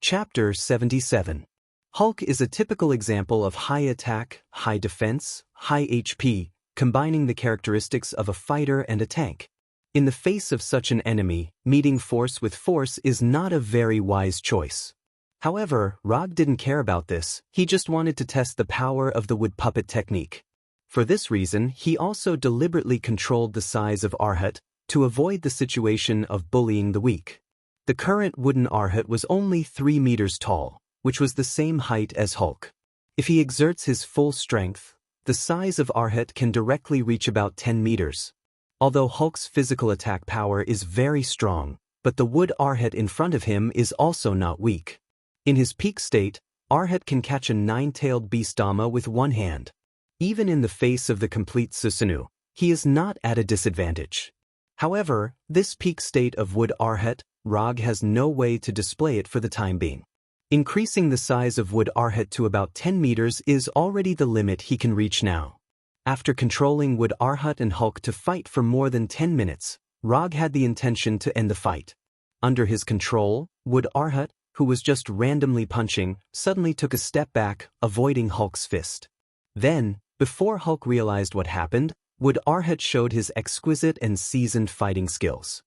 Chapter 77. Hulk is a typical example of high attack, high defense, high HP, combining the characteristics of a fighter and a tank. In the face of such an enemy, meeting force with force is not a very wise choice. However, Rog didn't care about this, he just wanted to test the power of the wood puppet technique. For this reason, he also deliberately controlled the size of Arhat, to avoid the situation of bullying the weak. The current wooden Arhat was only 3 meters tall, which was the same height as Hulk. If he exerts his full strength, the size of Arhat can directly reach about 10 meters. Although Hulk's physical attack power is very strong, but the wood Arhat in front of him is also not weak. In his peak state, Arhat can catch a 9-tailed beastama with one hand. Even in the face of the complete Susanoo, he is not at a disadvantage. However, this peak state of wood Arhat, Rog has no way to display it for the time being. Increasing the size of wood Arhat to about 10 meters is already the limit he can reach now. After controlling wood Arhat and Hulk to fight for more than 10 minutes, Rog had the intention to end the fight. Under his control, wood Arhat, who was just randomly punching, suddenly took a step back, avoiding Hulk's fist. Then, before Hulk realized what happened, wood Arhat showed his exquisite and seasoned fighting skills.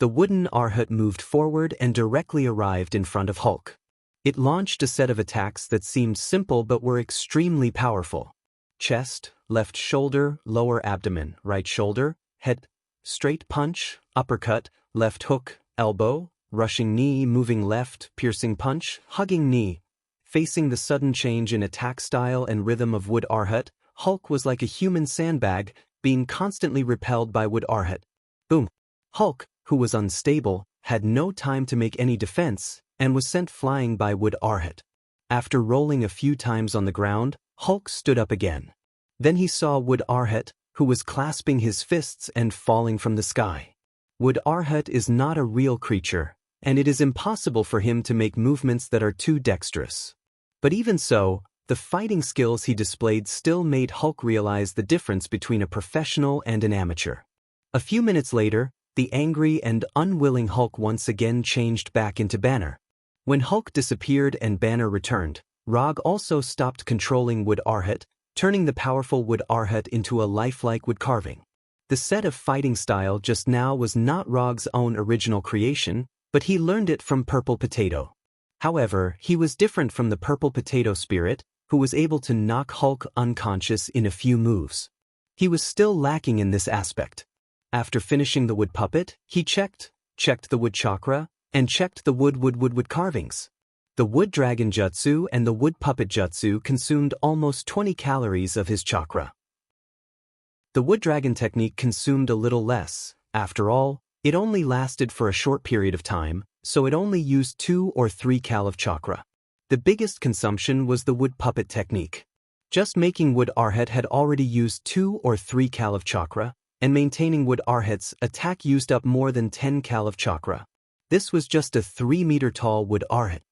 The wooden Arhat moved forward and directly arrived in front of Hulk. It launched a set of attacks that seemed simple but were extremely powerful. Chest, left shoulder, lower abdomen, right shoulder, head, straight punch, uppercut, left hook, elbow, rushing knee, moving left, piercing punch, hugging knee. Facing the sudden change in attack style and rhythm of wood Arhat, Hulk was like a human sandbag, being constantly repelled by wood Arhat. Boom! Hulk, who was unstable, had no time to make any defense, and was sent flying by wood Arhat. After rolling a few times on the ground, Hulk stood up again. Then he saw wood Arhat, who was clasping his fists and falling from the sky. Wood Arhat is not a real creature, and it is impossible for him to make movements that are too dexterous. But even so, the fighting skills he displayed still made Hulk realize the difference between a professional and an amateur. A few minutes later, the angry and unwilling Hulk once again changed back into Banner. When Hulk disappeared and Banner returned, Rog also stopped controlling wood Arhat, turning the powerful wood Arhat into a lifelike wood carving. The set of fighting style just now was not Rog's own original creation, but he learned it from Purple Potato. However, he was different from the Purple Potato spirit, who was able to knock Hulk unconscious in a few moves. He was still lacking in this aspect. After finishing the wood puppet, he checked the wood chakra, and checked the wood carvings. The wood dragon jutsu and the wood puppet jutsu consumed almost 20 calories of his chakra. The wood dragon technique consumed a little less. After all, it only lasted for a short period of time, so it only used 2 or 3 cal of chakra. The biggest consumption was the wood puppet technique. Just making wood Arhat had already used 2 or 3 cal of chakra, and maintaining wood Arhat's attack used up more than 10 cal of chakra. This was just a 3-meter-tall wood Arhat.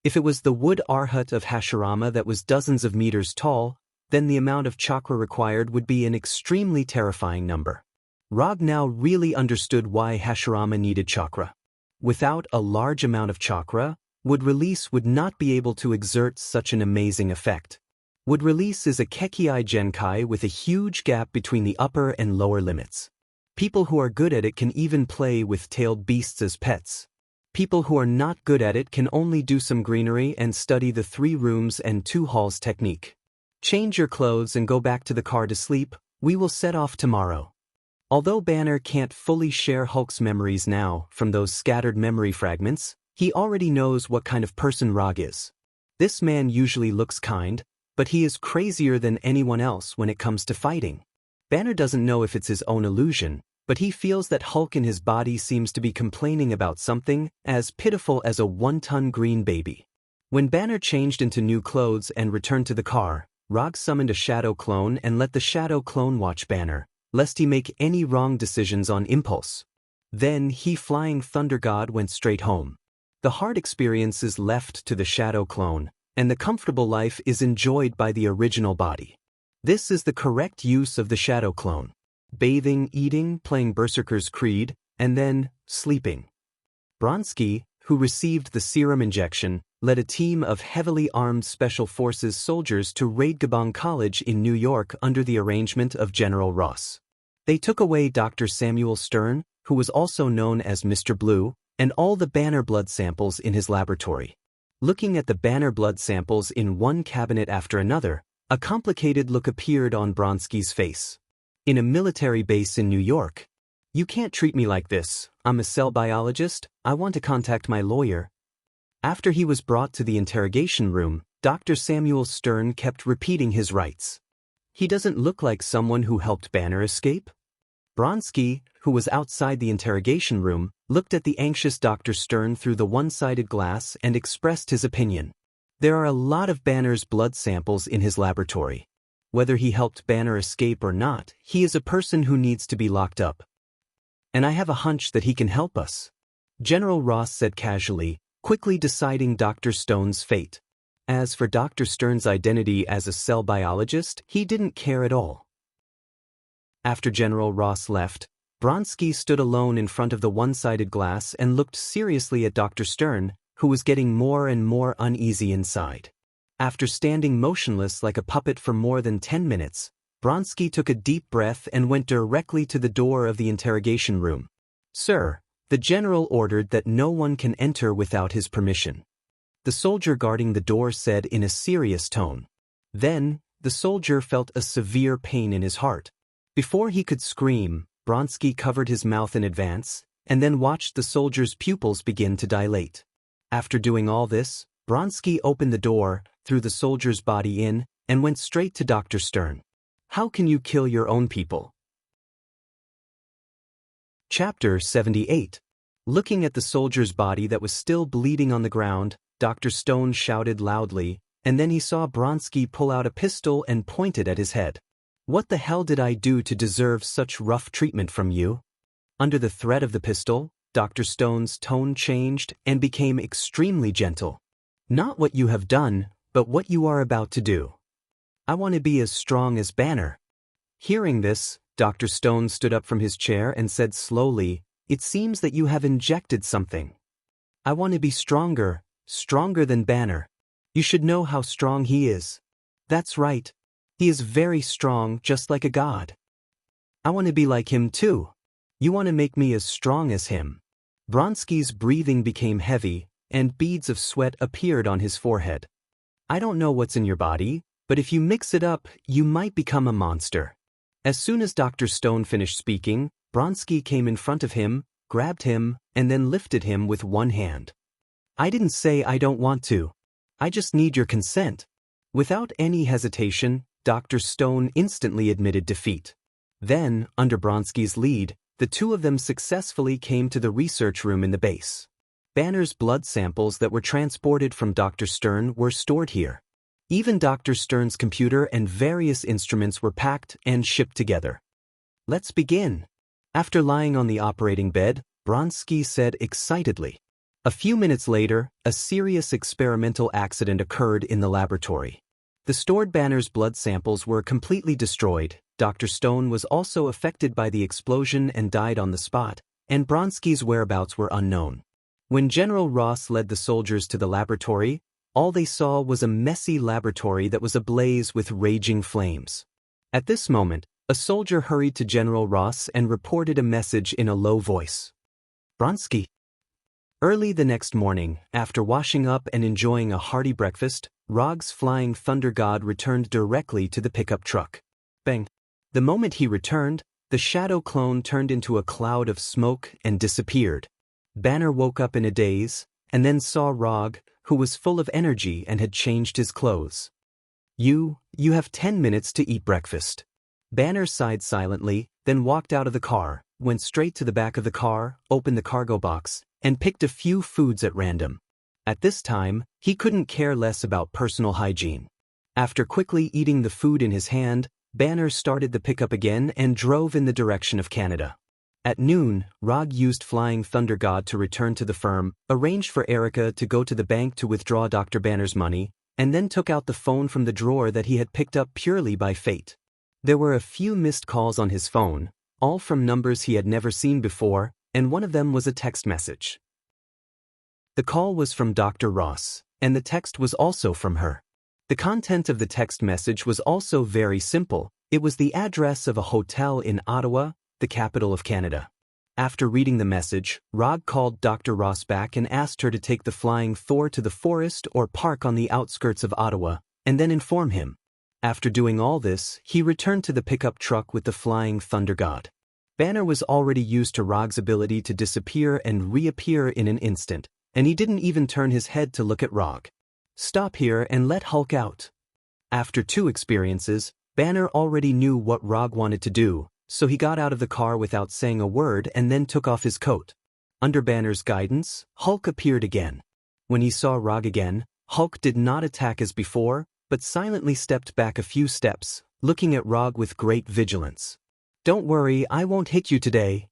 If it was the wood Arhat of Hashirama that was dozens of meters tall, then the amount of chakra required would be an extremely terrifying number. Rog now really understood why Hashirama needed chakra. Without a large amount of chakra, wood release would not be able to exert such an amazing effect. Wood release is a Kekkei Genkai with a huge gap between the upper and lower limits. People who are good at it can even play with tailed beasts as pets. People who are not good at it can only do some greenery and study the 3 rooms and 2 halls technique. Change your clothes and go back to the car to sleep, we will set off tomorrow. Although Banner can't fully share Hulk's memories now from those scattered memory fragments, he already knows what kind of person Rog is. This man usually looks kind, but he is crazier than anyone else when it comes to fighting. Banner doesn't know if it's his own illusion, but he feels that Hulk in his body seems to be complaining about something as pitiful as a 1-ton green baby. When Banner changed into new clothes and returned to the car, Rog summoned a shadow clone and let the shadow clone watch Banner, lest he make any wrong decisions on impulse. Then he, Flying Thunder God, went straight home. The hard experience is left to the shadow clone, and the comfortable life is enjoyed by the original body. This is the correct use of the shadow clone. Bathing, eating, playing Berserker's Creed, and then sleeping. Bronski, who received the serum injection, led a team of heavily armed Special Forces soldiers to raid Gabong College in New York under the arrangement of General Ross. They took away Dr. Samuel Stern, who was also known as Mr. Blue, and all the Banner blood samples in his laboratory. Looking at the Banner blood samples in one cabinet after another, a complicated look appeared on Bronsky's face. In a military base in New York. You can't treat me like this. I'm a cell biologist. I want to contact my lawyer. After he was brought to the interrogation room, Dr. Samuel Stern kept repeating his rights. He doesn't look like someone who helped Banner escape. Bronsky, who was outside the interrogation room, looked at the anxious Dr. Stern through the one-sided glass and expressed his opinion. There are a lot of Banner's blood samples in his laboratory. Whether he helped Banner escape or not, he is a person who needs to be locked up. And I have a hunch that he can help us. General Ross said casually, quickly deciding Dr. Stone's fate. As for Dr. Stern's identity as a cell biologist, he didn't care at all. After General Ross left, Bronsky stood alone in front of the one-sided glass and looked seriously at Dr. Stern, who was getting more and more uneasy inside. After standing motionless like a puppet for more than 10 minutes, Bronsky took a deep breath and went directly to the door of the interrogation room. Sir, the general ordered that no one can enter without his permission. The soldier guarding the door said in a serious tone. Then, the soldier felt a severe pain in his heart. Before he could scream, Bronsky covered his mouth in advance, and then watched the soldier's pupils begin to dilate. After doing all this, Bronsky opened the door, threw the soldier's body in, and went straight to Dr. Stern. How can you kill your own people? Chapter 78. Looking at the soldier's body that was still bleeding on the ground, Dr. Stone shouted loudly, and then he saw Bronsky pull out a pistol and point it at his head. What the hell did I do to deserve such rough treatment from you? Under the threat of the pistol, Dr. Stone's tone changed and became extremely gentle. Not what you have done, but what you are about to do. I want to be as strong as Banner. Hearing this, Dr. Stone stood up from his chair and said slowly, It seems that you have injected something. I want to be stronger, stronger than Banner. You should know how strong he is. That's right. He is very strong, just like a god. I want to be like him too. You want to make me as strong as him. Bronsky's breathing became heavy, and beads of sweat appeared on his forehead. I don't know what's in your body, but if you mix it up, you might become a monster. As soon as Dr. Stone finished speaking, Bronsky came in front of him, grabbed him, and then lifted him with one hand. I didn't say I don't want to. I just need your consent. Without any hesitation, Dr. Stone instantly admitted defeat. Then, under Bronsky's lead, the two of them successfully came to the research room in the base. Banner's blood samples that were transported from Dr. Stern were stored here. Even Dr. Stern's computer and various instruments were packed and shipped together. Let's begin. After lying on the operating bed, Bronsky said excitedly. A few minutes later, a serious experimental accident occurred in the laboratory. The stored Banner's blood samples were completely destroyed. Dr. Stone was also affected by the explosion and died on the spot, and Bronsky's whereabouts were unknown. When General Ross led the soldiers to the laboratory, all they saw was a messy laboratory that was ablaze with raging flames. At this moment, a soldier hurried to General Ross and reported a message in a low voice. Bronsky. Early the next morning, after washing up and enjoying a hearty breakfast, Rog's flying thunder god returned directly to the pickup truck. Bang! The moment he returned, the shadow clone turned into a cloud of smoke and disappeared. Banner woke up in a daze, and then saw Rog, who was full of energy and had changed his clothes. You have 10 minutes to eat breakfast. Banner sighed silently, then walked out of the car, went straight to the back of the car, opened the cargo box, and picked a few foods at random. At this time, he couldn't care less about personal hygiene. After quickly eating the food in his hand, Banner started the pickup again and drove in the direction of Canada. At noon, Rog used Flying Thunder God to return to the firm, arranged for Erica to go to the bank to withdraw Dr. Banner's money, and then took out the phone from the drawer that he had picked up purely by fate. There were a few missed calls on his phone, all from numbers he had never seen before, and one of them was a text message. The call was from Dr. Ross, and the text was also from her. The content of the text message was also very simple. It was the address of a hotel in Ottawa, the capital of Canada. After reading the message, Rog called Dr. Ross back and asked her to take the Flying Thor to the forest or park on the outskirts of Ottawa, and then inform him. After doing all this, he returned to the pickup truck with the Flying Thunder God. Banner was already used to Rog's ability to disappear and reappear in an instant, and he didn't even turn his head to look at Rog. Stop here and let Hulk out. After 2 experiences, Banner already knew what Rog wanted to do, so he got out of the car without saying a word and then took off his coat. Under Banner's guidance, Hulk appeared again. When he saw Rog again, Hulk did not attack as before, but silently stepped back a few steps, looking at Rog with great vigilance. "Don't worry, I won't hit you today."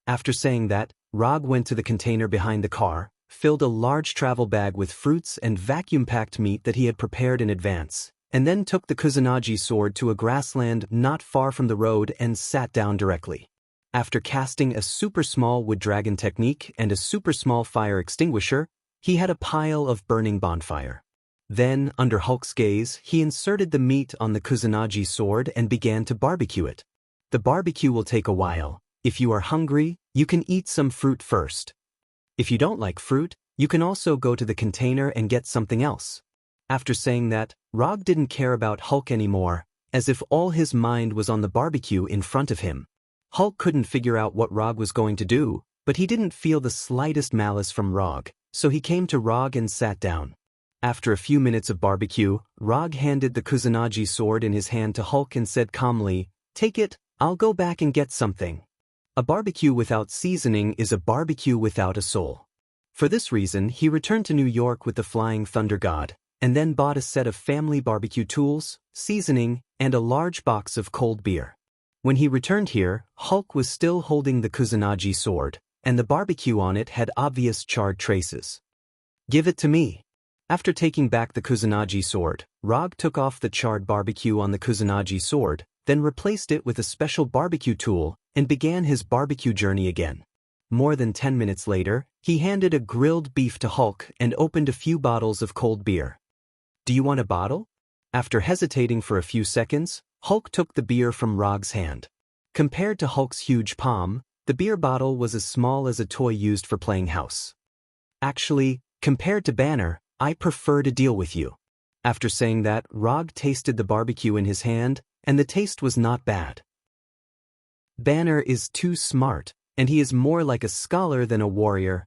After saying that, Rog went to the container behind the car, filled a large travel bag with fruits and vacuum-packed meat that he had prepared in advance, and then took the Kusanagi sword to a grassland not far from the road and sat down directly. After casting a super small wood dragon technique and a super small fire extinguisher, he had a pile of burning bonfire. Then, under Hulk's gaze, he inserted the meat on the Kusanagi sword and began to barbecue it. The barbecue will take a while. If you are hungry, you can eat some fruit first. If you don't like fruit, you can also go to the container and get something else. After saying that, Rog didn't care about Hulk anymore, as if all his mind was on the barbecue in front of him. Hulk couldn't figure out what Rog was going to do, but he didn't feel the slightest malice from Rog, so he came to Rog and sat down. After a few minutes of barbecue, Rog handed the Kusanagi sword in his hand to Hulk and said calmly, "Take it, I'll go back and get something." A barbecue without seasoning is a barbecue without a soul. For this reason, he returned to New York with the Flying Thunder God, and then bought a set of family barbecue tools, seasoning, and a large box of cold beer. When he returned here, Hulk was still holding the Kusanagi sword, and the barbecue on it had obvious charred traces. "Give it to me." After taking back the Kusanagi sword, Rog took off the charred barbecue on the Kusanagi sword, then replaced it with a special barbecue tool, and began his barbecue journey again. More than 10 minutes later, he handed a grilled beef to Hulk and opened a few bottles of cold beer. "Do you want a bottle?" After hesitating for a few seconds, Hulk took the beer from Rog's hand. Compared to Hulk's huge palm, the beer bottle was as small as a toy used for playing house. "Actually, compared to Banner, I prefer to deal with you." After saying that, Rog tasted the barbecue in his hand, and the taste was not bad. "Banner is too smart, and he is more like a scholar than a warrior."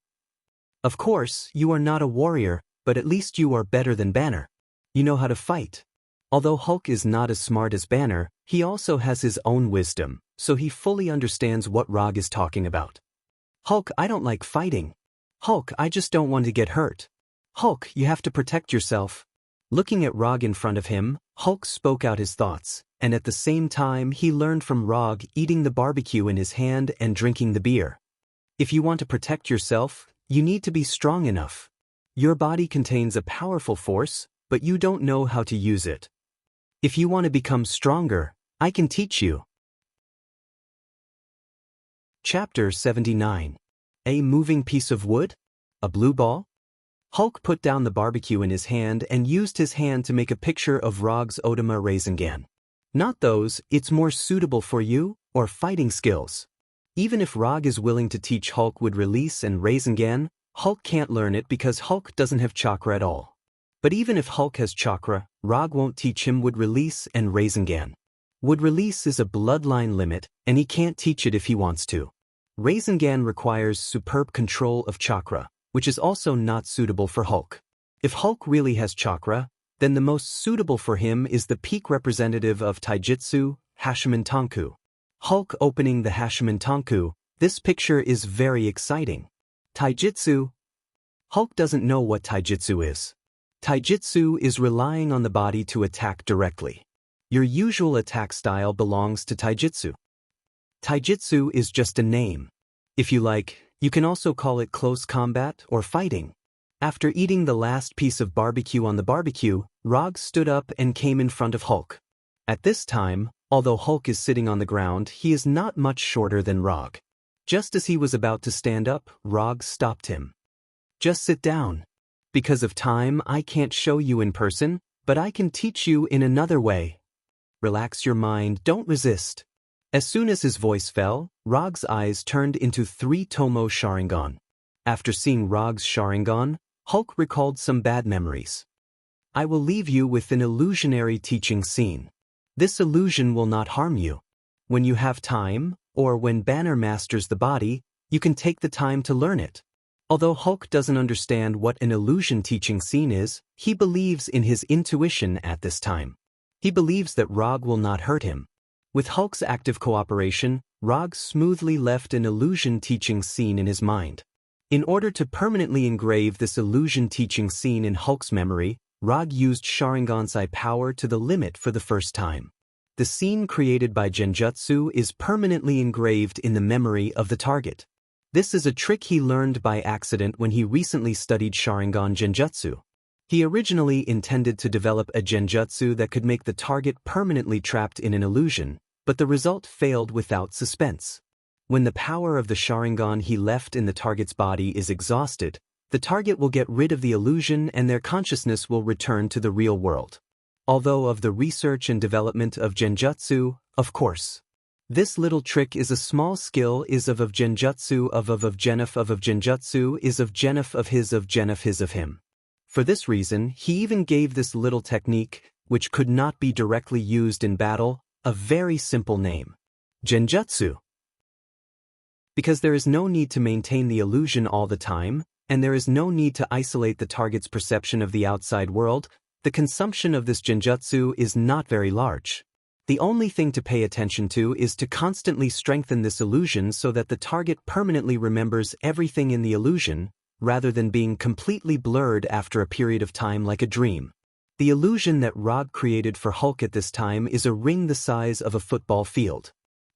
"Of course, you are not a warrior, but at least you are better than Banner. You know how to fight." Although Hulk is not as smart as Banner, he also has his own wisdom, so he fully understands what Rog is talking about. "Hulk, I don't like fighting. Hulk, I just don't want to get hurt. Hulk, you have to protect yourself." Looking at Rog in front of him, Hulk spoke out his thoughts, and at the same time he learned from Rog eating the barbecue in his hand and drinking the beer. If you want to protect yourself, you need to be strong enough. Your body contains a powerful force, but you don't know how to use it. If you want to become stronger, I can teach you. Chapter 79. A moving piece of wood? A blue ball? Hulk put down the barbecue in his hand and used his hand to make a picture of Rog's Otama Rasengan. "Not those, it's more suitable for you, or fighting skills." Even if Rog is willing to teach Hulk would release and Rasengan, Hulk can't learn it because Hulk doesn't have chakra at all. But even if Hulk has chakra, Rog won't teach him would release and Rasengan. Would release is a bloodline limit, and he can't teach it if he wants to. Rasengan requires superb control of chakra, which is also not suitable for Hulk. If Hulk really has chakra, then the most suitable for him is the peak representative of Taijutsu, Hashimen Tanku. Hulk opening the Hashimen Tanku, this picture is very exciting. Taijutsu. Hulk doesn't know what Taijutsu is. Taijutsu is relying on the body to attack directly. Your usual attack style belongs to Taijutsu. Taijutsu is just a name. If you like, you can also call it close combat or fighting. After eating the last piece of barbecue on the barbecue, Rog stood up and came in front of Hulk. At this time, although Hulk is sitting on the ground, he is not much shorter than Rog. Just as he was about to stand up, Rog stopped him. Just sit down. Because of time, I can't show you in person, but I can teach you in another way. Relax your mind, don't resist. As soon as his voice fell, Rog's eyes turned into 3 Tomo Sharingan. After seeing Rog's Sharingan, Hulk recalled some bad memories. I will leave you with an illusionary teaching scene. This illusion will not harm you. When you have time, or when Banner masters the body, you can take the time to learn it. Although Hulk doesn't understand what an illusion teaching scene is, he believes in his intuition at this time. He believes that Rog will not hurt him. With Hulk's active cooperation, Rog smoothly left an illusion teaching scene in his mind. In order to permanently engrave this illusion teaching scene in Hulk's memory, Rog used Sharingan's power to the limit for the first time. The scene created by Genjutsu is permanently engraved in the memory of the target. This is a trick he learned by accident when he recently studied Sharingan Genjutsu. He originally intended to develop a Genjutsu that could make the target permanently trapped in an illusion, but the result failed without suspense. When the power of the Sharingan he left in the target's body is exhausted, the target will get rid of the illusion and their consciousness will return to the real world. Although of the research and development of Genjutsu, of course. This little trick is a small skill is of Genjutsu of Genif of Genjutsu is of Genif of Genif his of him. For this reason, he even gave this little technique, which could not be directly used in battle, a very simple name. Genjutsu. Because there is no need to maintain the illusion all the time, and there is no need to isolate the target's perception of the outside world, the consumption of this Genjutsu is not very large. The only thing to pay attention to is to constantly strengthen this illusion so that the target permanently remembers everything in the illusion, rather than being completely blurred after a period of time like a dream. The illusion that Rog created for Hulk at this time is a ring the size of a football field.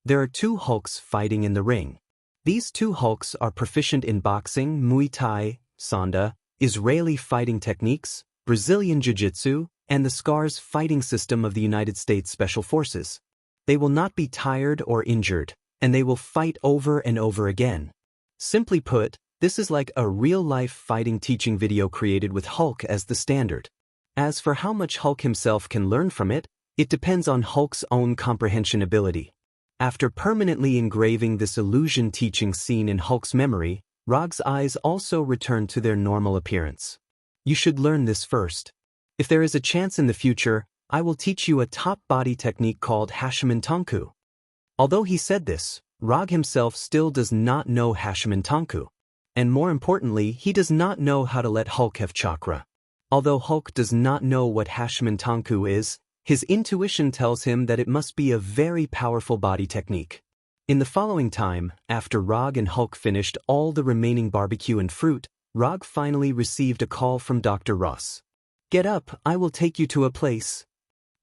There are 2 Hulks fighting in the ring. These 2 Hulks are proficient in boxing, Muay Thai, Sanda, Israeli fighting techniques, Brazilian Jiu-Jitsu, and the SCARS fighting system of the United States Special Forces. They will not be tired or injured, and they will fight over and over again. Simply put, this is like a real-life fighting teaching video created with Hulk as the standard. As for how much Hulk himself can learn from it, it depends on Hulk's own comprehension ability. After permanently engraving this illusion teaching scene in Hulk's memory, Rog's eyes also return to their normal appearance. You should learn this first. If there is a chance in the future, I will teach you a top body technique called Hashimen Tanku. Although he said this, Rog himself still does not know Hashimen Tanku. And more importantly, he does not know how to let Hulk have chakra. Although Hulk does not know what Hashimen Tanku is, his intuition tells him that it must be a very powerful body technique. In the following time, after Rog and Hulk finished all the remaining barbecue and fruit, Rog finally received a call from Dr. Ross. Get up, I will take you to a place.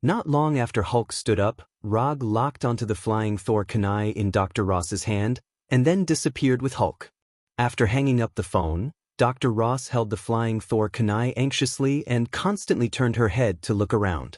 Not long after Hulk stood up, Rog locked onto the flying Thor kunai in Dr. Ross's hand, and then disappeared with Hulk. After hanging up the phone, Dr. Ross held the flying Thor kunai anxiously and constantly turned her head to look around.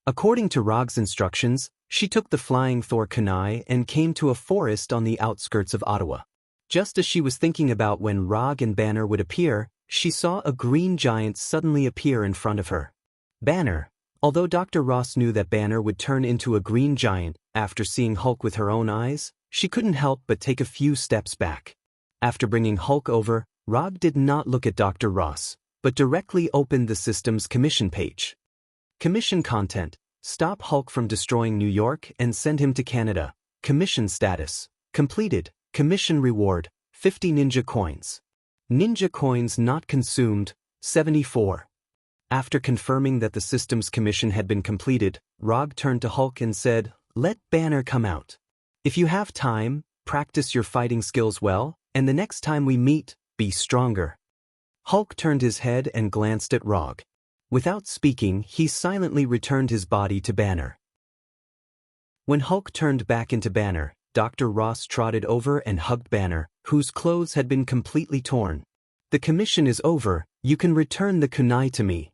According to Rog's instructions, she took the flying Thor kunai and came to a forest on the outskirts of Ottawa. Just as she was thinking about when Rog and Banner would appear, she saw a green giant suddenly appear in front of her. Banner. Although Dr. Ross knew that Banner would turn into a green giant after seeing Hulk with her own eyes, she couldn't help but take a few steps back. After bringing Hulk over, Rog did not look at Dr. Ross, but directly opened the system's commission page. Commission content: stop Hulk from destroying New York and send him to Canada. Commission status: completed. Commission reward: 50 ninja coins. Ninja coins not consumed: 74. After confirming that the system's commission had been completed, Rog turned to Hulk and said, "Let Banner come out. If you have time, practice your fighting skills well, and the next time we meet, be stronger." Hulk turned his head and glanced at Rog. Without speaking, he silently returned his body to Banner. When Hulk turned back into Banner, Dr. Ross trotted over and hugged Banner, whose clothes had been completely torn. "The commission is over, you can return the kunai to me."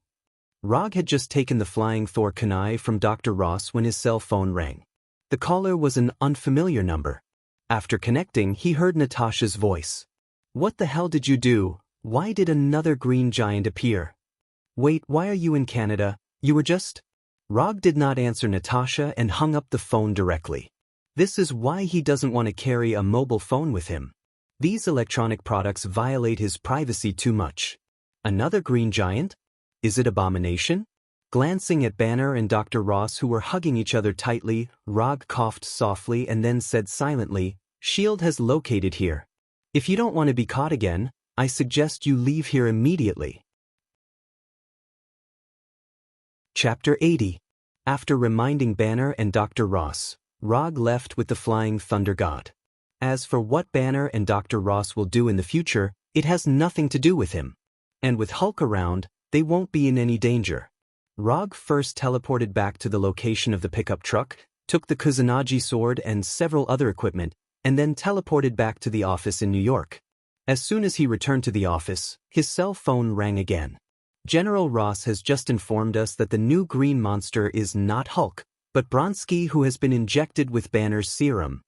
Rog had just taken the flying Thor kunai from Dr. Ross when his cell phone rang. The caller was an unfamiliar number. After connecting, he heard Natasha's voice. "What the hell did you do? Why did another green giant appear? Wait, why are you in Canada? You were just… Rog did not answer Natasha and hung up the phone directly. This is why he doesn't want to carry a mobile phone with him. These electronic products violate his privacy too much. Another green giant? Is it Abomination? Glancing at Banner and Dr. Ross, who were hugging each other tightly, Rog coughed softly and then said silently, "S.H.I.E.L.D. has located here. If you don't want to be caught again, I suggest you leave here immediately." Chapter 80. After reminding Banner and Dr. Ross, Rog left with the Flying Thunder God. As for what Banner and Dr. Ross will do in the future, it has nothing to do with him. And with Hulk around, they won't be in any danger. Rog first teleported back to the location of the pickup truck, took the Kusanagi sword and several other equipment, and then teleported back to the office in New York. As soon as he returned to the office, his cell phone rang again. General Ross has just informed us that the new green monster is not Hulk, but Bronsky, who has been injected with Banner's serum.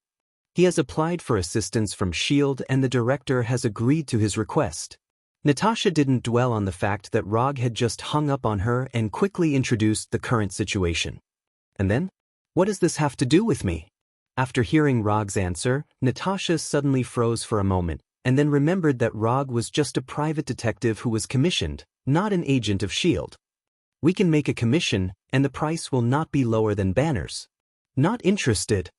He has applied for assistance from S.H.I.E.L.D. and the director has agreed to his request. Natasha didn't dwell on the fact that Rog had just hung up on her and quickly introduced the current situation. And then? What does this have to do with me? After hearing Rog's answer, Natasha suddenly froze for a moment, and then remembered that Rog was just a private detective who was commissioned, not an agent of S.H.I.E.L.D. We can make a commission, and the price will not be lower than Banner's. Not interested.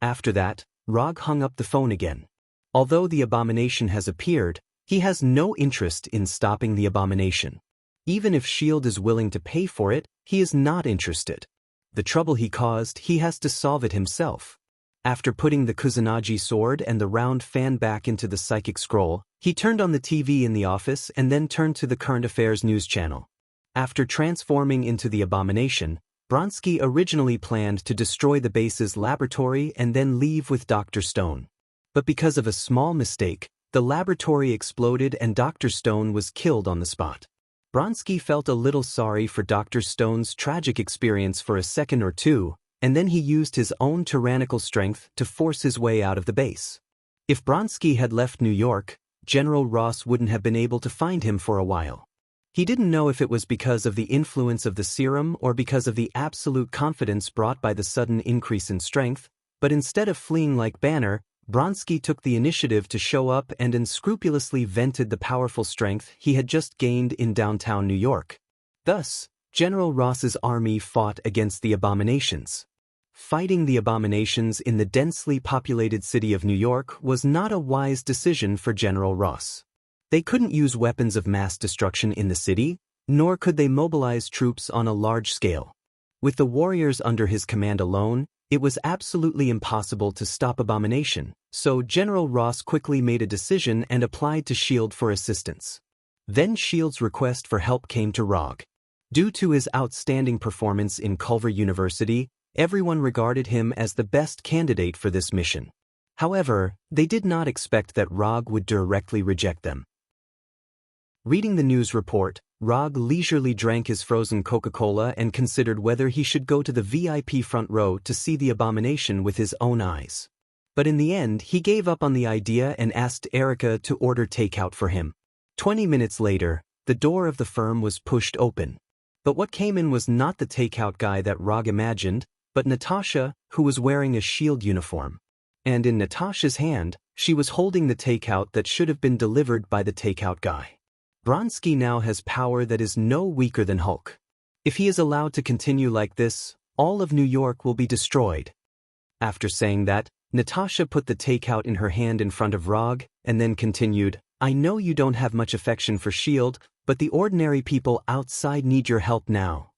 After that, Rog hung up the phone again. Although the Abomination has appeared, he has no interest in stopping the Abomination. Even if S.H.I.E.L.D. is willing to pay for it, he is not interested. The trouble he caused, he has to solve it himself. After putting the Kusanagi sword and the round fan back into the psychic scroll, he turned on the TV in the office and then turned to the current affairs news channel. After transforming into the Abomination, Bronsky originally planned to destroy the base's laboratory and then leave with Dr. Stone. But because of a small mistake, the laboratory exploded and Dr. Stone was killed on the spot. Bronsky felt a little sorry for Dr. Stone's tragic experience for a second or two, and then he used his own tyrannical strength to force his way out of the base. If Bronsky had left New York, General Ross wouldn't have been able to find him for a while. He didn't know if it was because of the influence of the serum or because of the absolute confidence brought by the sudden increase in strength, but instead of fleeing like Banner, Bronsky took the initiative to show up and unscrupulously vented the powerful strength he had just gained in downtown New York. Thus, General Ross's army fought against the Abominations. Fighting the Abominations in the densely populated city of New York was not a wise decision for General Ross. They couldn't use weapons of mass destruction in the city, nor could they mobilize troops on a large scale. With the warriors under his command alone, it was absolutely impossible to stop Abomination, so General Ross quickly made a decision and applied to S.H.I.E.L.D. for assistance. Then S.H.I.E.L.D.'s request for help came to Rog. Due to his outstanding performance in Culver University, everyone regarded him as the best candidate for this mission. However, they did not expect that Rog would directly reject them. Reading the news report, Rog leisurely drank his frozen Coca-Cola and considered whether he should go to the VIP front row to see the Abomination with his own eyes. But in the end, he gave up on the idea and asked Erica to order takeout for him. 20 minutes later, the door of the firm was pushed open. But what came in was not the takeout guy that Rog imagined, but Natasha, who was wearing a S.H.I.E.L.D. uniform. And in Natasha's hand, she was holding the takeout that should have been delivered by the takeout guy. Bronsky now has power that is no weaker than Hulk. If he is allowed to continue like this, all of New York will be destroyed. After saying that, Natasha put the takeout in her hand in front of Rog, and then continued, "I know you don't have much affection for S.H.I.E.L.D., but the ordinary people outside need your help now.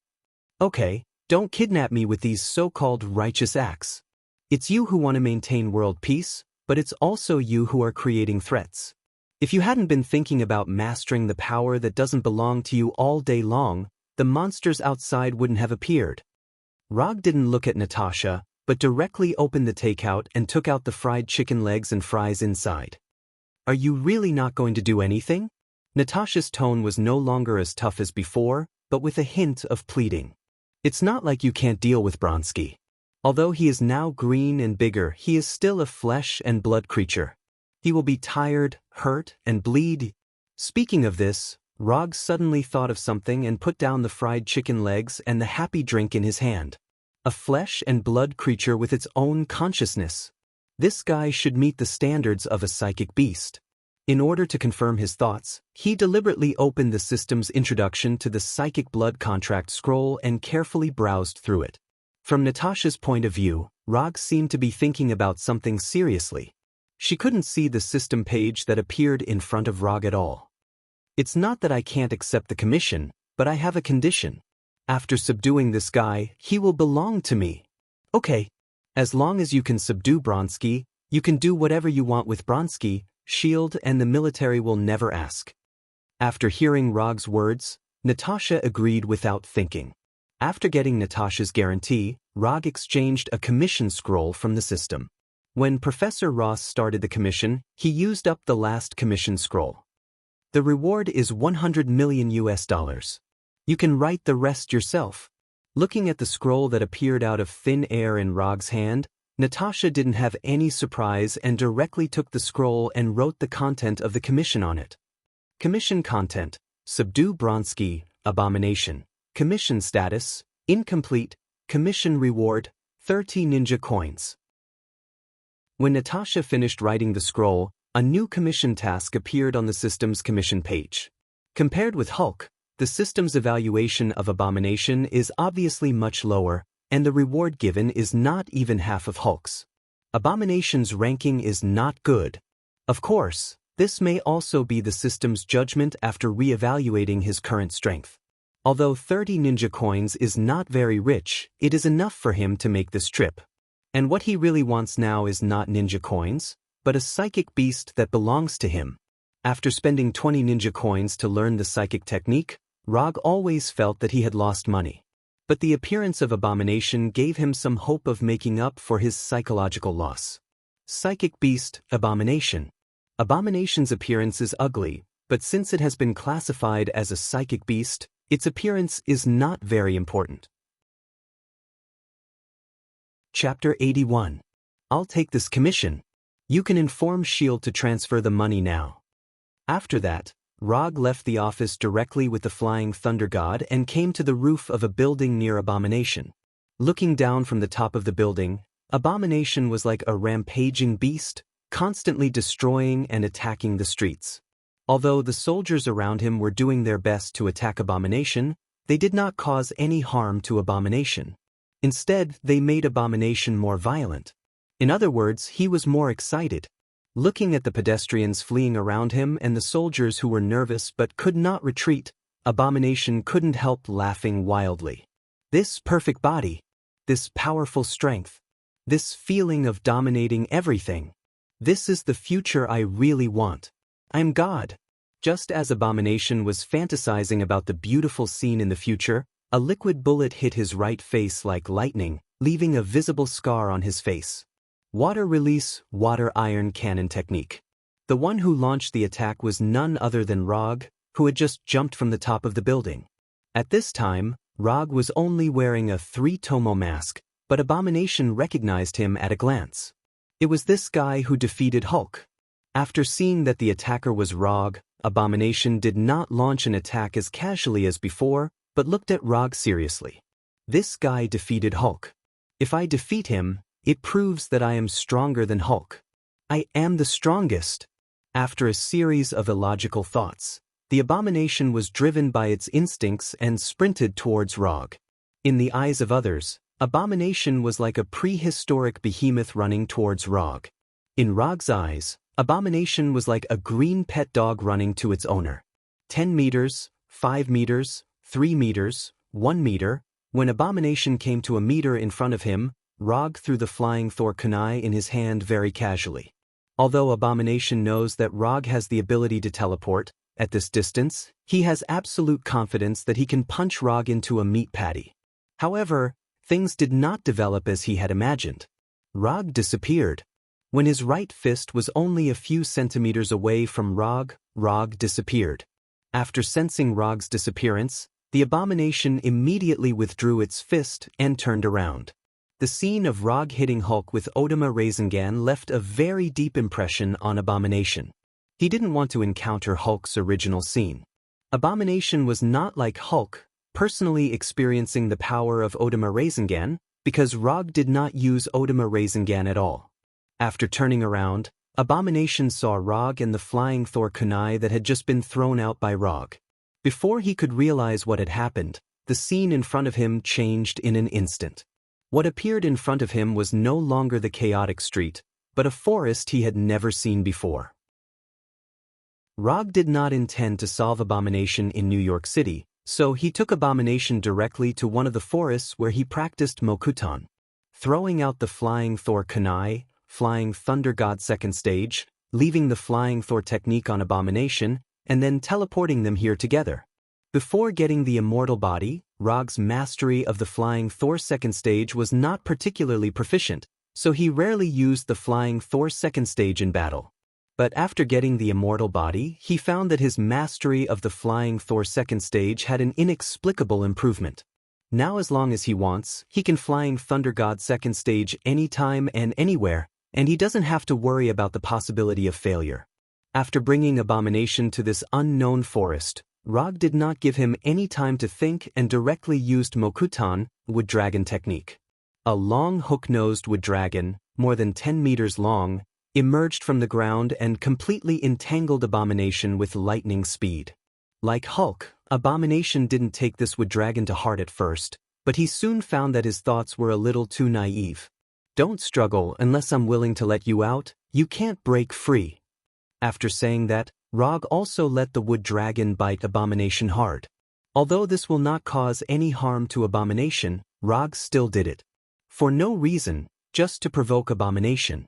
Okay, don't kidnap me with these so-called righteous acts. It's you who want to maintain world peace, but it's also you who are creating threats. If you hadn't been thinking about mastering the power that doesn't belong to you all day long, the monsters outside wouldn't have appeared." Rog didn't look at Natasha, but directly opened the takeout and took out the fried chicken legs and fries inside. "Are you really not going to do anything?" Natasha's tone was no longer as tough as before, but with a hint of pleading. "It's not like you can't deal with Bronsky. Although he is now green and bigger, he is still a flesh and blood creature. He will be tired, hurt, and bleed. Speaking of this, Rog suddenly thought of something and put down the fried chicken legs and the happy drink in his hand. A flesh and blood creature with its own consciousness. This guy should meet the standards of a psychic beast. In order to confirm his thoughts, he deliberately opened the system's introduction to the psychic blood contract scroll and carefully browsed through it. From Natasha's point of view, Rog seemed to be thinking about something seriously. She couldn't see the system page that appeared in front of Rog at all. It's not that I can't accept the commission, but I have a condition. After subduing this guy, he will belong to me. Okay. As long as you can subdue Bronsky, you can do whatever you want with Bronsky, Shield, and the military will never ask. After hearing Rog's words, Natasha agreed without thinking. After getting Natasha's guarantee, Rog exchanged a commission scroll from the system. When Professor Ross started the commission, he used up the last commission scroll. The reward is $100 million. You can write the rest yourself. Looking at the scroll that appeared out of thin air in Rog's hand, Natasha didn't have any surprise and directly took the scroll and wrote the content of the commission on it. Commission content: subdue Bronsky, abomination. Commission status: incomplete. Commission reward: 30 ninja coins. When Natasha finished writing the scroll, a new commission task appeared on the system's commission page. Compared with Hulk, the system's evaluation of abomination is obviously much lower, and the reward given is not even half of Hulk's. Abomination's ranking is not good. Of course, this may also be the system's judgment after re-evaluating his current strength. Although 30 ninja coins is not very rich, it is enough for him to make this trip. And what he really wants now is not ninja coins, but a psychic beast that belongs to him. After spending 20 ninja coins to learn the psychic technique, Rog always felt that he had lost money. But the appearance of abomination gave him some hope of making up for his psychological loss. Psychic beast, abomination. Abomination's appearance is ugly, but since it has been classified as a psychic beast, its appearance is not very important. Chapter 81. I'll take this commission. You can inform Shield to transfer the money now. After that, Rog left the office directly with the Flying Thunder God and came to the roof of a building near Abomination. Looking down from the top of the building, Abomination was like a rampaging beast, constantly destroying and attacking the streets. Although the soldiers around him were doing their best to attack Abomination, they did not cause any harm to Abomination. Instead, they made Abomination more violent. In other words, he was more excited. Looking at the pedestrians fleeing around him and the soldiers who were nervous but could not retreat, Abomination couldn't help laughing wildly. This perfect body, this powerful strength, this feeling of dominating everything. This is the future I really want. I'm God. Just as Abomination was fantasizing about the beautiful scene in the future, a liquid bullet hit his right face like lightning, leaving a visible scar on his face. Water release, water iron cannon technique. The one who launched the attack was none other than Rog, who had just jumped from the top of the building. At this time, Rog was only wearing a 3-tomo mask, but Abomination recognized him at a glance. It was this guy who defeated Hulk. After seeing that the attacker was Rog, Abomination did not launch an attack as casually as before, but looked at Rog seriously. This guy defeated Hulk. If I defeat him, it proves that I am stronger than Hulk. I am the strongest. After a series of illogical thoughts, the Abomination was driven by its instincts and sprinted towards Rog. In the eyes of others, Abomination was like a prehistoric behemoth running towards Rog. In Rog's eyes, Abomination was like a green pet dog running to its owner. 10 meters, 5 meters, 3 meters, 1 meter. When Abomination came to a meter in front of him, Rog threw the flying Thor kunai in his hand very casually. Although Abomination knows that Rog has the ability to teleport, at this distance, he has absolute confidence that he can punch Rog into a meat patty. However, things did not develop as he had imagined. Rog disappeared. When his right fist was only a few centimeters away from Rog, Rog disappeared. After sensing Rog's disappearance, the Abomination immediately withdrew its fist and turned around. The scene of Rog hitting Hulk with Odama Rasengan left a very deep impression on Abomination. He didn't want to encounter Hulk's original scene. Abomination was not like Hulk, personally experiencing the power of Odama Rasengan, because Rog did not use Odama Rasengan at all. After turning around, Abomination saw Rog and the flying Thor kunai that had just been thrown out by Rog. Before he could realize what had happened, the scene in front of him changed in an instant. What appeared in front of him was no longer the chaotic street, but a forest he had never seen before. Rog did not intend to solve Abomination in New York City, so he took Abomination directly to one of the forests where he practiced Mokuton. Throwing out the Flying Thor kunai, Flying Thunder God second stage, leaving the Flying Thor technique on Abomination, and then teleporting them here together. Before getting the Immortal body, Rog's mastery of the Flying Thor second stage was not particularly proficient, so he rarely used the Flying Thor second stage in battle. But after getting the Immortal body, he found that his mastery of the Flying Thor second stage had an inexplicable improvement. Now as long as he wants, he can Flying Thunder God second stage anytime and anywhere, and he doesn't have to worry about the possibility of failure. After bringing Abomination to this unknown forest, Rog did not give him any time to think and directly used Mokuton, Wood Dragon technique. A long hook-nosed wood dragon, more than 10 meters long, emerged from the ground and completely entangled Abomination with lightning speed. Like Hulk, Abomination didn't take this wood dragon to heart at first, but he soon found that his thoughts were a little too naive. "Don't struggle unless I'm willing to let you out, you can't break free." After saying that, Rog also let the wood dragon bite Abomination hard. Although this will not cause any harm to Abomination, Rog still did it. For no reason, just to provoke Abomination.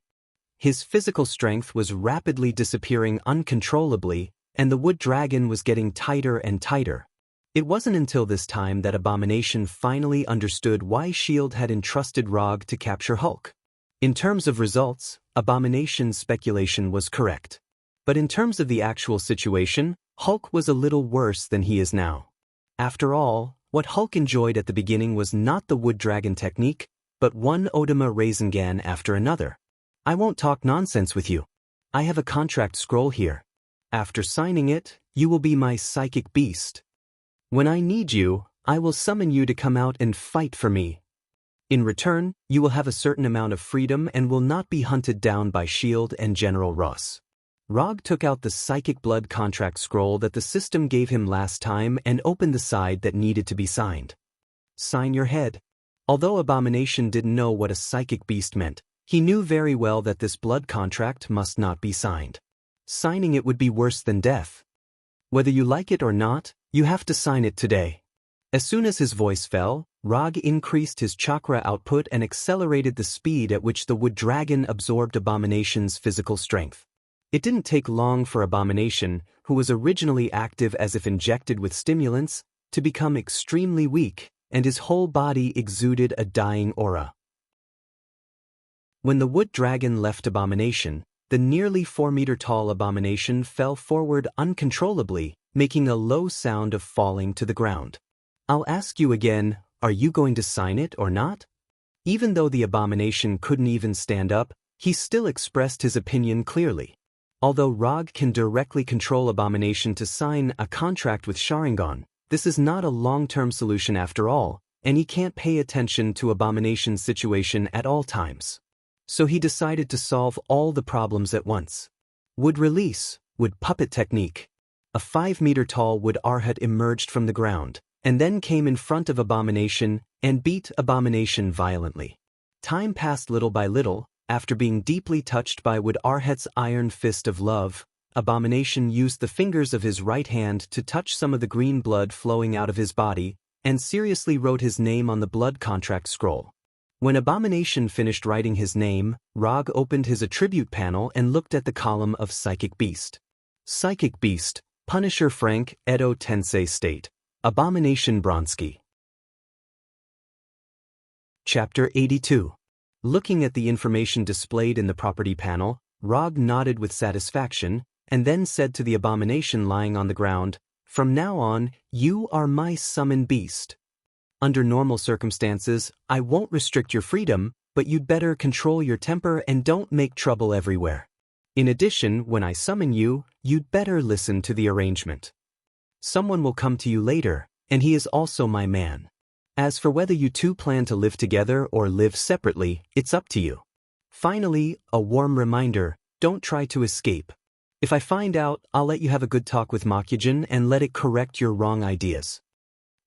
His physical strength was rapidly disappearing uncontrollably, and the wood dragon was getting tighter and tighter. It wasn't until this time that Abomination finally understood why S.H.I.E.L.D. had entrusted Rog to capture Hulk. In terms of results, Abomination's speculation was correct. But in terms of the actual situation, Hulk was a little worse than he is now. After all, what Hulk enjoyed at the beginning was not the wood dragon technique, but one Odama Rasengan after another. "I won't talk nonsense with you. I have a contract scroll here. After signing it, you will be my psychic beast. When I need you, I will summon you to come out and fight for me. In return, you will have a certain amount of freedom and will not be hunted down by S.H.I.E.L.D. and General Ross." Rog took out the psychic blood contract scroll that the system gave him last time and opened the side that needed to be signed. "Sign your head." Although Abomination didn't know what a psychic beast meant, he knew very well that this blood contract must not be signed. Signing it would be worse than death. Whether you like it or not, you have to sign it today. As soon as his voice fell, Rog increased his chakra output and accelerated the speed at which the wood dragon absorbed Abomination's physical strength. It didn't take long for Abomination, who was originally active as if injected with stimulants, to become extremely weak, and his whole body exuded a dying aura. When the wood dragon left Abomination, the nearly 4-meter-tall Abomination fell forward uncontrollably, making a low sound of falling to the ground. "I'll ask you again, are you going to sign it or not?" Even though the Abomination couldn't even stand up, he still expressed his opinion clearly. Although Rog can directly control Abomination to sign a contract with Sharingan, this is not a long-term solution after all, and he can't pay attention to Abomination's situation at all times. So he decided to solve all the problems at once. Wood release, wood puppet technique. A 5-meter-tall wood arhat emerged from the ground, and then came in front of Abomination and beat Abomination violently. Time passed little by little. After being deeply touched by Wood Arhat's iron fist of love, Abomination used the fingers of his right hand to touch some of the green blood flowing out of his body, and seriously wrote his name on the blood contract scroll. When Abomination finished writing his name, Rog opened his attribute panel and looked at the column of Psychic Beast. Psychic Beast, Punisher Frank, Edo Tensei State. Abomination Bronski. Chapter 82. Looking at the information displayed in the property panel, Rog nodded with satisfaction, and then said to the Abomination lying on the ground, "From now on, you are my summon beast. Under normal circumstances, I won't restrict your freedom, but you'd better control your temper and don't make trouble everywhere." In addition, when I summon you, you'd better listen to the arrangement. Someone will come to you later, and he is also my man. As for whether you two plan to live together or live separately, it's up to you. Finally, a warm reminder, don't try to escape. If I find out, I'll let you have a good talk with Makyujin and let it correct your wrong ideas.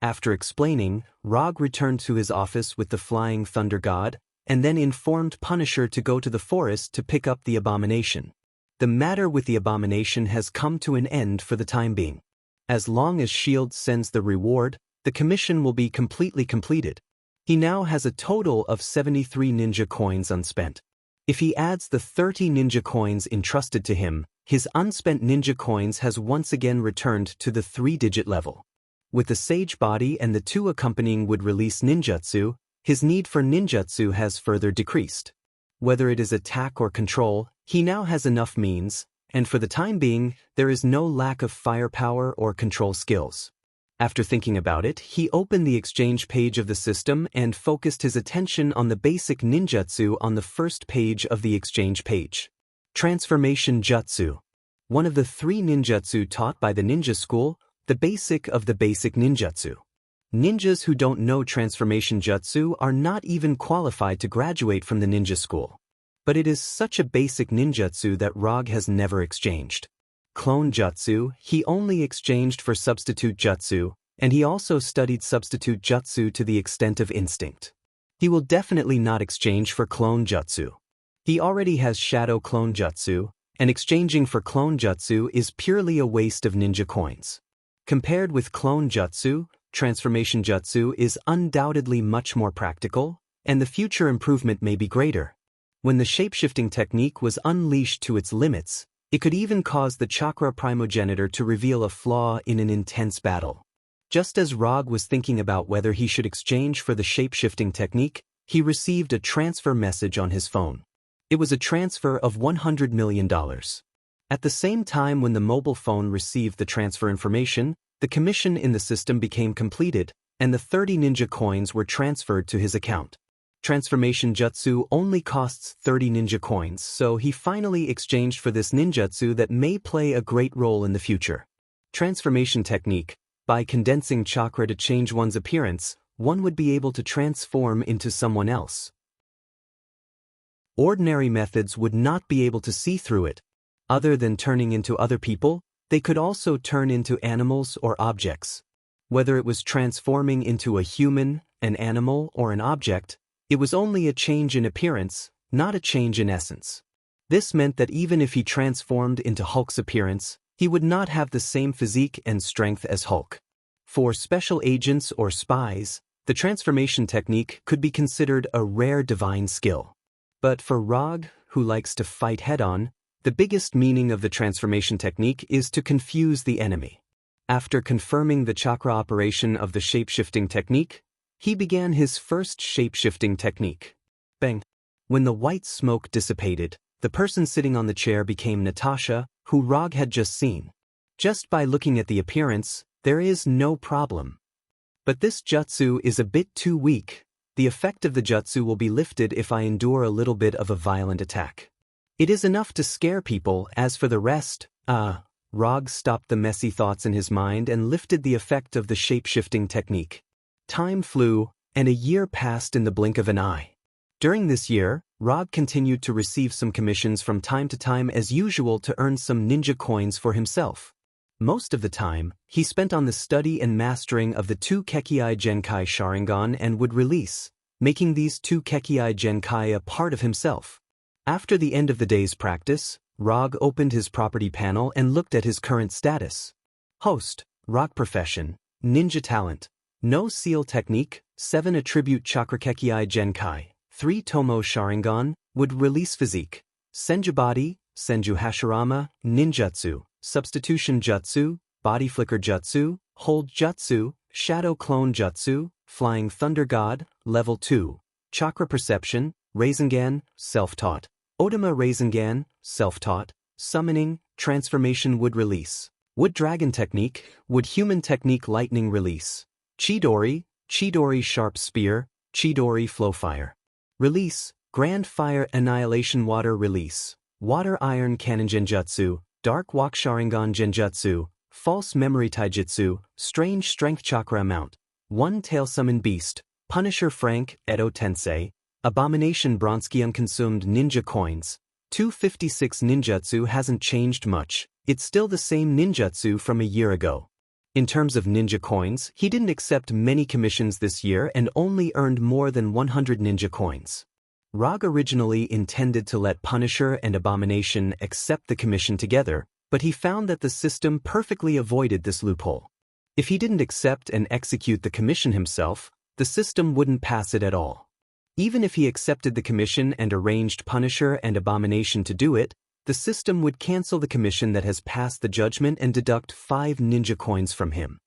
After explaining, Rog returned to his office with the Flying Thunder God, and then informed Punisher to go to the forest to pick up the abomination. The matter with the abomination has come to an end for the time being. As long as S.H.I.E.L.D. sends the reward, the commission will be completely completed. He now has a total of 73 ninja coins unspent. If he adds the 30 ninja coins entrusted to him, his unspent ninja coins has once again returned to the 3-digit level. With the Sage Body and the 2 accompanying would release ninjutsu, his need for ninjutsu has further decreased. Whether it is attack or control, he now has enough means, and for the time being, there is no lack of firepower or control skills. After thinking about it, he opened the exchange page of the system and focused his attention on the basic ninjutsu on the first page of the exchange page. Transformation Jutsu. One of the 3 ninjutsu taught by the ninja school, the basic of the basic ninjutsu. Ninjas who don't know transformation jutsu are not even qualified to graduate from the ninja school. But it is such a basic ninjutsu that Rog has never exchanged. Clone jutsu, he only exchanged for substitute jutsu, and he also studied substitute jutsu to the extent of instinct. He will definitely not exchange for clone jutsu. He already has shadow clone jutsu, and exchanging for clone jutsu is purely a waste of ninja coins. Compared with clone jutsu, transformation jutsu is undoubtedly much more practical, and the future improvement may be greater. When the shapeshifting technique was unleashed to its limits, it could even cause the chakra primogenitor to reveal a flaw in an intense battle. Just as Rog was thinking about whether he should exchange for the shapeshifting technique, he received a transfer message on his phone. It was a transfer of $100 million. At the same time when the mobile phone received the transfer information, the commission in the system became completed, and the 30 ninja coins were transferred to his account. Transformation jutsu only costs 30 ninja coins, so he finally exchanged for this ninjutsu that may play a great role in the future. Transformation technique. By condensing chakra to change one's appearance, one would be able to transform into someone else. Ordinary methods would not be able to see through it. Other than turning into other people, they could also turn into animals or objects. Whether it was transforming into a human, an animal, or an object, it was only a change in appearance, not a change in essence. This meant that even if he transformed into Hulk's appearance, he would not have the same physique and strength as Hulk. For special agents or spies, the transformation technique could be considered a rare divine skill. But for Rog, who likes to fight head-on, the biggest meaning of the transformation technique is to confuse the enemy. After confirming the chakra operation of the shape-shifting technique, he began his first shape-shifting technique. Bang! When the white smoke dissipated, the person sitting on the chair became Natasha, who Rog had just seen. Just by looking at the appearance, there is no problem. But this jutsu is a bit too weak. The effect of the jutsu will be lifted if I endure a little bit of a violent attack. It is enough to scare people. As for the rest, Rog stopped the messy thoughts in his mind and lifted the effect of the shape-shifting technique. Time flew, and a year passed in the blink of an eye. During this year, Rog continued to receive some commissions from time to time as usual to earn some ninja coins for himself. Most of the time, he spent on the study and mastering of the 2 Kekkei Genkai Sharingan and would release, making these 2 Kekkei Genkai a part of himself. After the end of the day's practice, Rog opened his property panel and looked at his current status. Host, Rog Profession, Ninja Talent, No Seal Technique, 7 Attribute Chakra Kekkei Genkai, 3 Tomo Sharingan, Would Release Physique, Senju Body, Senju Hashirama, Ninjutsu, Substitution Jutsu, Body Flicker Jutsu, Hold Jutsu, Shadow Clone Jutsu, Flying Thunder God, Level 2, Chakra Perception, Rasengan, Self-Taught, Odama Rasengan, Self-Taught, Summoning, Transformation Wood Release, Wood Dragon Technique, Wood Human Technique Lightning Release, Chidori, Chidori Sharp Spear, Chidori Flow Fire. Release, Grand Fire Annihilation Water Release, Water Iron Cannon Genjutsu, Dark Walk Sharingan Genjutsu, False Memory Taijutsu, Strange Strength Chakra Amount, One Tail Summon Beast, Punisher Frank, Edo Tensei, Abomination Bronski Unconsumed Ninja Coins. 256 Ninjutsu hasn't changed much, it's still the same ninjutsu from a year ago. In terms of ninja coins, he didn't accept many commissions this year and only earned more than 100 ninja coins. ROG originally intended to let Punisher and Abomination accept the commission together, but he found that the system perfectly avoided this loophole. If he didn't accept and execute the commission himself, the system wouldn't pass it at all. Even if he accepted the commission and arranged Punisher and Abomination to do it, the system would cancel the commission that has passed the judgment and deduct 5 ninja coins from him.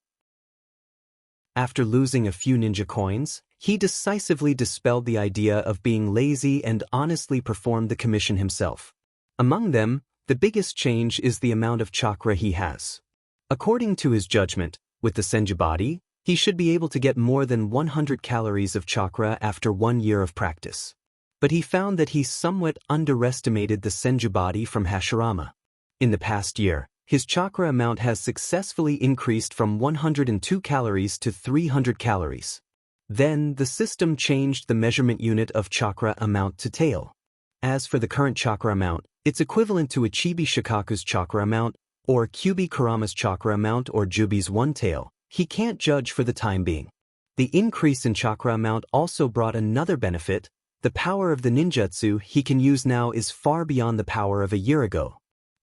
After losing a few ninja coins, he decisively dispelled the idea of being lazy and honestly performed the commission himself. Among them, the biggest change is the amount of chakra he has. According to his judgment, with the Senju body, he should be able to get more than 100 calories of chakra after 1 year of practice. But he found that he somewhat underestimated the Senju body from Hashirama. In the past year, his chakra amount has successfully increased from 102 calories to 300 calories. Then, the system changed the measurement unit of chakra amount to tail. As for the current chakra amount, it's equivalent to Ichibi Shikaku's chakra amount, or Kyubi Kurama's chakra amount or Jubi's one tail. He can't judge for the time being. The increase in chakra amount also brought another benefit. The power of the ninjutsu he can use now is far beyond the power of a year ago.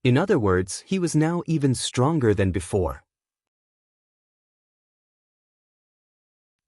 In other words, he was now even stronger than before.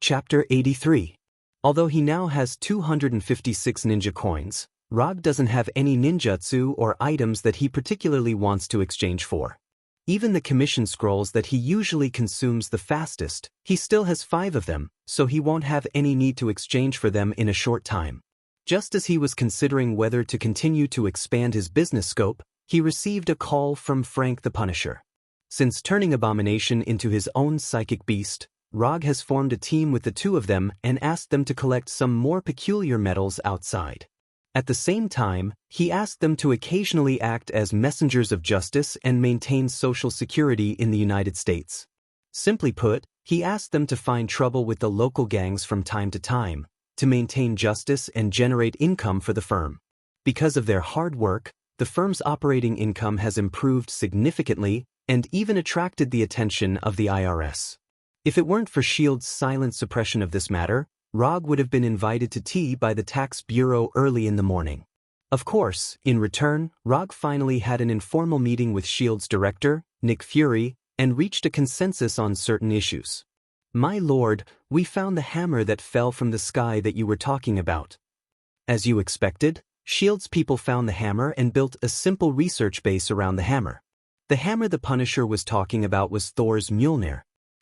Chapter 83. Although he now has 256 ninja coins, ROG doesn't have any ninjutsu or items that he particularly wants to exchange for. Even the commission scrolls that he usually consumes the fastest, he still has 5 of them, so he won't have any need to exchange for them in a short time. Just as he was considering whether to continue to expand his business scope, he received a call from Frank the Punisher. Since turning Abomination into his own psychic beast, ROG has formed a team with the two of them and asked them to collect some more peculiar metals outside. At the same time, he asked them to occasionally act as messengers of justice and maintain social security in the United States. Simply put, he asked them to find trouble with the local gangs from time to time, to maintain justice and generate income for the firm. Because of their hard work, the firm's operating income has improved significantly and even attracted the attention of the IRS. If it weren't for S.H.I.E.L.D.'s silent suppression of this matter, ROG would have been invited to tea by the tax bureau early in the morning. Of course, in return, ROG finally had an informal meeting with S.H.I.E.L.D.'s director, Nick Fury, and reached a consensus on certain issues. "My lord, we found the hammer that fell from the sky that you were talking about." As you expected, S.H.I.E.L.D.'s people found the hammer and built a simple research base around the hammer. The hammer the Punisher was talking about was Thor's Mjolnir.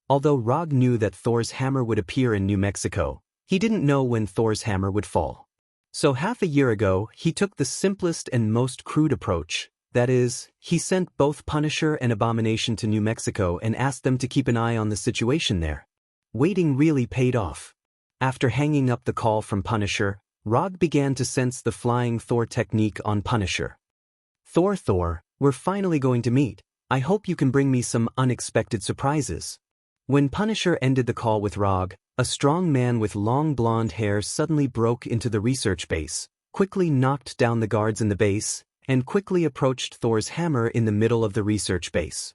Although ROG knew that Thor's hammer would appear in New Mexico, he didn't know when Thor's hammer would fall. So half a year ago, he took the simplest and most crude approach. That is, he sent both Punisher and Abomination to New Mexico and asked them to keep an eye on the situation there. Waiting really paid off. After hanging up the call from Punisher, ROG began to sense the flying Thor technique on Punisher. Thor, we're finally going to meet. I hope you can bring me some unexpected surprises." When Punisher ended the call with ROG, a strong man with long blonde hair suddenly broke into the research base, quickly knocked down the guards in the base, and quickly approached Thor's hammer in the middle of the research base.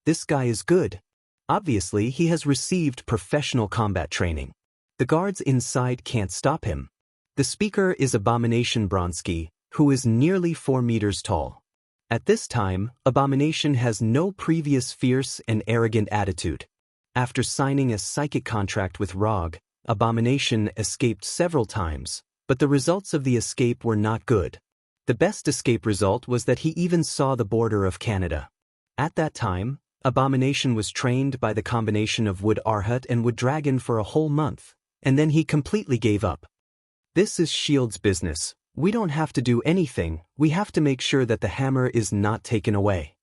This guy is good. Obviously, he has received professional combat training. The guards inside can't stop him. The speaker is Abomination Bronski, who is nearly 4 meters tall. At this time, Abomination has no previous fierce and arrogant attitude. After signing a psychic contract with ROG, Abomination escaped several times, but the results of the escape were not good. The best escape result was that he even saw the border of Canada. At that time, Abomination was trained by the combination of Wood Arhut and Wood Dragon for a whole month, and then he completely gave up. "This is S.H.I.E.L.D.'s business. We don't have to do anything, we have to make sure that the hammer is not taken away."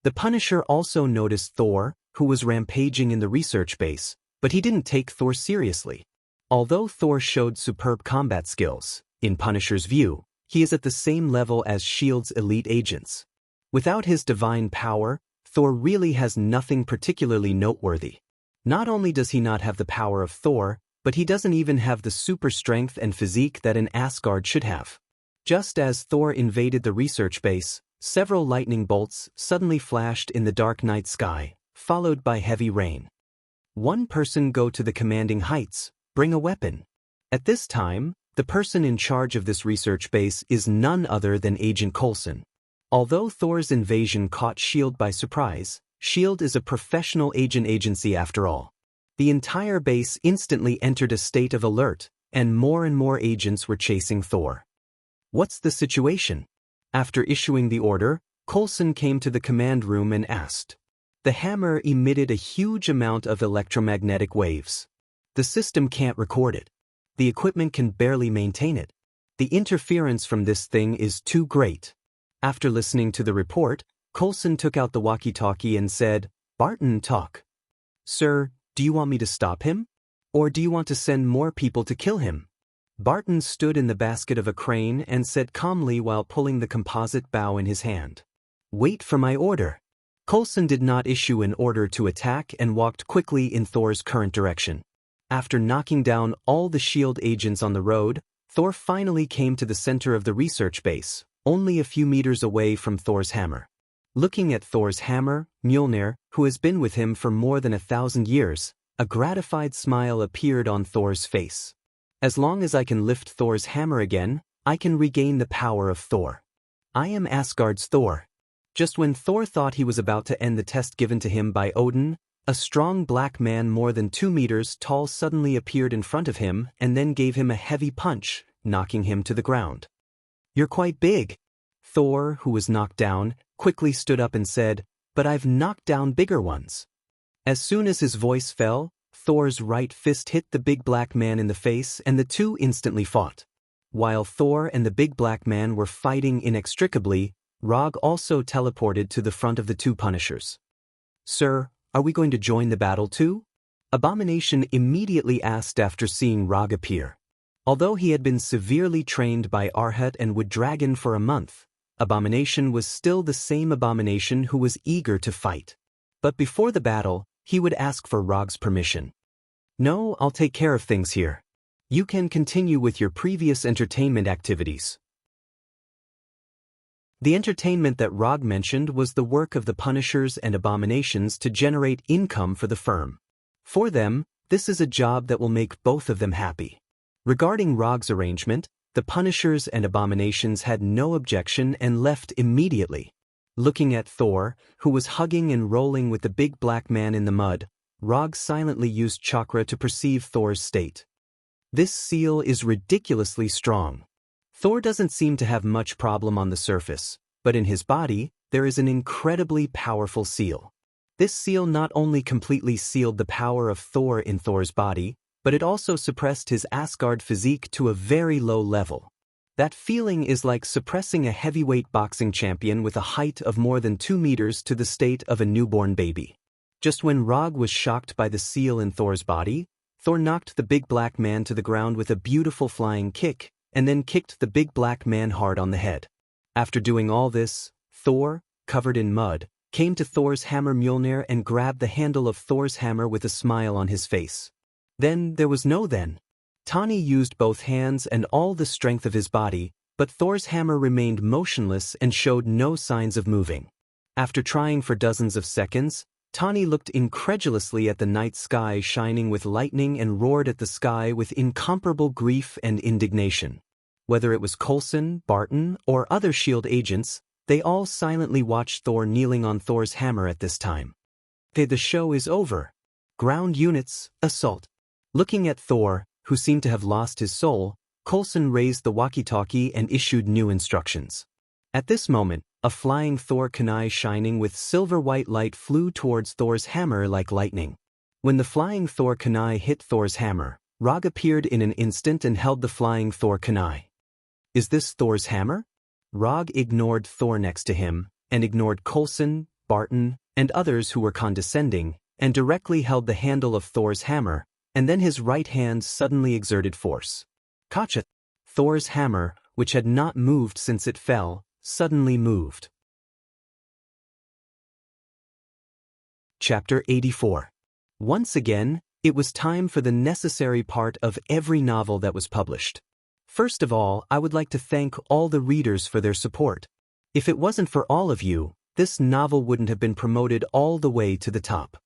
The Punisher also noticed Thor, who was rampaging in the research base, but he didn't take Thor seriously. Although Thor showed superb combat skills, in Punisher's view, He is at the same level as S.H.I.E.L.D's elite agents. Without his divine power, Thor really has nothing particularly noteworthy. Not only does he not have the power of Thor, but he doesn't even have the super strength and physique that an Asgard should have. Just as Thor invaded the research base, several lightning bolts suddenly flashed in the dark night sky, followed by heavy rain. One person go to the commanding heights, bring a weapon. At this time, the person in charge of this research base is none other than Agent Coulson. Although Thor's invasion caught S.H.I.E.L.D. by surprise, S.H.I.E.L.D. is a professional agency after all. The entire base instantly entered a state of alert, and more agents were chasing Thor. What's the situation? After issuing the order, Coulson came to the command room and asked. The hammer emitted a huge amount of electromagnetic waves. The system can't record it. The equipment can barely maintain it. The interference from this thing is too great. After listening to the report, Coulson took out the walkie-talkie and said, Barton, talk. Sir, do you want me to stop him? Or do you want to send more people to kill him? Barton stood in the basket of a crane and said calmly while pulling the composite bow in his hand. Wait for my order. Coulson did not issue an order to attack and walked quickly in Thor's current direction. After knocking down all the S.H.I.E.L.D. agents on the road, Thor finally came to the center of the research base, only a few meters away from Thor's hammer. Looking at Thor's hammer, Mjolnir, who has been with him for more than 1,000 years, a gratified smile appeared on Thor's face. As long as I can lift Thor's hammer again, I can regain the power of Thor. I am Asgard's Thor. Just when Thor thought he was about to end the test given to him by Odin, a strong black man more than 2 meters tall suddenly appeared in front of him and then gave him a heavy punch, knocking him to the ground. You're quite big. Thor, who was knocked down, quickly stood up and said, But I've knocked down bigger ones. As soon as his voice fell, Thor's right fist hit the big black man in the face and the two instantly fought. While Thor and the big black man were fighting inextricably, Rog also teleported to the front of the two Punishers. Sir, are we going to join the battle too? Abomination immediately asked after seeing Rog appear. Although he had been severely trained by Arhat and Wood Dragon for a month, Abomination was still the same Abomination who was eager to fight. But before the battle, he would ask for Rog's permission. No, I'll take care of things here. You can continue with your previous entertainment activities. The entertainment that Rog mentioned was the work of the Punishers and Abominations to generate income for the firm. For them, this is a job that will make both of them happy. Regarding Rog's arrangement, the Punishers and Abominations had no objection and left immediately. Looking at Thor, who was hugging and rolling with the big black man in the mud, Rog silently used chakra to perceive Thor's state. This seal is ridiculously strong. Thor doesn't seem to have much problem on the surface, but in his body, there is an incredibly powerful seal. This seal not only completely sealed the power of Thor in Thor's body, but it also suppressed his Asgard physique to a very low level. That feeling is like suppressing a heavyweight boxing champion with a height of more than 2 meters to the state of a newborn baby. Just when Rog was shocked by the seal in Thor's body, Thor knocked the big black man to the ground with a beautiful flying kick, and then kicked the big black man hard on the head. After doing all this, Thor, covered in mud, came to Thor's hammer Mjolnir and grabbed the handle of Thor's hammer with a smile on his face. Then there was no then. Tani used both hands and all the strength of his body, but Thor's hammer remained motionless and showed no signs of moving. After trying for dozens of seconds, Tani looked incredulously at the night sky shining with lightning and roared at the sky with incomparable grief and indignation. Whether it was Coulson, Barton, or other S.H.I.E.L.D. agents, they all silently watched Thor kneeling on Thor's hammer at this time. The show is over. Ground units, assault. Looking at Thor, who seemed to have lost his soul, Coulson raised the walkie-talkie and issued new instructions. At this moment, a flying Thor kunai shining with silver-white light flew towards Thor's hammer like lightning. When the flying Thor kunai hit Thor's hammer, Rog appeared in an instant and held the flying Thor kunai. Is this Thor's hammer? Rog ignored Thor next to him, and ignored Coulson, Barton, and others who were condescending, and directly held the handle of Thor's hammer, and then his right hand suddenly exerted force. Gotcha! Thor's hammer, which had not moved since it fell, suddenly moved. Chapter 84. Once again, it was time for the necessary part of every novel that was published. First of all, I would like to thank all the readers for their support. If it wasn't for all of you, this novel wouldn't have been promoted all the way to the top.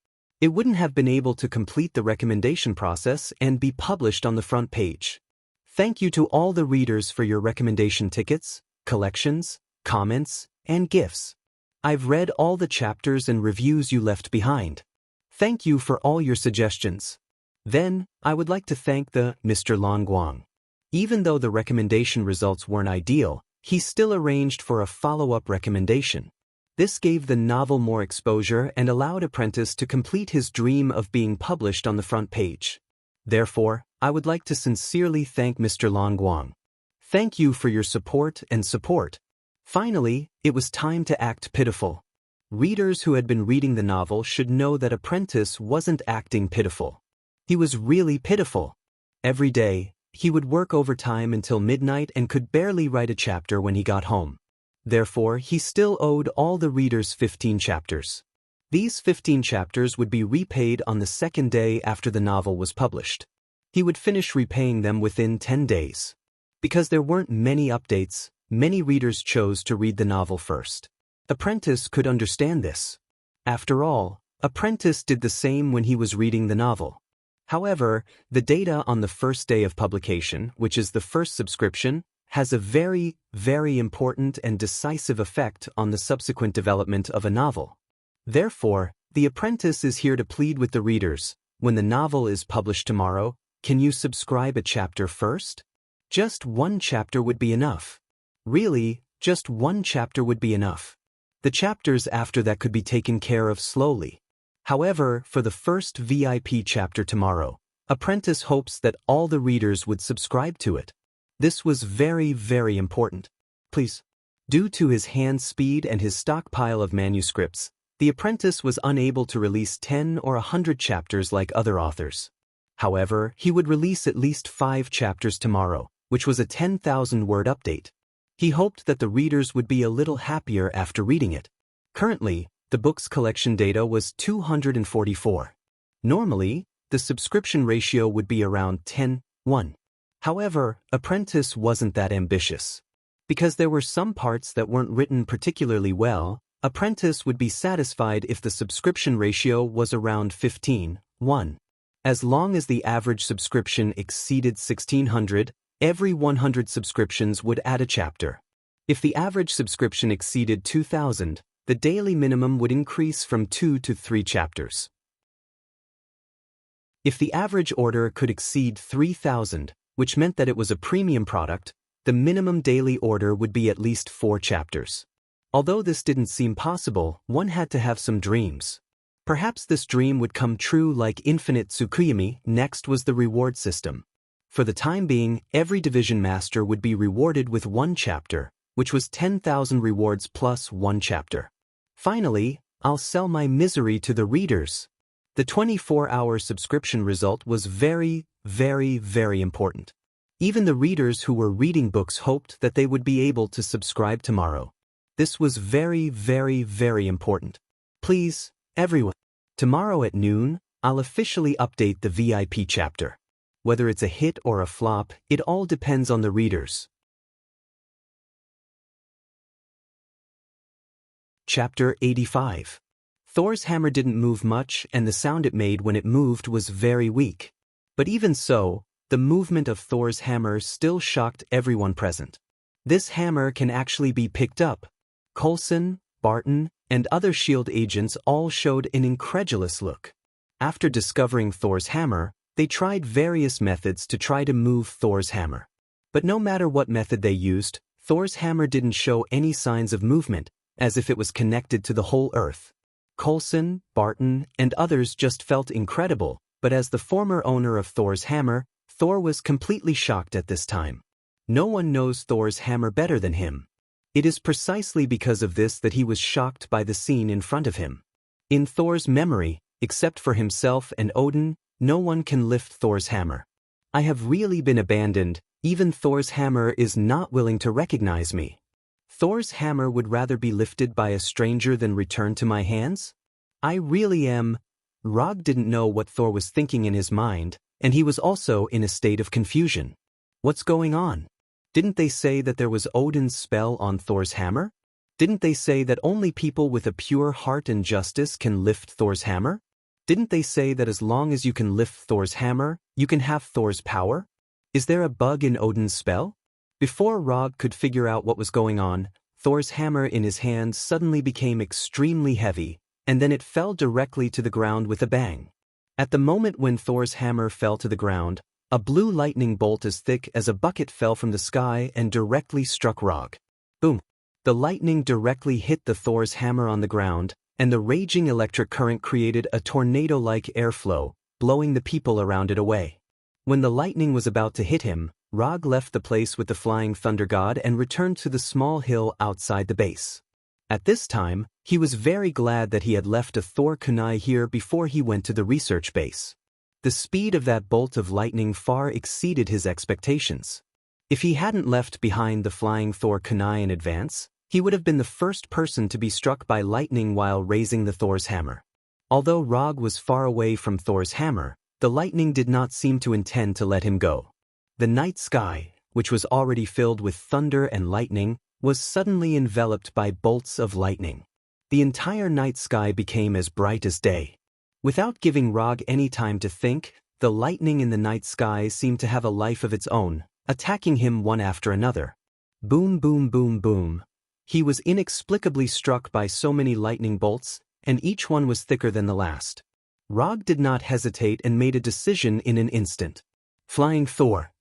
It wouldn't have been able to complete the recommendation process and be published on the front page. Thank you to all the readers for your recommendation tickets, collections, comments, and gifts. I've read all the chapters and reviews you left behind. Thank you for all your suggestions. Then, I would like to thank the Mr. Lan Guang. Even though the recommendation results weren't ideal, he still arranged for a follow-up recommendation. This gave the novel more exposure and allowed Apprentice to complete his dream of being published on the front page. Therefore, I would like to sincerely thank Mr. Lan Guang. Thank you for your support and support. Finally, it was time to act pitiful. Readers who had been reading the novel should know that Apprentice wasn't acting pitiful. He was really pitiful. Every day, he would work overtime until midnight and could barely write a chapter when he got home. Therefore, he still owed all the readers 15 chapters. These 15 chapters would be repaid on the second day after the novel was published. He would finish repaying them within 10 days. Because there weren't many updates, many readers chose to read the novel first. Apprentice could understand this. After all, Apprentice did the same when he was reading the novel. However, the data on the first day of publication, which is the first subscription, has a very, very important and decisive effect on the subsequent development of a novel. Therefore, the Apprentice is here to plead with the readers, when the novel is published tomorrow, can you subscribe a chapter first? Just one chapter would be enough. Really, just one chapter would be enough. The chapters after that could be taken care of slowly. However, for the first VIP chapter tomorrow, Apprentice hopes that all the readers would subscribe to it. This was very, very important. Please. Due to his hand speed and his stockpile of manuscripts, the Apprentice was unable to release 10 or 100 chapters like other authors. However, he would release at least 5 chapters tomorrow, which was a 10,000-word update. He hoped that the readers would be a little happier after reading it. Currently, the book's collection data was 244. Normally, the subscription ratio would be around 10:1. However, Apprentice wasn't that ambitious. Because there were some parts that weren't written particularly well, Apprentice would be satisfied if the subscription ratio was around 15:1. As long as the average subscription exceeded 1,600, every 100 subscriptions would add a chapter. If the average subscription exceeded 2,000, the daily minimum would increase from 2 to 3 chapters. If the average order could exceed 3,000, which meant that it was a premium product, the minimum daily order would be at least 4 chapters. Although this didn't seem possible, one had to have some dreams. Perhaps this dream would come true like Infinite Tsukuyami. Next was the reward system. For the time being, every division master would be rewarded with 1 chapter, which was 10,000 rewards plus 1 chapter. Finally, I'll sell my misery to the readers. The 24-hour subscription result was very, very, very important. Even the readers who were reading books hoped that they would be able to subscribe tomorrow. This was very, very, very important. Please, everyone. Tomorrow at noon, I'll officially update the VIP chapter. Whether it's a hit or a flop, it all depends on the readers. Chapter 85. Thor's hammer didn't move much, and the sound it made when it moved was very weak. But even so, the movement of Thor's hammer still shocked everyone present. This hammer can actually be picked up. Coulson, Barton, and other S.H.I.E.L.D. agents all showed an incredulous look. After discovering Thor's hammer, they tried various methods to try to move Thor's hammer. But no matter what method they used, Thor's hammer didn't show any signs of movement, as if it was connected to the whole earth. Coulson, Barton, and others just felt incredible, but as the former owner of Thor's hammer, Thor was completely shocked at this time. No one knows Thor's hammer better than him. It is precisely because of this that he was shocked by the scene in front of him. In Thor's memory, except for himself and Odin, no one can lift Thor's hammer. I have really been abandoned, Even Thor's hammer is not willing to recognize me. Thor's hammer would rather be lifted by a stranger than returned to my hands? I really am. Rog didn't know what Thor was thinking in his mind, and he was also in a state of confusion. What's going on? Didn't they say that there was Odin's spell on Thor's hammer? Didn't they say that only people with a pure heart and justice can lift Thor's hammer? Didn't they say that as long as you can lift Thor's hammer, you can have Thor's power? Is there a bug in Odin's spell? Before Rog could figure out what was going on, Thor's hammer in his hand suddenly became extremely heavy, and then it fell directly to the ground with a bang. At the moment when Thor's hammer fell to the ground, a blue lightning bolt as thick as a bucket fell from the sky and directly struck Rog. Boom! The lightning directly hit the Thor's hammer on the ground, and the raging electric current created a tornado-like airflow, blowing the people around it away. When the lightning was about to hit him, Rog left the place with the flying thunder god and returned to the small hill outside the base. At this time, he was very glad that he had left a Thor kunai here before he went to the research base. The speed of that bolt of lightning far exceeded his expectations. If he hadn't left behind the flying Thor kunai in advance, he would have been the first person to be struck by lightning while raising the Thor's hammer. Although Rog was far away from Thor's hammer, the lightning did not seem to intend to let him go. The night sky, which was already filled with thunder and lightning, was suddenly enveloped by bolts of lightning. The entire night sky became as bright as day. Without giving Rog any time to think, the lightning in the night sky seemed to have a life of its own, attacking him one after another. Boom, boom, boom, boom. He was inexplicably struck by so many lightning bolts, and each one was thicker than the last. Rog did not hesitate and made a decision in an instant. Flying Thor.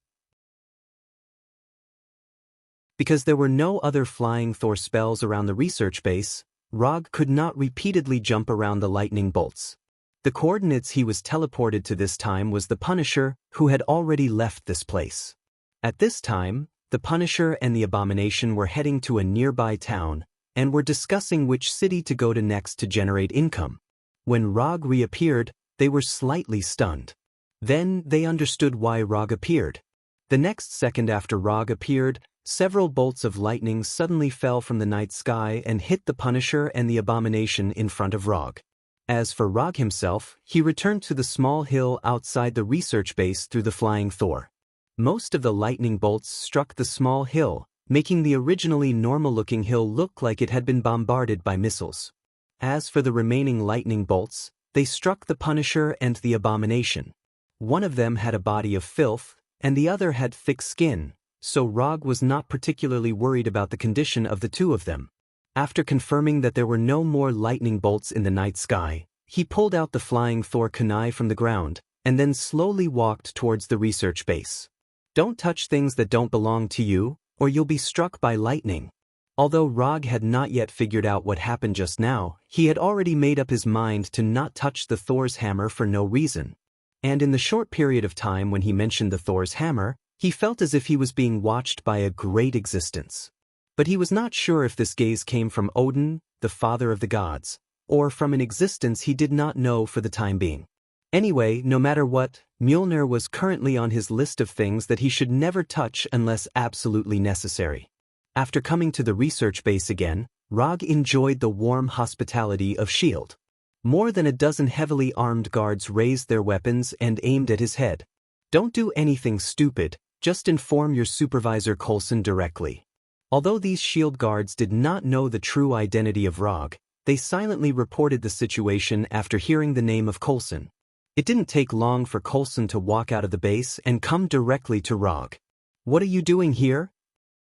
Because there were no other flying Thor spells around the research base, Rog could not repeatedly jump around the lightning bolts. The coordinates he was teleported to this time was the Punisher, who had already left this place. At this time, the Punisher and the Abomination were heading to a nearby town, and were discussing which city to go to next to generate income. When Rog reappeared, they were slightly stunned. Then they understood why Rog appeared. The next second after Rog appeared, several bolts of lightning suddenly fell from the night sky and hit the Punisher and the Abomination in front of Rog. As for Rog himself, he returned to the small hill outside the research base through the flying Thor. Most of the lightning bolts struck the small hill, making the originally normal-looking hill look like it had been bombarded by missiles. As for the remaining lightning bolts, they struck the Punisher and the Abomination. One of them had a body of filth, and the other had thick skin, so Rog was not particularly worried about the condition of the two of them. After confirming that there were no more lightning bolts in the night sky, he pulled out the flying Thor kunai from the ground, and then slowly walked towards the research base. Don't touch things that don't belong to you, or you'll be struck by lightning. Although Rog had not yet figured out what happened just now, he had already made up his mind to not touch the Thor's hammer for no reason. And in the short period of time when he mentioned the Thor's hammer, he felt as if he was being watched by a great existence. But he was not sure if this gaze came from Odin, the father of the gods, or from an existence he did not know for the time being. Anyway, no matter what, Mjolnir was currently on his list of things that he should never touch unless absolutely necessary. After coming to the research base again, Rog enjoyed the warm hospitality of S.H.I.E.L.D. More than a dozen heavily armed guards raised their weapons and aimed at his head. Don't do anything stupid, just inform your supervisor Coulson directly. Although these S.H.I.E.L.D. guards did not know the true identity of Rog, they silently reported the situation after hearing the name of Coulson. It didn't take long for Coulson to walk out of the base and come directly to Rog. What are you doing here?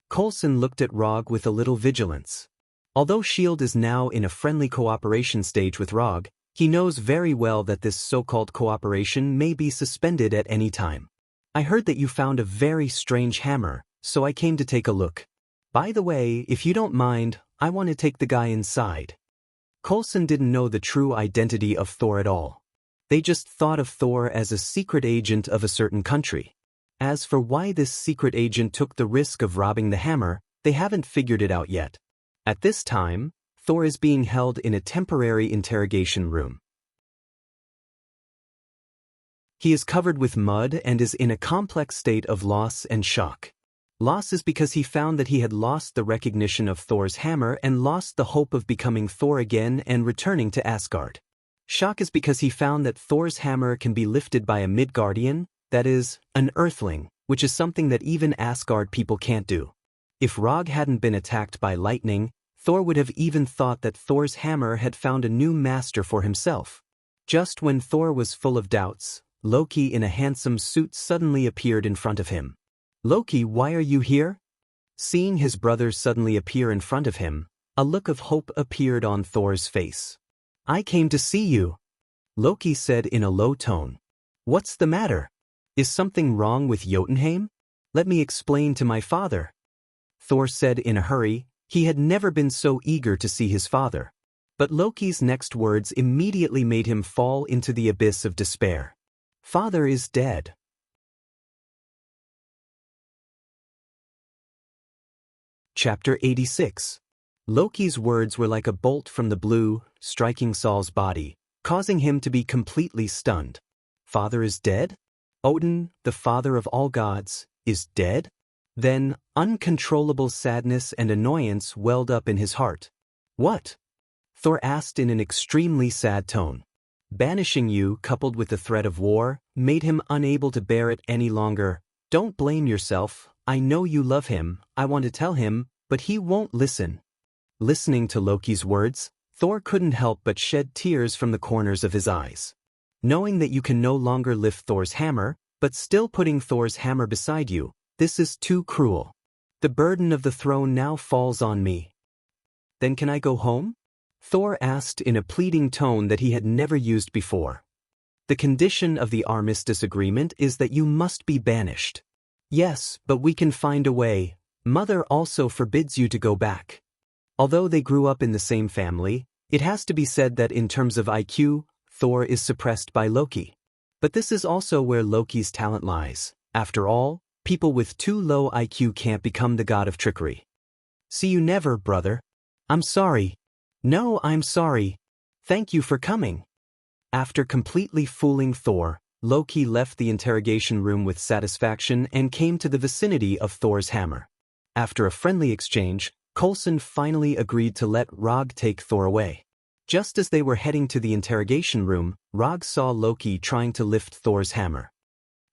Coulson looked at Rog with a little vigilance. Although S.H.I.E.L.D. is now in a friendly cooperation stage with Rog, he knows very well that this so-called cooperation may be suspended at any time. I heard that you found a very strange hammer, so I came to take a look. By the way, if you don't mind, I want to take the guy inside. Coulson didn't know the true identity of Thor at all. They just thought of Thor as a secret agent of a certain country. As for why this secret agent took the risk of robbing the hammer, they haven't figured it out yet. At this time, Thor is being held in a temporary interrogation room. He is covered with mud and is in a complex state of loss and shock. Loss is because he found that he had lost the recognition of Thor's hammer and lost the hope of becoming Thor again and returning to Asgard. Shock is because he found that Thor's hammer can be lifted by a Midgardian, that is, an Earthling, which is something that even Asgard people can't do. If Rog hadn't been attacked by lightning, Thor would have even thought that Thor's hammer had found a new master for himself. Just when Thor was full of doubts, Loki in a handsome suit suddenly appeared in front of him. "Loki, why are you here?" Seeing his brother suddenly appear in front of him, a look of hope appeared on Thor's face. "I came to see you," Loki said in a low tone. "What's the matter? Is something wrong with Jotunheim? Let me explain to my father." Thor said in a hurry. He had never been so eager to see his father. But Loki's next words immediately made him fall into the abyss of despair. "Father is dead." Chapter 86. Loki's words were like a bolt from the blue, striking Saul's body, causing him to be completely stunned. Father is dead? Odin, the father of all gods, is dead? Then, uncontrollable sadness and annoyance welled up in his heart. "What?" Thor asked in an extremely sad tone. Banishing you, coupled with the threat of war, made him unable to bear it any longer. "Don't blame yourself. I know you love him. I want to tell him, but he won't listen." Listening to Loki's words, Thor couldn't help but shed tears from the corners of his eyes. Knowing that you can no longer lift Thor's hammer, but still putting Thor's hammer beside you, this is too cruel. The burden of the throne now falls on me. "Then can I go home?" Thor asked in a pleading tone that he had never used before. "The condition of the armistice agreement is that you must be banished." "Yes, but we can find a way. Mother also forbids you to go back." Although they grew up in the same family, it has to be said that in terms of IQ, Thor is suppressed by Loki. But this is also where Loki's talent lies. After all, people with too low IQ can't become the god of trickery. "See you never, brother." "I'm sorry." "No, I'm sorry. Thank you for coming." After completely fooling Thor, Loki left the interrogation room with satisfaction and came to the vicinity of Thor's hammer. After a friendly exchange, Coulson finally agreed to let Rog take Thor away. Just as they were heading to the interrogation room, Rog saw Loki trying to lift Thor's hammer.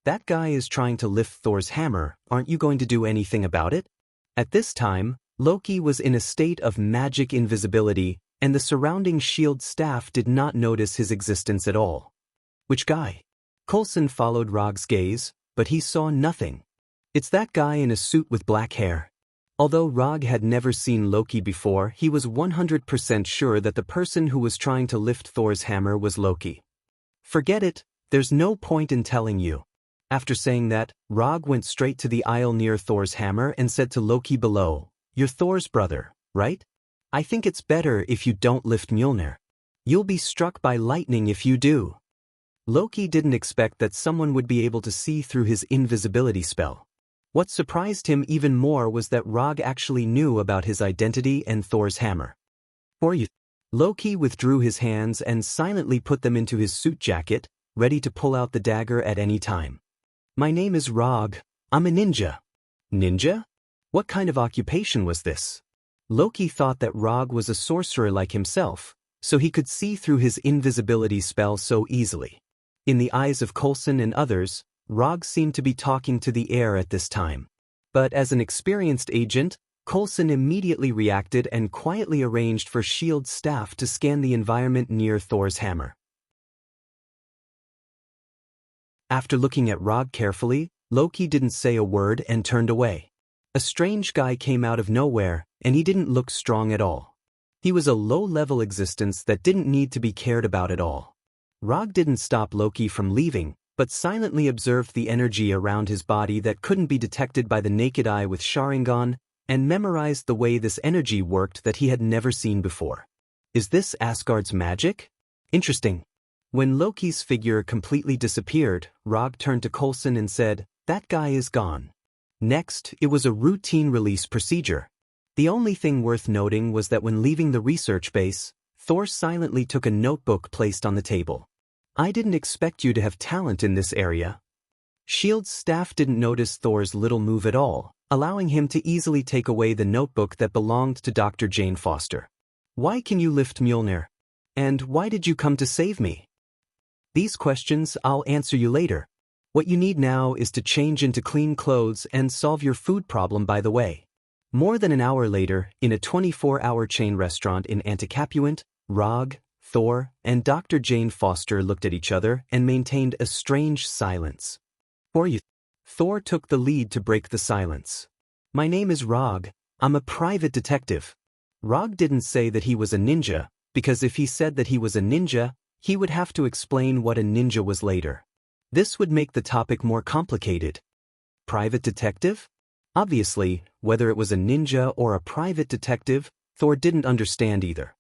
"That guy is trying to lift Thor's hammer, aren't you going to do anything about it?" At this time, Loki was in a state of magic invisibility, and the surrounding shield staff did not notice his existence at all. "Which guy?" Coulson followed Rog's gaze, but he saw nothing. "It's that guy in a suit with black hair." Although Rog had never seen Loki before, he was 100% sure that the person who was trying to lift Thor's hammer was Loki. "Forget it, there's no point in telling you." After saying that, Rog went straight to the aisle near Thor's hammer and said to Loki below, "You're Thor's brother, right? I think it's better if you don't lift Mjolnir. You'll be struck by lightning if you do." Loki didn't expect that someone would be able to see through his invisibility spell. What surprised him even more was that Rog actually knew about his identity and Thor's hammer. "For you." Loki withdrew his hands and silently put them into his suit jacket, ready to pull out the dagger at any time. "My name is Rog. I'm a ninja." "Ninja? What kind of occupation was this?" Loki thought that Rog was a sorcerer like himself, so he could see through his invisibility spell so easily. In the eyes of Coulson and others, Rog seemed to be talking to the air at this time. But as an experienced agent, Coulson immediately reacted and quietly arranged for S.H.I.E.L.D. staff to scan the environment near Thor's hammer. After looking at Rog carefully, Loki didn't say a word and turned away. A strange guy came out of nowhere, and he didn't look strong at all. He was a low-level existence that didn't need to be cared about at all. Rog didn't stop Loki from leaving, but silently observed the energy around his body that couldn't be detected by the naked eye with Sharingan, and memorized the way this energy worked that he had never seen before. "Is this Asgard's magic? Interesting." When Loki's figure completely disappeared, Rog turned to Coulson and said, "That guy is gone." Next, it was a routine release procedure. The only thing worth noting was that when leaving the research base, Thor silently took a notebook placed on the table. I didn't expect you to have talent in this area. S.H.I.E.L.D's staff didn't notice Thor's little move at all, allowing him to easily take away the notebook that belonged to Dr. Jane Foster. Why can you lift Mjolnir? And why did you come to save me? These questions I'll answer you later. What you need now is to change into clean clothes and solve your food problem by the way. More than an hour later, in a 24-hour chain restaurant in Anticapuant, Rog, Thor, and Dr. Jane Foster looked at each other and maintained a strange silence. "For you." Thor took the lead to break the silence. "My name is Rog. I'm a private detective." Rog didn't say that he was a ninja, because if he said that he was a ninja, he would have to explain what a ninja was later. This would make the topic more complicated. Private detective? Obviously, whether it was a ninja or a private detective, Thor didn't understand either.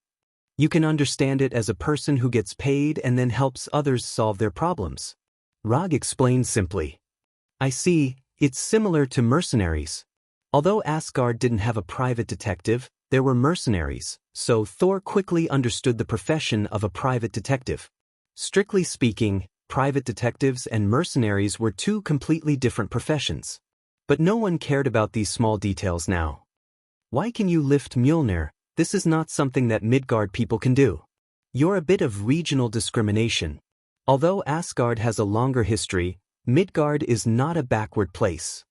You can understand it as a person who gets paid and then helps others solve their problems. Rog explained simply. I see, it's similar to mercenaries. Although Asgard didn't have a private detective, there were mercenaries, so Thor quickly understood the profession of a private detective. Strictly speaking, private detectives and mercenaries were two completely different professions. But no one cared about these small details now. Why can you lift Mjolnir? This is not something that Midgard people can do. You're a bit of regional discrimination. Although Asgard has a longer history, Midgard is not a backward place.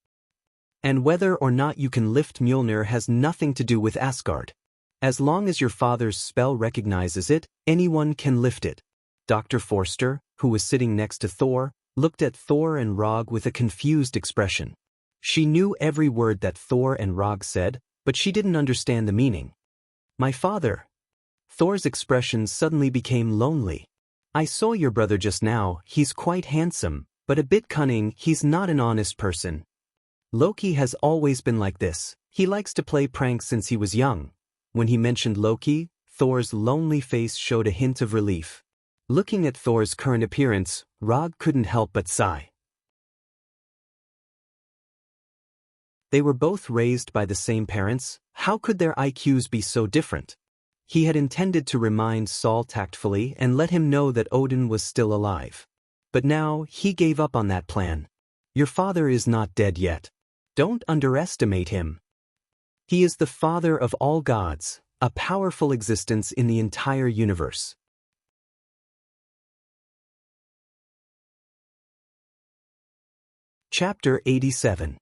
And whether or not you can lift Mjolnir has nothing to do with Asgard. As long as your father's spell recognizes it, anyone can lift it. Dr. Forster, who was sitting next to Thor, looked at Thor and Rog with a confused expression. She knew every word that Thor and Rog said, but she didn't understand the meaning. My father. Thor's expression suddenly became lonely. I saw your brother just now, he's quite handsome, but a bit cunning, he's not an honest person. Loki has always been like this, he likes to play pranks since he was young. When he mentioned Loki, Thor's lonely face showed a hint of relief. Looking at Thor's current appearance, Rog couldn't help but sigh. They were both raised by the same parents, how could their IQs be so different? He had intended to remind Saul tactfully and let him know that Odin was still alive. But now, he gave up on that plan. Your father is not dead yet. Don't underestimate him. He is the father of all gods, a powerful existence in the entire universe. Chapter 87.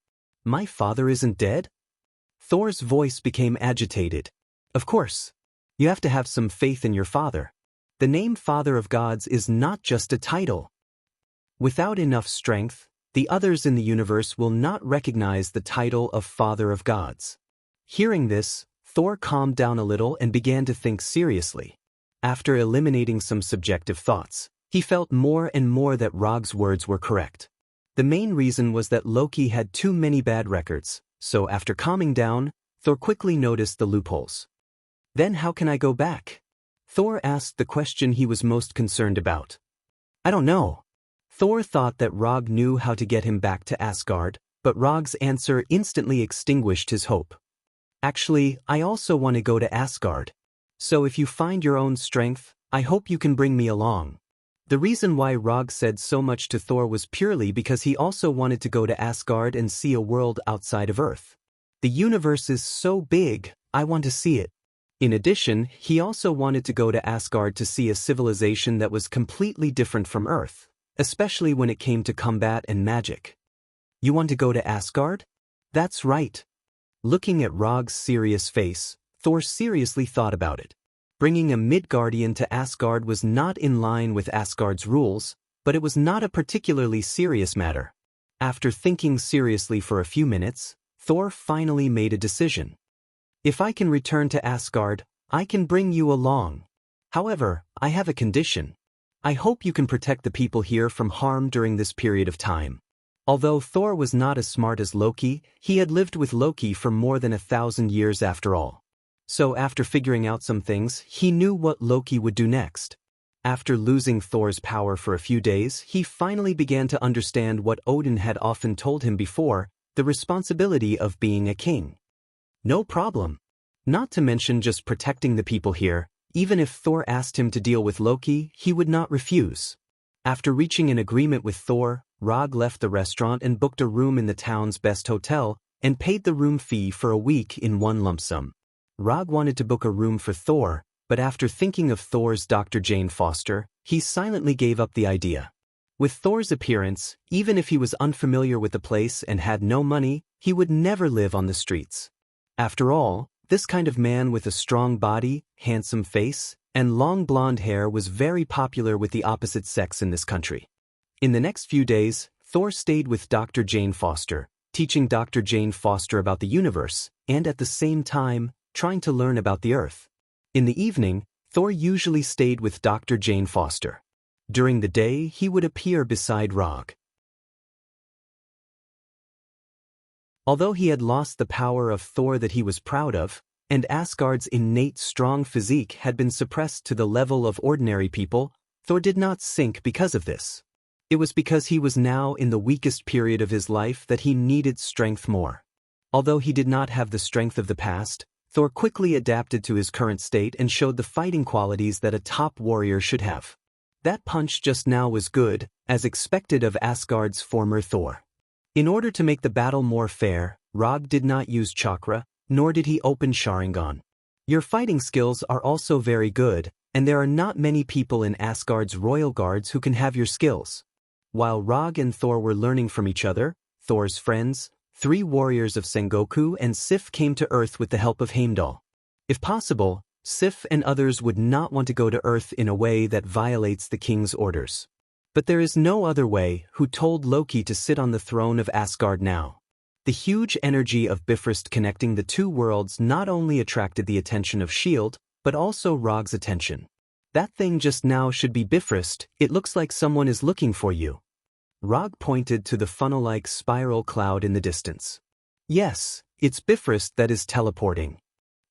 My father isn't dead? Thor's voice became agitated. Of course. You have to have some faith in your father. The name Father of Gods is not just a title. Without enough strength, the others in the universe will not recognize the title of Father of Gods. Hearing this, Thor calmed down a little and began to think seriously. After eliminating some subjective thoughts, he felt more and more that Rog's words were correct. The main reason was that Loki had too many bad records, so after calming down, Thor quickly noticed the loopholes. Then how can I go back? Thor asked the question he was most concerned about. I don't know. Thor thought that Rog knew how to get him back to Asgard, but Rog's answer instantly extinguished his hope. Actually, I also want to go to Asgard. So if you find your own strength, I hope you can bring me along. The reason why Rog said so much to Thor was purely because he also wanted to go to Asgard and see a world outside of Earth. The universe is so big, I want to see it. In addition, he also wanted to go to Asgard to see a civilization that was completely different from Earth, especially when it came to combat and magic. You want to go to Asgard? That's right. Looking at Rog's serious face, Thor seriously thought about it. Bringing a Midgardian to Asgard was not in line with Asgard's rules, but it was not a particularly serious matter. After thinking seriously for a few minutes, Thor finally made a decision. If I can return to Asgard, I can bring you along. However, I have a condition. I hope you can protect the people here from harm during this period of time. Although Thor was not as smart as Loki, he had lived with Loki for more than 1,000 years after all. So after figuring out some things, he knew what Loki would do next. After losing Thor's power for a few days, he finally began to understand what Odin had often told him before, the responsibility of being a king. No problem. Not to mention just protecting the people here, even if Thor asked him to deal with Loki, he would not refuse. After reaching an agreement with Thor, Rog left the restaurant and booked a room in the town's best hotel and paid the room fee for a week in one lump sum. Rog wanted to book a room for Thor, but after thinking of Thor's Dr. Jane Foster, he silently gave up the idea. With Thor's appearance, even if he was unfamiliar with the place and had no money, he would never live on the streets. After all, this kind of man with a strong body, handsome face, and long blonde hair was very popular with the opposite sex in this country. In the next few days, Thor stayed with Dr. Jane Foster, teaching Dr. Jane Foster about the universe, and at the same time, trying to learn about the Earth. In the evening, Thor usually stayed with Dr. Jane Foster. During the day, he would appear beside Rog. Although he had lost the power of Thor that he was proud of, and Asgard's innate strong physique had been suppressed to the level of ordinary people, Thor did not sink because of this. It was because he was now in the weakest period of his life that he needed strength more. Although he did not have the strength of the past, Thor quickly adapted to his current state and showed the fighting qualities that a top warrior should have. That punch just now was good, as expected of Asgard's former Thor. In order to make the battle more fair, Rog did not use chakra, nor did he open Sharingan. Your fighting skills are also very good, and there are not many people in Asgard's royal guards who can have your skills. While Rog and Thor were learning from each other, Thor's friends, 3 warriors of Sengoku and Sif came to Earth with the help of Heimdall. If possible, Sif and others would not want to go to Earth in a way that violates the king's orders. But there is no other way, who told Loki to sit on the throne of Asgard now. The huge energy of Bifrost connecting the 2 worlds not only attracted the attention of S.H.I.E.L.D., but also Rog's attention. That thing just now should be Bifrost, it looks like someone is looking for you. Rog pointed to the funnel-like spiral cloud in the distance. Yes, it's Bifrost that is teleporting.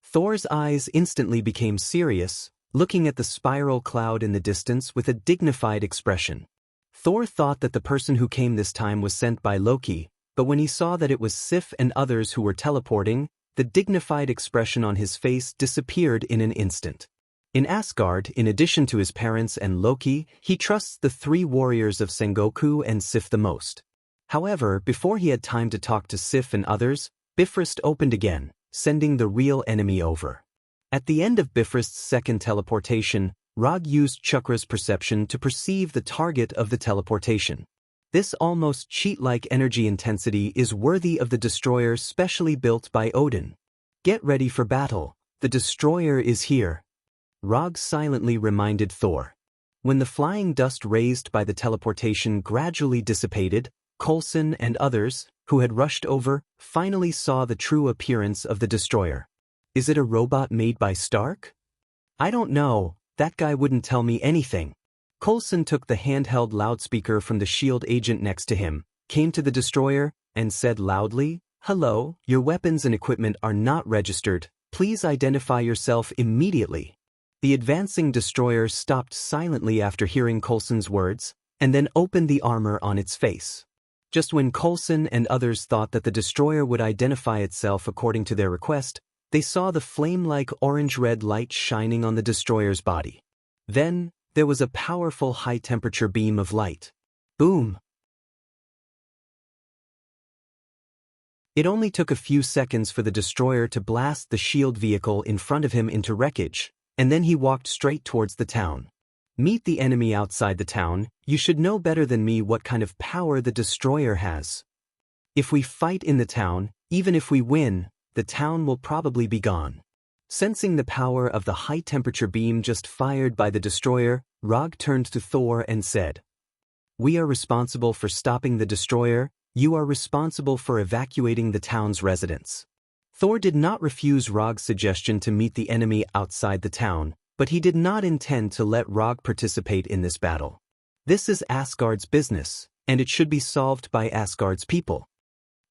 Thor's eyes instantly became serious, looking at the spiral cloud in the distance with a dignified expression. Thor thought that the person who came this time was sent by Loki, but when he saw that it was Sif and others who were teleporting, the dignified expression on his face disappeared in an instant. In Asgard, in addition to his parents and Loki, he trusts the 3 warriors of Sengoku and Sif the most. However, before he had time to talk to Sif and others, Bifrost opened again, sending the real enemy over. At the end of Bifrost's second teleportation, Rog used Chakra's perception to perceive the target of the teleportation. This almost cheat-like energy intensity is worthy of the destroyer specially built by Odin. Get ready for battle, the destroyer is here. Rog silently reminded Thor. When the flying dust raised by the teleportation gradually dissipated, Coulson and others, who had rushed over, finally saw the true appearance of the destroyer. Is it a robot made by Stark? I don't know, that guy wouldn't tell me anything. Coulson took the handheld loudspeaker from the S.H.I.E.L.D. agent next to him, came to the destroyer, and said loudly, "Hello, your weapons and equipment are not registered, please identify yourself immediately." The advancing destroyer stopped silently after hearing Coulson's words, and then opened the armor on its face. Just when Coulson and others thought that the destroyer would identify itself according to their request, they saw the flame-like orange-red light shining on the destroyer's body. Then, there was a powerful high-temperature beam of light. Boom! It only took a few seconds for the destroyer to blast the S.H.I.E.L.D. vehicle in front of him into wreckage, and then he walked straight towards the town. Meet the enemy outside the town, you should know better than me what kind of power the destroyer has. If we fight in the town, even if we win, the town will probably be gone. Sensing the power of the high-temperature beam just fired by the destroyer, Rog turned to Thor and said, "We are responsible for stopping the destroyer, you are responsible for evacuating the town's residents." Thor did not refuse Rog's suggestion to meet the enemy outside the town, but he did not intend to let Rog participate in this battle. This is Asgard's business, and it should be solved by Asgard's people.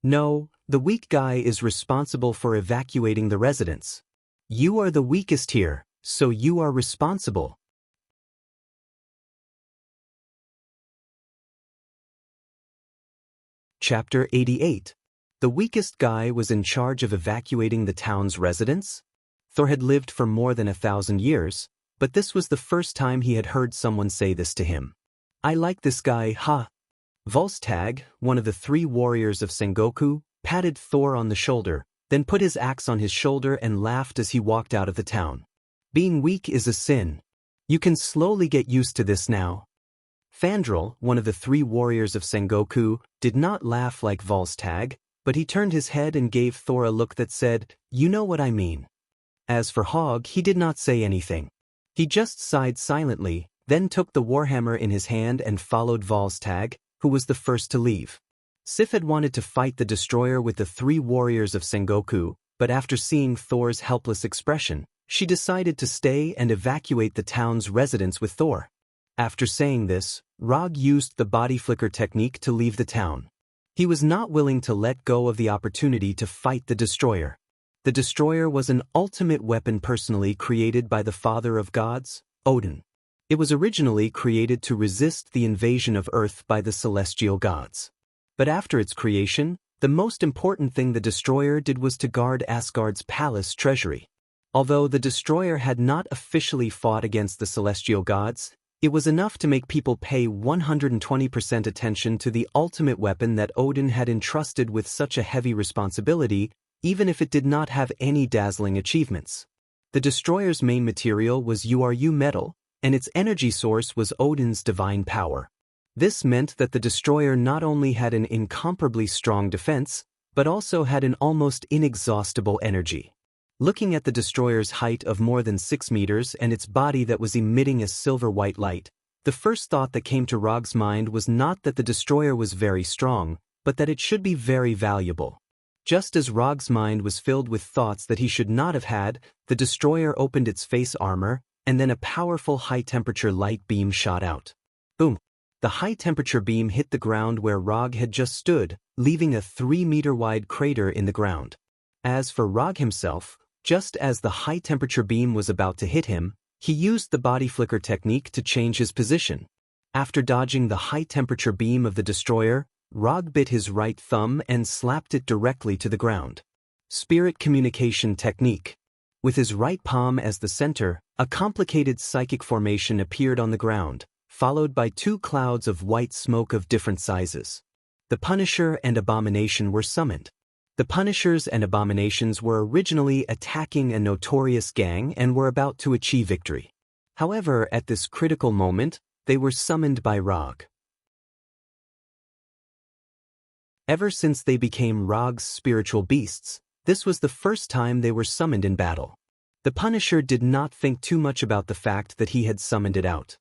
No, the weak guy is responsible for evacuating the residents. You are the weakest here, so you are responsible. Chapter 88. The weakest guy was in charge of evacuating the town's residents? Thor had lived for more than 1,000 years, but this was the first time he had heard someone say this to him. I like this guy, ha. Volstagg, one of the 3 warriors of Sengoku, patted Thor on the shoulder, then put his axe on his shoulder and laughed as he walked out of the town. Being weak is a sin. You can slowly get used to this now. Fandral, one of the 3 warriors of Sengoku, did not laugh like Volstagg, but he turned his head and gave Thor a look that said, "You know what I mean." As for Hogg, he did not say anything. He just sighed silently, then took the warhammer in his hand and followed Volstagg, who was the first to leave. Sif had wanted to fight the destroyer with the 3 warriors of Sengoku, but after seeing Thor's helpless expression, she decided to stay and evacuate the town's residents with Thor. After saying this, Rog used the body flicker technique to leave the town. He was not willing to let go of the opportunity to fight the destroyer. The destroyer was an ultimate weapon personally created by the father of gods, Odin. It was originally created to resist the invasion of Earth by the celestial gods. But after its creation, the most important thing the destroyer did was to guard Asgard's palace treasury. Although the destroyer had not officially fought against the celestial gods, it was enough to make people pay 120% attention to the ultimate weapon that Odin had entrusted with such a heavy responsibility, even if it did not have any dazzling achievements. The destroyer's main material was URU metal, and its energy source was Odin's divine power. This meant that the destroyer not only had an incomparably strong defense, but also had an almost inexhaustible energy. Looking at the destroyer's height of more than 6 meters and its body that was emitting a silver-white light, the first thought that came to Rog's mind was not that the destroyer was very strong, but that it should be very valuable. Just as Rog's mind was filled with thoughts that he should not have had, the destroyer opened its face armor, and then a powerful high-temperature light beam shot out. Boom! The high-temperature beam hit the ground where Rog had just stood, leaving a 3-meter-wide crater in the ground. As for Rog himself, just as the high-temperature beam was about to hit him, he used the body flicker technique to change his position. After dodging the high-temperature beam of the destroyer, Rog bit his right thumb and slapped it directly to the ground. Spirit communication technique. With his right palm as the center, a complicated psychic formation appeared on the ground, followed by 2 clouds of white smoke of different sizes. The Punisher and Abomination were summoned. The Punishers and Abominations were originally attacking a notorious gang and were about to achieve victory. However, at this critical moment, they were summoned by Rog. Ever since they became Rog's spiritual beasts, this was the first time they were summoned in battle. The Punisher did not think too much about the fact that he had summoned it out.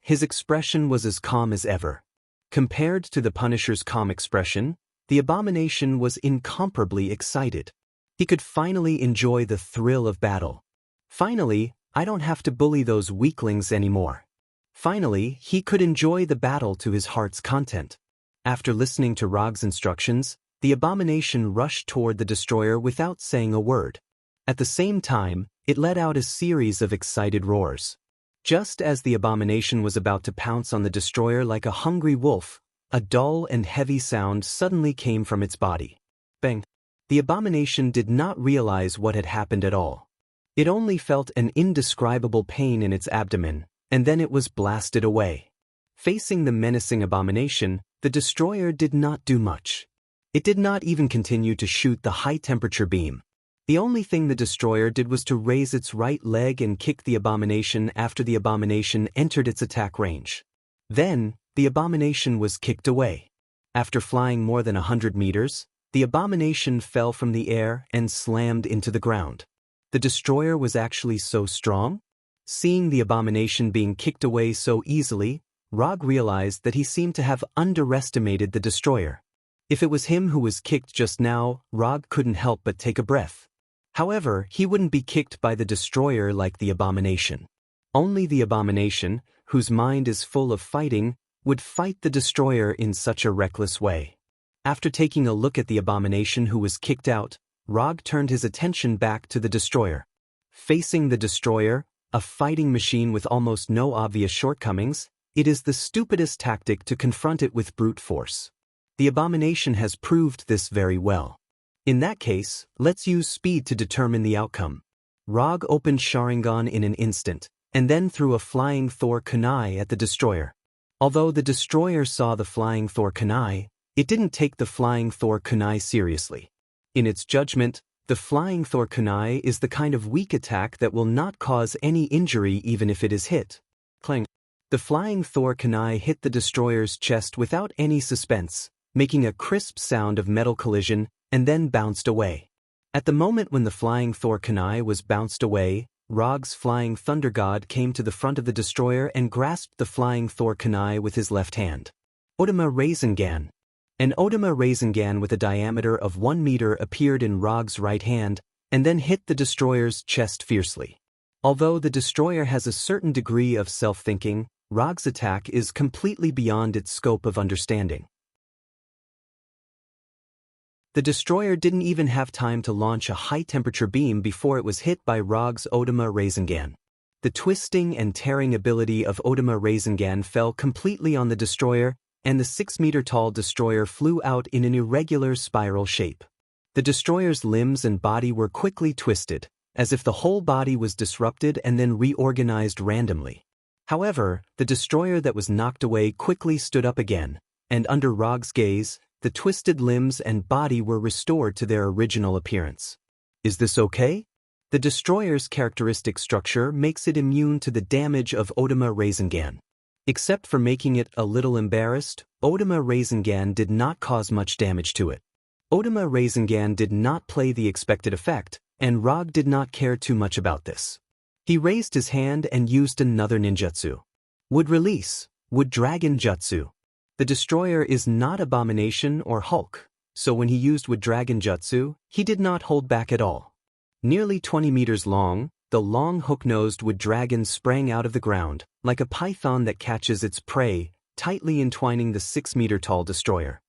His expression was as calm as ever. Compared to the Punisher's calm expression, the Abomination was incomparably excited. He could finally enjoy the thrill of battle. Finally, I don't have to bully those weaklings anymore. Finally, he could enjoy the battle to his heart's content. After listening to Rog's instructions, the Abomination rushed toward the destroyer without saying a word. At the same time, it let out a series of excited roars. Just as the Abomination was about to pounce on the destroyer like a hungry wolf, a dull and heavy sound suddenly came from its body. Bang! The Abomination did not realize what had happened at all. It only felt an indescribable pain in its abdomen, and then it was blasted away. Facing the menacing Abomination, the destroyer did not do much. It did not even continue to shoot the high-temperature beam. The only thing the destroyer did was to raise its right leg and kick the Abomination after the Abomination entered its attack range. Then, the Abomination was kicked away. After flying more than 100 meters, the Abomination fell from the air and slammed into the ground. The destroyer was actually so strong? Seeing the Abomination being kicked away so easily, Rog realized that he seemed to have underestimated the destroyer. If it was him who was kicked just now, Rog couldn't help but take a breath. However, he wouldn't be kicked by the destroyer like the Abomination. Only the Abomination, whose mind is full of fighting, would fight the destroyer in such a reckless way. After taking a look at the Abomination who was kicked out, Rog turned his attention back to the destroyer. Facing the destroyer, a fighting machine with almost no obvious shortcomings, it is the stupidest tactic to confront it with brute force. The Abomination has proved this very well. In that case, let's use speed to determine the outcome. Rog opened Sharingan in an instant, and then threw a flying Thor kunai at the destroyer. Although the destroyer saw the flying Thor kunai, it didn't take the flying Thor kunai seriously. In its judgment, the flying Thor kunai is the kind of weak attack that will not cause any injury even if it is hit. Clang. The flying Thor kunai hit the destroyer's chest without any suspense, making a crisp sound of metal collision, and then bounced away. At the moment when the flying Thor kunai was bounced away, Rog's flying thunder god came to the front of the destroyer and grasped the flying Thor kunai with his left hand. Odama Rasengan. An Odama Rasengan with a diameter of 1 meter appeared in Rog's right hand, and then hit the destroyer's chest fiercely. Although the destroyer has a certain degree of self-thinking, Rog's attack is completely beyond its scope of understanding. The destroyer didn't even have time to launch a high-temperature beam before it was hit by Rog's Odama Rasengan. The twisting and tearing ability of Odama Rasengan fell completely on the destroyer, and the 6-meter-tall destroyer flew out in an irregular spiral shape. The destroyer's limbs and body were quickly twisted, as if the whole body was disrupted and then reorganized randomly. However, the destroyer that was knocked away quickly stood up again, and under Rog's gaze, the twisted limbs and body were restored to their original appearance. Is this okay? The destroyer's characteristic structure makes it immune to the damage of Odama Rasengan. Except for making it a little embarrassed, Odama Rasengan did not cause much damage to it. Odama Rasengan did not play the expected effect, and Rog did not care too much about this. He raised his hand and used another ninjutsu. Wood Release, Wood Dragon Jutsu. The destroyer is not Abomination or Hulk, so when he used Wood Dragon Jutsu, he did not hold back at all. Nearly 20 meters long, the long hook-nosed wood dragon sprang out of the ground, like a python that catches its prey, tightly entwining the 6-meter-tall destroyer.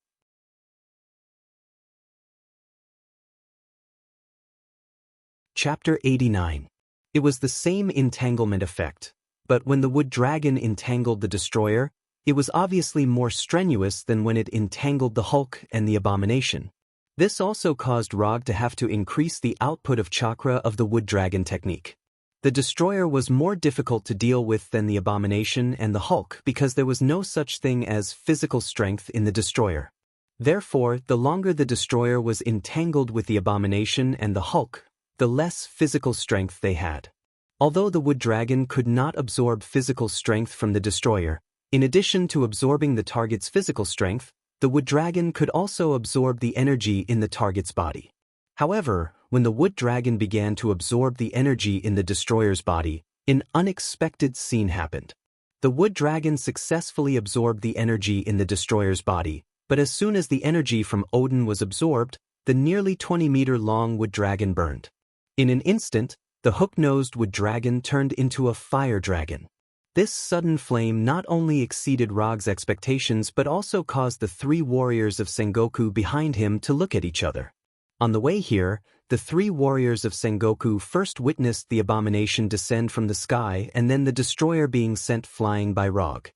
Chapter 89. It was the same entanglement effect, but when the wood dragon entangled the destroyer, it was obviously more strenuous than when it entangled the Hulk and the Abomination. This also caused Rog to have to increase the output of chakra of the wood dragon technique. The destroyer was more difficult to deal with than the Abomination and the Hulk because there was no such thing as physical strength in the destroyer. Therefore, the longer the destroyer was entangled with the Abomination and the Hulk, the less physical strength they had. Although the wood dragon could not absorb physical strength from the destroyer, in addition to absorbing the target's physical strength, the wood dragon could also absorb the energy in the target's body. However, when the wood dragon began to absorb the energy in the destroyer's body, an unexpected scene happened. The wood dragon successfully absorbed the energy in the destroyer's body, but as soon as the energy from Odin was absorbed, the nearly 20-meter-long wood dragon burned. In an instant, the hook-nosed wood dragon turned into a fire dragon. This sudden flame not only exceeded Rog's expectations but also caused the 3 warriors of Sengoku behind him to look at each other. On the way here, the 3 warriors of Sengoku first witnessed the Abomination descend from the sky and then the destroyer being sent flying by Rog.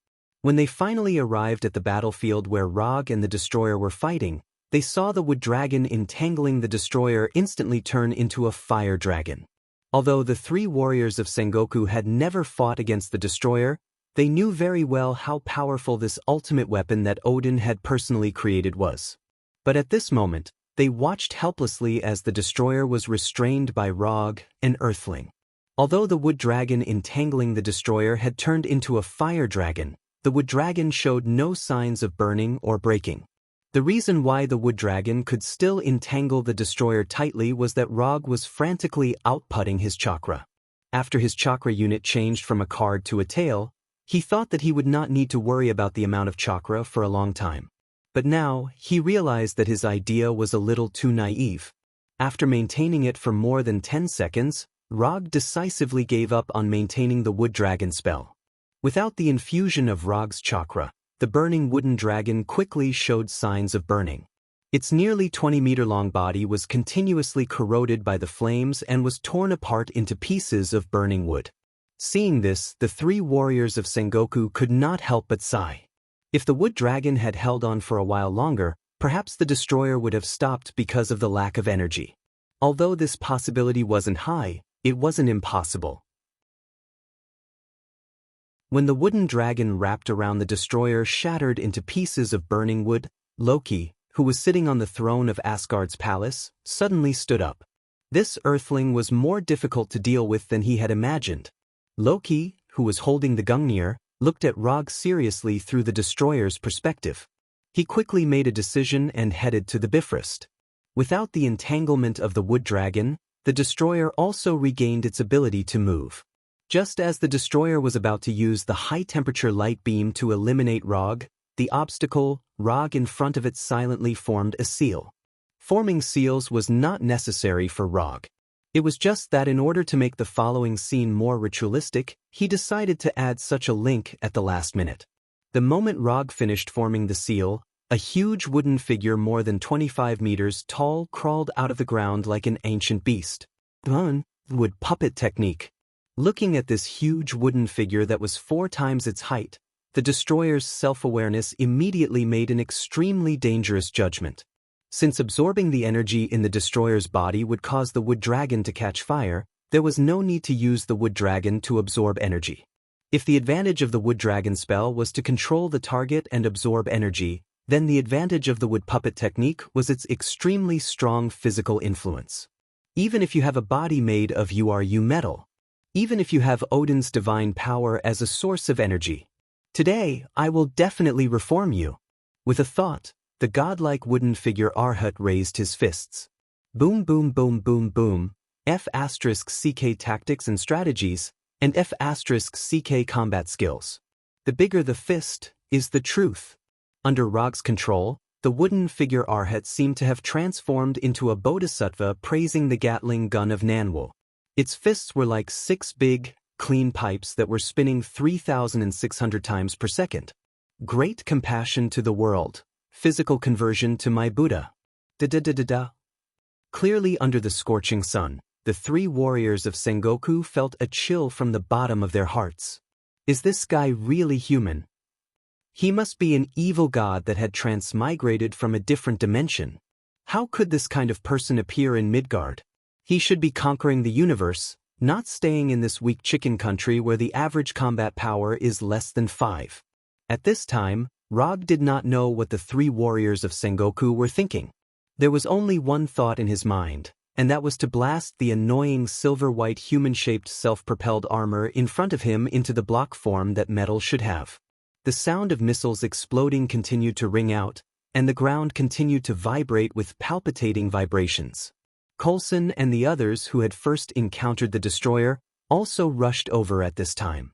When they finally arrived at the battlefield where Rog and the destroyer were fighting, they saw the wood dragon entangling the destroyer instantly turn into a fire dragon. Although the 3 warriors of Sengoku had never fought against the destroyer, they knew very well how powerful this ultimate weapon that Odin had personally created was. But at this moment, they watched helplessly as the destroyer was restrained by Rog, an earthling. Although the wood dragon entangling the destroyer had turned into a fire dragon, the wood dragon showed no signs of burning or breaking. The reason why the wood dragon could still entangle the destroyer tightly was that Rog was frantically outputting his chakra. After his chakra unit changed from a card to a tail, he thought that he would not need to worry about the amount of chakra for a long time. But now, he realized that his idea was a little too naive. After maintaining it for more than 10 seconds, Rog decisively gave up on maintaining the wood dragon spell. Without the infusion of Rog's chakra, the burning wooden dragon quickly showed signs of burning. Its nearly 20-meter-long body was continuously corroded by the flames and was torn apart into pieces of burning wood. Seeing this, the 3 warriors of Sengoku could not help but sigh. If the wood dragon had held on for a while longer, perhaps the destroyer would have stopped because of the lack of energy. Although this possibility wasn't high, it wasn't impossible. When the wooden dragon wrapped around the destroyer shattered into pieces of burning wood, Loki, who was sitting on the throne of Asgard's palace, suddenly stood up. This earthling was more difficult to deal with than he had imagined. Loki, who was holding the Gungnir, looked at Rog seriously through the destroyer's perspective. He quickly made a decision and headed to the Bifrost. Without the entanglement of the wood dragon, the destroyer also regained its ability to move. Just as the destroyer was about to use the high-temperature light beam to eliminate Rog, the obstacle, Rog in front of it silently formed a seal. Forming seals was not necessary for Rog. It was just that in order to make the following scene more ritualistic, he decided to add such a link at the last minute. The moment Rog finished forming the seal, a huge wooden figure more than 25 meters tall crawled out of the ground like an ancient beast. Wood puppet technique. Looking at this huge wooden figure that was 4 times its height, the destroyer's self-awareness immediately made an extremely dangerous judgment. Since absorbing the energy in the destroyer's body would cause the wood dragon to catch fire, there was no need to use the wood dragon to absorb energy. If the advantage of the wood dragon spell was to control the target and absorb energy, then the advantage of the wood puppet technique was its extremely strong physical influence. Even if you have a body made of you metal, even if you have Odin's divine power as a source of energy, today I will definitely reform you. With a thought, the godlike wooden figure Arhat raised his fists. Boom boom boom boom boom, F***CK tactics and strategies, and F***CK combat skills. The bigger the fist, is the truth. Under Rog's control, the wooden figure Arhat seemed to have transformed into a bodhisattva praising the Gatling gun of Nanwu. Its fists were like 6 big, clean pipes that were spinning 3,600 times per second. Great compassion to the world. Physical conversion to my Buddha. Da-da-da-da-da. Clearly under the scorching sun, the 3 warriors of Sengoku felt a chill from the bottom of their hearts. Is this guy really human? He must be an evil god that had transmigrated from a different dimension. How could this kind of person appear in Midgard? He should be conquering the universe, not staying in this weak chicken country where the average combat power is less than 5. At this time, Rog did not know what the 3 warriors of Sengoku were thinking. There was only one thought in his mind, and that was to blast the annoying silver-white human-shaped self-propelled armor in front of him into the block form that metal should have. The sound of missiles exploding continued to ring out, and the ground continued to vibrate with palpitating vibrations. Coulson and the others who had first encountered the destroyer also rushed over at this time.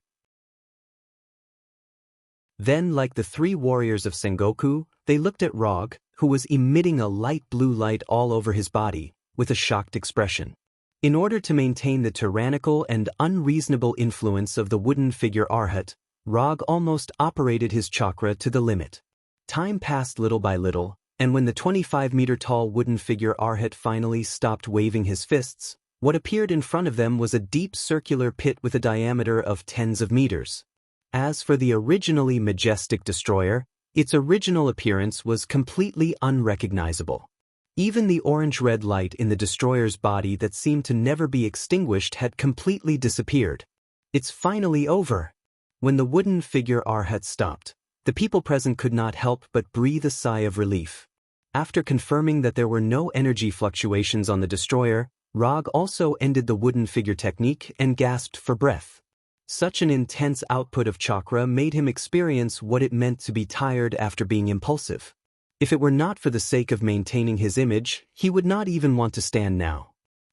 Then, like the 3 warriors of Sengoku, they looked at Rog, who was emitting a light blue light all over his body, with a shocked expression. In order to maintain the tyrannical and unreasonable influence of the wooden figure Arhat, Rog almost operated his chakra to the limit. Time passed little by little, and when the 25-meter-tall wooden figure Arhat finally stopped waving his fists, what appeared in front of them was a deep circular pit with a diameter of tens of meters. As for the originally majestic destroyer, its original appearance was completely unrecognizable. Even the orange-red light in the destroyer's body that seemed to never be extinguished had completely disappeared. It's finally over. When the wooden figure Arhat stopped, the people present could not help but breathe a sigh of relief. After confirming that there were no energy fluctuations on the destroyer, Rog also ended the wooden figure technique and gasped for breath. Such an intense output of chakra made him experience what it meant to be tired after being impulsive. If it were not for the sake of maintaining his image, he would not even want to stand now.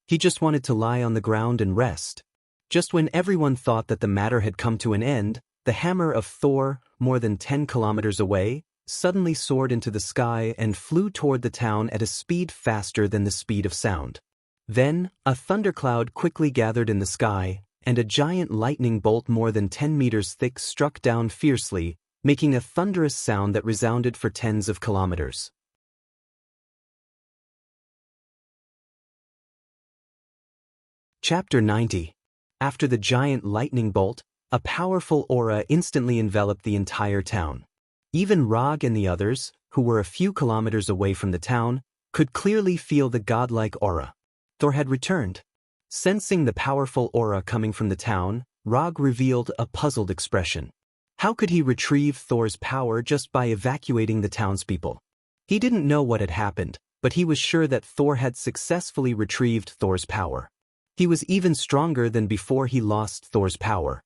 He just wanted to lie on the ground and rest. Just when everyone thought that the matter had come to an end, the hammer of Thor, more than 10 kilometers away, suddenly soared into the sky and flew toward the town at a speed faster than the speed of sound. Then, a thundercloud quickly gathered in the sky, and a giant lightning bolt more than 10 meters thick struck down fiercely, making a thunderous sound that resounded for tens of kilometers. Chapter 90. After the giant lightning bolt, a powerful aura instantly enveloped the entire town. Even Rog and the others, who were a few kilometers away from the town, could clearly feel the godlike aura. Thor had returned. Sensing the powerful aura coming from the town, Rog revealed a puzzled expression. How could he retrieve Thor's power just by evacuating the townspeople? He didn't know what had happened, but he was sure that Thor had successfully retrieved Thor's power. He was even stronger than before he lost Thor's power.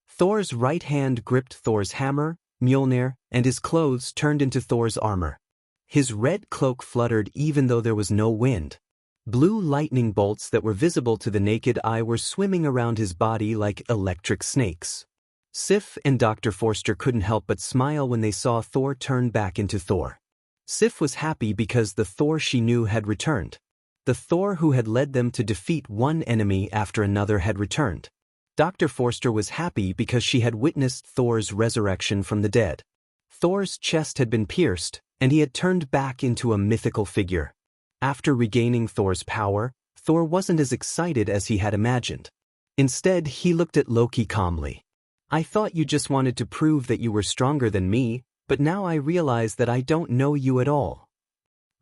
Thor's right hand gripped Thor's hammer, Mjolnir, and his clothes turned into Thor's armor. His red cloak fluttered even though there was no wind. Blue lightning bolts that were visible to the naked eye were swimming around his body like electric snakes. Sif and Dr. Forster couldn't help but smile when they saw Thor turn back into Thor. Sif was happy because the Thor she knew had returned. The Thor who had led them to defeat one enemy after another had returned. Dr. Forster was happy because she had witnessed Thor's resurrection from the dead. Thor's chest had been pierced, and he had turned back into a mythical figure. After regaining Thor's power, Thor wasn't as excited as he had imagined. Instead, he looked at Loki calmly. "I thought you just wanted to prove that you were stronger than me, but now I realize that I don't know you at all.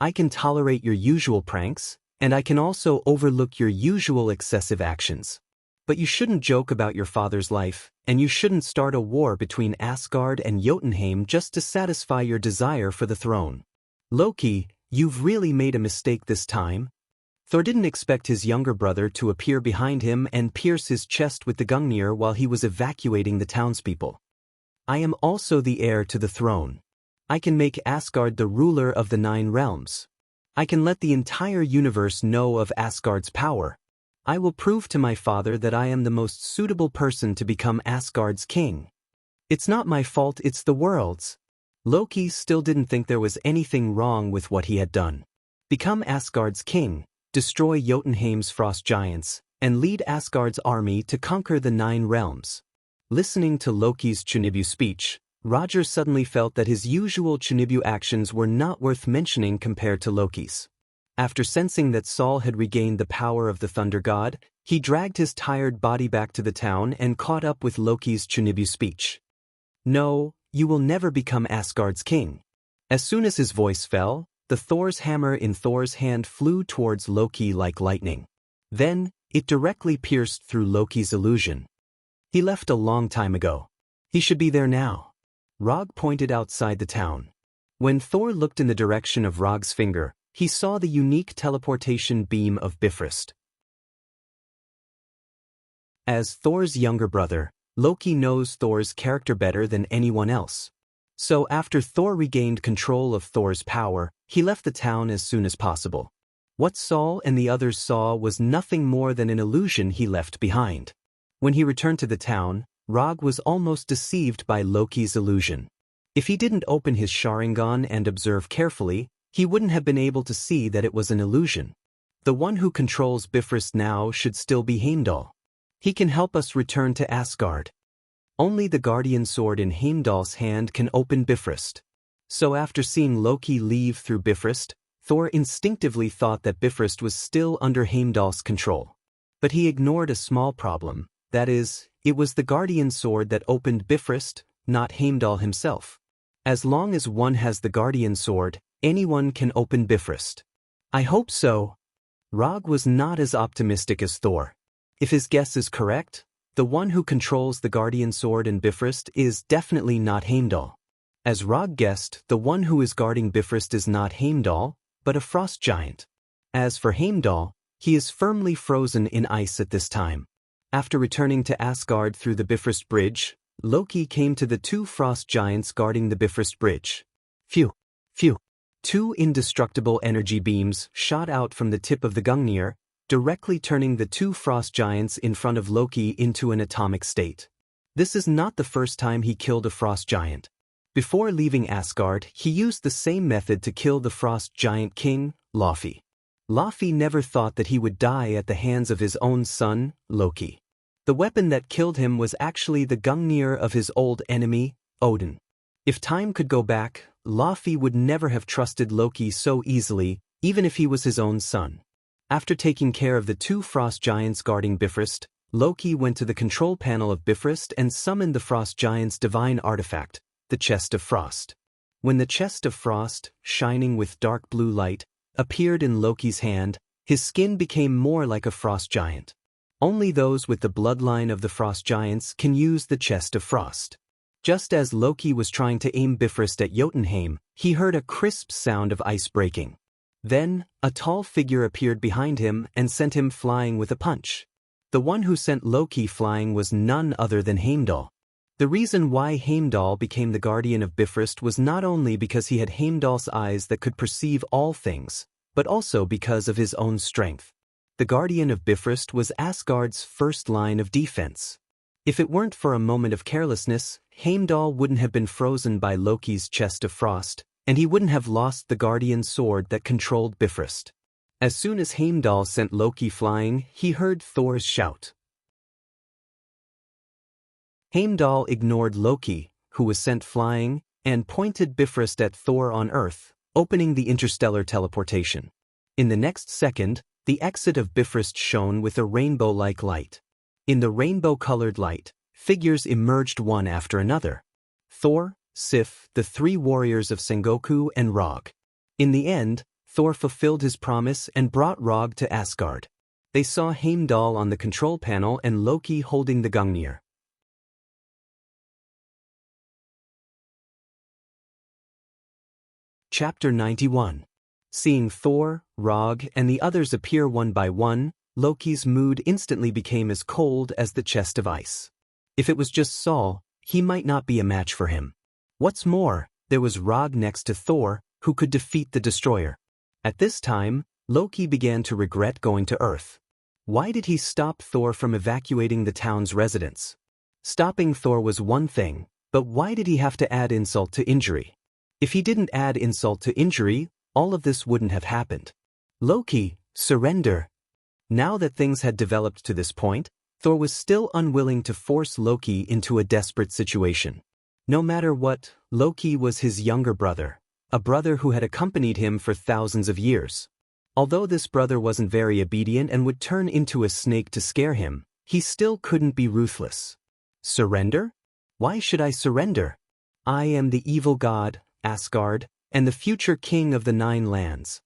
I can tolerate your usual pranks, and I can also overlook your usual excessive actions. But you shouldn't joke about your father's life, and you shouldn't start a war between Asgard and Jotunheim just to satisfy your desire for the throne. Loki, you've really made a mistake this time." Thor didn't expect his younger brother to appear behind him and pierce his chest with the Gungnir while he was evacuating the townspeople. "I am also the heir to the throne. I can make Asgard the ruler of the 9 realms. I can let the entire universe know of Asgard's power. I will prove to my father that I am the most suitable person to become Asgard's king. It's not my fault, it's the world's." Loki still didn't think there was anything wrong with what he had done. Become Asgard's king, destroy Jotunheim's frost giants, and lead Asgard's army to conquer the 9 realms. Listening to Loki's Chunibu speech, Roger suddenly felt that his usual Chunibu actions were not worth mentioning compared to Loki's. After sensing that Saul had regained the power of the Thunder God, he dragged his tired body back to the town and caught up with Loki's Chunibu speech. "No, you will never become Asgard's king." As soon as his voice fell, the Thor's hammer in Thor's hand flew towards Loki like lightning. Then, it directly pierced through Loki's illusion. "He left a long time ago. He should be there now." Rog pointed outside the town. When Thor looked in the direction of Rog's finger, he saw the unique teleportation beam of Bifrost. As Thor's younger brother, Loki knows Thor's character better than anyone else. So after Thor regained control of Thor's power, he left the town as soon as possible. What Saul and the others saw was nothing more than an illusion he left behind. When he returned to the town, Rog was almost deceived by Loki's illusion. If he didn't open his Sharingan and observe carefully, he wouldn't have been able to see that it was an illusion. The one who controls Bifrost now should still be Heimdall. He can help us return to Asgard. Only the guardian sword in Heimdall's hand can open Bifrost. So after seeing Loki leave through Bifrost, Thor instinctively thought that Bifrost was still under Heimdall's control. But he ignored a small problem, that is, it was the guardian sword that opened Bifrost, not Heimdall himself. As long as one has the guardian sword, anyone can open Bifrost. "I hope so." Rog was not as optimistic as Thor. If his guess is correct, the one who controls the guardian sword in Bifrost is definitely not Heimdall. As Rog guessed, the one who is guarding Bifrost is not Heimdall, but a frost giant. As for Heimdall, he is firmly frozen in ice at this time. After returning to Asgard through the Bifrost Bridge, Loki came to the 2 frost giants guarding the Bifrost Bridge. Phew! Phew! 2 indestructible energy beams shot out from the tip of the Gungnir, directly turning the 2 frost giants in front of Loki into an atomic state. This is not the first time he killed a frost giant. Before leaving Asgard, he used the same method to kill the frost giant king, Laufey. Laufey never thought that he would die at the hands of his own son, Loki. The weapon that killed him was actually the Gungnir of his old enemy, Odin. If time could go back, Laufey would never have trusted Loki so easily, even if he was his own son. After taking care of the 2 frost giants guarding Bifrost, Loki went to the control panel of Bifrost and summoned the frost giant's divine artifact, the Chest of Frost. When the Chest of Frost, shining with dark blue light, appeared in Loki's hand, his skin became more like a frost giant. Only those with the bloodline of the frost giants can use the chest of frost. Just as Loki was trying to aim Bifrost at Jotunheim, he heard a crisp sound of ice breaking. Then, a tall figure appeared behind him and sent him flying with a punch. The one who sent Loki flying was none other than Heimdall. The reason why Heimdall became the guardian of Bifrost was not only because he had Heimdall's eyes that could perceive all things, but also because of his own strength. The guardian of Bifrost was Asgard's first line of defense. If it weren't for a moment of carelessness, Heimdall wouldn't have been frozen by Loki's chest of frost, and he wouldn't have lost the guardian's sword that controlled Bifrost. As soon as Heimdall sent Loki flying, he heard Thor's shout. Heimdall ignored Loki, who was sent flying, and pointed Bifrost at Thor on Earth, opening the interstellar teleportation. In the next second, the exit of Bifrost shone with a rainbow-like light. In the rainbow-colored light, figures emerged one after another. Thor, Sif, the three warriors of Sengoku, and Rog. In the end, Thor fulfilled his promise and brought Rog to Asgard. They saw Heimdall on the control panel and Loki holding the Gungnir. Chapter 91. Seeing Thor, Rog, and the others appear one by one, Loki's mood instantly became as cold as the chest of ice. If it was just Saul, he might not be a match for him. What's more, there was Rog next to Thor, who could defeat the destroyer. At this time, Loki began to regret going to Earth. Why did he stop Thor from evacuating the town's residents? Stopping Thor was one thing, but why did he have to add insult to injury? If he didn't add insult to injury, all of this wouldn't have happened. Loki, surrender. Now that things had developed to this point, Thor was still unwilling to force Loki into a desperate situation. No matter what, Loki was his younger brother, a brother who had accompanied him for thousands of years. Although this brother wasn't very obedient and would turn into a snake to scare him, he still couldn't be ruthless. Surrender? Why should I surrender? I am the evil god, Asgard, and the future king of the 9 lands.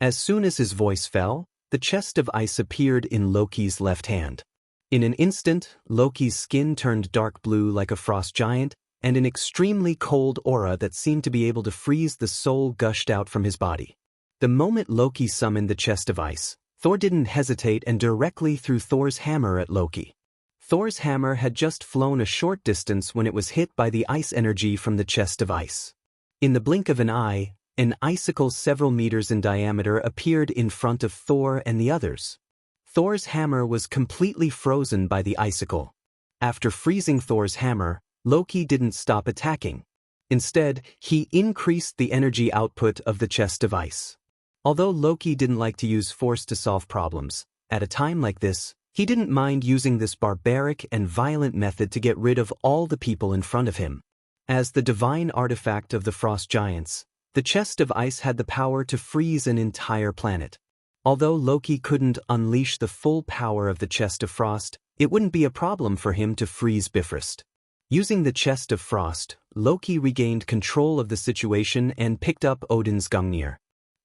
As soon as his voice fell, the chest of ice appeared in Loki's left hand. In an instant, Loki's skin turned dark blue like a frost giant, and an extremely cold aura that seemed to be able to freeze the soul gushed out from his body. The moment Loki summoned the chest of ice, Thor didn't hesitate and directly threw Thor's hammer at Loki. Thor's hammer had just flown a short distance when it was hit by the ice energy from the chest of ice. In the blink of an eye, an icicle several meters in diameter appeared in front of Thor and the others. Thor's hammer was completely frozen by the icicle. After freezing Thor's hammer, Loki didn't stop attacking. Instead, he increased the energy output of the chest of ice. Although Loki didn't like to use force to solve problems, at a time like this, he didn't mind using this barbaric and violent method to get rid of all the people in front of him. As the divine artifact of the frost giants, the chest of ice had the power to freeze an entire planet. Although Loki couldn't unleash the full power of the chest of frost, it wouldn't be a problem for him to freeze Bifrost. Using the chest of frost, Loki regained control of the situation and picked up Odin's Gungnir.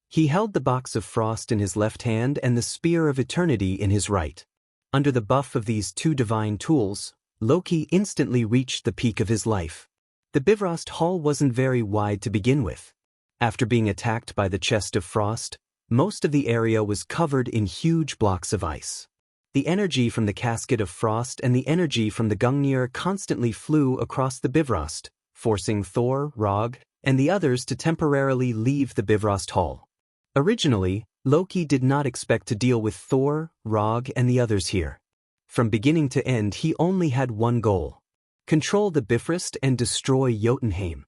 He held the box of frost in his left hand and the spear of eternity in his right. Under the buff of these two divine tools, Loki instantly reached the peak of his life. The Bifrost Hall wasn't very wide to begin with. After being attacked by the chest of frost, most of the area was covered in huge blocks of ice. The energy from the casket of frost and the energy from the Gungnir constantly flew across the Bifrost, forcing Thor, Rog, and the others to temporarily leave the Bifrost Hall. Originally, Loki did not expect to deal with Thor, Rog, and the others here. From beginning to end, he only had one goal: control the Bifrost and destroy Jotunheim.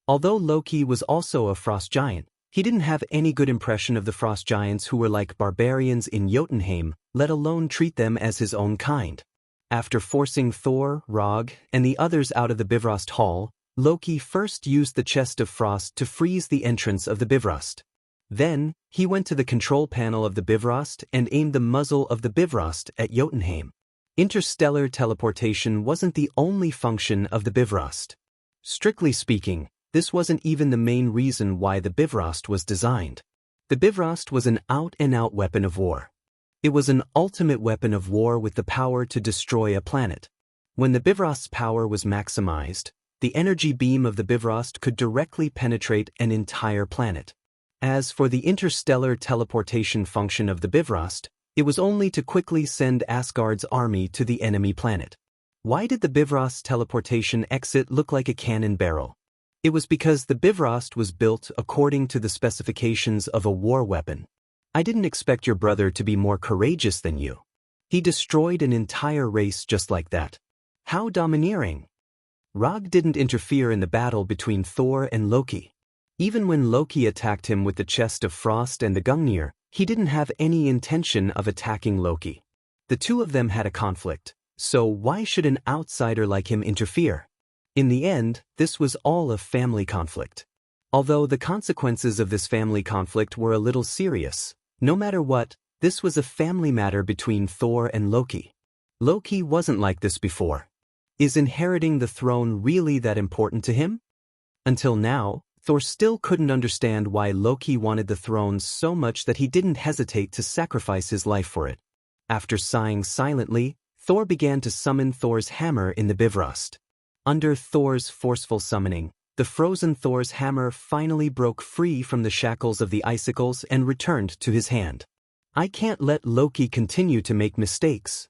Although Loki was also a frost giant, he didn't have any good impression of the frost giants who were like barbarians in Jotunheim, let alone treat them as his own kind. After forcing Thor, Rog, and the others out of the Bifrost Hall, Loki first used the chest of frost to freeze the entrance of the Bifrost. Then, he went to the control panel of the Bifrost and aimed the muzzle of the Bifrost at Jotunheim. Interstellar teleportation wasn't the only function of the Bifrost. Strictly speaking, this wasn't even the main reason why the Bifrost was designed. The Bifrost was an out-and-out weapon of war. It was an ultimate weapon of war with the power to destroy a planet. When the Bivrost's power was maximized, the energy beam of the Bifrost could directly penetrate an entire planet. As for the interstellar teleportation function of the Bifrost, it was only to quickly send Asgard's army to the enemy planet. Why did the Bifrost's teleportation exit look like a cannon barrel? It was because the Bifrost was built according to the specifications of a war weapon. I didn't expect your brother to be more courageous than you. He destroyed an entire race just like that. How domineering! Rog didn't interfere in the battle between Thor and Loki. Even when Loki attacked him with the chest of frost and the Gungnir, he didn't have any intention of attacking Loki. The two of them had a conflict, so why should an outsider like him interfere? In the end, this was all a family conflict. Although the consequences of this family conflict were a little serious, no matter what, this was a family matter between Thor and Loki. Loki wasn't like this before. Is inheriting the throne really that important to him? Until now, Thor still couldn't understand why Loki wanted the throne so much that he didn't hesitate to sacrifice his life for it. After sighing silently, Thor began to summon Thor's hammer in the Bifrost. Under Thor's forceful summoning, the frozen Thor's hammer finally broke free from the shackles of the icicles and returned to his hand. I can't let Loki continue to make mistakes.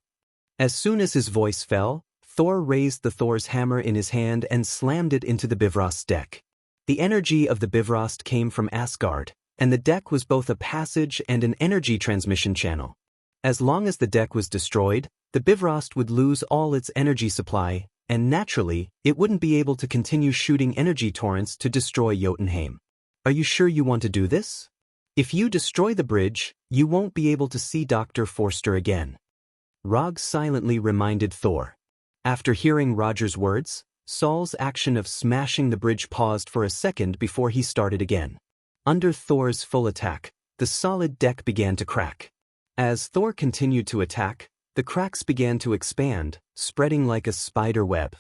As soon as his voice fell, Thor raised the Thor's hammer in his hand and slammed it into the Bifrost's deck. The energy of the Bifrost came from Asgard, and the deck was both a passage and an energy transmission channel. As long as the deck was destroyed, the Bifrost would lose all its energy supply, and naturally, it wouldn't be able to continue shooting energy torrents to destroy Jotunheim. Are you sure you want to do this? If you destroy the bridge, you won't be able to see Dr. Forster again. Rog silently reminded Thor. After hearing Roger's words, Saul's action of smashing the bridge paused for a second before he started again. Under Thor's full attack, the solid deck began to crack. As Thor continued to attack, the cracks began to expand, spreading like a spider web.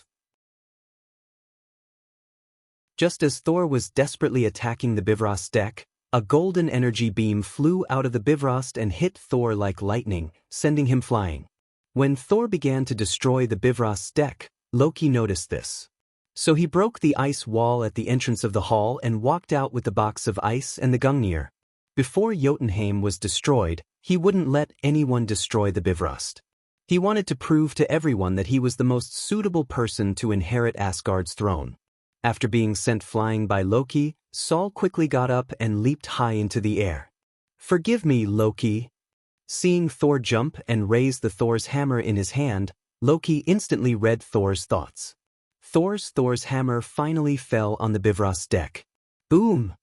Just as Thor was desperately attacking the Bifrost's deck, a golden energy beam flew out of the Bifrost and hit Thor like lightning, sending him flying. When Thor began to destroy the Bifrost's deck, Loki noticed this. So he broke the ice wall at the entrance of the hall and walked out with the box of ice and the Gungnir. Before Jotunheim was destroyed, he wouldn't let anyone destroy the Bifrost. He wanted to prove to everyone that he was the most suitable person to inherit Asgard's throne. After being sent flying by Loki, Saul quickly got up and leaped high into the air. "Forgive me, Loki." Seeing Thor jump and raise the Thor's hammer in his hand, Loki instantly read Thor's thoughts. Thor's hammer finally fell on the Bifrost's deck. Boom!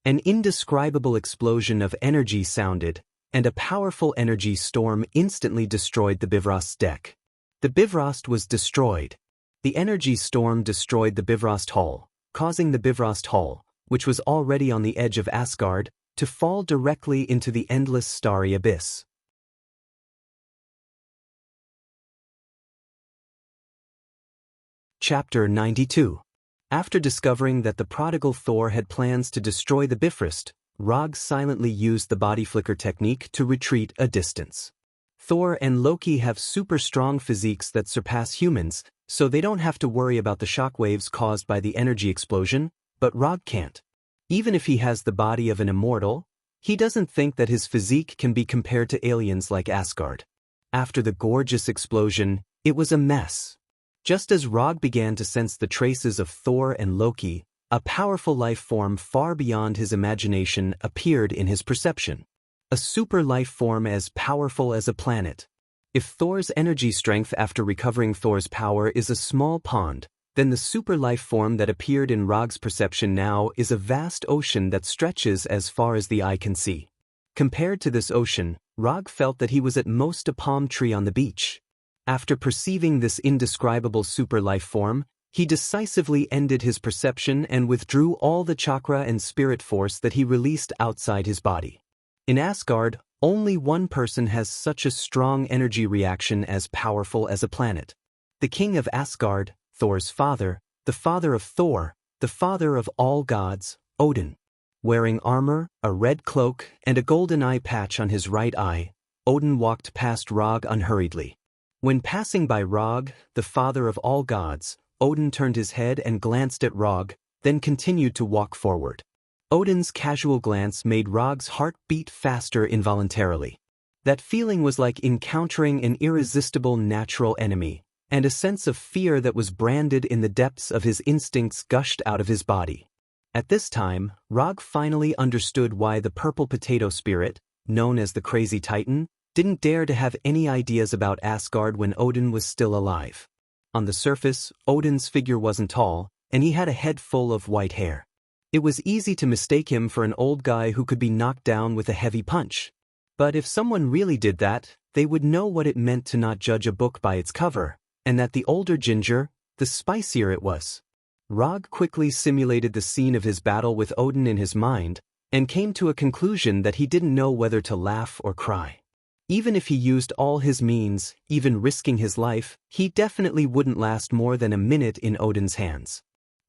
An indescribable explosion of energy sounded, and a powerful energy storm instantly destroyed the Bifrost's deck. The Bifrost was destroyed. The energy storm destroyed the Bifrost hull, causing the Bifrost hull, which was already on the edge of Asgard, to fall directly into the endless starry abyss. Chapter 92. After discovering that the prodigal Thor had plans to destroy the Bifrost, Rog silently used the body flicker technique to retreat a distance. Thor and Loki have super strong physiques that surpass humans, so they don't have to worry about the shockwaves caused by the energy explosion, but Rog can't. Even if he has the body of an immortal, he doesn't think that his physique can be compared to aliens like Asgard. After the gorgeous explosion, it was a mess. Just as Rog began to sense the traces of Thor and Loki, a powerful life form far beyond his imagination appeared in his perception. A super life form as powerful as a planet. If Thor's energy strength after recovering Thor's power is a small pond, then the super life form that appeared in Rog's perception now is a vast ocean that stretches as far as the eye can see. Compared to this ocean, Rog felt that he was at most a palm tree on the beach. After perceiving this indescribable super life form, he decisively ended his perception and withdrew all the chakra and spirit force that he released outside his body. In Asgard, only one person has such a strong energy reaction as powerful as a planet. The king of Asgard, Thor's father, the father of Thor, the father of all gods, Odin. Wearing armor, a red cloak, and a golden eye patch on his right eye, Odin walked past Rog unhurriedly. When passing by Rog, the father of all gods, Odin turned his head and glanced at Rog, then continued to walk forward. Odin's casual glance made Rog's heart beat faster involuntarily. That feeling was like encountering an irresistible natural enemy, and a sense of fear that was branded in the depths of his instincts gushed out of his body. At this time, Rog finally understood why the purple potato spirit, known as the Crazy Titan, didn't dare to have any ideas about Asgard when Odin was still alive. On the surface, Odin's figure wasn't tall, and he had a head full of white hair. It was easy to mistake him for an old guy who could be knocked down with a heavy punch. But if someone really did that, they would know what it meant to not judge a book by its cover, and that the older ginger, the spicier it was. Rog quickly simulated the scene of his battle with Odin in his mind, and came to a conclusion that he didn't know whether to laugh or cry. Even if he used all his means, even risking his life, he definitely wouldn't last more than a minute in Odin's hands.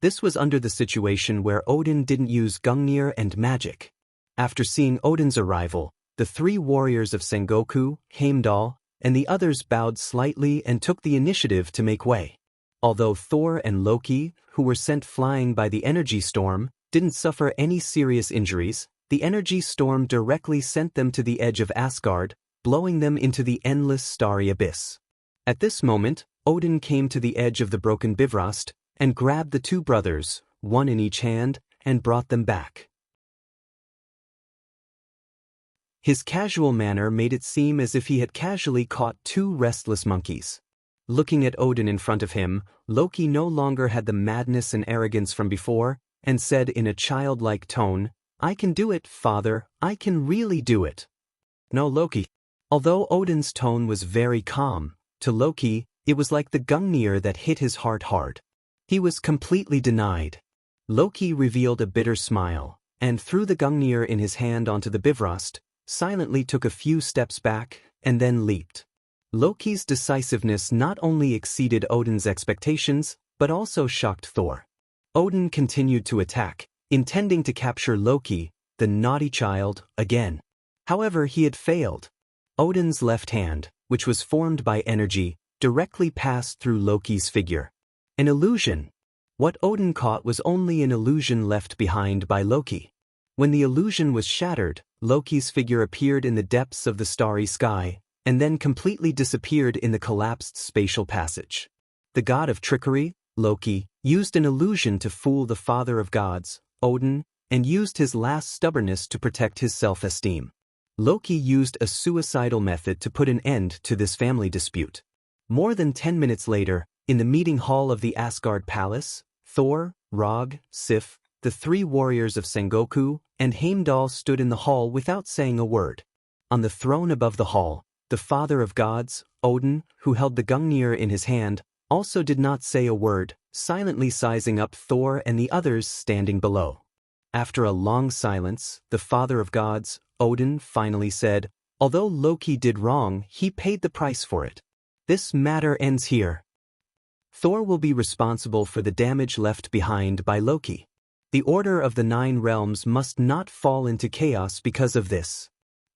This was under the situation where Odin didn't use Gungnir and magic. After seeing Odin's arrival, the three warriors of Sengoku, Heimdall, and the others bowed slightly and took the initiative to make way. Although Thor and Loki, who were sent flying by the energy storm, didn't suffer any serious injuries, the energy storm directly sent them to the edge of Asgard, blowing them into the endless starry abyss. At this moment, Odin came to the edge of the broken Bifrost and grabbed the two brothers, one in each hand, and brought them back. His casual manner made it seem as if he had casually caught two restless monkeys. Looking at Odin in front of him, Loki no longer had the madness and arrogance from before, and said in a childlike tone, "I can do it, father, I can really do it." "No, Loki." Although Odin's tone was very calm, to Loki, it was like the Gungnir that hit his heart hard. He was completely denied. Loki revealed a bitter smile, and threw the Gungnir in his hand onto the Bifrost, silently took a few steps back, and then leaped. Loki's decisiveness not only exceeded Odin's expectations, but also shocked Thor. Odin continued to attack, intending to capture Loki, the naughty child, again. However, he had failed. Odin's left hand, which was formed by energy, directly passed through Loki's figure. An illusion. What Odin caught was only an illusion left behind by Loki. When the illusion was shattered, Loki's figure appeared in the depths of the starry sky, and then completely disappeared in the collapsed spatial passage. The god of trickery, Loki, used an illusion to fool the father of gods, Odin, and used his last stubbornness to protect his self-esteem. Loki used a suicidal method to put an end to this family dispute. More than 10 minutes later, in the meeting hall of the Asgard Palace, Thor, Rog, Sif, the three warriors of Sengoku, and Heimdall stood in the hall without saying a word. On the throne above the hall, the father of gods, Odin, who held the Gungnir in his hand, also did not say a word, silently sizing up Thor and the others standing below. After a long silence, the father of gods, Odin, finally said, "Although Loki did wrong, he paid the price for it. This matter ends here. Thor will be responsible for the damage left behind by Loki. The order of the 9 realms must not fall into chaos because of this.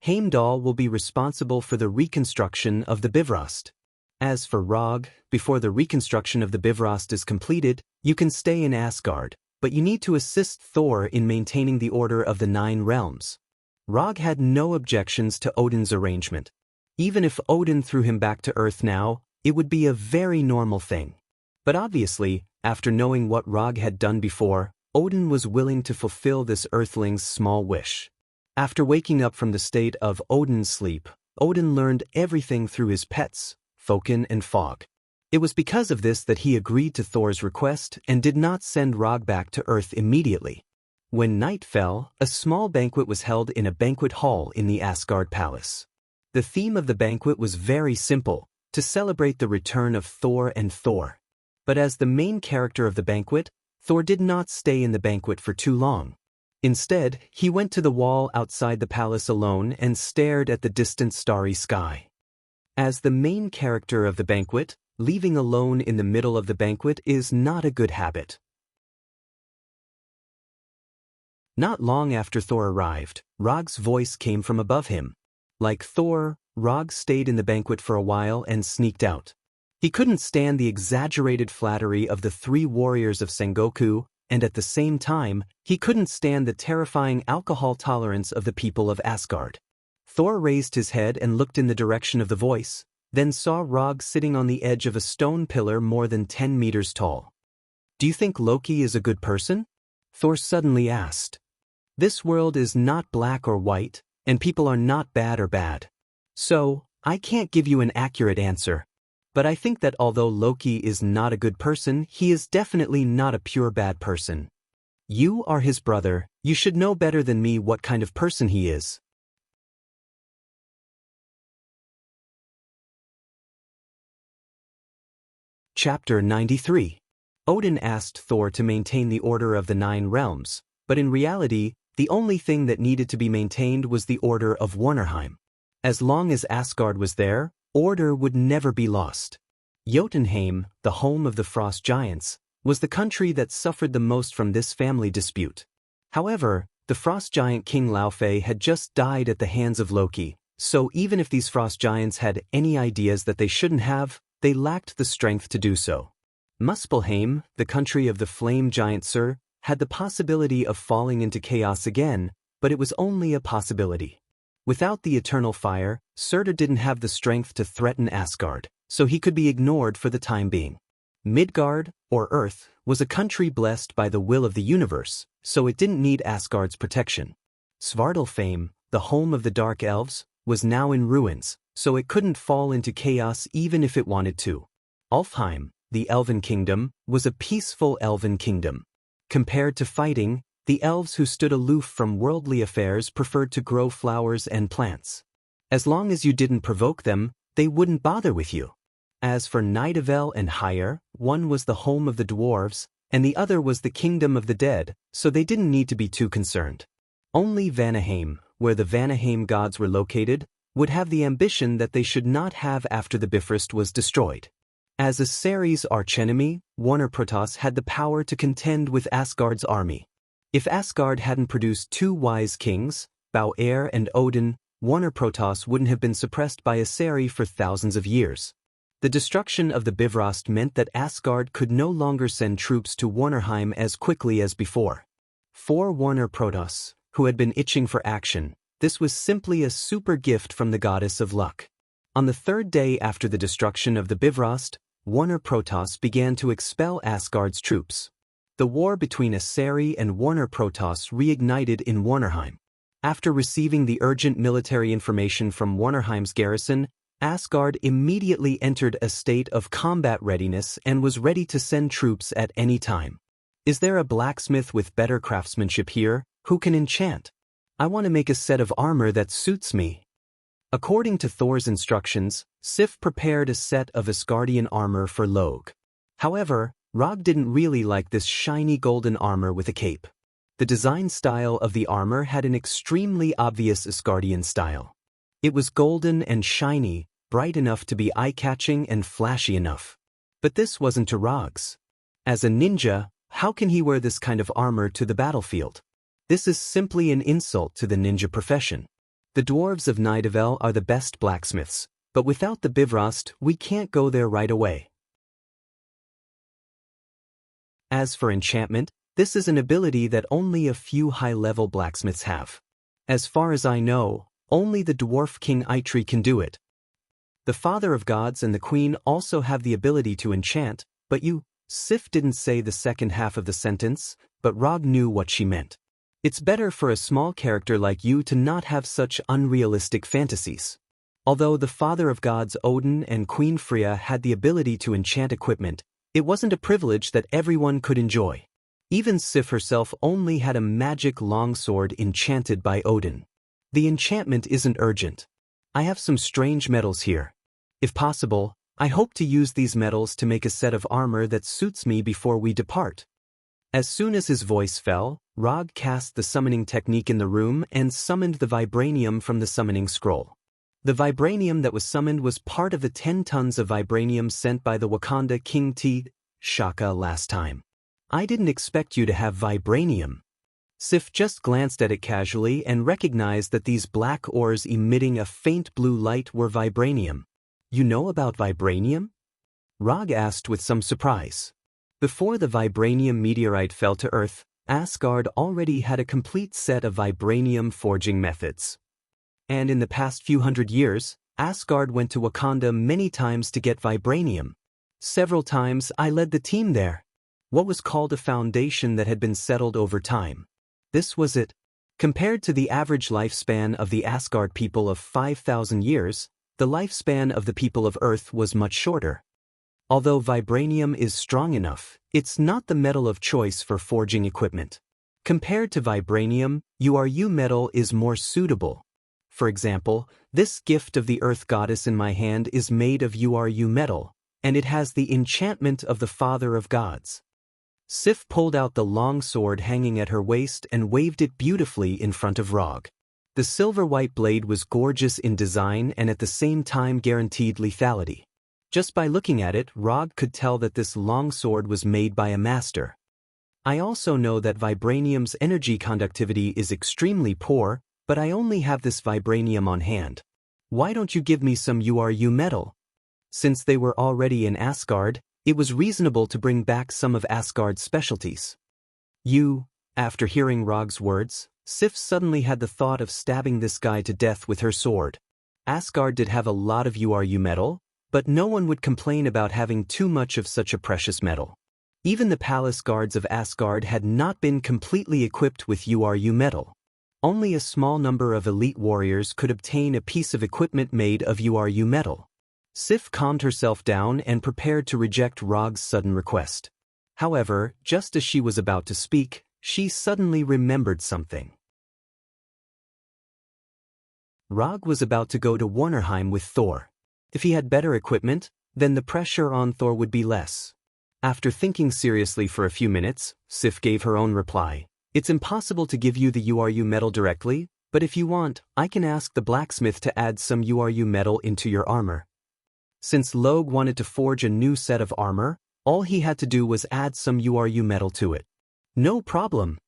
Heimdall will be responsible for the reconstruction of the Bifrost. As for Rog, before the reconstruction of the Bifrost is completed, you can stay in Asgard, but you need to assist Thor in maintaining the order of the 9 realms." Rog had no objections to Odin's arrangement. Even if Odin threw him back to Earth now, it would be a very normal thing. But obviously, after knowing what Rog had done before, Odin was willing to fulfill this Earthling's small wish. After waking up from the state of Odin's sleep, Odin learned everything through his pets, Fokin and Fog. It was because of this that he agreed to Thor's request and did not send Rog back to Earth immediately. When night fell, a small banquet was held in a banquet hall in the Asgard Palace. The theme of the banquet was very simple, to celebrate the return of Thor and Thor. But as the main character of the banquet, Thor did not stay in the banquet for too long. Instead, he went to the wall outside the palace alone and stared at the distant starry sky. As the main character of the banquet, leaving alone in the middle of the banquet is not a good habit. Not long after Thor arrived, Rog's voice came from above him. Like Thor, Rog stayed in the banquet for a while and sneaked out. He couldn't stand the exaggerated flattery of the 3 warriors of Sengoku, and at the same time, he couldn't stand the terrifying alcohol tolerance of the people of Asgard. Thor raised his head and looked in the direction of the voice, then saw Rog sitting on the edge of a stone pillar more than 10 meters tall. "Do you think Loki is a good person?" Thor suddenly asked. "This world is not black or white, and people are not bad or bad. So, I can't give you an accurate answer. But I think that although Loki is not a good person, he is definitely not a pure bad person. You are his brother, you should know better than me what kind of person he is." Chapter 93. Odin asked Thor to maintain the order of the 9 realms, but in reality, the only thing that needed to be maintained was the order of Warnerheim. As long as Asgard was there, order would never be lost. Jotunheim, the home of the Frost Giants, was the country that suffered the most from this family dispute. However, the Frost Giant King Laufey had just died at the hands of Loki, so even if these Frost Giants had any ideas that they shouldn't have, they lacked the strength to do so. Muspelheim, the country of the Flame Giant Sur, had the possibility of falling into chaos again, but it was only a possibility. Without the eternal fire, Surtur didn't have the strength to threaten Asgard, so he could be ignored for the time being. Midgard, or Earth, was a country blessed by the will of the universe, so it didn't need Asgard's protection. Svartalfheim, the home of the Dark Elves, was now in ruins, so it couldn't fall into chaos even if it wanted to. Alfheim, the Elven Kingdom, was a peaceful elven kingdom. Compared to fighting, the elves who stood aloof from worldly affairs preferred to grow flowers and plants. As long as you didn't provoke them, they wouldn't bother with you. As for Nidavel and Hyre, one was the home of the dwarves, and the other was the kingdom of the dead, so they didn't need to be too concerned. Only Vanaheim, where the Vanaheim gods were located, would have the ambition that they should not have after the Bifrost was destroyed. As Aseri's archenemy, Warner Protoss had the power to contend with Asgard's army. If Asgard hadn't produced 2 wise kings, Bauer and Odin, Warner Protoss wouldn't have been suppressed by Aseri for thousands of years. The destruction of the Bifrost meant that Asgard could no longer send troops to Warnerheim as quickly as before. For Warner Protoss, who had been itching for action, this was simply a super gift from the goddess of luck. On the 3rd day after the destruction of the Bifrost, Warner Protoss began to expel Asgard's troops. The war between Aseri and Warner Protoss reignited in Warnerheim. After receiving the urgent military information from Warnerheim's garrison, Asgard immediately entered a state of combat readiness and was ready to send troops at any time. "Is there a blacksmith with better craftsmanship here, who can enchant? I want to make a set of armor that suits me." According to Thor's instructions, Sif prepared a set of Asgardian armor for Log. However, Rog didn't really like this shiny golden armor with a cape. The design style of the armor had an extremely obvious Asgardian style. It was golden and shiny, bright enough to be eye-catching and flashy enough. But this wasn't to Rog's. As a ninja, how can he wear this kind of armor to the battlefield? This is simply an insult to the ninja profession. The dwarves of Nidavel are the best blacksmiths, but without the Bifrost, we can't go there right away. As for enchantment, this is an ability that only a few high-level blacksmiths have. As far as I know, only the dwarf king Eitri can do it. The father of gods and the queen also have the ability to enchant, but Sif didn't say the second half of the sentence, but Rog knew what she meant. It's better for a small character like you to not have such unrealistic fantasies. Although the father of gods Odin and Queen Freya had the ability to enchant equipment, it wasn't a privilege that everyone could enjoy. Even Sif herself only had a magic longsword enchanted by Odin. The enchantment isn't urgent. I have some strange metals here. If possible, I hope to use these metals to make a set of armor that suits me before we depart. As soon as his voice fell, Rog cast the summoning technique in the room and summoned the vibranium from the summoning scroll. The vibranium that was summoned was part of the 10 tons of vibranium sent by the Wakanda King Shaka last time. I didn't expect you to have vibranium. Sif just glanced at it casually and recognized that these black ores emitting a faint blue light were vibranium. You know about vibranium? Rog asked with some surprise. Before the vibranium meteorite fell to Earth, Asgard already had a complete set of vibranium forging methods. And in the past few hundred years, Asgard went to Wakanda many times to get vibranium. Several times I led the team there. What was called a foundation that had been settled over time. This was it. Compared to the average lifespan of the Asgard people of 5,000 years, the lifespan of the people of Earth was much shorter. Although vibranium is strong enough, it's not the metal of choice for forging equipment. Compared to vibranium, URU metal is more suitable. For example, this gift of the Earth Goddess in my hand is made of URU metal, and it has the enchantment of the Father of Gods. Sif pulled out the long sword hanging at her waist and waved it beautifully in front of Rog. The silver-white blade was gorgeous in design and at the same time guaranteed lethality. Just by looking at it, Rog could tell that this long sword was made by a master. I also know that vibranium's energy conductivity is extremely poor, but I only have this vibranium on hand. Why don't you give me some URU metal? Since they were already in Asgard, it was reasonable to bring back some of Asgard's specialties. After hearing Rog's words, Sif suddenly had the thought of stabbing this guy to death with her sword. Asgard did have a lot of URU metal, but no one would complain about having too much of such a precious metal. Even the palace guards of Asgard had not been completely equipped with URU metal. Only a small number of elite warriors could obtain a piece of equipment made of URU metal. Sif calmed herself down and prepared to reject Rog's sudden request. However, just as she was about to speak, she suddenly remembered something. Rog was about to go to Warnerheim with Thor. If he had better equipment, then the pressure on Thor would be less. After thinking seriously for a few minutes, Sif gave her own reply. It's impossible to give you the URU metal directly, but if you want, I can ask the blacksmith to add some URU metal into your armor. Since Logue wanted to forge a new set of armor, all he had to do was add some URU metal to it. No problem.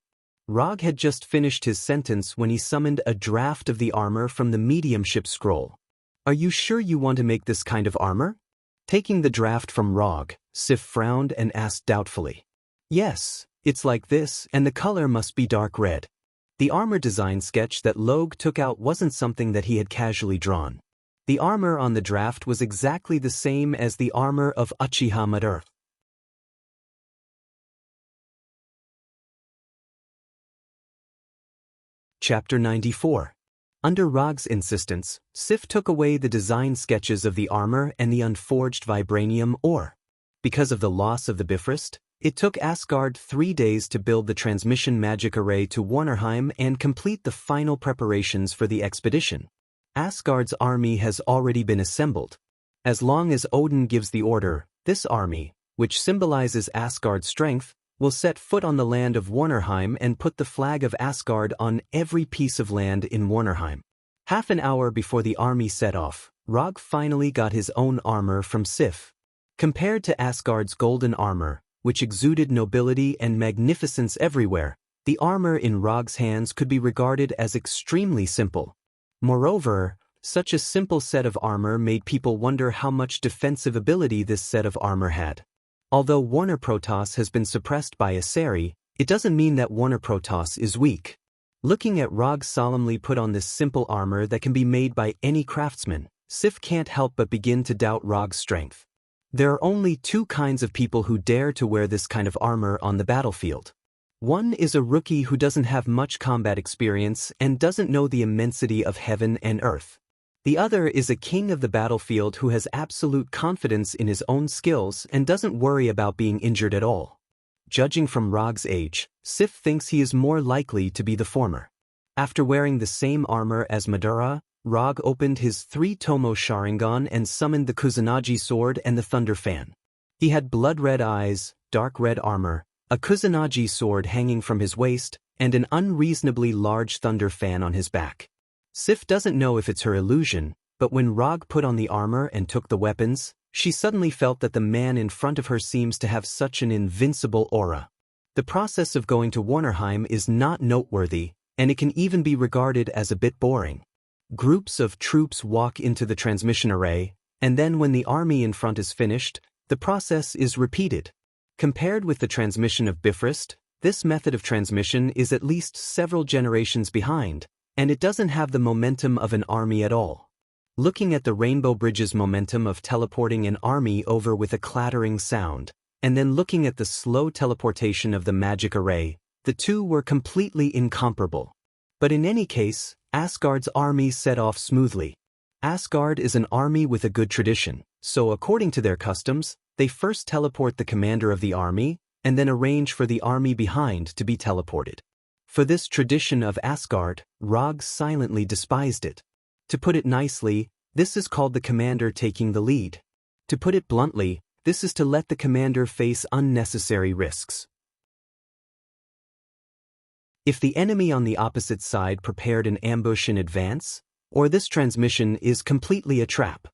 Rog had just finished his sentence when he summoned a draft of the armor from the mediumship scroll. Are you sure you want to make this kind of armor? Taking the draft from Rog, Sif frowned and asked doubtfully. Yes, it's like this, and the color must be dark red. The armor design sketch that Logue took out wasn't something that he had casually drawn. The armor on the draft was exactly the same as the armor of Uchiha Madara. Chapter 94. Under Rog's insistence, Sif took away the design sketches of the armor and the unforged vibranium ore. Because of the loss of the Bifrost, it took Asgard 3 days to build the transmission magic array to Warnerheim and complete the final preparations for the expedition. Asgard's army has already been assembled. As long as Odin gives the order, this army, which symbolizes Asgard's strength, will set foot on the land of Warnerheim and put the flag of Asgard on every piece of land in Warnerheim. Half an hour before the army set off, Rog finally got his own armor from Sif. Compared to Asgard's golden armor, which exuded nobility and magnificence everywhere, the armor in Rog's hands could be regarded as extremely simple. Moreover, such a simple set of armor made people wonder how much defensive ability this set of armor had. Although Warner Protoss has been suppressed by Aseri, it doesn't mean that Warner Protoss is weak. Looking at Rog solemnly put on this simple armor that can be made by any craftsman, Sif can't help but begin to doubt Rog's strength. There are only two kinds of people who dare to wear this kind of armor on the battlefield. One is a rookie who doesn't have much combat experience and doesn't know the immensity of heaven and earth. The other is a king of the battlefield who has absolute confidence in his own skills and doesn't worry about being injured at all. Judging from Rog's age, Sif thinks he is more likely to be the former. After wearing the same armor as Madara, Rog opened his 3-tomo Sharingan and summoned the Kusanagi sword and the Thunder Fan. He had blood-red eyes, dark red armor, a Kusanagi sword hanging from his waist, and an unreasonably large thunder fan on his back. Sif doesn't know if it's her illusion, but when Rog put on the armor and took the weapons, she suddenly felt that the man in front of her seems to have such an invincible aura. The process of going to Warnerheim is not noteworthy, and it can even be regarded as a bit boring. Groups of troops walk into the transmission array, and then when the army in front is finished, the process is repeated. Compared with the transmission of Bifrost, this method of transmission is at least several generations behind, and it doesn't have the momentum of an army at all. Looking at the Rainbow Bridge's momentum of teleporting an army over with a clattering sound, and then looking at the slow teleportation of the magic array, the two were completely incomparable. But in any case, Asgard's army set off smoothly. Asgard is an army with a good tradition, so according to their customs, they first teleport the commander of the army, and then arrange for the army behind to be teleported. For this tradition of Asgard, Rog silently despised it. To put it nicely, this is called the commander taking the lead. To put it bluntly, this is to let the commander face unnecessary risks. If the enemy on the opposite side prepared an ambush in advance, or this transmission is completely a trap,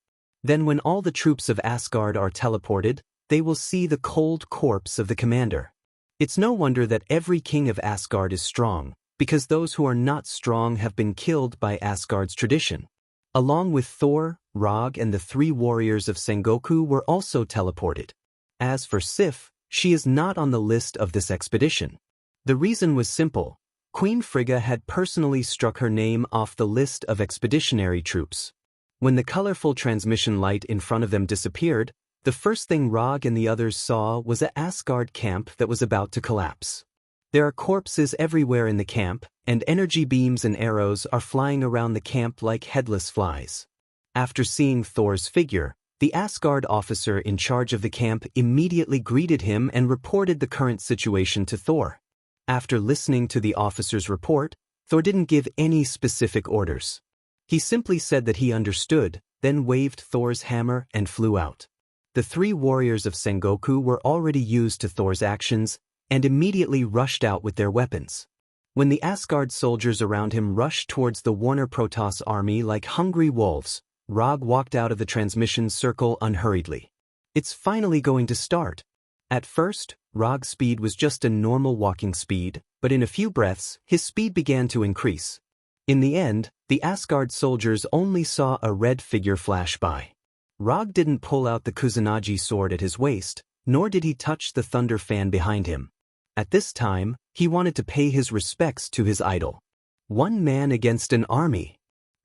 then when all the troops of Asgard are teleported, they will see the cold corpse of the commander. It's no wonder that every king of Asgard is strong, because those who are not strong have been killed by Asgard's tradition. Along with Thor, Rog and the 3 warriors of Sengoku were also teleported. As for Sif, she is not on the list of this expedition. The reason was simple. Queen Frigga had personally struck her name off the list of expeditionary troops. When the colorful transmission light in front of them disappeared, the first thing Rog and the others saw was an Asgard camp that was about to collapse. There are corpses everywhere in the camp, and energy beams and arrows are flying around the camp like headless flies. After seeing Thor's figure, the Asgard officer in charge of the camp immediately greeted him and reported the current situation to Thor. After listening to the officer's report, Thor didn't give any specific orders. He simply said that he understood, then waved Thor's hammer and flew out. The 3 warriors of Sengoku were already used to Thor's actions and immediately rushed out with their weapons. When the Asgard soldiers around him rushed towards the Warner Protoss army like hungry wolves, Rog walked out of the transmission circle unhurriedly. It's finally going to start. At first, Rog's speed was just a normal walking speed, but in a few breaths, his speed began to increase. In the end, the Asgard soldiers only saw a red figure flash by. Rog didn't pull out the Kusanagi sword at his waist, nor did he touch the thunder fan behind him. At this time, he wanted to pay his respects to his idol. One man against an army.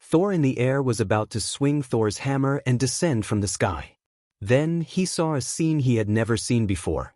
Thor in the air was about to swing Thor's hammer and descend from the sky. Then he saw a scene he had never seen before.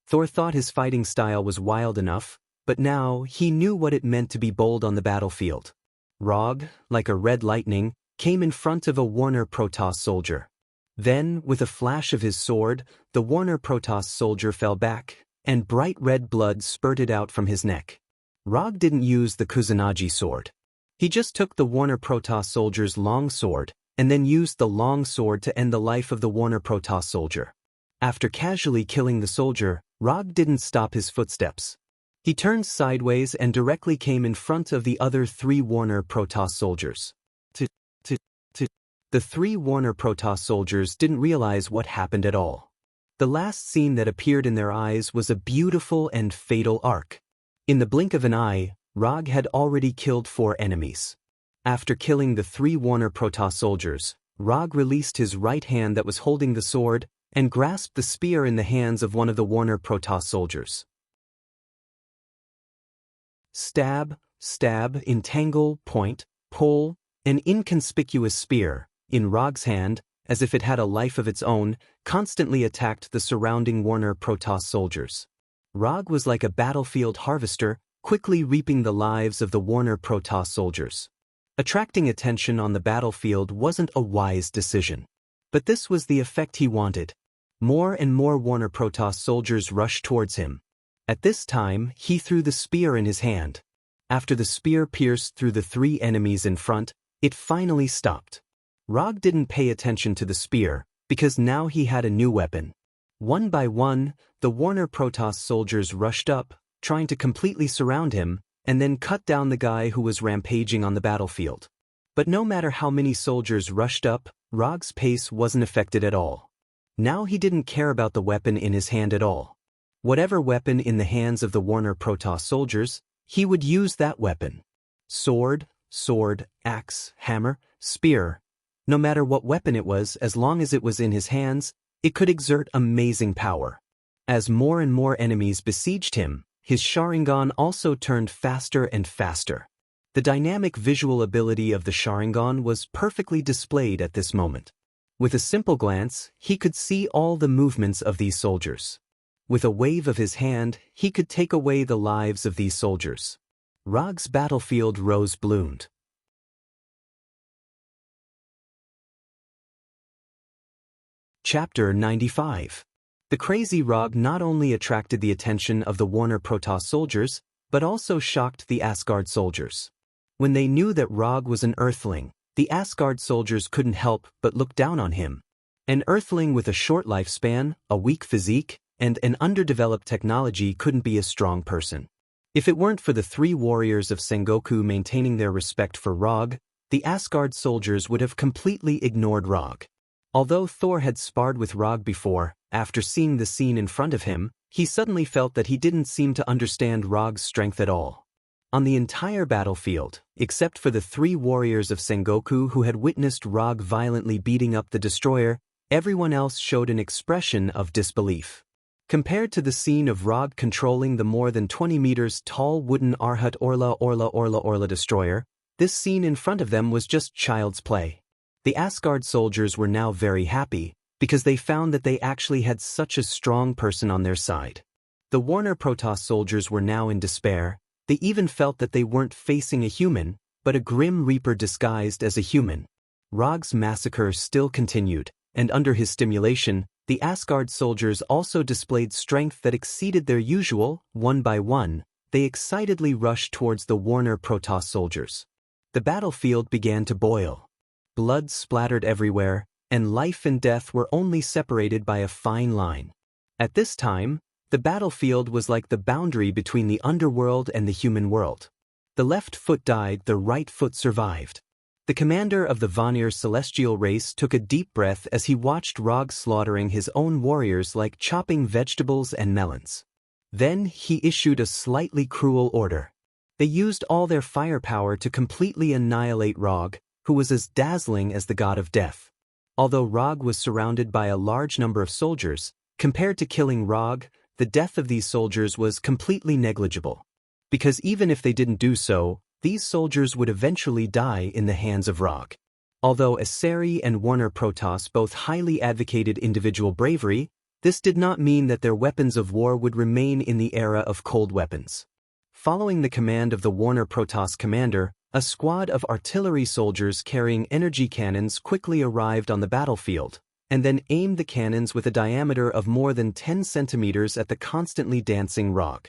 Thor thought his fighting style was wild enough, but now he knew what it meant to be bold on the battlefield. Rog, like a red lightning, came in front of a Warner Protoss soldier. Then, with a flash of his sword, the Warner Protoss soldier fell back, and bright red blood spurted out from his neck. Rog didn't use the Kusanagi sword. He just took the Warner Protoss soldier's long sword, and then used the long sword to end the life of the Warner Protoss soldier. After casually killing the soldier, Rog didn't stop his footsteps. He turned sideways and directly came in front of the other 3 Warner Protoss soldiers. The 3 Warner Protoss soldiers didn't realize what happened at all. The last scene that appeared in their eyes was a beautiful and fatal arc. In the blink of an eye, Rog had already killed 4 enemies. After killing the 3 Warner Protoss soldiers, Rog released his right hand that was holding the sword and grasped the spear in the hands of one of the Warner Protoss soldiers. Stab, stab, entangle, point, pull, an inconspicuous spear, in Rog's hand, as if it had a life of its own, constantly attacked the surrounding Warner Protoss soldiers. Rog was like a battlefield harvester, quickly reaping the lives of the Warner Protoss soldiers. Attracting attention on the battlefield wasn't a wise decision. But this was the effect he wanted. More and more Warner Protoss soldiers rushed towards him. At this time, he threw the spear in his hand. After the spear pierced through the 3 enemies in front, it finally stopped. Rog didn't pay attention to the spear, because now he had a new weapon. One by one, the Warner Protoss soldiers rushed up, trying to completely surround him, and then cut down the guy who was rampaging on the battlefield. But no matter how many soldiers rushed up, Rog's pace wasn't affected at all. Now he didn't care about the weapon in his hand at all. Whatever weapon in the hands of the Warner Protoss soldiers, he would use that weapon. Sword, axe, hammer, spear. No matter what weapon it was, as long as it was in his hands, it could exert amazing power. As more and more enemies besieged him, his Sharingan also turned faster and faster. The dynamic visual ability of the Sharingan was perfectly displayed at this moment. With a simple glance, he could see all the movements of these soldiers. With a wave of his hand, he could take away the lives of these soldiers. Rog's battlefield rose-bloomed. Chapter 95. The crazy Rog not only attracted the attention of the Warner Protoss soldiers, but also shocked the Asgard soldiers. When they knew that Rog was an Earthling, the Asgard soldiers couldn't help but look down on him. An Earthling with a short lifespan, a weak physique, and an underdeveloped technology couldn't be a strong person. If it weren't for the three warriors of Sengoku maintaining their respect for Rog, the Asgard soldiers would have completely ignored Rog. Although Thor had sparred with Rog before, after seeing the scene in front of him, he suddenly felt that he didn't seem to understand Rog's strength at all. On the entire battlefield, except for the three warriors of Sengoku who had witnessed Rog violently beating up the destroyer, everyone else showed an expression of disbelief. Compared to the scene of Rog controlling the more than 20 meters tall wooden Arhat Orla destroyer, this scene in front of them was just child's play. The Asgard soldiers were now very happy, because they found that they actually had such a strong person on their side. The Warner Protoss soldiers were now in despair. They even felt that they weren't facing a human, but a Grim Reaper disguised as a human. Rog's massacre still continued, and under his stimulation, the Asgard soldiers also displayed strength that exceeded their usual. One by one, they excitedly rushed towards the Warner Protoss soldiers. The battlefield began to boil. Blood splattered everywhere, and life and death were only separated by a fine line. At this time, the battlefield was like the boundary between the underworld and the human world. The left foot died, the right foot survived. The commander of the Vanir celestial race took a deep breath as he watched Rog slaughtering his own warriors like chopping vegetables and melons. Then he issued a slightly cruel order. They used all their firepower to completely annihilate Rog, who was as dazzling as the god of death. Although Rog was surrounded by a large number of soldiers, compared to killing Rog, the death of these soldiers was completely negligible. Because even if they didn't do so, these soldiers would eventually die in the hands of Rog. Although Asari and Warner Protoss both highly advocated individual bravery, this did not mean that their weapons of war would remain in the era of cold weapons. Following the command of the Warner Protoss commander, a squad of artillery soldiers carrying energy cannons quickly arrived on the battlefield, and then aimed the cannons with a diameter of more than 10 centimeters at the constantly dancing Rog.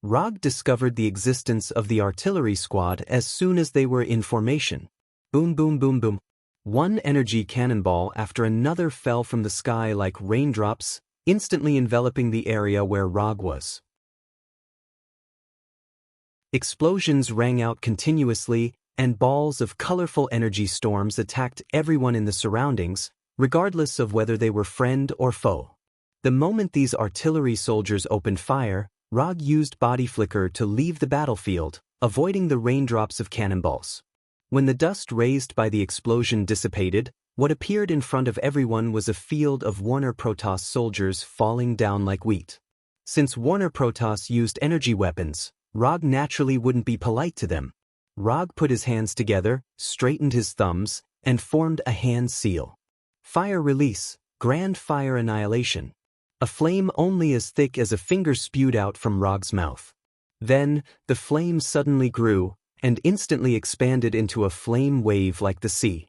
Rog discovered the existence of the artillery squad as soon as they were in formation. Boom boom boom boom. One energy cannonball after another fell from the sky like raindrops, instantly enveloping the area where Rog was. Explosions rang out continuously, and balls of colorful energy storms attacked everyone in the surroundings, regardless of whether they were friend or foe. The moment these artillery soldiers opened fire, Rog used body flicker to leave the battlefield, avoiding the raindrops of cannonballs. When the dust raised by the explosion dissipated, what appeared in front of everyone was a field of Warner Protoss soldiers falling down like wheat. Since Warner Protoss used energy weapons, Rog naturally wouldn't be polite to them. Rog put his hands together, straightened his thumbs, and formed a hand seal. Fire release, grand fire annihilation. A flame only as thick as a finger spewed out from Rog's mouth. Then, the flame suddenly grew, and instantly expanded into a flame wave like the sea.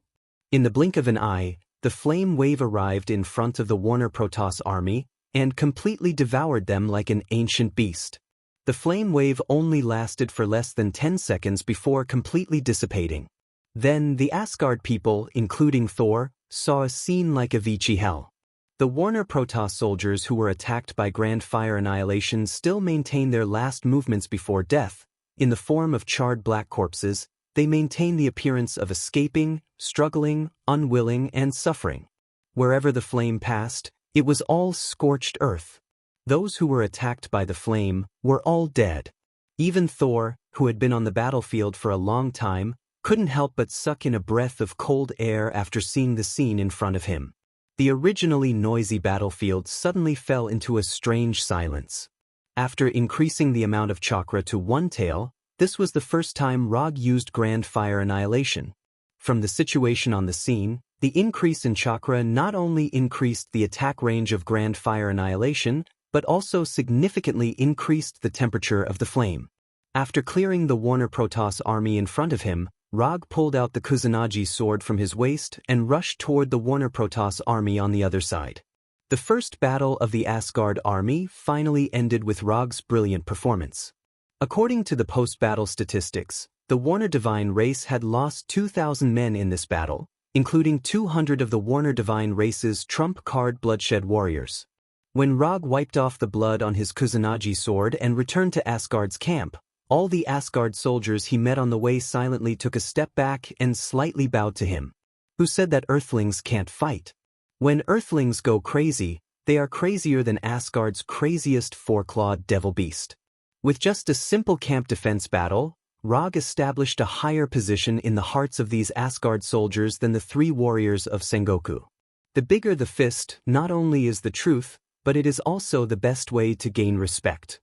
In the blink of an eye, the flame wave arrived in front of the Warner Protoss army, and completely devoured them like an ancient beast. The flame wave only lasted for less than 10 seconds before completely dissipating. Then the Asgard people, including Thor, saw a scene like a Vici hell. The Warner Protoss soldiers who were attacked by Grand Fire Annihilation still maintained their last movements before death. In the form of charred black corpses, they maintained the appearance of escaping, struggling, unwilling, and suffering. Wherever the flame passed, it was all scorched earth. Those who were attacked by the flame were all dead. Even Thor, who had been on the battlefield for a long time, couldn't help but suck in a breath of cold air after seeing the scene in front of him. The originally noisy battlefield suddenly fell into a strange silence. After increasing the amount of chakra to 1 tael, this was the first time Rog used Grand Fire Annihilation. From the situation on the scene, the increase in chakra not only increased the attack range of Grand Fire Annihilation, but also significantly increased the temperature of the flame. After clearing the Warner Protoss army in front of him, Rog pulled out the Kusanagi sword from his waist and rushed toward the Warner Protoss army on the other side. The first battle of the Asgard army finally ended with Rog's brilliant performance. According to the post-battle statistics, the Warner Divine race had lost 2,000 men in this battle, including 200 of the Warner Divine race's trump card bloodshed warriors. When Rog wiped off the blood on his Kusanagi sword and returned to Asgard's camp, all the Asgard soldiers he met on the way silently took a step back and slightly bowed to him. Who said that Earthlings can't fight? When Earthlings go crazy, they are crazier than Asgard's craziest four-clawed devil beast. With just a simple camp defense battle, Rog established a higher position in the hearts of these Asgard soldiers than the 3 warriors of Sengoku. The bigger the fist not only is the truth, but it is also the best way to gain respect.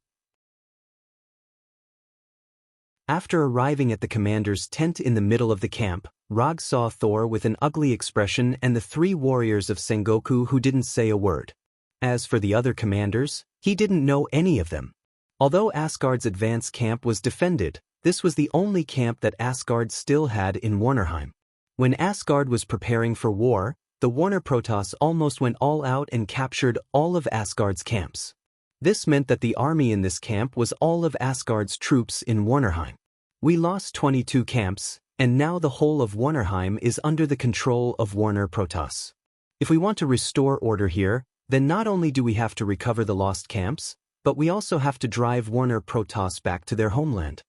After arriving at the commander's tent in the middle of the camp, Rog saw Thor with an ugly expression and the 3 warriors of Sengoku who didn't say a word. As for the other commanders, he didn't know any of them. Although Asgard's advance camp was defended, this was the only camp that Asgard still had in Warnerheim. When Asgard was preparing for war, the Warner Protoss almost went all out and captured all of Asgard's camps. This meant that the army in this camp was all of Asgard's troops in Warnerheim. We lost 22 camps, and now the whole of Warnerheim is under the control of Warner Protoss. If we want to restore order here, then not only do we have to recover the lost camps, but we also have to drive Warner Protoss back to their homeland.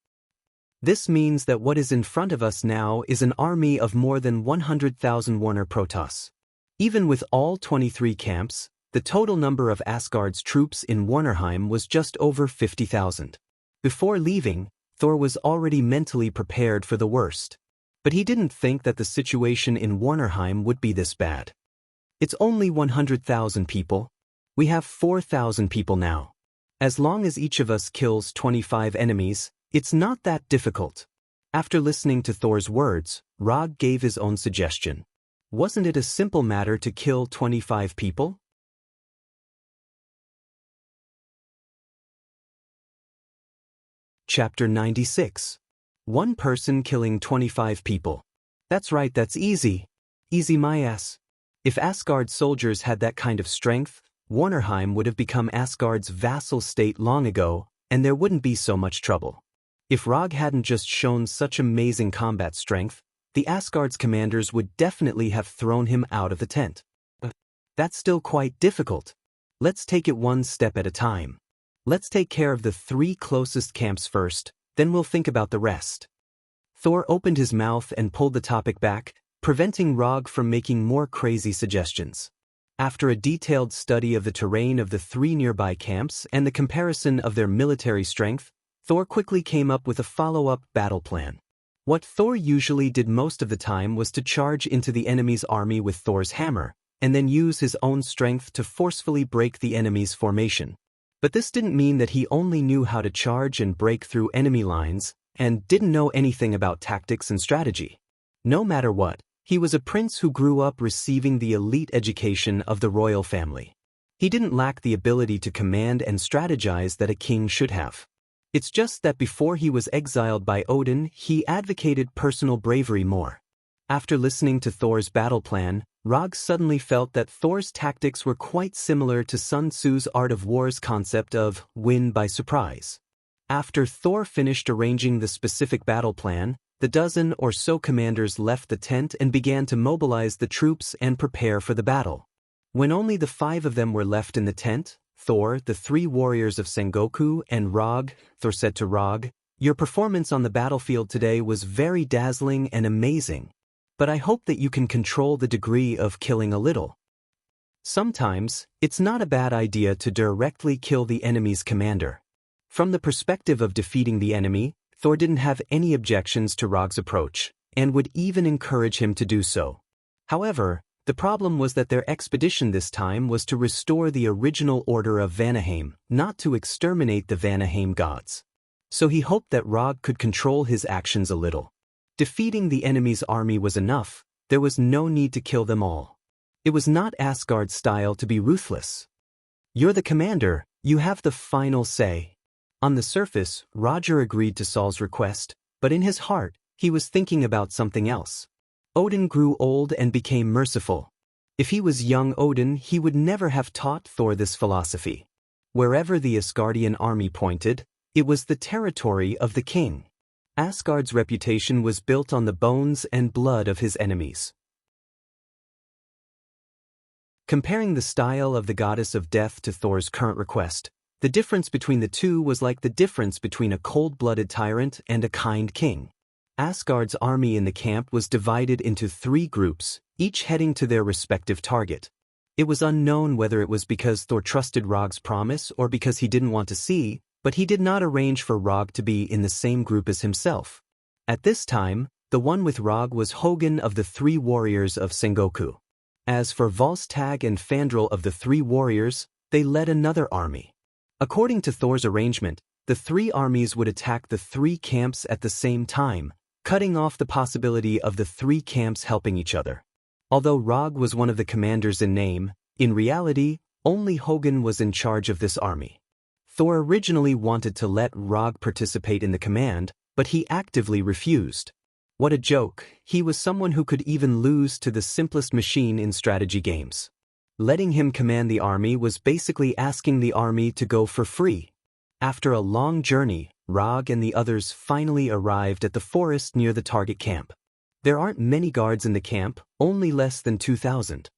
This means that what is in front of us now is an army of more than 100,000 Warner Protoss. Even with all 23 camps, the total number of Asgard's troops in Warnerheim was just over 50,000. Before leaving, Thor was already mentally prepared for the worst. But he didn't think that the situation in Warnerheim would be this bad. It's only 100,000 people. We have 4,000 people now. As long as each of us kills 25 enemies, it's not that difficult. After listening to Thor's words, Rog gave his own suggestion. Wasn't it a simple matter to kill 25 people? Chapter 96. One person killing 25 people. That's right, that's easy. Easy my ass. If Asgard's soldiers had that kind of strength, Warnerheim would have become Asgard's vassal state long ago, and there wouldn't be so much trouble. If Rog hadn't just shown such amazing combat strength, the Asgard's commanders would definitely have thrown him out of the tent. But that's still quite difficult. Let's take it one step at a time. Let's take care of the 3 closest camps first, then we'll think about the rest. Thor opened his mouth and pulled the topic back, preventing Rog from making more crazy suggestions. After a detailed study of the terrain of the 3 nearby camps and the comparison of their military strength, Thor quickly came up with a follow-up battle plan. What Thor usually did most of the time was to charge into the enemy's army with Thor's hammer, and then use his own strength to forcefully break the enemy's formation. But this didn't mean that he only knew how to charge and break through enemy lines, and didn't know anything about tactics and strategy. No matter what, he was a prince who grew up receiving the elite education of the royal family. He didn't lack the ability to command and strategize that a king should have. It's just that before he was exiled by Odin, he advocated personal bravery more. After listening to Thor's battle plan, Rog suddenly felt that Thor's tactics were quite similar to Sun Tzu's Art of War's concept of win by surprise. After Thor finished arranging the specific battle plan, the dozen or so commanders left the tent and began to mobilize the troops and prepare for the battle. When only the 5 of them were left in the tent, Thor, the 3 warriors of Sengoku, and Rog, Thor said to Rog, "Your performance on the battlefield today was very dazzling and amazing. But I hope that you can control the degree of killing a little." Sometimes, it's not a bad idea to directly kill the enemy's commander. From the perspective of defeating the enemy, Thor didn't have any objections to Rog's approach, and would even encourage him to do so. However, the problem was that their expedition this time was to restore the original order of Vanaheim, not to exterminate the Vanaheim gods. So he hoped that Rog could control his actions a little. Defeating the enemy's army was enough, there was no need to kill them all. It was not Asgard's style to be ruthless. You're the commander, you have the final say. On the surface, Roger agreed to Saul's request, but in his heart, he was thinking about something else. Odin grew old and became merciful. If he was young Odin, he would never have taught Thor this philosophy. Wherever the Asgardian army pointed, it was the territory of the king. Asgard's reputation was built on the bones and blood of his enemies. Comparing the style of the goddess of death to Thor's current request, the difference between the two was like the difference between a cold-blooded tyrant and a kind king. Asgard's army in the camp was divided into 3 groups, each heading to their respective target. It was unknown whether it was because Thor trusted Rog's promise or because he didn't want to see, but he did not arrange for Rog to be in the same group as himself. At this time, the one with Rog was Hogun of the 3 warriors of Sengoku. As for Volstagg and Fandral of the 3 warriors, they led another army. According to Thor's arrangement, the 3 armies would attack the 3 camps at the same time, cutting off the possibility of the 3 camps helping each other. Although Rog was one of the commanders in name, in reality, only Hogun was in charge of this army. Thor originally wanted to let Rog participate in the command, but he actively refused. What a joke, he was someone who could even lose to the simplest machine in strategy games. Letting him command the army was basically asking the army to go for free. After a long journey, Rog and the others finally arrived at the forest near the target camp. There aren't many guards in the camp, only less than 2,000.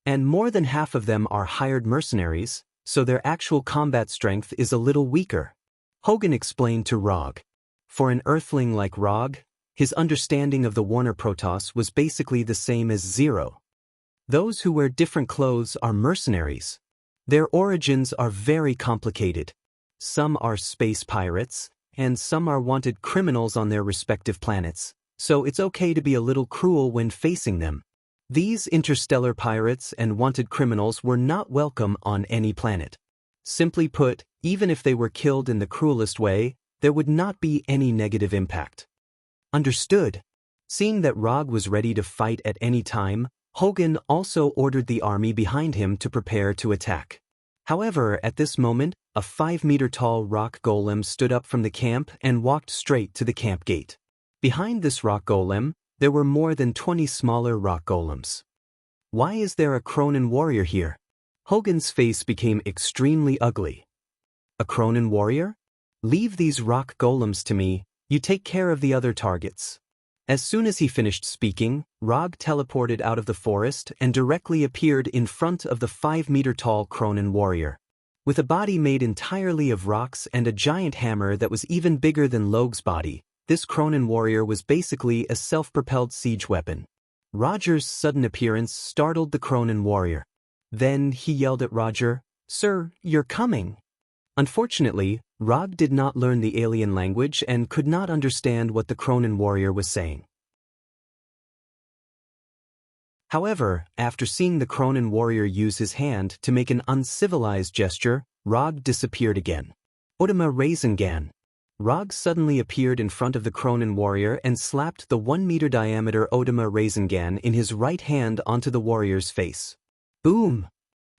And more than half of them are hired mercenaries, so their actual combat strength is a little weaker. Hogun explained to Rog. For an earthling like Rog, his understanding of the Warner Protoss was basically the same as 0. Those who wear different clothes are mercenaries. Their origins are very complicated. Some are space pirates, and some are wanted criminals on their respective planets, so it's okay to be a little cruel when facing them. These interstellar pirates and wanted criminals were not welcome on any planet. Simply put, even if they were killed in the cruelest way, there would not be any negative impact. Understood. Seeing that Rog was ready to fight at any time, Hogun also ordered the army behind him to prepare to attack. However, at this moment, a 5-meter-tall rock golem stood up from the camp and walked straight to the camp gate. Behind this rock golem, there were more than 20 smaller rock golems. Why is there a Cronin warrior here? Hogun's face became extremely ugly. A Cronin warrior? Leave these rock golems to me, you take care of the other targets. As soon as he finished speaking, Rog teleported out of the forest and directly appeared in front of the 5-meter-tall Cronin warrior. With a body made entirely of rocks and a giant hammer that was even bigger than Loge's body, this Cronin warrior was basically a self-propelled siege weapon. Roger's sudden appearance startled the Cronin warrior. Then he yelled at Roger, "Sir, you're coming!" Unfortunately, Rog did not learn the alien language and could not understand what the Cronin warrior was saying. However, after seeing the Cronin warrior use his hand to make an uncivilized gesture, Rog disappeared again. Odima Rasengan. Rog suddenly appeared in front of the Cronin warrior and slapped the 1-meter diameter Odima Rasengan in his right hand onto the warrior's face. Boom!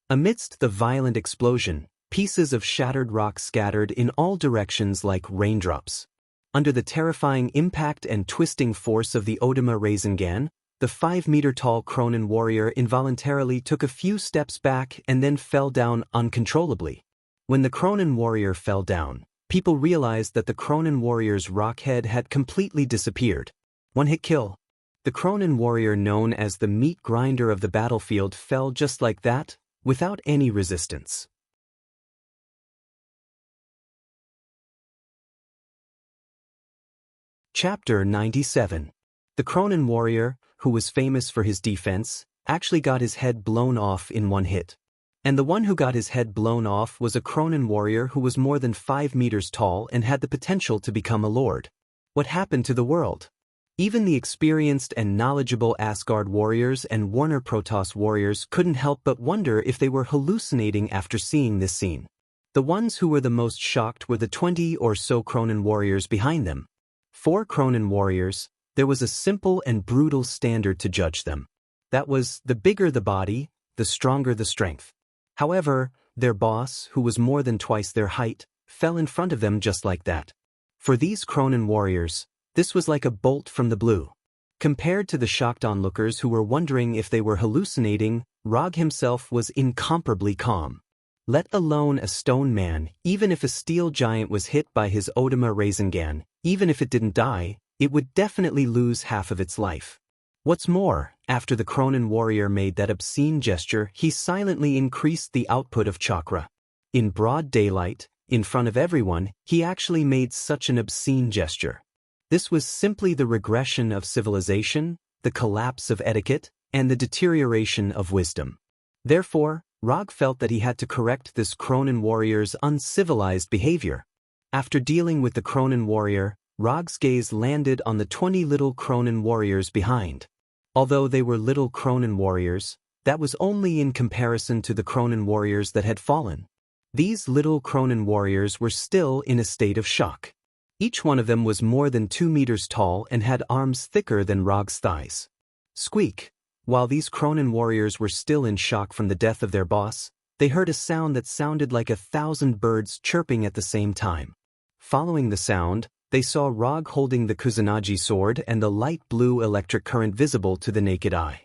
Amidst the violent explosion, pieces of shattered rock scattered in all directions like raindrops. Under the terrifying impact and twisting force of the Odima Rasengan, the 5-meter-tall Cronin warrior involuntarily took a few steps back and then fell down uncontrollably. When the Cronin warrior fell down, people realized that the Cronin warrior's rock head had completely disappeared. One-hit kill. The Cronin warrior, known as the meat grinder of the battlefield, fell just like that, without any resistance. Chapter 97. The Cronin warrior, who was famous for his defense, actually got his head blown off in one hit. And the one who got his head blown off was a Cronin warrior who was more than 5 meters tall and had the potential to become a lord. What happened to the world? Even the experienced and knowledgeable Asgard warriors and Warner Protoss warriors couldn't help but wonder if they were hallucinating after seeing this scene. The ones who were the most shocked were the 20 or so Cronin warriors behind them. For Cronin warriors, there was a simple and brutal standard to judge them. That was, the bigger the body, the stronger the strength. However, their boss, who was more than twice their height, fell in front of them just like that. For these Cronin warriors, this was like a bolt from the blue. Compared to the shocked onlookers who were wondering if they were hallucinating, Rog himself was incomparably calm. Let alone a stone man, even if a steel giant was hit by his Odama Rasengan, even if it didn't die, it would definitely lose half of its life. What's more, after the Cronin warrior made that obscene gesture, he silently increased the output of chakra. In broad daylight, in front of everyone, he actually made such an obscene gesture. This was simply the regression of civilization, the collapse of etiquette, and the deterioration of wisdom. Therefore, Rog felt that he had to correct this Cronin warrior's uncivilized behavior. After dealing with the Cronin warrior, Rog's gaze landed on the 20 little Cronin warriors behind. Although they were little Cronin warriors, that was only in comparison to the Cronin warriors that had fallen. These little Cronin warriors were still in a state of shock. Each one of them was more than 2 meters tall and had arms thicker than Rog's thighs. Squeak! While these Cronin warriors were still in shock from the death of their boss, they heard a sound that sounded like 1,000 birds chirping at the same time. Following the sound, they saw Rog holding the Kusanagi sword and the light blue electric current visible to the naked eye.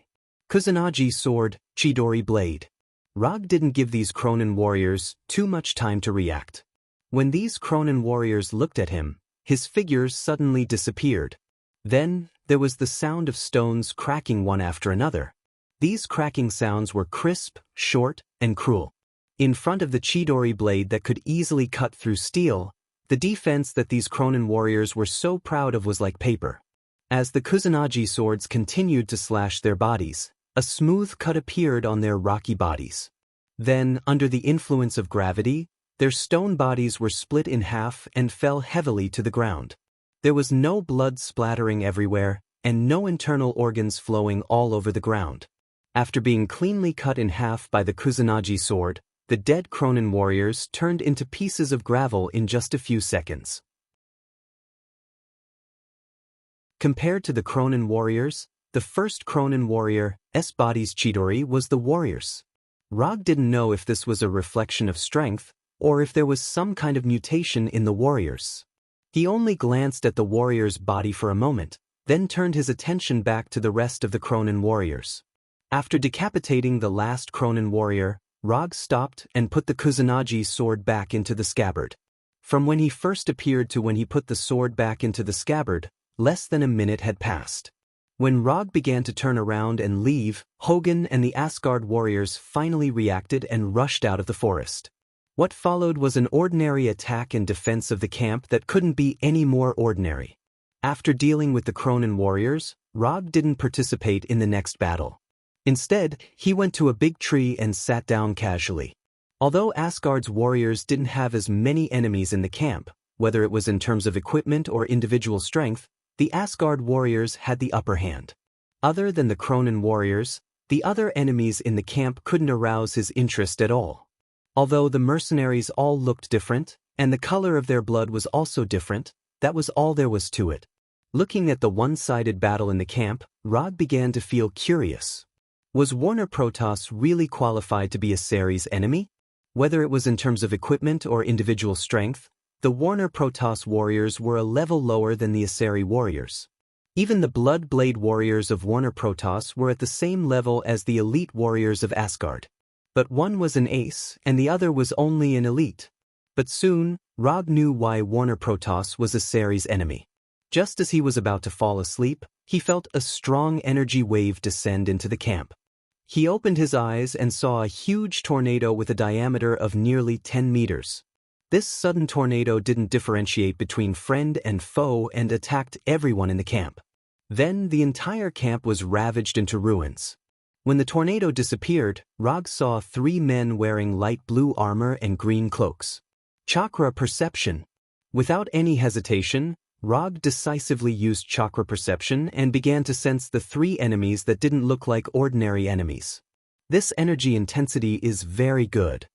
Kusanagi sword, Chidori blade. Rog didn't give these Cronin warriors too much time to react. When these Cronin warriors looked at him, his figures suddenly disappeared. Then, there was the sound of stones cracking one after another. These cracking sounds were crisp, short, and cruel. In front of the Chidori blade that could easily cut through steel, the defense that these Cronin warriors were so proud of was like paper. As the Kusanagi swords continued to slash their bodies, a smooth cut appeared on their rocky bodies. Then, under the influence of gravity, their stone bodies were split in half and fell heavily to the ground. There was no blood splattering everywhere, and no internal organs flowing all over the ground. After being cleanly cut in half by the Kusanagi sword, the dead Cronin warriors turned into pieces of gravel in just a few seconds. Compared to the Cronin warriors, the first Cronin warrior's body's Chidori was the warrior's. Rog didn't know if this was a reflection of strength, or if there was some kind of mutation in the warriors. He only glanced at the warrior's body for a moment, then turned his attention back to the rest of the Cronin warriors. After decapitating the last Cronin warrior, Rog stopped and put the Kusanagi sword back into the scabbard. From when he first appeared to when he put the sword back into the scabbard, less than a minute had passed. When Rog began to turn around and leave, Hogan and the Asgard warriors finally reacted and rushed out of the forest. What followed was an ordinary attack and defense of the camp that couldn't be any more ordinary. After dealing with the Cronin warriors, Rog didn't participate in the next battle. Instead, he went to a big tree and sat down casually. Although Asgard's warriors didn't have as many enemies in the camp, whether it was in terms of equipment or individual strength, the Asgard warriors had the upper hand. Other than the Cronin warriors, the other enemies in the camp couldn't arouse his interest at all. Although the mercenaries all looked different, and the color of their blood was also different, that was all there was to it. Looking at the one-sided battle in the camp, Rog began to feel curious. Was Warner Protoss really qualified to be a Ceres enemy? Whether it was in terms of equipment or individual strength, the Warner Protoss warriors were a level lower than the Aseri warriors. Even the Blood Blade warriors of Warner Protoss were at the same level as the elite warriors of Asgard. But one was an ace and the other was only an elite. But soon, Rog knew why Warner Protoss was a Ceres enemy. Just as he was about to fall asleep, he felt a strong energy wave descend into the camp. He opened his eyes and saw a huge tornado with a diameter of nearly 10 meters. This sudden tornado didn't differentiate between friend and foe and attacked everyone in the camp. Then the entire camp was ravaged into ruins. When the tornado disappeared, Rog saw 3 men wearing light blue armor and green cloaks. Chakra perception. Without any hesitation, Rog decisively used chakra perception and began to sense the 3 enemies that didn't look like ordinary enemies. This energy intensity is very good.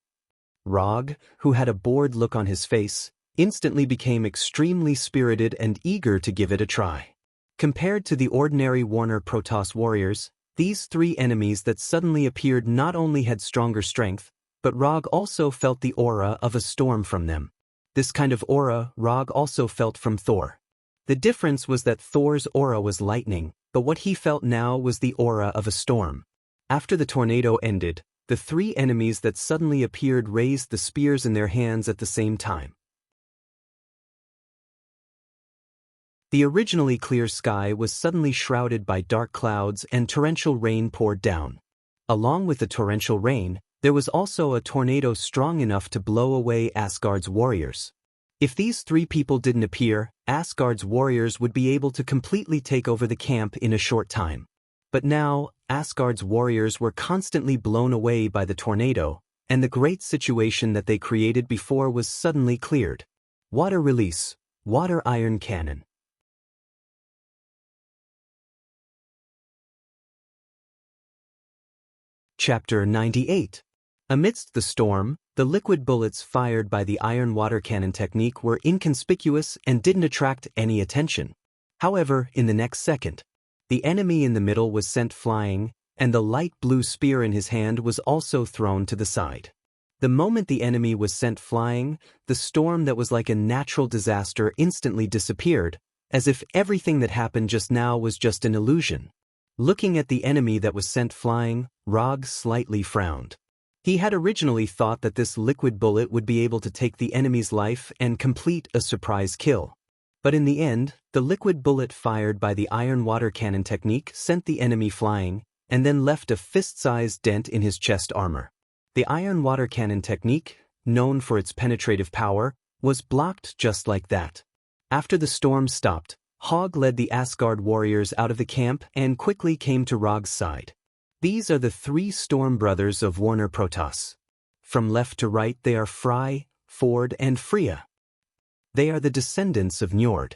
Rog, who had a bored look on his face, instantly became extremely spirited and eager to give it a try. Compared to the ordinary Warner Protoss warriors, these 3 enemies that suddenly appeared not only had stronger strength, but Rog also felt the aura of a storm from them. This kind of aura Rog also felt from Thor. The difference was that Thor's aura was lightning, but what he felt now was the aura of a storm. After the tornado ended, the 3 enemies that suddenly appeared raised the spears in their hands at the same time. The originally clear sky was suddenly shrouded by dark clouds and torrential rain poured down. Along with the torrential rain, there was also a tornado strong enough to blow away Asgard's warriors. If these 3 people didn't appear, Asgard's warriors would be able to completely take over the camp in a short time. But now, Asgard's warriors were constantly blown away by the tornado, and the great situation that they created before was suddenly cleared. Water release. Water iron cannon. Chapter 98. Amidst the storm, the liquid bullets fired by the iron water cannon technique were inconspicuous and didn't attract any attention. However, in the next second, the enemy in the middle was sent flying, and the light blue spear in his hand was also thrown to the side. The moment the enemy was sent flying, the storm that was like a natural disaster instantly disappeared, as if everything that happened just now was just an illusion. Looking at the enemy that was sent flying, Rog slightly frowned. He had originally thought that this liquid bullet would be able to take the enemy's life and complete a surprise kill. But in the end, the liquid bullet fired by the iron water cannon technique sent the enemy flying, and then left a fist-sized dent in his chest armor. The iron water cannon technique, known for its penetrative power, was blocked just like that. After the storm stopped, Hogg led the Asgard warriors out of the camp and quickly came to Rog's side. These are the 3 storm brothers of Warner Protoss. From left to right they are Fry, Ford and Freya. They are the descendants of Njord.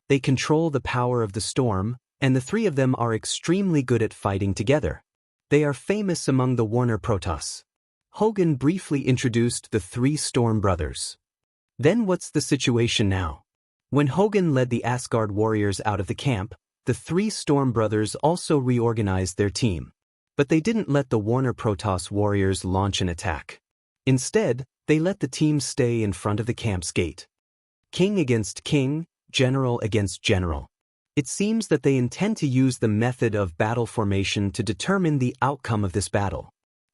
They control the power of the storm, and the 3 of them are extremely good at fighting together. They are famous among the Warner Protoss. Hogan briefly introduced the 3 storm brothers. Then what's the situation now? When Hogan led the Asgard warriors out of the camp, the 3 storm brothers also reorganized their team. But they didn't let the Warner Protoss warriors launch an attack. Instead, they let the team stay in front of the camp's gate. King against king, general against general. It seems that they intend to use the method of battle formation to determine the outcome of this battle.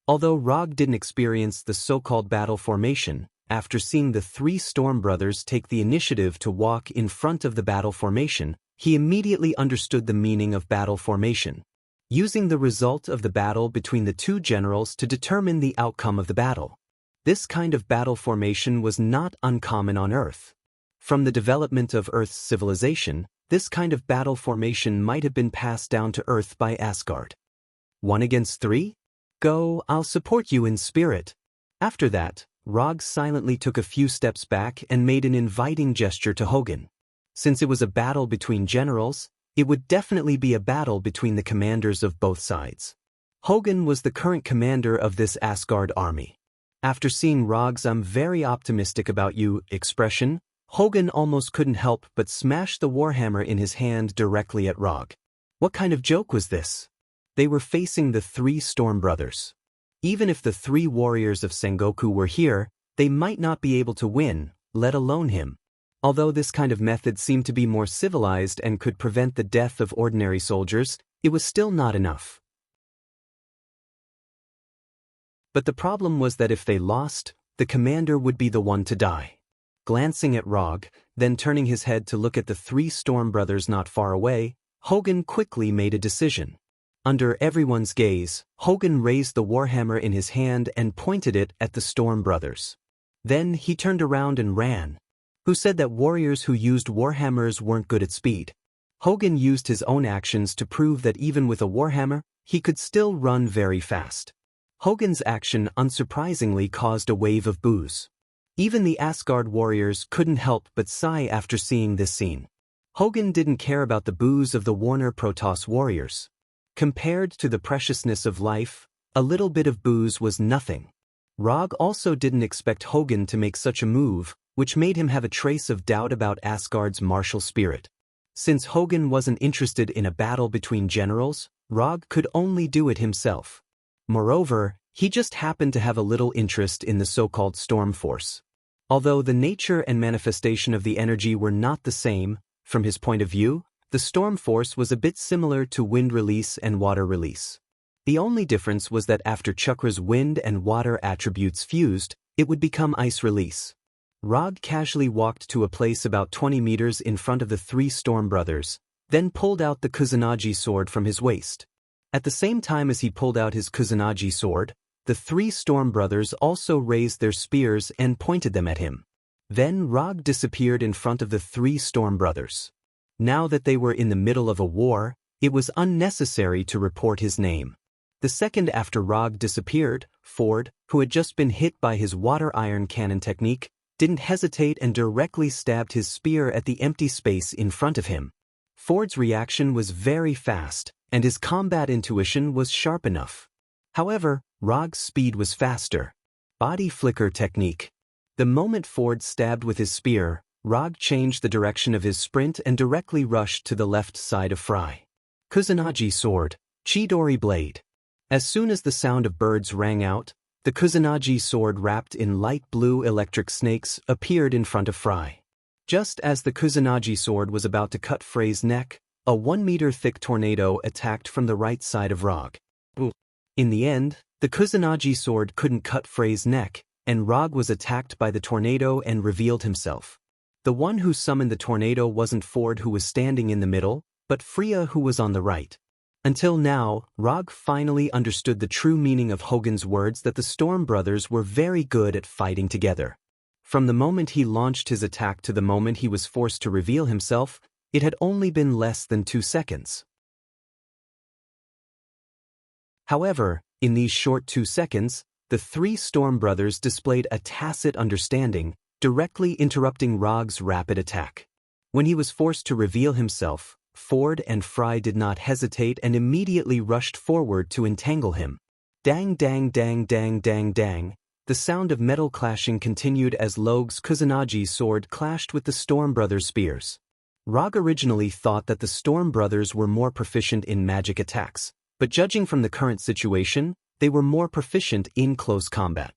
Although Rog didn't experience the so-called battle formation, after seeing the 3 storm brothers take the initiative to walk in front of the battle formation, he immediately understood the meaning of battle formation. Using the result of the battle between the 2 generals to determine the outcome of the battle. This kind of battle formation was not uncommon on Earth. From the development of Earth's civilization, this kind of battle formation might have been passed down to Earth by Asgard. 1 against 3? Go, I'll support you in spirit. After that, Rog silently took a few steps back and made an inviting gesture to Hogan. Since it was a battle between generals, it would definitely be a battle between the commanders of both sides. Hogan was the current commander of this Asgard army. After seeing Rog's "I'm very optimistic about you" expression, Hogan almost couldn't help but smash the warhammer in his hand directly at Rog. What kind of joke was this? They were facing the 3 storm brothers. Even if the 3 warriors of Sengoku were here, they might not be able to win, let alone him. Although this kind of method seemed to be more civilized and could prevent the death of ordinary soldiers, it was still not enough. But the problem was that if they lost, the commander would be the one to die. Glancing at Rog, then turning his head to look at the 3 storm brothers not far away, Hogan quickly made a decision. Under everyone's gaze, Hogan raised the warhammer in his hand and pointed it at the storm brothers. Then he turned around and ran. Who said that warriors who used warhammers weren't good at speed? Hogan used his own actions to prove that even with a warhammer, he could still run very fast. Hogan's action unsurprisingly caused a wave of boos. Even the Asgard warriors couldn't help but sigh after seeing this scene. Hogan didn't care about the boos of the Warner Protoss warriors. Compared to the preciousness of life, a little bit of boos was nothing. Rog also didn't expect Hogan to make such a move, which made him have a trace of doubt about Asgard's martial spirit. Since Hogan wasn't interested in a battle between generals, Rog could only do it himself. Moreover, he just happened to have a little interest in the so-called Storm Force. Although the nature and manifestation of the energy were not the same, from his point of view, the Storm Force was a bit similar to wind release and water release. The only difference was that after Chakra's wind and water attributes fused, it would become ice release. Rog casually walked to a place about 20 meters in front of the three Storm Brothers, then pulled out the Kusanagi sword from his waist. At the same time as he pulled out his Kusanagi sword, the three Storm Brothers also raised their spears and pointed them at him. Then Rog disappeared in front of the three Storm Brothers. Now that they were in the middle of a war, it was unnecessary to report his name. The second after Rog disappeared, Ford, who had just been hit by his water iron cannon technique, didn't hesitate and directly stabbed his spear at the empty space in front of him. Ford's reaction was very fast, and his combat intuition was sharp enough. However, Rog's speed was faster. Body flicker technique. The moment Ford stabbed with his spear, Rog changed the direction of his sprint and directly rushed to the left side of Fry. Kusanagi sword, Chidori blade. As soon as the sound of birds rang out, the Kusanagi sword wrapped in light blue electric snakes appeared in front of Fry. Just as the Kusanagi sword was about to cut Frey's neck, a 1-meter-thick tornado attacked from the right side of Rog. In the end, the Kusanagi sword couldn't cut Frey's neck, and Rog was attacked by the tornado and revealed himself. The one who summoned the tornado wasn't Ford, who was standing in the middle, but Freya, who was on the right. Until now, Rog finally understood the true meaning of Hogan's words that the Storm Brothers were very good at fighting together. From the moment he launched his attack to the moment he was forced to reveal himself, it had only been less than 2 seconds. However, in these short 2 seconds, the three Storm Brothers displayed a tacit understanding, directly interrupting Rog's rapid attack. When he was forced to reveal himself, Ford and Fry did not hesitate and immediately rushed forward to entangle him. Dang dang dang dang dang dang. The sound of metal clashing continued as Log's Kusanagi sword clashed with the Storm Brothers' spears. Rog originally thought that the Storm Brothers were more proficient in magic attacks, but judging from the current situation, they were more proficient in close combat.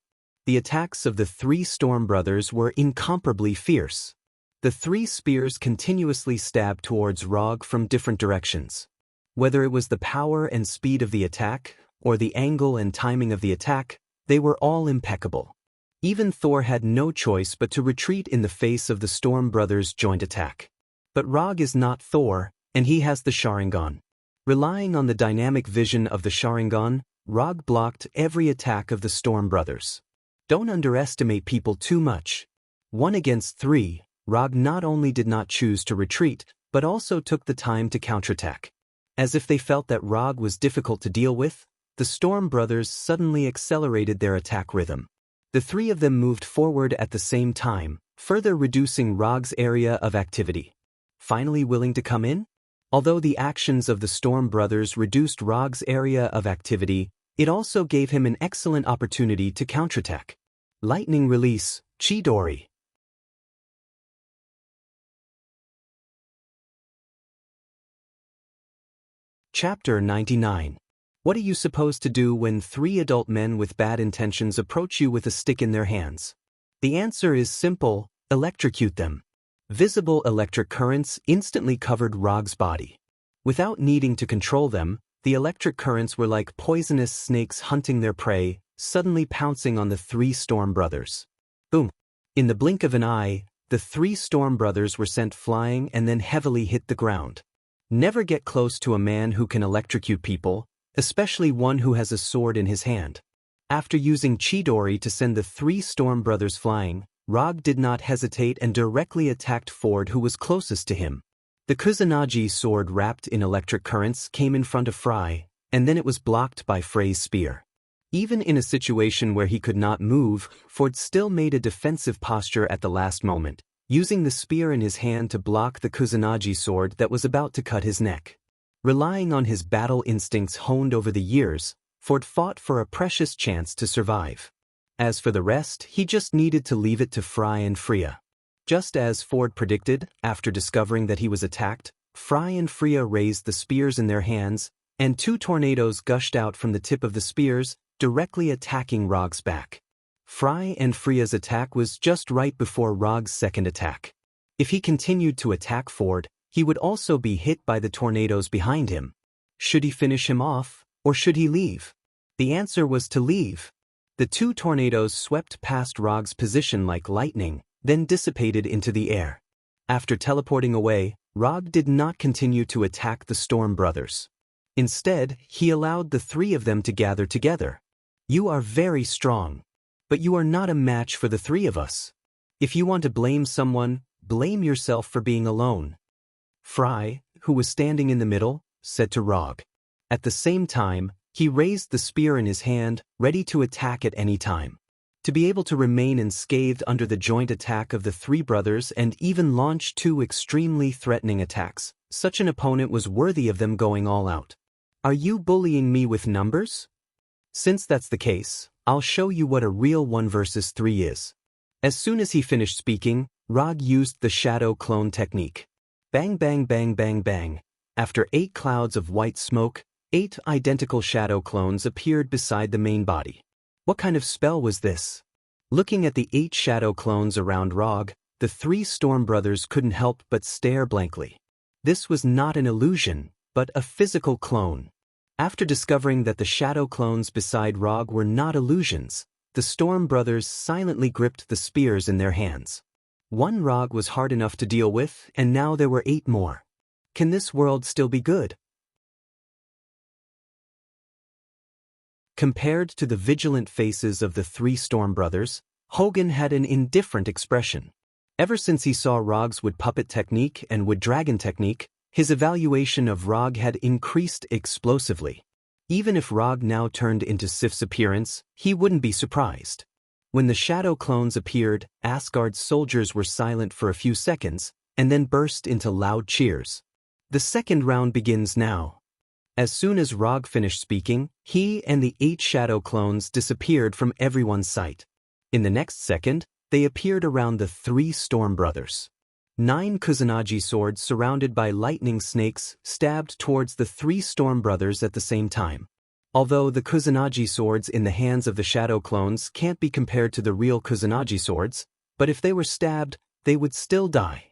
The attacks of the three Storm Brothers were incomparably fierce. The three spears continuously stabbed towards Rog from different directions. Whether it was the power and speed of the attack, or the angle and timing of the attack, they were all impeccable. Even Thor had no choice but to retreat in the face of the Storm Brothers' joint attack. But Rog is not Thor, and he has the Sharingan. Relying on the dynamic vision of the Sharingan, Rog blocked every attack of the Storm Brothers. Don't underestimate people too much. 1 against 3, Rog not only did not choose to retreat, but also took the time to counterattack. As if they felt that Rog was difficult to deal with, the Storm Brothers suddenly accelerated their attack rhythm. The three of them moved forward at the same time, further reducing Rog's area of activity. Finally willing to come in? Although the actions of the Storm Brothers reduced Rog's area of activity, it also gave him an excellent opportunity to counterattack. Lightning release, Chidori. Chapter 99. What are you supposed to do when 3 adult men with bad intentions approach you with a stick in their hands? The answer is simple: electrocute them. Visible electric currents instantly covered Rog's body. Without needing to control them, the electric currents were like poisonous snakes hunting their prey, suddenly pouncing on the 3 Storm Brothers. Boom! In the blink of an eye, the 3 Storm Brothers were sent flying and then heavily hit the ground. Never get close to a man who can electrocute people, especially one who has a sword in his hand. After using Chidori to send the 3 Storm Brothers flying, Rog did not hesitate and directly attacked Ford, who was closest to him. The Kusanagi sword wrapped in electric currents came in front of Fry, and then it was blocked by Frey's spear. Even in a situation where he could not move, Ford still made a defensive posture at the last moment, using the spear in his hand to block the Kusanagi sword that was about to cut his neck. Relying on his battle instincts honed over the years, Ford fought for a precious chance to survive. As for the rest, he just needed to leave it to Fry and Freya. Just as Ford predicted, after discovering that he was attacked, Fry and Freya raised the spears in their hands, and 2 tornadoes gushed out from the tip of the spears, directly attacking Rog's back. Fry and Freya's attack was just right before Rog's second attack. If he continued to attack Ford, he would also be hit by the tornadoes behind him. Should he finish him off, or should he leave? The answer was to leave. The 2 tornadoes swept past Rog's position like lightning, then dissipated into the air. After teleporting away, Rog did not continue to attack the Storm Brothers. Instead, he allowed the 3 of them to gather together. You are very strong, but you are not a match for the 3 of us. If you want to blame someone, blame yourself for being alone. Fry, who was standing in the middle, said to Rog. At the same time, he raised the spear in his hand, ready to attack at any time. To be able to remain unscathed under the joint attack of the 3 brothers and even launch 2 extremely threatening attacks, such an opponent was worthy of them going all out. Are you bullying me with numbers? Since that's the case, I'll show you what a real 1 versus 3 is. As soon as he finished speaking, Rog used the shadow clone technique. Bang bang bang bang bang. After 8 clouds of white smoke, 8 identical shadow clones appeared beside the main body. What kind of spell was this? Looking at the 8 shadow clones around Rog, the 3 Storm Brothers couldn't help but stare blankly. This was not an illusion, but a physical clone. After discovering that the shadow clones beside Rog were not illusions, the Storm Brothers silently gripped the spears in their hands. 1 Rog was hard enough to deal with, and now there were 8 more. Can this world still be good? Compared to the vigilant faces of the 3 Storm Brothers, Hogan had an indifferent expression. Ever since he saw Rog's wood puppet technique and wood dragon technique, his evaluation of Rog had increased explosively. Even if Rog now turned into Sif's appearance, he wouldn't be surprised. When the shadow clones appeared, Asgard's soldiers were silent for a few seconds, and then burst into loud cheers. The second round begins now. As soon as Rog finished speaking, he and the 8 shadow clones disappeared from everyone's sight. In the next second, they appeared around the 3 Storm Brothers. 9 Kusanagi swords surrounded by lightning snakes stabbed towards the 3 Storm Brothers at the same time. Although the Kusanagi swords in the hands of the shadow clones can't be compared to the real Kusanagi swords, but if they were stabbed, they would still die.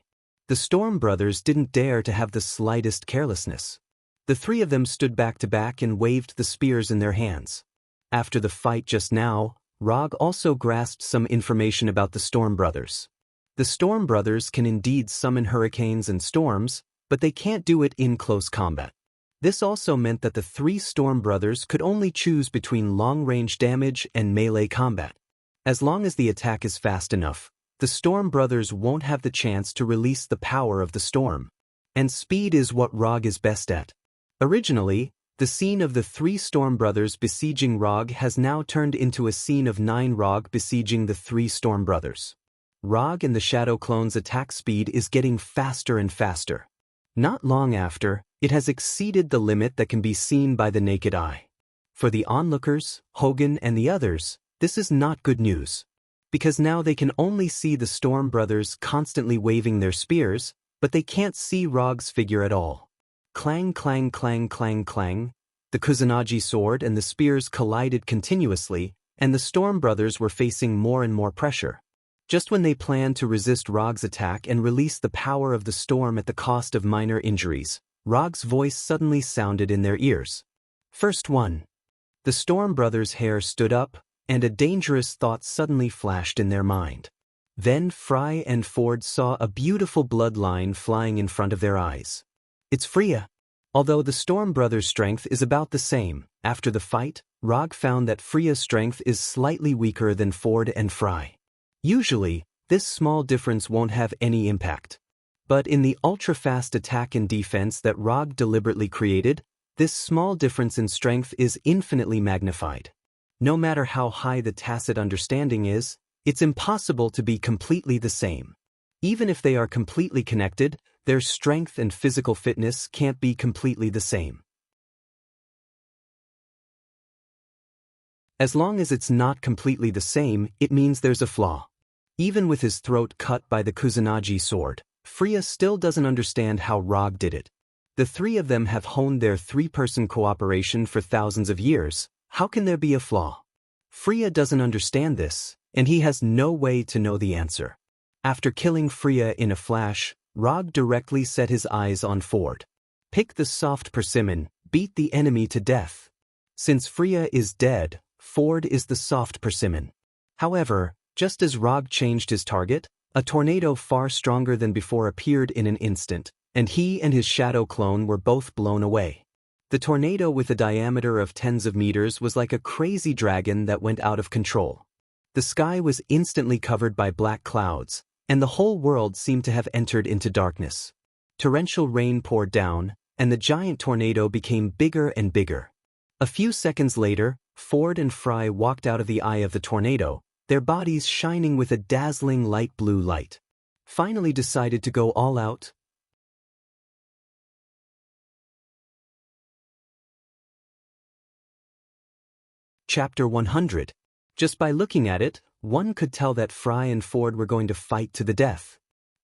The Storm Brothers didn't dare to have the slightest carelessness. The 3 of them stood back to back and waved the spears in their hands. After the fight just now, Rog also grasped some information about the Storm Brothers. The Storm Brothers can indeed summon hurricanes and storms, but they can't do it in close combat. This also meant that the 3 Storm Brothers could only choose between long-range damage and melee combat. As long as the attack is fast enough, the Storm Brothers won't have the chance to release the power of the storm. And speed is what Rog is best at. Originally, the scene of the 3 Storm Brothers besieging Rog has now turned into a scene of 9 Rog besieging the 3 Storm Brothers. Rog and the Shadow Clone's attack speed is getting faster and faster. Not long after, it has exceeded the limit that can be seen by the naked eye. For the onlookers, Hogan and the others, this is not good news. Because now they can only see the Storm Brothers constantly waving their spears, but they can't see Rog's figure at all. Clang clang clang clang clang, the Kusanagi sword and the spears collided continuously, and the Storm Brothers were facing more and more pressure. Just when they planned to resist Rog's attack and release the power of the storm at the cost of minor injuries, Rog's voice suddenly sounded in their ears. First one. The Storm Brothers' hair stood up, and a dangerous thought suddenly flashed in their mind. Then Fry and Ford saw a beautiful bloodline flying in front of their eyes. It's Freya. Although the Storm Brothers' strength is about the same, after the fight, Rog found that Freya's strength is slightly weaker than Ford and Fry. Usually, this small difference won't have any impact. But in the ultra-fast attack and defense that Rog deliberately created, this small difference in strength is infinitely magnified. No matter how high the tacit understanding is, it's impossible to be completely the same. Even if they are completely connected, their strength and physical fitness can't be completely the same. As long as it's not completely the same, it means there's a flaw. Even with his throat cut by the Kusanagi sword, Freya still doesn't understand how Rog did it. The three of them have honed their three-person cooperation for thousands of years. How can there be a flaw? Freya doesn't understand this, and he has no way to know the answer. After killing Freya in a flash, Rog directly set his eyes on Ford. Pick the soft persimmon, beat the enemy to death. Since Freya is dead, Ford is the soft persimmon. However, just as Rog changed his target, a tornado far stronger than before appeared in an instant, and he and his shadow clone were both blown away. The tornado with a diameter of tens of meters was like a crazy dragon that went out of control. The sky was instantly covered by black clouds, and the whole world seemed to have entered into darkness. Torrential rain poured down, and the giant tornado became bigger and bigger. A few seconds later, Ford and Fry walked out of the eye of the tornado, their bodies shining with a dazzling light blue light. Finally decided to go all out. Chapter 100. Just by looking at it, one could tell that Fry and Ford were going to fight to the death.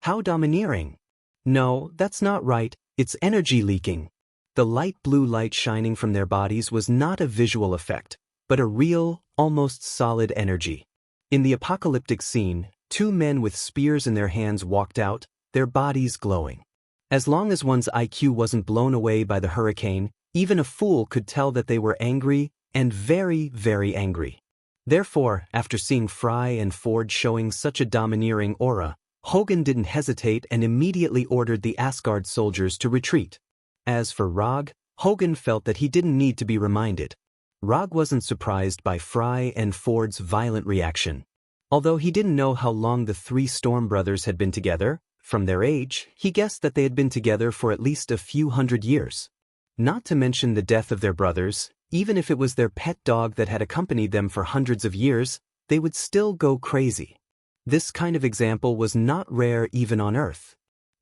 How domineering! No, that's not right, it's energy leaking. The light blue light shining from their bodies was not a visual effect, but a real, almost solid energy. In the apocalyptic scene, two men with spears in their hands walked out, their bodies glowing. As long as one's IQ wasn't blown away by the hurricane, even a fool could tell that they were angry, and very, very angry. Therefore, after seeing Fry and Ford showing such a domineering aura, Hogan didn't hesitate and immediately ordered the Asgard soldiers to retreat. As for Rog, Hogan felt that he didn't need to be reminded. Rog wasn't surprised by Fry and Ford's violent reaction. Although he didn't know how long the three Storm brothers had been together, from their age, he guessed that they had been together for at least a few hundred years. Not to mention the death of their brothers, even if it was their pet dog that had accompanied them for hundreds of years, they would still go crazy. This kind of example was not rare even on Earth.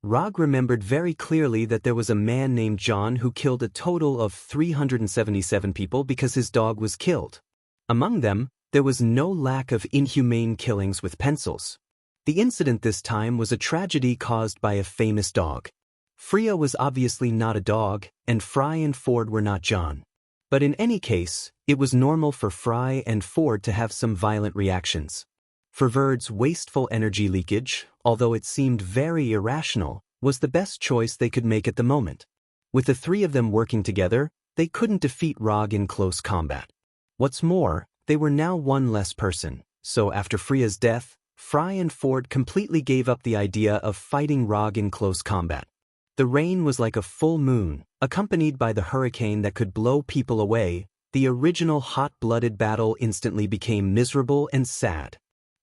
Rog remembered very clearly that there was a man named John who killed a total of 377 people because his dog was killed. Among them, there was no lack of inhumane killings with pencils. The incident this time was a tragedy caused by a famous dog. Freya was obviously not a dog, and Fry and Ford were not John. But in any case, it was normal for Fry and Ford to have some violent reactions. Ford's wasteful energy leakage, although it seemed very irrational, was the best choice they could make at the moment. With the three of them working together, they couldn't defeat Rog in close combat. What's more, they were now one less person, so after Freya's death, Fry and Ford completely gave up the idea of fighting Rog in close combat. The rain was like a full moon, accompanied by the hurricane that could blow people away. The original hot-blooded battle instantly became miserable and sad.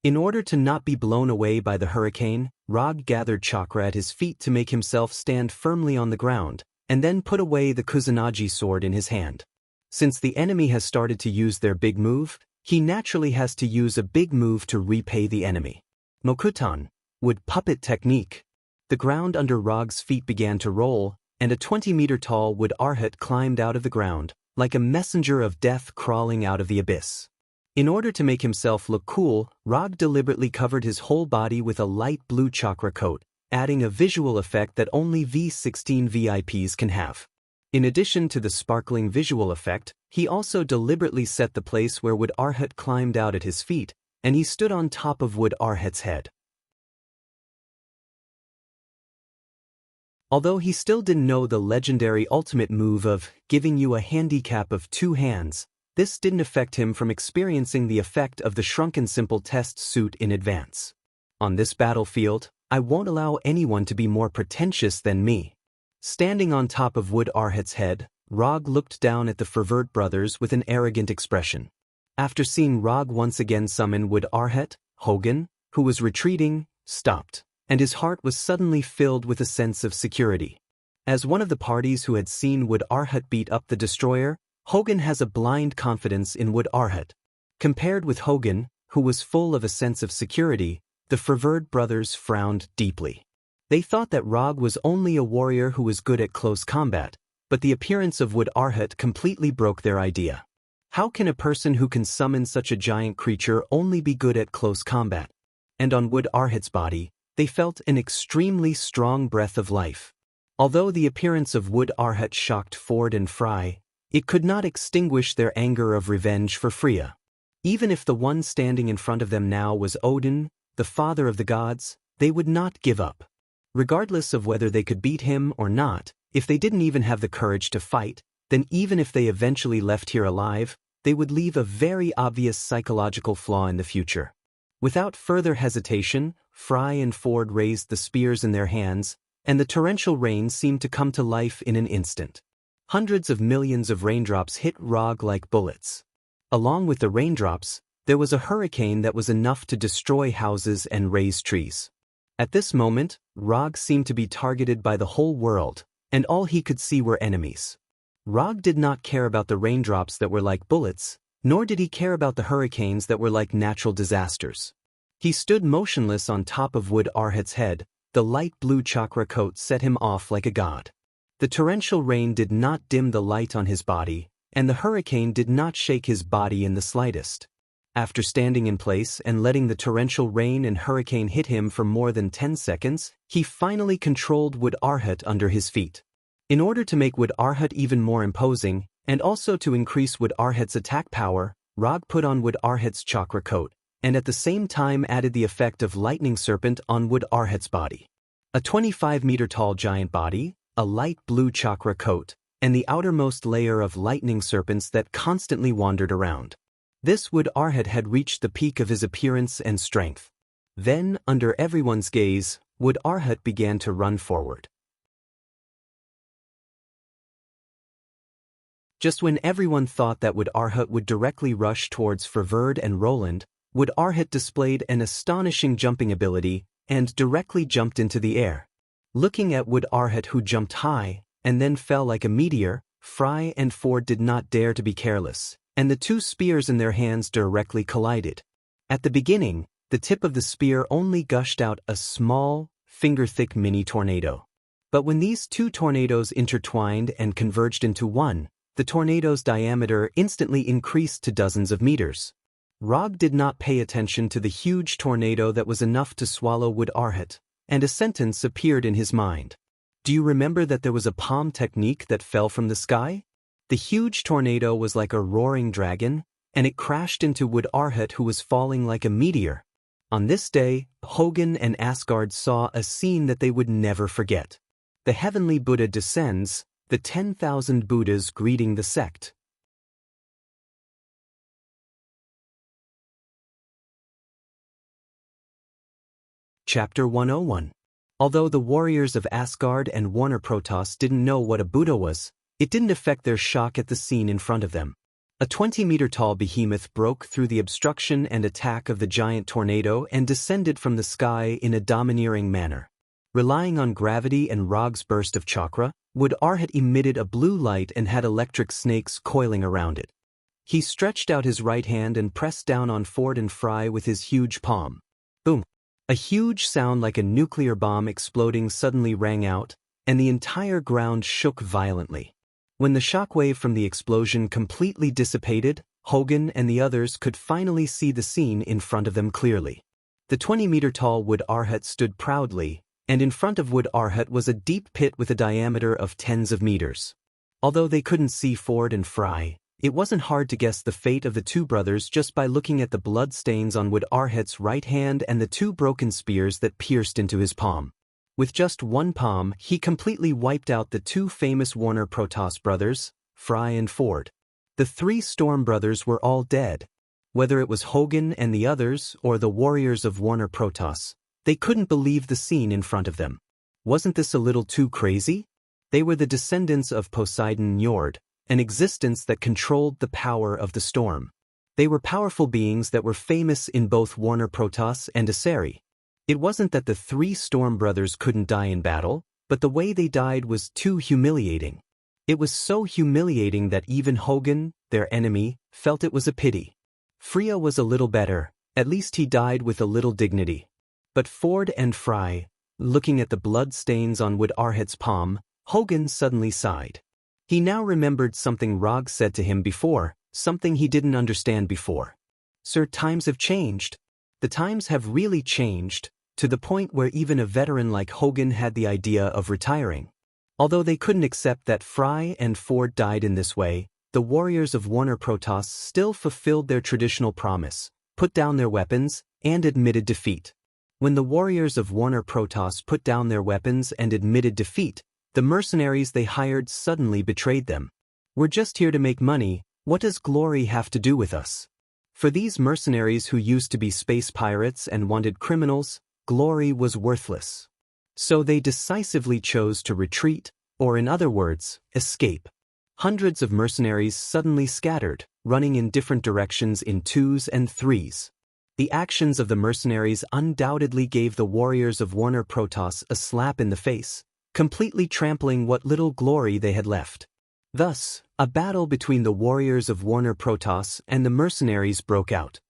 In order to not be blown away by the hurricane, Rog gathered chakra at his feet to make himself stand firmly on the ground, and then put away the Kusanagi sword in his hand. Since the enemy has started to use their big move, he naturally has to use a big move to repay the enemy. Mokutan, wood puppet technique. The ground under Rog's feet began to roll, and a 20-meter-tall wood arhat climbed out of the ground, like a messenger of death crawling out of the abyss. In order to make himself look cool, Rog deliberately covered his whole body with a light blue chakra coat, adding a visual effect that only V16 VIPs can have. In addition to the sparkling visual effect, he also deliberately set the place where Wood Arhat climbed out at his feet, and he stood on top of Wood Arhat's head. Although he still didn't know the legendary ultimate move of giving you a handicap of 2 hands, this didn't affect him from experiencing the effect of the shrunken simple test suit in advance. On this battlefield, I won't allow anyone to be more pretentious than me. Standing on top of Wood Arhat's head, Rog looked down at the Fervert brothers with an arrogant expression. After seeing Rog once again summon Wood Arhat, Hogan, who was retreating, stopped, and his heart was suddenly filled with a sense of security. As one of the parties who had seen Wood Arhat beat up the destroyer, Hogan has a blind confidence in Wood Arhat. Compared with Hogan, who was full of a sense of security, the Ferverd brothers frowned deeply. They thought that Rog was only a warrior who was good at close combat, but the appearance of Wood Arhat completely broke their idea. How can a person who can summon such a giant creature only be good at close combat? And on Wood Arhat's body, they felt an extremely strong breath of life. Although the appearance of Wood Arhat shocked Ford and Fry, it could not extinguish their anger of revenge for Freya. Even if the one standing in front of them now was Odin, the father of the gods, they would not give up. Regardless of whether they could beat him or not, if they didn't even have the courage to fight, then even if they eventually left here alive, they would leave a very obvious psychological flaw in the future. Without further hesitation, Fry and Ford raised the spears in their hands, and the torrential rain seemed to come to life in an instant. Hundreds of millions of raindrops hit Rog like bullets. Along with the raindrops, there was a hurricane that was enough to destroy houses and raise trees. At this moment, Rog seemed to be targeted by the whole world, and all he could see were enemies. Rog did not care about the raindrops that were like bullets, nor did he care about the hurricanes that were like natural disasters. He stood motionless on top of Wood Arhat's head. The light blue chakra coat set him off like a god. The torrential rain did not dim the light on his body, and the hurricane did not shake his body in the slightest. After standing in place and letting the torrential rain and hurricane hit him for more than 10 seconds, he finally controlled Wood Arhat under his feet. In order to make Wood Arhat even more imposing, and also to increase Wood Arhat's attack power, Rog put on Wood Arhat's chakra coat, and at the same time added the effect of Lightning Serpent on Wood Arhat's body. A 25-meter-tall giant body, a light blue chakra coat, and the outermost layer of lightning serpents that constantly wandered around. This Wood Arhat had reached the peak of his appearance and strength. Then, under everyone's gaze, Wood Arhat began to run forward. Just when everyone thought that Wood Arhat would directly rush towards Ferverd and Roland, Wood Arhat displayed an astonishing jumping ability and directly jumped into the air. Looking at Wood Arhat, who jumped high and then fell like a meteor, Fry and Ford did not dare to be careless, and the two spears in their hands directly collided. At the beginning, the tip of the spear only gushed out a small, finger-thick mini tornado. But when these two tornadoes intertwined and converged into one, the tornado's diameter instantly increased to dozens of meters. Rog did not pay attention to the huge tornado that was enough to swallow Wood Arhat, and a sentence appeared in his mind. Do you remember that there was a palm technique that fell from the sky? The huge tornado was like a roaring dragon, and it crashed into Wood Arhat, who was falling like a meteor. On this day, Hogan and Asgard saw a scene that they would never forget. The heavenly Buddha descends, the 10,000 Buddhas greeting the sect. Chapter 101. Although the warriors of Asgard and Warner Protoss didn't know what a Buddha was, it didn't affect their shock at the scene in front of them. A 20-meter-tall behemoth broke through the obstruction and attack of the giant tornado and descended from the sky in a domineering manner. Relying on gravity and Rog's burst of chakra, Wood Arhat emitted a blue light and had electric snakes coiling around it. He stretched out his right hand and pressed down on Ford and Fry with his huge palm. Boom! A huge sound like a nuclear bomb exploding suddenly rang out, and the entire ground shook violently. When the shockwave from the explosion completely dissipated, Hogan and the others could finally see the scene in front of them clearly. The 20-meter-tall Wood Arhat stood proudly, and in front of Wood Arhat was a deep pit with a diameter of tens of meters. Although they couldn't see Ford and Fry, it wasn't hard to guess the fate of the two brothers just by looking at the blood stains on Wood Arhat's right hand and the two broken spears that pierced into his palm. With just one palm, he completely wiped out the two famous Warner Protoss brothers, Fry and Ford. The three Storm brothers were all dead. Whether it was Hogan and the others or the warriors of Warner Protoss, they couldn't believe the scene in front of them. Wasn't this a little too crazy? They were the descendants of Poseidon Njord, an existence that controlled the power of the storm. They were powerful beings that were famous in both Warner Protoss and Asari. It wasn't that the three Storm brothers couldn't die in battle, but the way they died was too humiliating. It was so humiliating that even Hogan, their enemy, felt it was a pity. Freya was a little better, at least he died with a little dignity. But Ford and Fry, looking at the blood stains on Wood Arhat's palm, Hogan suddenly sighed. He now remembered something Rog said to him before, something he didn't understand before. Sir, times have changed. The times have really changed, to the point where even a veteran like Hogan had the idea of retiring. Although they couldn't accept that Fry and Ford died in this way, the warriors of Warner Protoss still fulfilled their traditional promise, put down their weapons, and admitted defeat. When the warriors of Warner Protoss put down their weapons and admitted defeat, the mercenaries they hired suddenly betrayed them. We're just here to make money, what does glory have to do with us? For these mercenaries who used to be space pirates and wanted criminals, glory was worthless. So they decisively chose to retreat, or in other words, escape. Hundreds of mercenaries suddenly scattered, running in different directions in twos and threes. The actions of the mercenaries undoubtedly gave the warriors of Warner Protoss a slap in the face, completely trampling what little glory they had left. Thus, a battle between the warriors of Warner Protoss and the mercenaries broke out.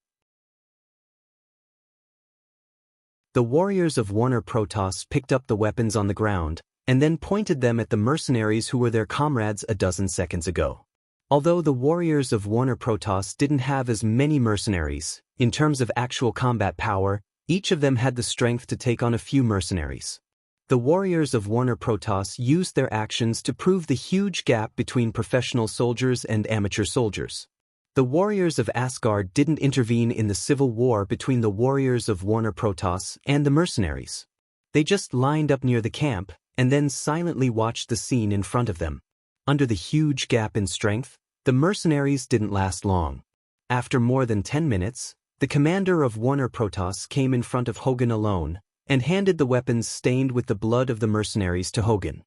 The warriors of Warner Protoss picked up the weapons on the ground, and then pointed them at the mercenaries who were their comrades a dozen seconds ago. Although the warriors of Warner Protoss didn't have as many mercenaries, in terms of actual combat power, each of them had the strength to take on a few mercenaries. The warriors of Warner Protoss used their actions to prove the huge gap between professional soldiers and amateur soldiers. The warriors of Asgard didn't intervene in the civil war between the warriors of Warner Protoss and the mercenaries. They just lined up near the camp, and then silently watched the scene in front of them. Under the huge gap in strength, the mercenaries didn't last long. After more than 10 minutes, the commander of Warner Protoss came in front of Hogan alone, and handed the weapons stained with the blood of the mercenaries to Hogan.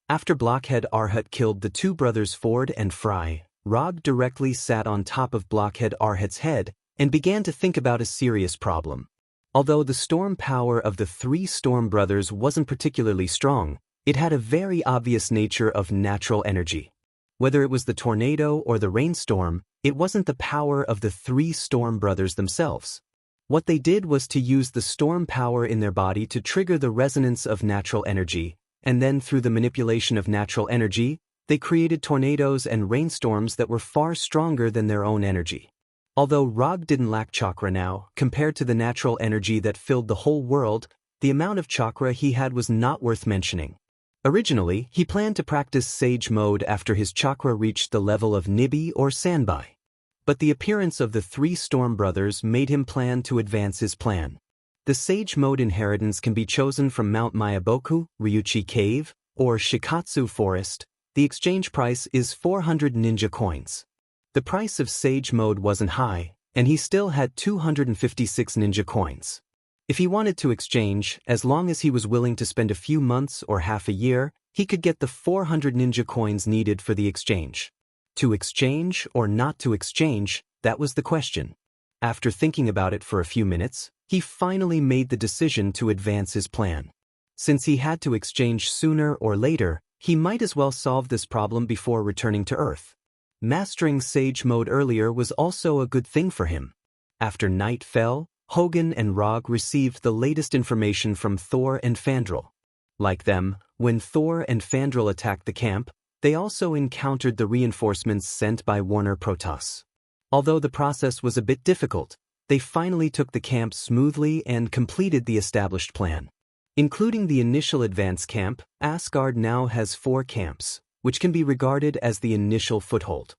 After Blockhead Arhat killed the two brothers Ford and Fry, Rog directly sat on top of Blockhead Arhat's head and began to think about a serious problem. Although the storm power of the three Storm brothers wasn't particularly strong, it had a very obvious nature of natural energy. Whether it was the tornado or the rainstorm, it wasn't the power of the three Storm brothers themselves. What they did was to use the storm power in their body to trigger the resonance of natural energy, and then through the manipulation of natural energy, they created tornadoes and rainstorms that were far stronger than their own energy. Although Rog didn't lack chakra now, compared to the natural energy that filled the whole world, the amount of chakra he had was not worth mentioning. Originally, he planned to practice Sage Mode after his chakra reached the level of Nibi or Sanbai. But the appearance of the three Storm brothers made him plan to advance his plan. The Sage Mode inheritance can be chosen from Mount Mayaboku, Ryuchi Cave, or Shikatsu Forest. The exchange price is 400 ninja coins. The price of Sage Mode wasn't high, and he still had 256 ninja coins. If he wanted to exchange, as long as he was willing to spend a few months or half a year, he could get the 400 ninja coins needed for the exchange. To exchange or not to exchange, that was the question. After thinking about it for a few minutes, he finally made the decision to advance his plan. Since he had to exchange sooner or later, he might as well solve this problem before returning to Earth. Mastering Sage Mode earlier was also a good thing for him. After night fell, Hogan and Rog received the latest information from Thor and Fandral. Like them, when Thor and Fandral attacked the camp, they also encountered the reinforcements sent by Warner Protoss. Although the process was a bit difficult, they finally took the camp smoothly and completed the established plan. Including the initial advance camp, Asgard now has 4 camps, which can be regarded as the initial foothold.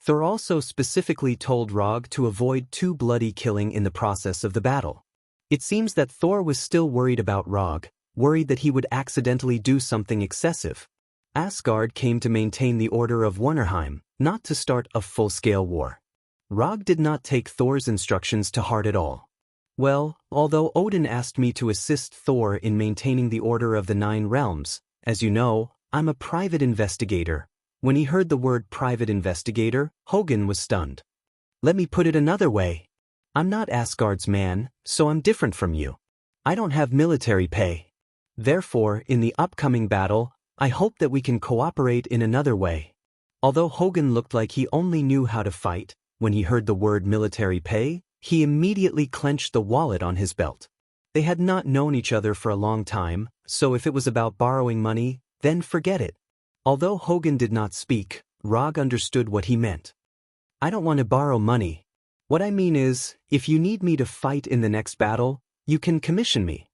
Thor also specifically told Rog to avoid too bloody killing in the process of the battle. It seems that Thor was still worried about Rog, worried that he would accidentally do something excessive. Asgard came to maintain the order of Warnerheim, not to start a full-scale war. Rog did not take Thor's instructions to heart at all. Well, although Odin asked me to assist Thor in maintaining the order of the 9 realms, as you know, I'm a private investigator. When he heard the word private investigator, Hogan was stunned. Let me put it another way. I'm not Asgard's man, so I'm different from you. I don't have military pay. Therefore, in the upcoming battle, I hope that we can cooperate in another way. Although Hogun looked like he only knew how to fight, when he heard the word military pay, he immediately clenched the wallet on his belt. They had not known each other for a long time, so if it was about borrowing money, then forget it. Although Hogun did not speak, Rog understood what he meant. I don't want to borrow money. What I mean is, if you need me to fight in the next battle, you can commission me.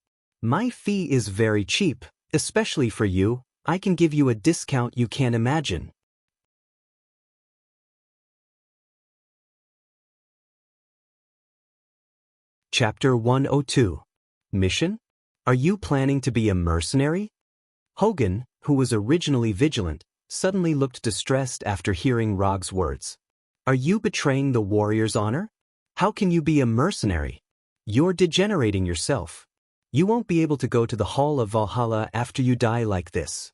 My fee is very cheap, especially for you. I can give you a discount you can't imagine. Chapter 102. Mission? Are you planning to be a mercenary? Hogun, who was originally vigilant, suddenly looked distressed after hearing Rog's words. Are you betraying the warrior's honor? How can you be a mercenary? You're degenerating yourself. You won't be able to go to the Hall of Valhalla after you die like this.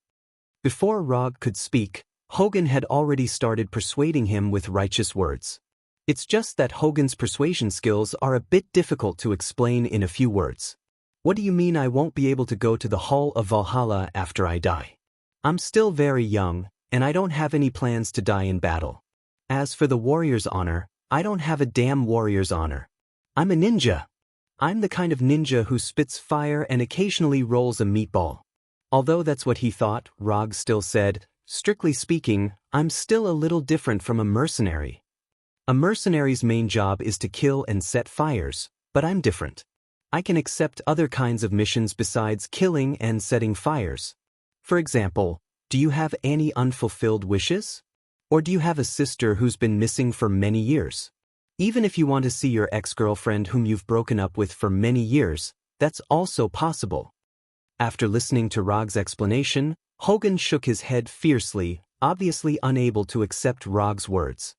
Before Rog could speak, Hogun had already started persuading him with righteous words. It's just that Hogun's persuasion skills are a bit difficult to explain in a few words. What do you mean I won't be able to go to the Hall of Valhalla after I die? I'm still very young, and I don't have any plans to die in battle. As for the warrior's honor, I don't have a damn warrior's honor. I'm a ninja. I'm the kind of ninja who spits fire and occasionally rolls a meatball. Although that's what he thought, Rog still said, strictly speaking, I'm still a little different from a mercenary. A mercenary's main job is to kill and set fires, but I'm different. I can accept other kinds of missions besides killing and setting fires. For example, do you have any unfulfilled wishes? Or do you have a sister who's been missing for many years? Even if you want to see your ex-girlfriend whom you've broken up with for many years, that's also possible. After listening to Rog's explanation, Hogun shook his head fiercely, obviously unable to accept Rog's words.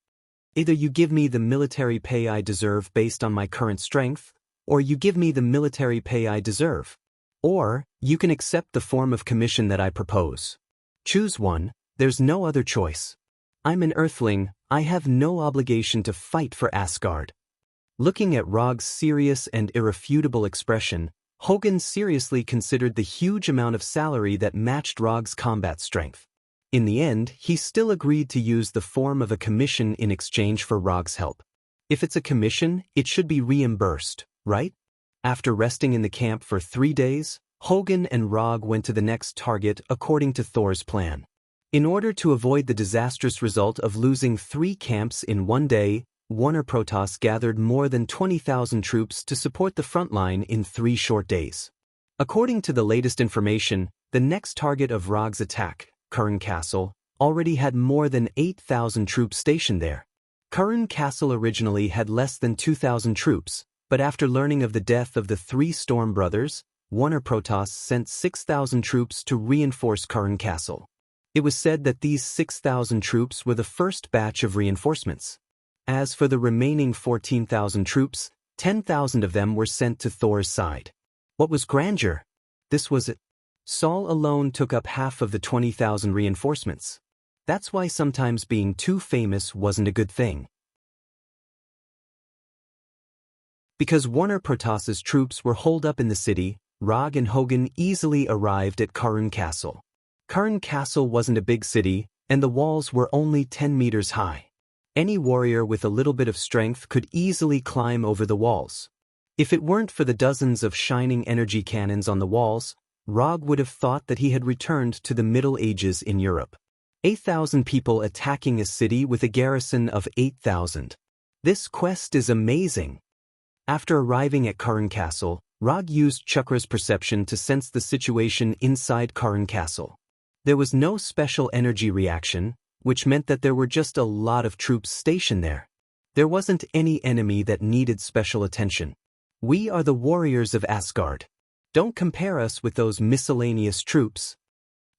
Either you give me the military pay I deserve based on my current strength, or you give me the military pay I deserve. Or, you can accept the form of commission that I propose. Choose one, there's no other choice. I'm an earthling, I have no obligation to fight for Asgard. Looking at Rog's serious and irrefutable expression, Hogun seriously considered the huge amount of salary that matched Rog's combat strength. In the end, he still agreed to use the form of a commission in exchange for Rog's help. If it's a commission, it should be reimbursed, right? After resting in the camp for 3 days, Hogun and Rog went to the next target according to Thor's plan. In order to avoid the disastrous result of losing 3 camps in 1 day, Warner Protoss gathered more than 20,000 troops to support the front line in 3 short days. According to the latest information, the next target of Rog's attack, Curran Castle, already had more than 8,000 troops stationed there. Curran Castle originally had less than 2,000 troops, but after learning of the death of the 3 Storm brothers, Warner Protoss sent 6,000 troops to reinforce Curran Castle. It was said that these 6,000 troops were the first batch of reinforcements. As for the remaining 14,000 troops, 10,000 of them were sent to Thor's side. What was grandeur? This was it. Saul alone took up half of the 20,000 reinforcements. That's why sometimes being too famous wasn't a good thing. Because Warner Protoss's troops were holed up in the city, Rog and Hogun easily arrived at Curran Castle. Curran Castle wasn't a big city, and the walls were only 10 meters high. Any warrior with a little bit of strength could easily climb over the walls. If it weren't for the dozens of shining energy cannons on the walls, Rog would have thought that he had returned to the Middle Ages in Europe. 8,000 people attacking a city with a garrison of 8,000. This quest is amazing. After arriving at Curran Castle, Rog used Chakra's perception to sense the situation inside Curran Castle. There was no special energy reaction, which meant that there were just a lot of troops stationed there. There wasn't any enemy that needed special attention. We are the warriors of Asgard. Don't compare us with those miscellaneous troops.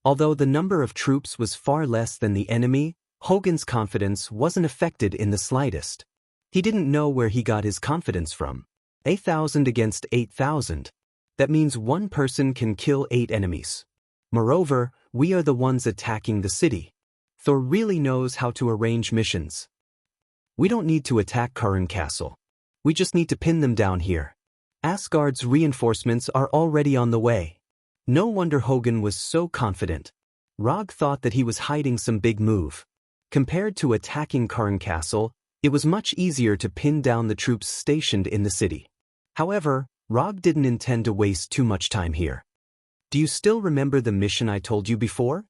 Although the number of troops was far less than the enemy, Hogun's confidence wasn't affected in the slightest. He didn't know where he got his confidence from. 8,000 against 8,000. That means one person can kill 8 enemies. Moreover, we are the ones attacking the city. Thor really knows how to arrange missions. We don't need to attack Curran Castle. We just need to pin them down here. Asgard's reinforcements are already on the way. No wonder Hogun was so confident. Rog thought that he was hiding some big move. Compared to attacking Karn Castle, it was much easier to pin down the troops stationed in the city. However, Rog didn't intend to waste too much time here. Do you still remember the mission I told you before?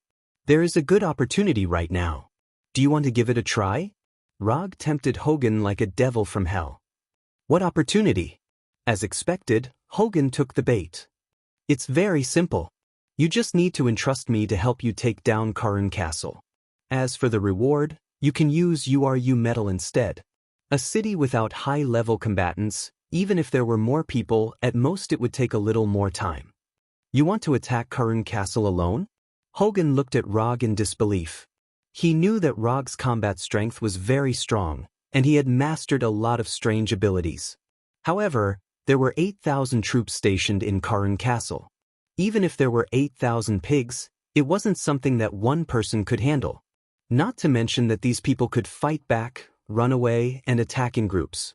There is a good opportunity right now. Do you want to give it a try? Rog tempted Hogun like a devil from hell. What opportunity? As expected, Hogun took the bait. It's very simple. You just need to entrust me to help you take down Karun Castle. As for the reward, you can use URU metal instead. A city without high-level combatants, even if there were more people, at most it would take a little more time. You want to attack Karun Castle alone? Hogun looked at Rog in disbelief. He knew that Rog's combat strength was very strong, and he had mastered a lot of strange abilities. However, there were 8,000 troops stationed in Karun Castle. Even if there were 8,000 pigs, it wasn't something that one person could handle. Not to mention that these people could fight back, run away, and attack in groups.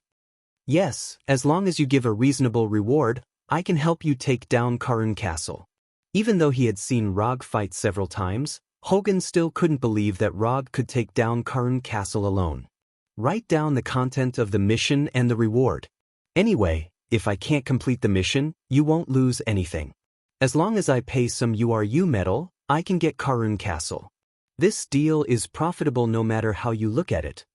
Yes, as long as you give a reasonable reward, I can help you take down Karun Castle. Even though he had seen Rog fight several times, Hogun still couldn't believe that Rog could take down Karun Castle alone. Write down the content of the mission and the reward. Anyway, if I can't complete the mission, you won't lose anything. As long as I pay some URU metal, I can get Karun Castle. This deal is profitable no matter how you look at it.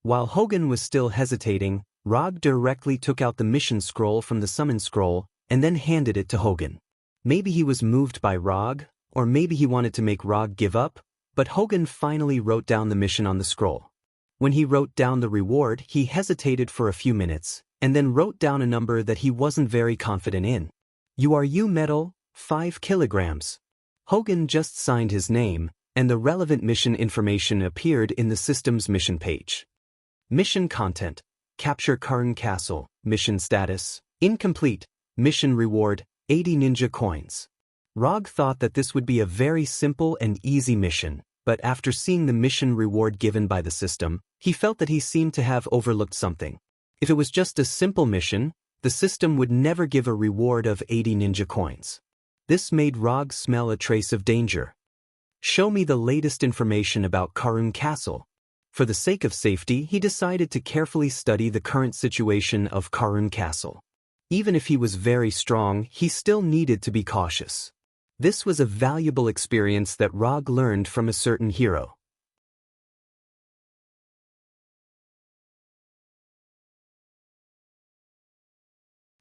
While Hogun was still hesitating, Rog directly took out the mission scroll from the summon scroll and then handed it to Hogun. Maybe he was moved by Rog, or maybe he wanted to make Rog give up, but Hogun finally wrote down the mission on the scroll. When he wrote down the reward, he hesitated for a few minutes, and then wrote down a number that he wasn't very confident in. URU metal, 5 kilograms. Hogun just signed his name, and the relevant mission information appeared in the system's mission page. Mission content: Capture Karun Castle. Mission status: incomplete. Mission reward: 80 ninja coins. Rog thought that this would be a very simple and easy mission, but after seeing the mission reward given by the system, he felt that he seemed to have overlooked something. If it was just a simple mission, the system would never give a reward of 80 ninja coins. This made Rog smell a trace of danger. Show me the latest information about Karun Castle. For the sake of safety, he decided to carefully study the current situation of Karun Castle. Even if he was very strong, he still needed to be cautious. This was a valuable experience that Rog learned from a certain hero.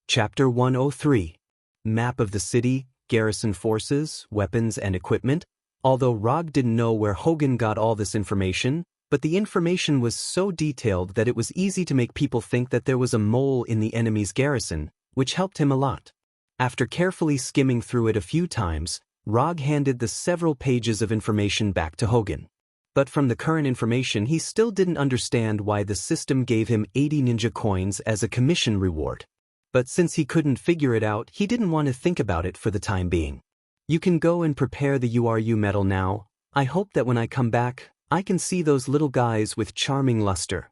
Chapter 103. Map of the city, garrison forces, weapons and equipment. Although Rog didn't know where Hogun got all this information, but the information was so detailed that it was easy to make people think that there was a mole in the enemy's garrison, which helped him a lot. After carefully skimming through it a few times, Rog handed the several pages of information back to Hogun. But from the current information, he still didn't understand why the system gave him 80 ninja coins as a commission reward. But since he couldn't figure it out, he didn't want to think about it for the time being. You can go and prepare the URU metal now. I hope that when I come back, I can see those little guys with charming luster.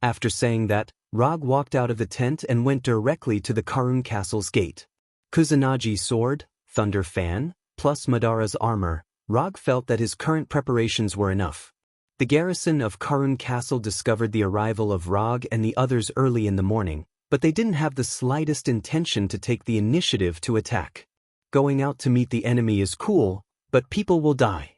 After saying that, Rog walked out of the tent and went directly to the Karun Castle's gate. Kusanagi sword, thunder fan, plus Madara's armor, Rog felt that his current preparations were enough. The garrison of Karun Castle discovered the arrival of Rog and the others early in the morning, but they didn't have the slightest intention to take the initiative to attack. Going out to meet the enemy is cool, but people will die.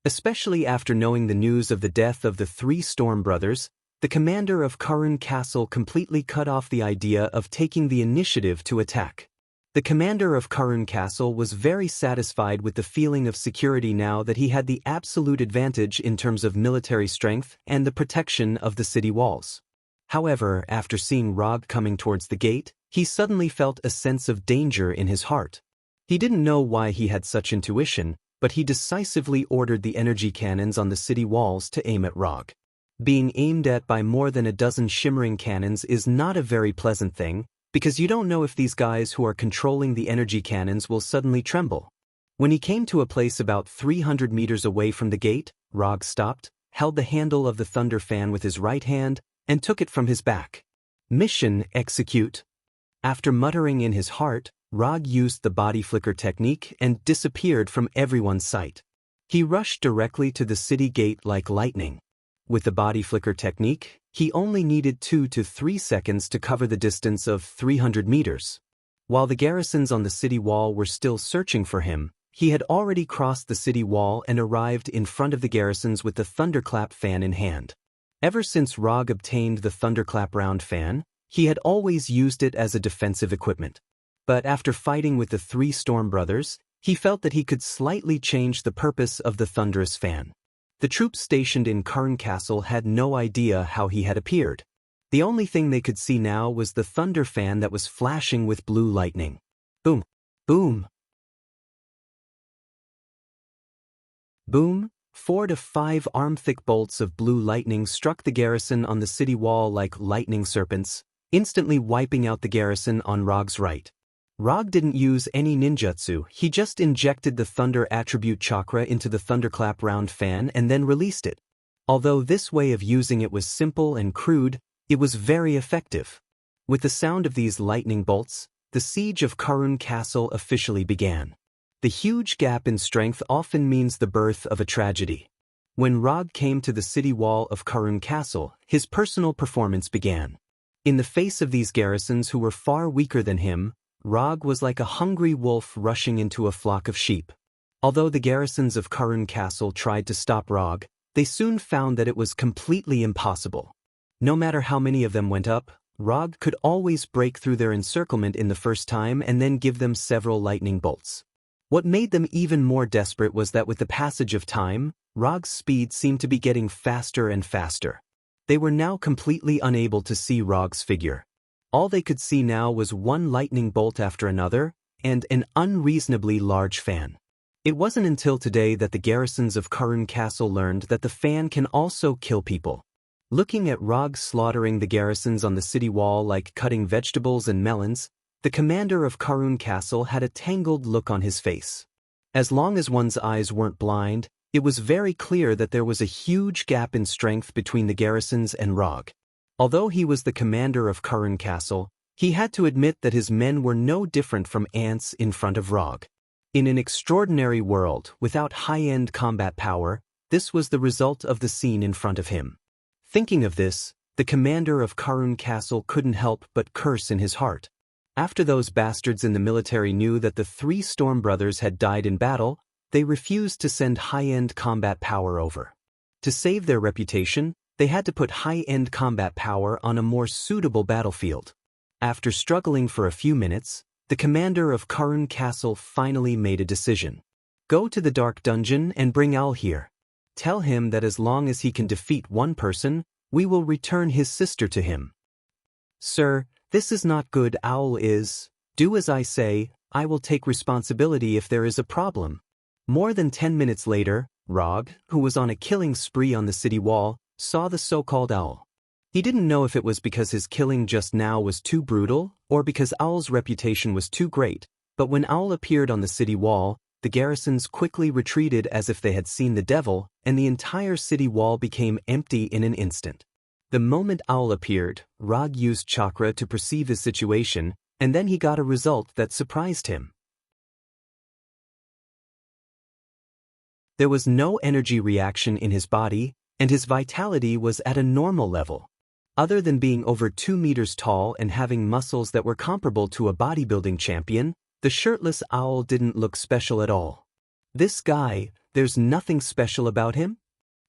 Especially after knowing the news of the death of the 3 Storm brothers, the commander of Karun Castle completely cut off the idea of taking the initiative to attack. The commander of Karun Castle was very satisfied with the feeling of security now that he had the absolute advantage in terms of military strength and the protection of the city walls. However, after seeing Rog coming towards the gate, he suddenly felt a sense of danger in his heart. He didn't know why he had such intuition, but he decisively ordered the energy cannons on the city walls to aim at Rog. Being aimed at by more than a dozen shimmering cannons is not a very pleasant thing, because you don't know if these guys who are controlling the energy cannons will suddenly tremble. When he came to a place about 300 meters away from the gate, Rog stopped, held the handle of the thunder fan with his right hand, and took it from his back. Mission execute. After muttering in his heart, Rog used the body flicker technique and disappeared from everyone's sight. He rushed directly to the city gate like lightning. With the body flicker technique, he only needed 2 to 3 seconds to cover the distance of 300 meters. While the garrisons on the city wall were still searching for him, he had already crossed the city wall and arrived in front of the garrisons with the thunderclap fan in hand. Ever since Rog obtained the thunderclap round fan, he had always used it as a defensive equipment. But after fighting with the 3 Storm Brothers, he felt that he could slightly change the purpose of the thunderous fan. The troops stationed in Karn Castle had no idea how he had appeared. The only thing they could see now was the thunder fan that was flashing with blue lightning. Boom! Boom! Boom! 4 to 5 arm-thick bolts of blue lightning struck the garrison on the city wall like lightning serpents, instantly wiping out the garrison on Rog's right. Rog didn't use any ninjutsu, he just injected the thunder attribute chakra into the thunderclap round fan and then released it. Although this way of using it was simple and crude, it was very effective. With the sound of these lightning bolts, the siege of Karun Castle officially began. The huge gap in strength often means the birth of a tragedy. When Rog came to the city wall of Karun Castle, his personal performance began. In the face of these garrisons who were far weaker than him, Rog was like a hungry wolf rushing into a flock of sheep. Although the garrisons of Karun Castle tried to stop Rog, they soon found that it was completely impossible. No matter how many of them went up, Rog could always break through their encirclement in the first time and then give them several lightning bolts. What made them even more desperate was that with the passage of time, Rog's speed seemed to be getting faster and faster. They were now completely unable to see Rog's figure. All they could see now was one lightning bolt after another, and an unreasonably large fan. It wasn't until today that the garrisons of Karun Castle learned that the fan can also kill people. Looking at Rog slaughtering the garrisons on the city wall like cutting vegetables and melons, the commander of Karun Castle had a tangled look on his face. As long as one's eyes weren't blind, it was very clear that there was a huge gap in strength between the garrisons and Rog. Although he was the commander of Karun Castle, he had to admit that his men were no different from ants in front of Rog. In an extraordinary world, without high-end combat power, this was the result of the scene in front of him. Thinking of this, the commander of Karun Castle couldn't help but curse in his heart. After those bastards in the military knew that the 3 Storm Brothers had died in battle, they refused to send high-end combat power over. To save their reputation, they had to put high-end combat power on a more suitable battlefield. After struggling for a few minutes, the commander of Karun Castle finally made a decision. Go to the dark dungeon and bring Owl here. Tell him that as long as he can defeat one person, we will return his sister to him. Sir, this is not good. Owl is. Do as I say, I will take responsibility if there is a problem. More than 10 minutes later, Rog, who was on a killing spree on the city wall, saw the so-called Owl. He didn't know if it was because his killing just now was too brutal, or because Owl's reputation was too great, but when Owl appeared on the city wall, the garrisons quickly retreated as if they had seen the devil, and the entire city wall became empty in an instant. The moment Owl appeared, Rog used chakra to perceive his situation, and then he got a result that surprised him. There was no energy reaction in his body, and his vitality was at a normal level. Other than being over 2 meters tall and having muscles that were comparable to a bodybuilding champion, the shirtless Owl didn't look special at all. This guy, there's nothing special about him?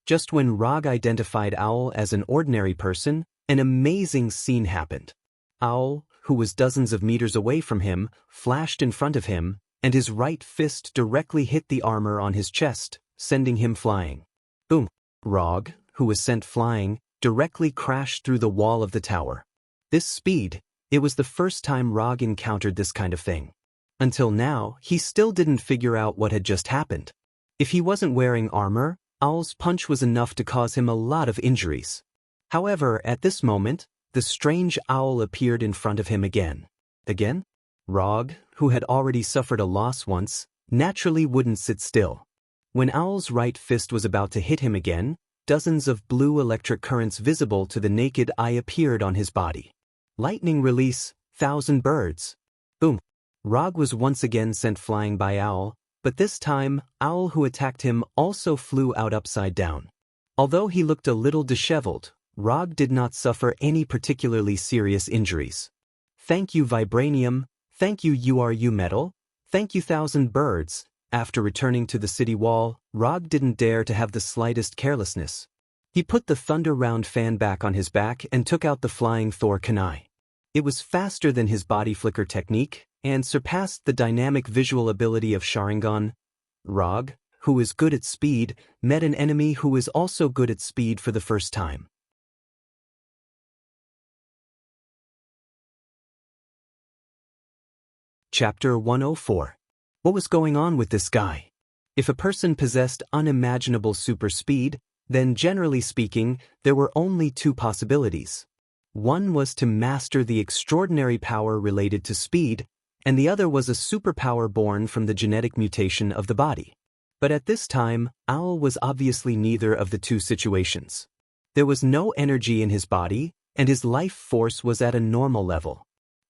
Just when Rog identified Owl as an ordinary person, an amazing scene happened. Owl, who was dozens of meters away from him, flashed in front of him, and his right fist directly hit the armor on his chest, sending him flying. Boom! Rog, who was sent flying, directly crashed through the wall of the tower. This speed, it was the first time Rog encountered this kind of thing. Until now, he still didn't figure out what had just happened. If he wasn't wearing armor, Owl's punch was enough to cause him a lot of injuries. However, at this moment, the strange Owl appeared in front of him again. Again? Rog, who had already suffered a loss once, naturally wouldn't sit still. When Owl's right fist was about to hit him again, dozens of blue electric currents visible to the naked eye appeared on his body. Lightning release, 1,000 birds. Boom. Rog was once again sent flying by Owl, but this time, Owl who attacked him also flew out upside down. Although he looked a little disheveled, Rog did not suffer any particularly serious injuries. Thank you Vibranium, thank you URU Metal, thank you 1,000 birds. After returning to the city wall, Rog didn't dare to have the slightest carelessness. He put the Thunder Round fan back on his back and took out the Flying Thor kunai. It was faster than his body flicker technique and surpassed the dynamic visual ability of Sharingan. Rog, who is good at speed, met an enemy who is also good at speed for the first time. Chapter 104. What was going on with this guy? If a person possessed unimaginable super speed, then generally speaking, there were only two possibilities. One was to master the extraordinary power related to speed, and the other was a superpower born from the genetic mutation of the body. But at this time, Owl was obviously neither of the two situations. There was no energy in his body, and his life force was at a normal level.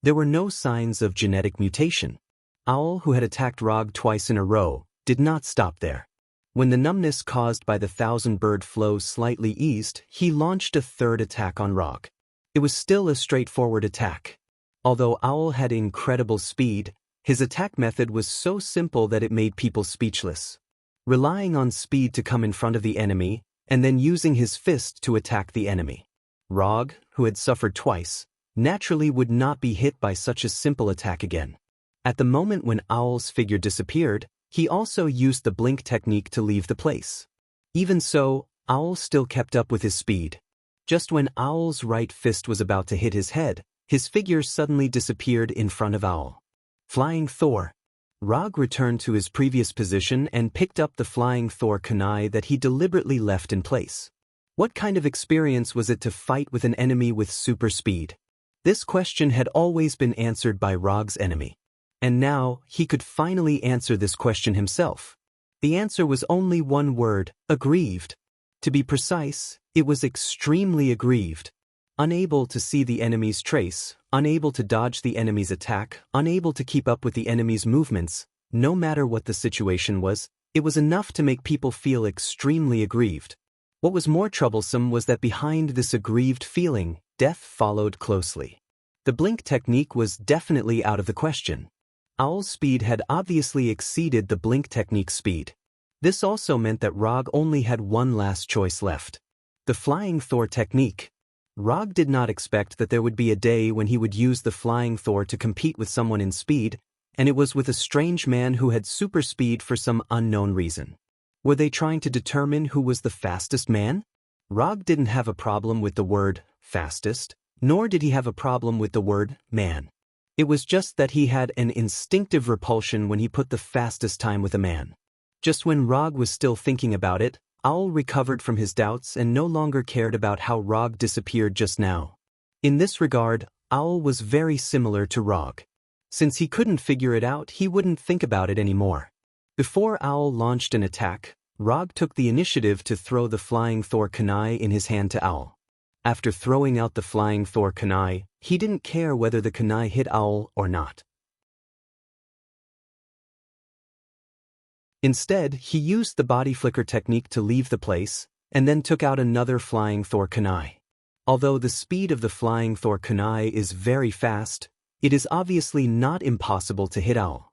There were no signs of genetic mutation. Owl, who had attacked Rog twice in a row, did not stop there. When the numbness caused by the 1,000-bird flow slightly eased, he launched a third attack on Rog. It was still a straightforward attack. Although Owl had incredible speed, his attack method was so simple that it made people speechless. Relying on speed to come in front of the enemy, and then using his fist to attack the enemy. Rog, who had suffered twice, naturally would not be hit by such a simple attack again. At the moment when Owl's figure disappeared, he also used the blink technique to leave the place. Even so, Owl still kept up with his speed. Just when Owl's right fist was about to hit his head, his figure suddenly disappeared in front of Owl. Flying Thor. Rog returned to his previous position and picked up the Flying Thor kunai that he deliberately left in place. What kind of experience was it to fight with an enemy with super speed? This question had always been answered by Rog's enemy. And now, he could finally answer this question himself. The answer was only one word: aggrieved. To be precise, it was extremely aggrieved. Unable to see the enemy's trace, unable to dodge the enemy's attack, unable to keep up with the enemy's movements, no matter what the situation was, it was enough to make people feel extremely aggrieved. What was more troublesome was that behind this aggrieved feeling, death followed closely. The blink technique was definitely out of the question. Owl's speed had obviously exceeded the blink technique's speed. This also meant that Rog only had one last choice left: the Flying Thor technique. Rog did not expect that there would be a day when he would use the Flying Thor to compete with someone in speed, and it was with a strange man who had super speed for some unknown reason. Were they trying to determine who was the fastest man? Rog didn't have a problem with the word fastest, nor did he have a problem with the word man. It was just that he had an instinctive repulsion when he put the fastest time with a man. Just when Rog was still thinking about it, Owl recovered from his doubts and no longer cared about how Rog disappeared just now. In this regard, Owl was very similar to Rog. Since he couldn't figure it out, he wouldn't think about it anymore. Before Owl launched an attack, Rog took the initiative to throw the Flying Thor kunai in his hand to Owl. After throwing out the Flying Thor kunai, he didn't care whether the kunai hit Owl or not. Instead, he used the body flicker technique to leave the place, and then took out another Flying Thor kunai. Although the speed of the Flying Thor kunai is very fast, it is obviously not impossible to hit Owl.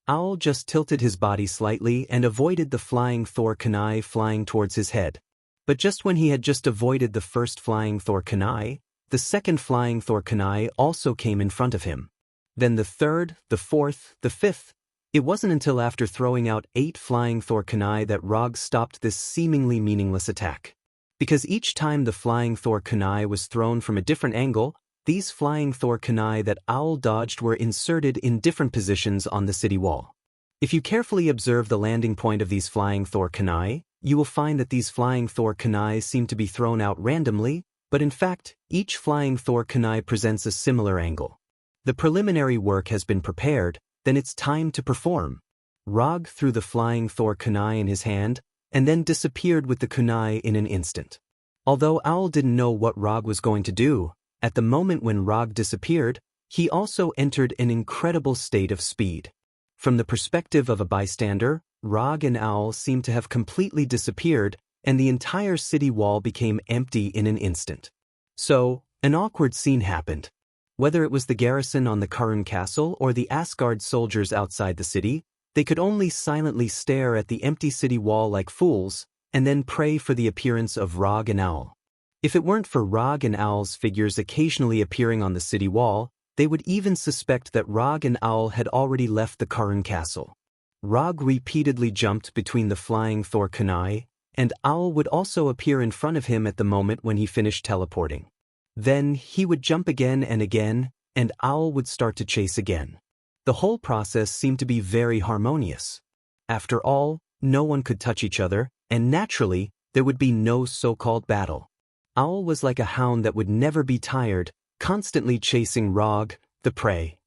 Owl just tilted his body slightly and avoided the Flying Thor kunai flying towards his head. But just when he had just avoided the first Flying Thor kunai, the second Flying Thor kunai also came in front of him. Then the third, the fourth, the fifth. It wasn't until after throwing out 8 Flying Thor kunai that Rog stopped this seemingly meaningless attack. Because each time the Flying Thor kunai was thrown from a different angle, these Flying Thor kunai that Owl dodged were inserted in different positions on the city wall. If you carefully observe the landing point of these Flying Thor kunai, you will find that these Flying Thor kunai seem to be thrown out randomly, but in fact, each Flying Thor kunai presents a similar angle. The preliminary work has been prepared, then it's time to perform. Rog threw the Flying Thor kunai in his hand, and then disappeared with the kunai in an instant. Although Owl didn't know what Rog was going to do, at the moment when Rog disappeared, he also entered an incredible state of speed. From the perspective of a bystander, Rog and Owl seemed to have completely disappeared, and the entire city wall became empty in an instant. So, an awkward scene happened. Whether it was the garrison on the Karun castle or the Asgard soldiers outside the city, they could only silently stare at the empty city wall like fools, and then pray for the appearance of Rog and Owl. If it weren't for Rog and Owl's figures occasionally appearing on the city wall, they would even suspect that Rog and Owl had already left the Karun castle. Rog repeatedly jumped between the flying Thor kunai, and Owl would also appear in front of him at the moment when he finished teleporting. Then he would jump again, and Owl would start to chase again. The whole process seemed to be very harmonious. After all, no one could touch each other, and naturally, there would be no so-called battle. Owl was like a hound that would never be tired, constantly chasing Rog, the prey.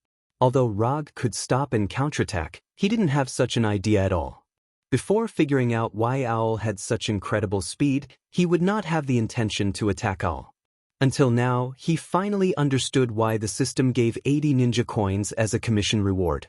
Although Rog could stop and counterattack, he didn't have such an idea at all. Before figuring out why Owl had such incredible speed, he would not have the intention to attack Owl. Until now, he finally understood why the system gave 80 ninja coins as a commission reward.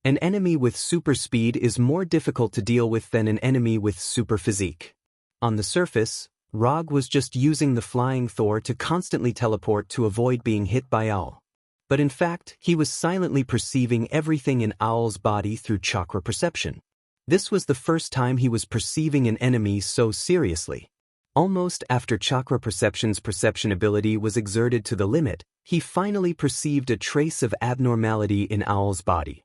An enemy with super speed is more difficult to deal with than an enemy with super physique. On the surface, Rog was just using the flying Thor to constantly teleport to avoid being hit by Owl. But in fact, he was silently perceiving everything in Owl's body through chakra perception. This was the first time he was perceiving an enemy so seriously. Almost after chakra perception's perception ability was exerted to the limit, he finally perceived a trace of abnormality in Owl's body.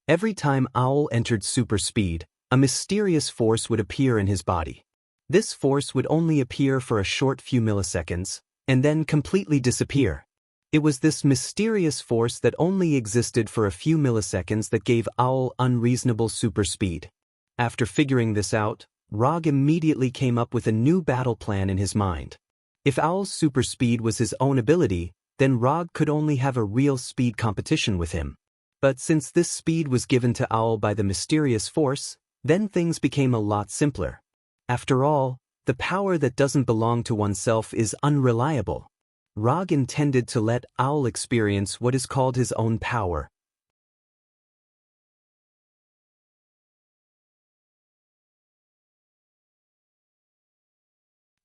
Every time Owl entered super speed, a mysterious force would appear in his body. This force would only appear for a short few milliseconds, and then completely disappear. It was this mysterious force that only existed for a few milliseconds that gave Owl unreasonable super speed. After figuring this out, Rog immediately came up with a new battle plan in his mind. If Owl's super speed was his own ability, then Rog could only have a real speed competition with him. But since this speed was given to Owl by the mysterious force, then things became a lot simpler. After all, the power that doesn't belong to oneself is unreliable. Rog intended to let Owl experience what is called his own power.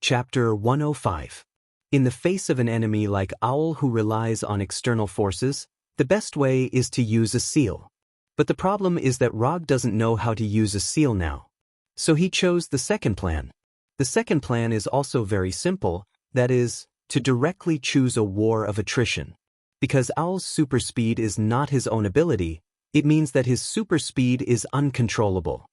Chapter 105. In the face of an enemy like Owl who relies on external forces, the best way is to use a seal. But the problem is that Rog doesn't know how to use a seal now. So he chose the second plan. The second plan is also very simple, that is, to directly choose a war of attrition. Because Owl's super speed is not his own ability, it means that his super speed is uncontrollable.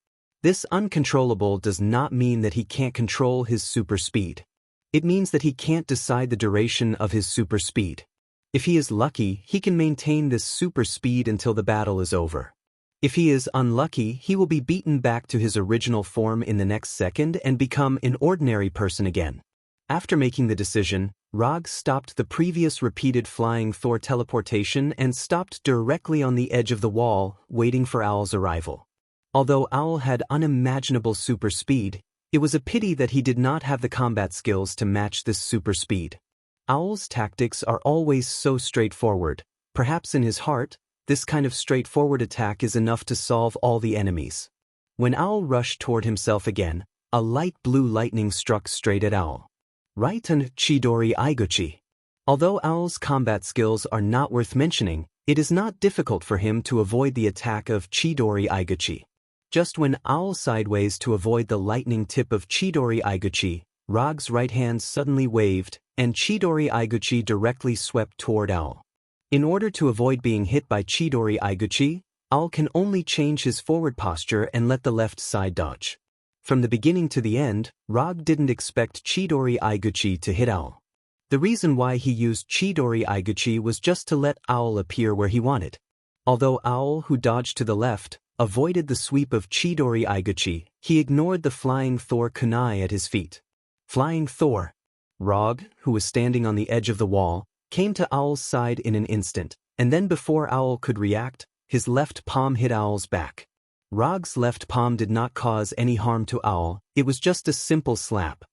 This uncontrollable does not mean that he can't control his super speed. It means that he can't decide the duration of his super speed. If he is lucky, he can maintain this super speed until the battle is over. If he is unlucky, he will be beaten back to his original form in the next second and become an ordinary person again. After making the decision, Rog stopped the previous repeated flying Thor teleportation and stopped directly on the edge of the wall, waiting for Owl's arrival. Although Owl had unimaginable super speed, it was a pity that he did not have the combat skills to match this super speed. Owl's tactics are always so straightforward. Perhaps in his heart, this kind of straightforward attack is enough to solve all the enemies. When Owl rushed toward himself again, a light blue lightning struck straight at Owl. Right on Chidori Iguchi. Although Owl's combat skills are not worth mentioning, it is not difficult for him to avoid the attack of Chidori Iguchi. Just when Owl sideways to avoid the lightning tip of Chidori Iguchi, Rog's right hand suddenly waved, and Chidori Iguchi directly swept toward Owl. In order to avoid being hit by Chidori Iguchi, Owl can only change his forward posture and let the left side dodge. From the beginning to the end, Rog didn't expect Chidori Iguchi to hit Owl. The reason why he used Chidori Iguchi was just to let Owl appear where he wanted. Although Owl, who dodged to the left, avoided the sweep of Chidori Iguchi, he ignored the flying Thor kunai at his feet. Flying Thor. Rog, who was standing on the edge of the wall, came to Owl's side in an instant, and then before Owl could react, his left palm hit Owl's back. Rog's left palm did not cause any harm to Owl, it was just a simple slap.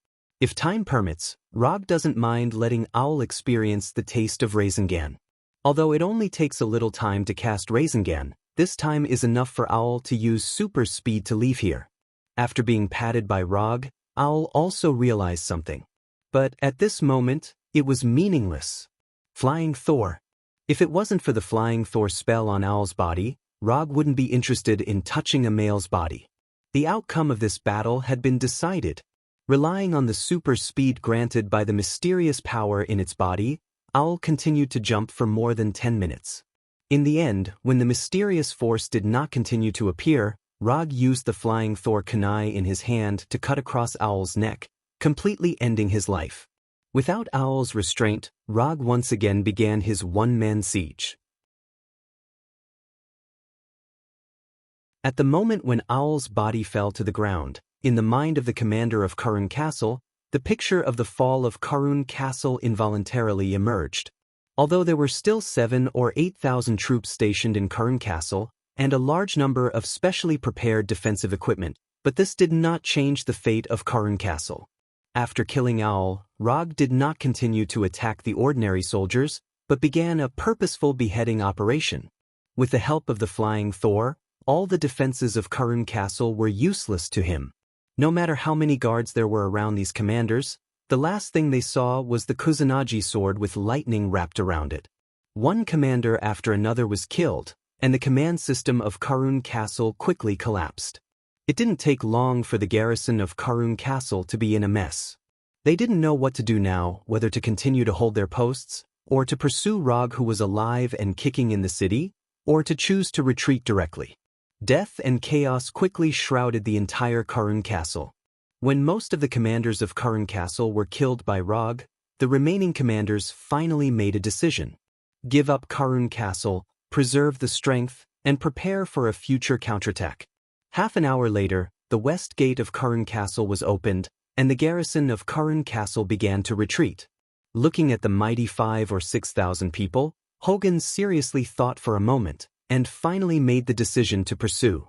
If time permits, Rog doesn't mind letting Owl experience the taste of Rasengan. Although it only takes a little time to cast Rasengan, this time is enough for Owl to use super speed to leave here. After being patted by Rog, Owl also realized something. But at this moment, it was meaningless. Flying Thor. If it wasn't for the Flying Thor spell on Owl's body, Rog wouldn't be interested in touching a male's body. The outcome of this battle had been decided. Relying on the super speed granted by the mysterious power in its body, Owl continued to jump for more than 10 minutes. In the end, when the mysterious force did not continue to appear, Rog used the Flying Thor kunai in his hand to cut across Owl's neck, completely ending his life. Without Owl's restraint, Rog once again began his one-man siege. At the moment when Owl's body fell to the ground, in the mind of the commander of Karun Castle, the picture of the fall of Karun Castle involuntarily emerged. Although there were still 7,000 or 8,000 troops stationed in Karun Castle, and a large number of specially prepared defensive equipment, but this did not change the fate of Karun Castle. After killing Owl, Rog did not continue to attack the ordinary soldiers, but began a purposeful beheading operation. With the help of the Flying Thor, all the defenses of Karun Castle were useless to him. No matter how many guards there were around these commanders, the last thing they saw was the Kusanagi sword with lightning wrapped around it. One commander after another was killed, and the command system of Karun Castle quickly collapsed. It didn't take long for the garrison of Karun Castle to be in a mess. They didn't know what to do now, whether to continue to hold their posts, or to pursue Rog who was alive and kicking in the city, or to choose to retreat directly. Death and chaos quickly shrouded the entire Karun Castle. When most of the commanders of Karun Castle were killed by Rog, the remaining commanders finally made a decision. Give up Karun Castle, preserve the strength, and prepare for a future counterattack. Half an hour later, the west gate of Karun Castle was opened, and the garrison of Karun Castle began to retreat. Looking at the mighty 5,000 or 6,000 people, Hogan seriously thought for a moment, and finally made the decision to pursue.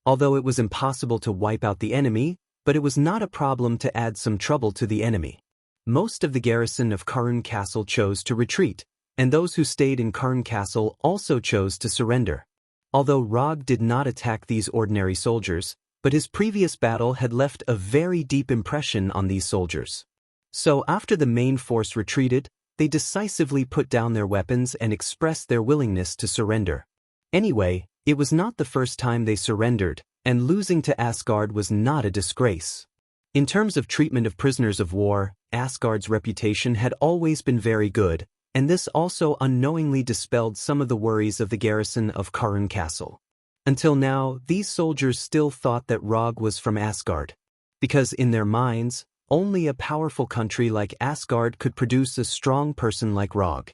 Although it was impossible to wipe out the enemy, but it was not a problem to add some trouble to the enemy. Most of the garrison of Karun Castle chose to retreat, and those who stayed in Karun Castle also chose to surrender. Although Rog did not attack these ordinary soldiers, but his previous battle had left a very deep impression on these soldiers. So after the main force retreated, they decisively put down their weapons and expressed their willingness to surrender. Anyway, it was not the first time they surrendered, and losing to Asgard was not a disgrace. In terms of treatment of prisoners of war, Asgard's reputation had always been very good, and this also unknowingly dispelled some of the worries of the garrison of Karun Castle. Until now, these soldiers still thought that Rog was from Asgard, because in their minds, only a powerful country like Asgard could produce a strong person like Rog.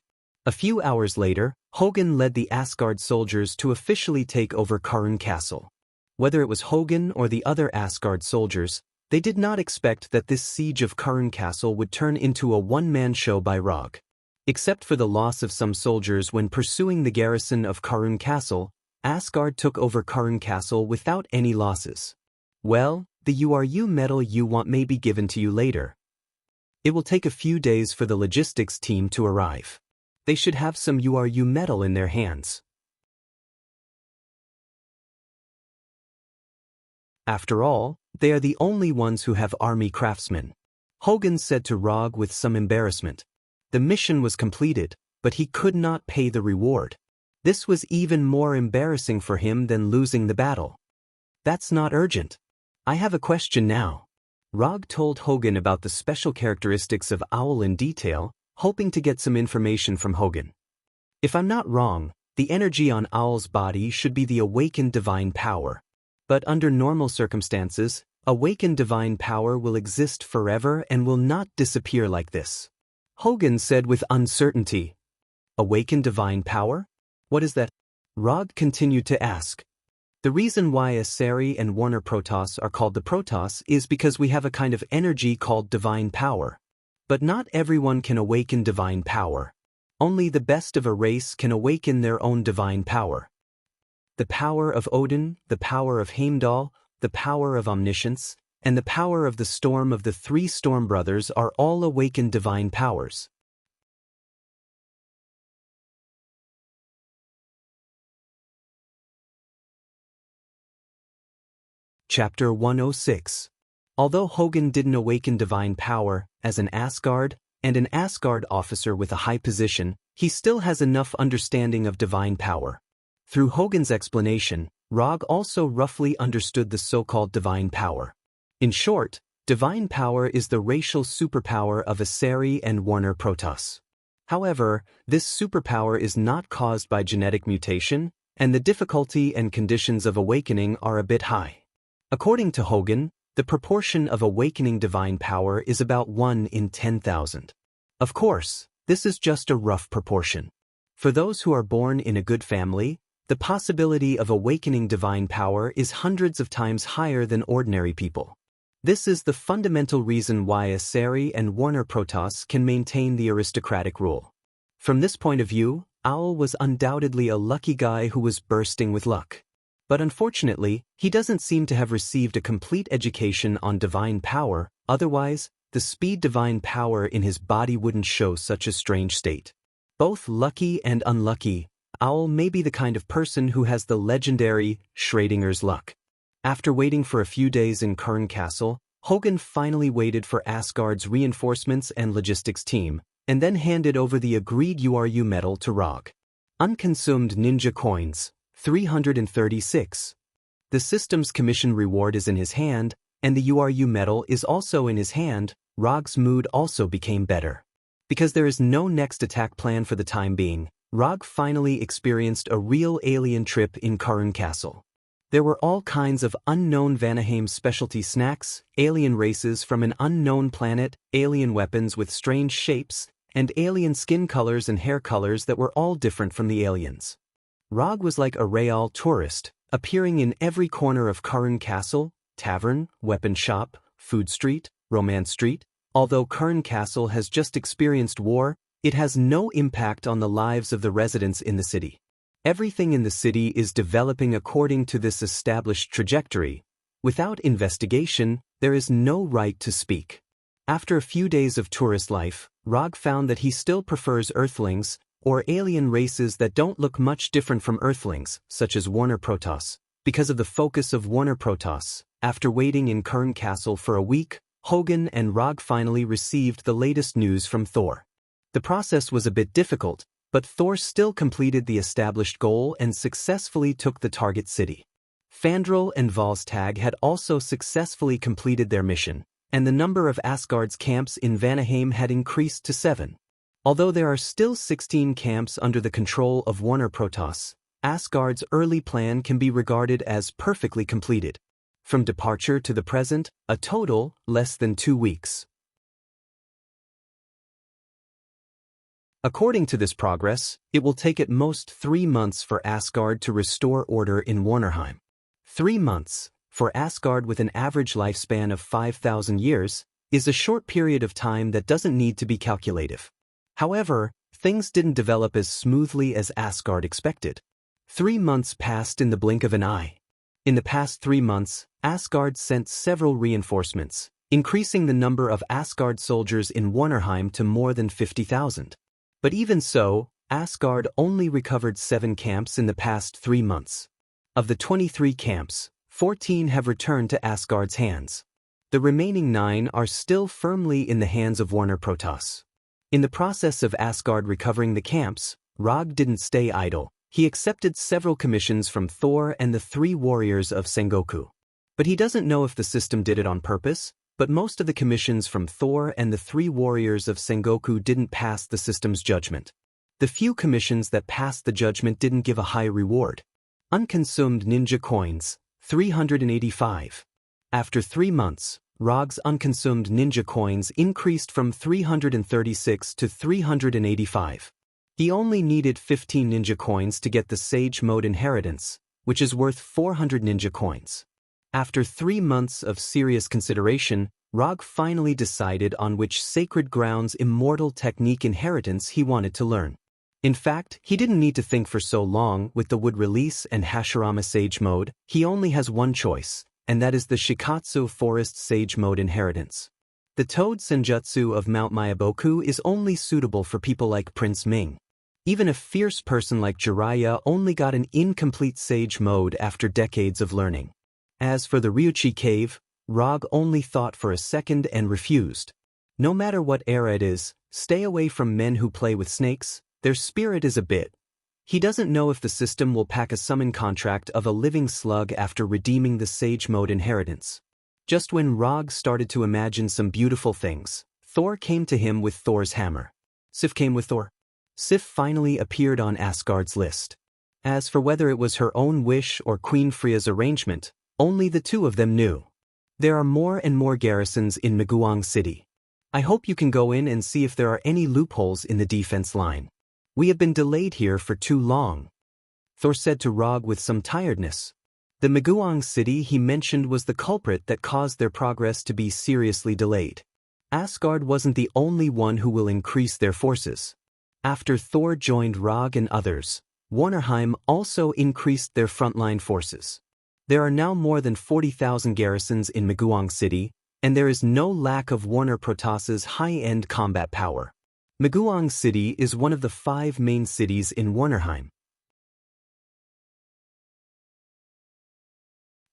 A few hours later, Hogan led the Asgard soldiers to officially take over Karun Castle. Whether it was Hogan or the other Asgard soldiers, they did not expect that this siege of Karun Castle would turn into a one-man show by Rog. Except for the loss of some soldiers when pursuing the garrison of Karun Castle, Asgard took over Karun Castle without any losses. Well, the URU medal you want may be given to you later. It will take a few days for the logistics team to arrive. They should have some URU metal in their hands. After all, they are the only ones who have army craftsmen. Hogan said to Rog with some embarrassment. The mission was completed, but he could not pay the reward. This was even more embarrassing for him than losing the battle. That's not urgent. I have a question now. Rog told Hogan about the special characteristics of Owl in detail, hoping to get some information from Hogan. If I'm not wrong, the energy on Owl's body should be the awakened divine power. But under normal circumstances, awakened divine power will exist forever and will not disappear like this. Hogan said with uncertainty. Awakened divine power? What is that? Rog continued to ask. The reason why Asari and Warner Protoss are called the Protoss is because we have a kind of energy called divine power. But not everyone can awaken divine power. Only the best of a race can awaken their own divine power. The power of Odin, the power of Heimdall, the power of omniscience, and the power of the storm of the three storm brothers are all awakened divine powers. Chapter 106. Although Hogun didn't awaken divine power, as an Asgard, and an Asgard officer with a high position, he still has enough understanding of divine power. Through Hogun's explanation, Rog also roughly understood the so-called divine power. In short, divine power is the racial superpower of Asari and Warner Protoss. However, this superpower is not caused by genetic mutation, and the difficulty and conditions of awakening are a bit high. According to Hogun, the proportion of awakening divine power is about 1 in 10,000. Of course, this is just a rough proportion. For those who are born in a good family, the possibility of awakening divine power is hundreds of times higher than ordinary people. This is the fundamental reason why Asari and Warner Protoss can maintain the aristocratic rule. From this point of view, Owl was undoubtedly a lucky guy who was bursting with luck. But unfortunately, he doesn't seem to have received a complete education on divine power, otherwise, the speed divine power in his body wouldn't show such a strange state. Both lucky and unlucky, Owl may be the kind of person who has the legendary Schrodinger's luck. After waiting for a few days in Kurn Castle, Hogun finally waited for Asgard's reinforcements and logistics team, and then handed over the agreed URU medal to Rog. Unconsumed ninja coins, 336. The system's commission reward is in his hand, and the URU medal is also in his hand. Rog's mood also became better. Because there is no next attack plan for the time being, Rog finally experienced a real alien trip in Karun Castle. There were all kinds of unknown Vanaheim specialty snacks, alien races from an unknown planet, alien weapons with strange shapes, and alien skin colors and hair colors that were all different from the aliens. Rog was like a real tourist, appearing in every corner of Karun Castle, tavern, weapon shop, food street, romance street. Although Karun Castle has just experienced war, it has no impact on the lives of the residents in the city. Everything in the city is developing according to this established trajectory. Without investigation, there is no right to speak. After a few days of tourist life, Rog found that he still prefers Earthlings, or alien races that don't look much different from Earthlings, such as Warner Protoss. Because of the focus of Warner Protoss, after waiting in Kurn Castle for a week, Hogun and Rog finally received the latest news from Thor. The process was a bit difficult, but Thor still completed the established goal and successfully took the target city. Fandral and Volstagg had also successfully completed their mission, and the number of Asgard's camps in Vanaheim had increased to 7. Although there are still 16 camps under the control of Warner Protoss, Asgard's early plan can be regarded as perfectly completed. From departure to the present, a total less than 2 weeks. According to this progress, it will take at most 3 months for Asgard to restore order in Warnerheim. 3 months, for Asgard with an average lifespan of 5,000 years, is a short period of time that doesn't need to be calculative. However, things didn't develop as smoothly as Asgard expected. 3 months passed in the blink of an eye. In the past 3 months, Asgard sent several reinforcements, increasing the number of Asgard soldiers in Warnerheim to more than 50,000. But even so, Asgard only recovered 7 camps in the past 3 months. Of the 23 camps, 14 have returned to Asgard's hands. The remaining 9 are still firmly in the hands of Warner Protoss. In the process of Asgard recovering the camps, Rog didn't stay idle. He accepted several commissions from Thor and the 3 warriors of Sengoku. But he doesn't know if the system did it on purpose, but most of the commissions from Thor and the 3 warriors of Sengoku didn't pass the system's judgment. The few commissions that passed the judgment didn't give a high reward. Unconsumed ninja coins, 385. After 3 months, Rog's unconsumed ninja coins increased from 336 to 385. He only needed 15 ninja coins to get the Sage Mode inheritance, which is worth 400 ninja coins. After 3 months of serious consideration, Rog finally decided on which Sacred Grounds Immortal technique inheritance he wanted to learn. In fact, he didn't need to think for so long. With the wood release and Hashirama Sage mode, he only has one choice, and that is the Shikatsu Forest Sage mode inheritance. The Toad Senjutsu of Mount Myaboku is only suitable for people like Prince Ming. Even a fierce person like Jiraiya only got an incomplete Sage mode after decades of learning. As for the Ryuchi Cave, Rog only thought for a second and refused. No matter what era it is, stay away from men who play with snakes. Their spirit is a bit. He doesn't know if the system will pack a summon contract of a living slug after redeeming the Sage mode inheritance. Just when Rog started to imagine some beautiful things, Thor came to him with Thor's hammer. Sif came with Thor. Sif finally appeared on Asgard's list. As for whether it was her own wish or Queen Freya's arrangement, only the two of them knew. There are more and more garrisons in Maguang City. I hope you can go in and see if there are any loopholes in the defense line. We have been delayed here for too long, Thor said to Rog with some tiredness. The Maguang City he mentioned was the culprit that caused their progress to be seriously delayed. Asgard wasn't the only one who will increase their forces. After Thor joined Rog and others, Warnerheim also increased their frontline forces. There are now more than 40,000 garrisons in Maguang City, and there is no lack of Warner Protoss's high-end combat power. Maguang City is one of the 5 main cities in Warnerheim.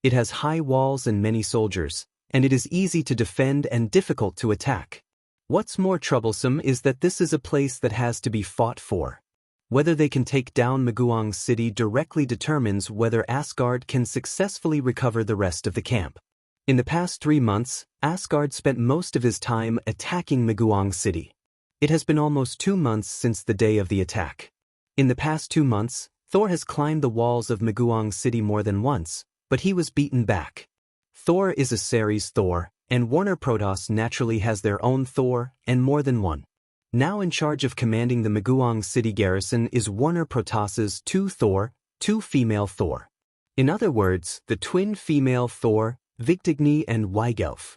It has high walls and many soldiers, and it is easy to defend and difficult to attack. What's more troublesome is that this is a place that has to be fought for. Whether they can take down Maguang City directly determines whether Asgard can successfully recover the rest of the camp. In the past 3 months, Asgard spent most of his time attacking Maguang City. It has been almost 2 months since the day of the attack. In the past 2 months, Thor has climbed the walls of Maguang City more than once, but he was beaten back. Thor is a Ceres Thor, and Warner Protoss naturally has their own Thor, and more than one. Now in charge of commanding the Maguang City garrison is Warner Protoss's 2 Thor, 2 female Thor. In other words, the twin female Thor, Vigdigni and Weigelf.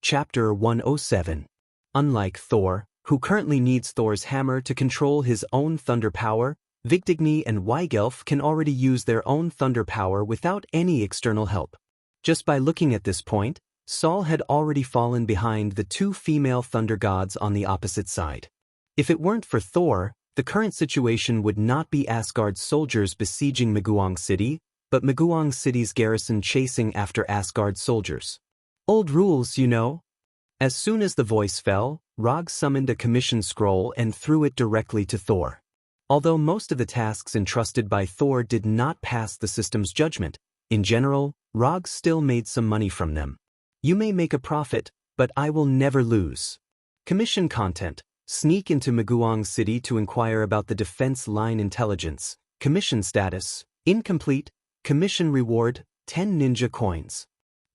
Chapter 107. Unlike Thor, who currently needs Thor's hammer to control his own thunder power, Vigdigni and Weigelf can already use their own thunder power without any external help. Just by looking at this point, Saul had already fallen behind the 2 female thunder gods on the opposite side. If it weren't for Thor, the current situation would not be Asgard's soldiers besieging Maguang City, but Maguang City's garrison chasing after Asgard's soldiers. Old rules, you know. As soon as the voice fell, Rog summoned a commission scroll and threw it directly to Thor. Although most of the tasks entrusted by Thor did not pass the system's judgment, in general, Rog still made some money from them. You may make a profit, but I will never lose. Commission content. Sneak into Maguang City to inquire about the defense line intelligence. Commission status. Incomplete. Commission reward. 10 ninja coins.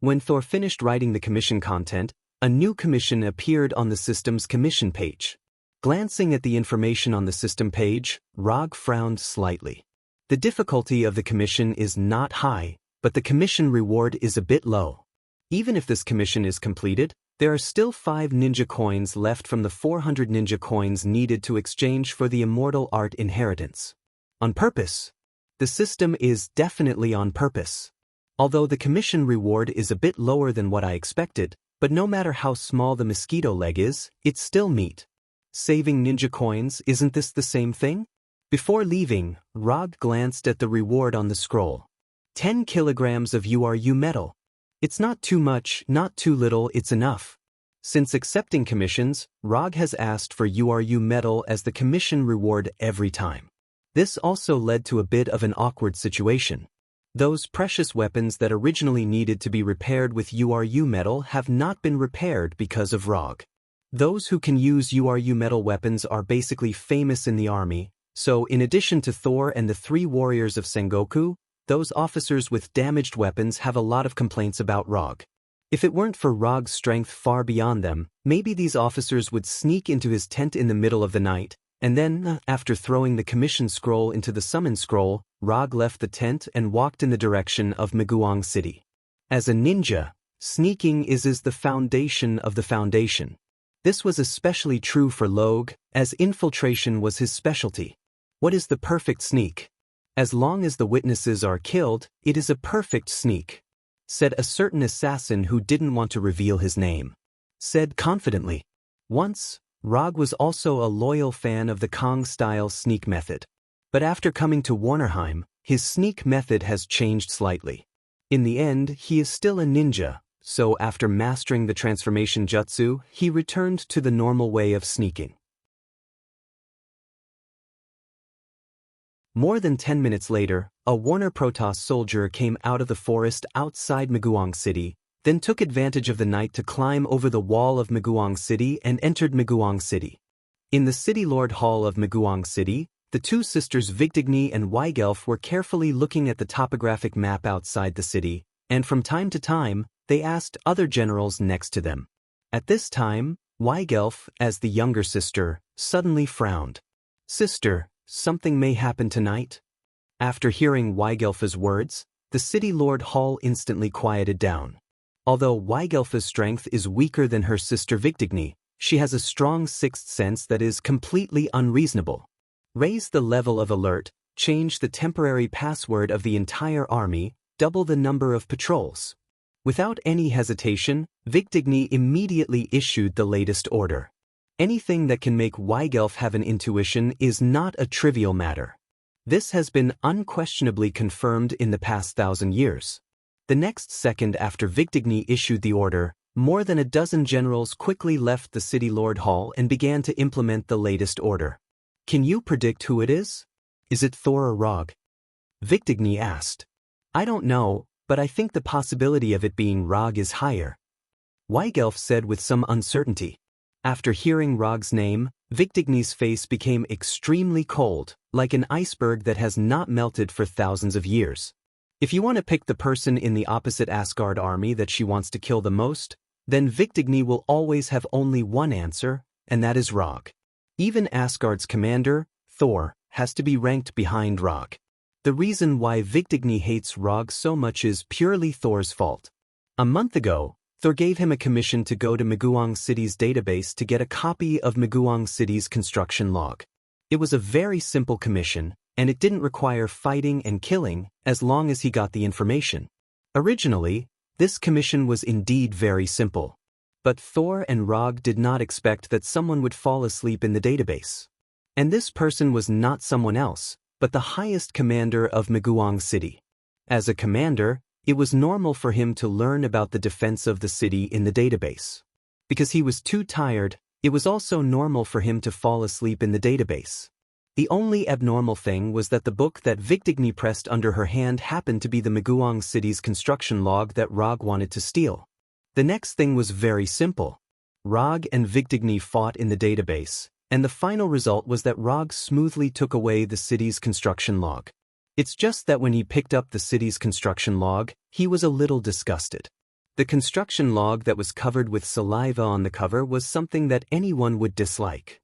When Thor finished writing the commission content, a new commission appeared on the system's commission page. Glancing at the information on the system page, Rog frowned slightly. The difficulty of the commission is not high, but the commission reward is a bit low. Even if this commission is completed, there are still 5 ninja coins left from the 400 ninja coins needed to exchange for the Immortal art inheritance. On purpose. The system is definitely on purpose. Although the commission reward is a bit lower than what I expected, but no matter how small the mosquito leg is, it's still meat. Saving ninja coins, isn't this the same thing? Before leaving, Rog glanced at the reward on the scroll. 10 kilograms of URU metal. It's not too much, not too little, it's enough. Since accepting commissions, Rog has asked for URU metal as the commission reward every time. This also led to a bit of an awkward situation. Those precious weapons that originally needed to be repaired with URU metal have not been repaired because of Rog. Those who can use URU metal weapons are basically famous in the army, so in addition to Thor and the 3 warriors of Sengoku, those officers with damaged weapons have a lot of complaints about Rog. If it weren't for Rog's strength far beyond them, maybe these officers would sneak into his tent in the middle of the night, and then, after throwing the commission scroll into the summon scroll, Rog left the tent and walked in the direction of Maguang City. As a ninja, sneaking is the foundation of the foundation. This was especially true for Logue, as infiltration was his specialty. What is the perfect sneak? As long as the witnesses are killed, it is a perfect sneak, said a certain assassin who didn't want to reveal his name. Said confidently. Once, Rog was also a loyal fan of the Kong-style sneak method. But after coming to Warnerheim, his sneak method has changed slightly. In the end, he is still a ninja, so after mastering the transformation jutsu, he returned to the normal way of sneaking. More than 10 minutes later, a Warner Protoss soldier came out of the forest outside Maguang City, then took advantage of the night to climb over the wall of Maguang City and entered Maguang City. In the City Lord Hall of Maguang City, the two sisters Vigdigny and Weigelf were carefully looking at the topographic map outside the city, and from time to time, they asked other generals next to them. At this time, Weigelf, as the younger sister, suddenly frowned. Sister, something may happen tonight? After hearing Weigelf's words, the City Lord Hall instantly quieted down. Although Weigelf's strength is weaker than her sister Vigdigny, she has a strong sixth sense that is completely unreasonable. Raise the level of alert, change the temporary password of the entire army, double the number of patrols. Without any hesitation, Vigdigny immediately issued the latest order. Anything that can make Weigelf have an intuition is not a trivial matter. This has been unquestionably confirmed in the past 1,000 years. The next second after Vigdigny issued the order, more than a dozen generals quickly left the City Lord Hall and began to implement the latest order. Can you predict who it is? Is it Thor or Rog? Vigdigny asked. I don't know, but I think the possibility of it being Rog is higher. Weigelf said with some uncertainty. After hearing Rog's name, Vigdigny's face became extremely cold, like an iceberg that has not melted for thousands of years. If you want to pick the person in the opposite Asgard army that she wants to kill the most, then Vigdigny will always have only one answer, and that is Rog. Even Asgard's commander, Thor, has to be ranked behind Rog. The reason why Vigdigny hates Rog so much is purely Thor's fault. A month ago, Thor gave him a commission to go to Maguang City's database to get a copy of Maguang City's construction log. It was a very simple commission, and it didn't require fighting and killing as long as he got the information. Originally, this commission was indeed very simple. But Thor and Rog did not expect that someone would fall asleep in the database. And this person was not someone else, but the highest commander of Maguang City. As a commander, it was normal for him to learn about the defense of the city in the database. Because he was too tired, it was also normal for him to fall asleep in the database. The only abnormal thing was that the book that Vigdigny pressed under her hand happened to be the Maguang City's construction log that Rog wanted to steal. The next thing was very simple. Rog and Vigdigny fought in the database, and the final result was that Rog smoothly took away the city's construction log. It's just that when he picked up the city's construction log, he was a little disgusted. The construction log that was covered with saliva on the cover was something that anyone would dislike.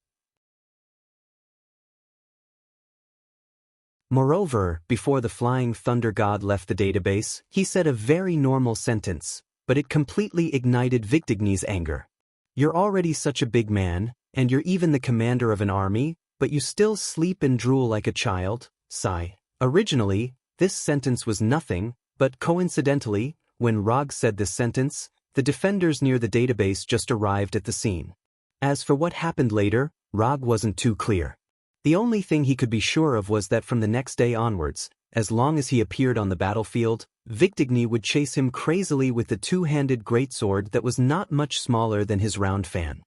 Moreover, before the Flying Thunder God left the database, he said a very normal sentence, but it completely ignited Vigdigny's anger. You're already such a big man, and you're even the commander of an army, but you still sleep and drool like a child, sigh. Originally, this sentence was nothing, but coincidentally, when Rog said this sentence, the defenders near the database just arrived at the scene. As for what happened later, Rog wasn't too clear. The only thing he could be sure of was that from the next day onwards, as long as he appeared on the battlefield, Vigdigny would chase him crazily with the two-handed greatsword that was not much smaller than his round fan.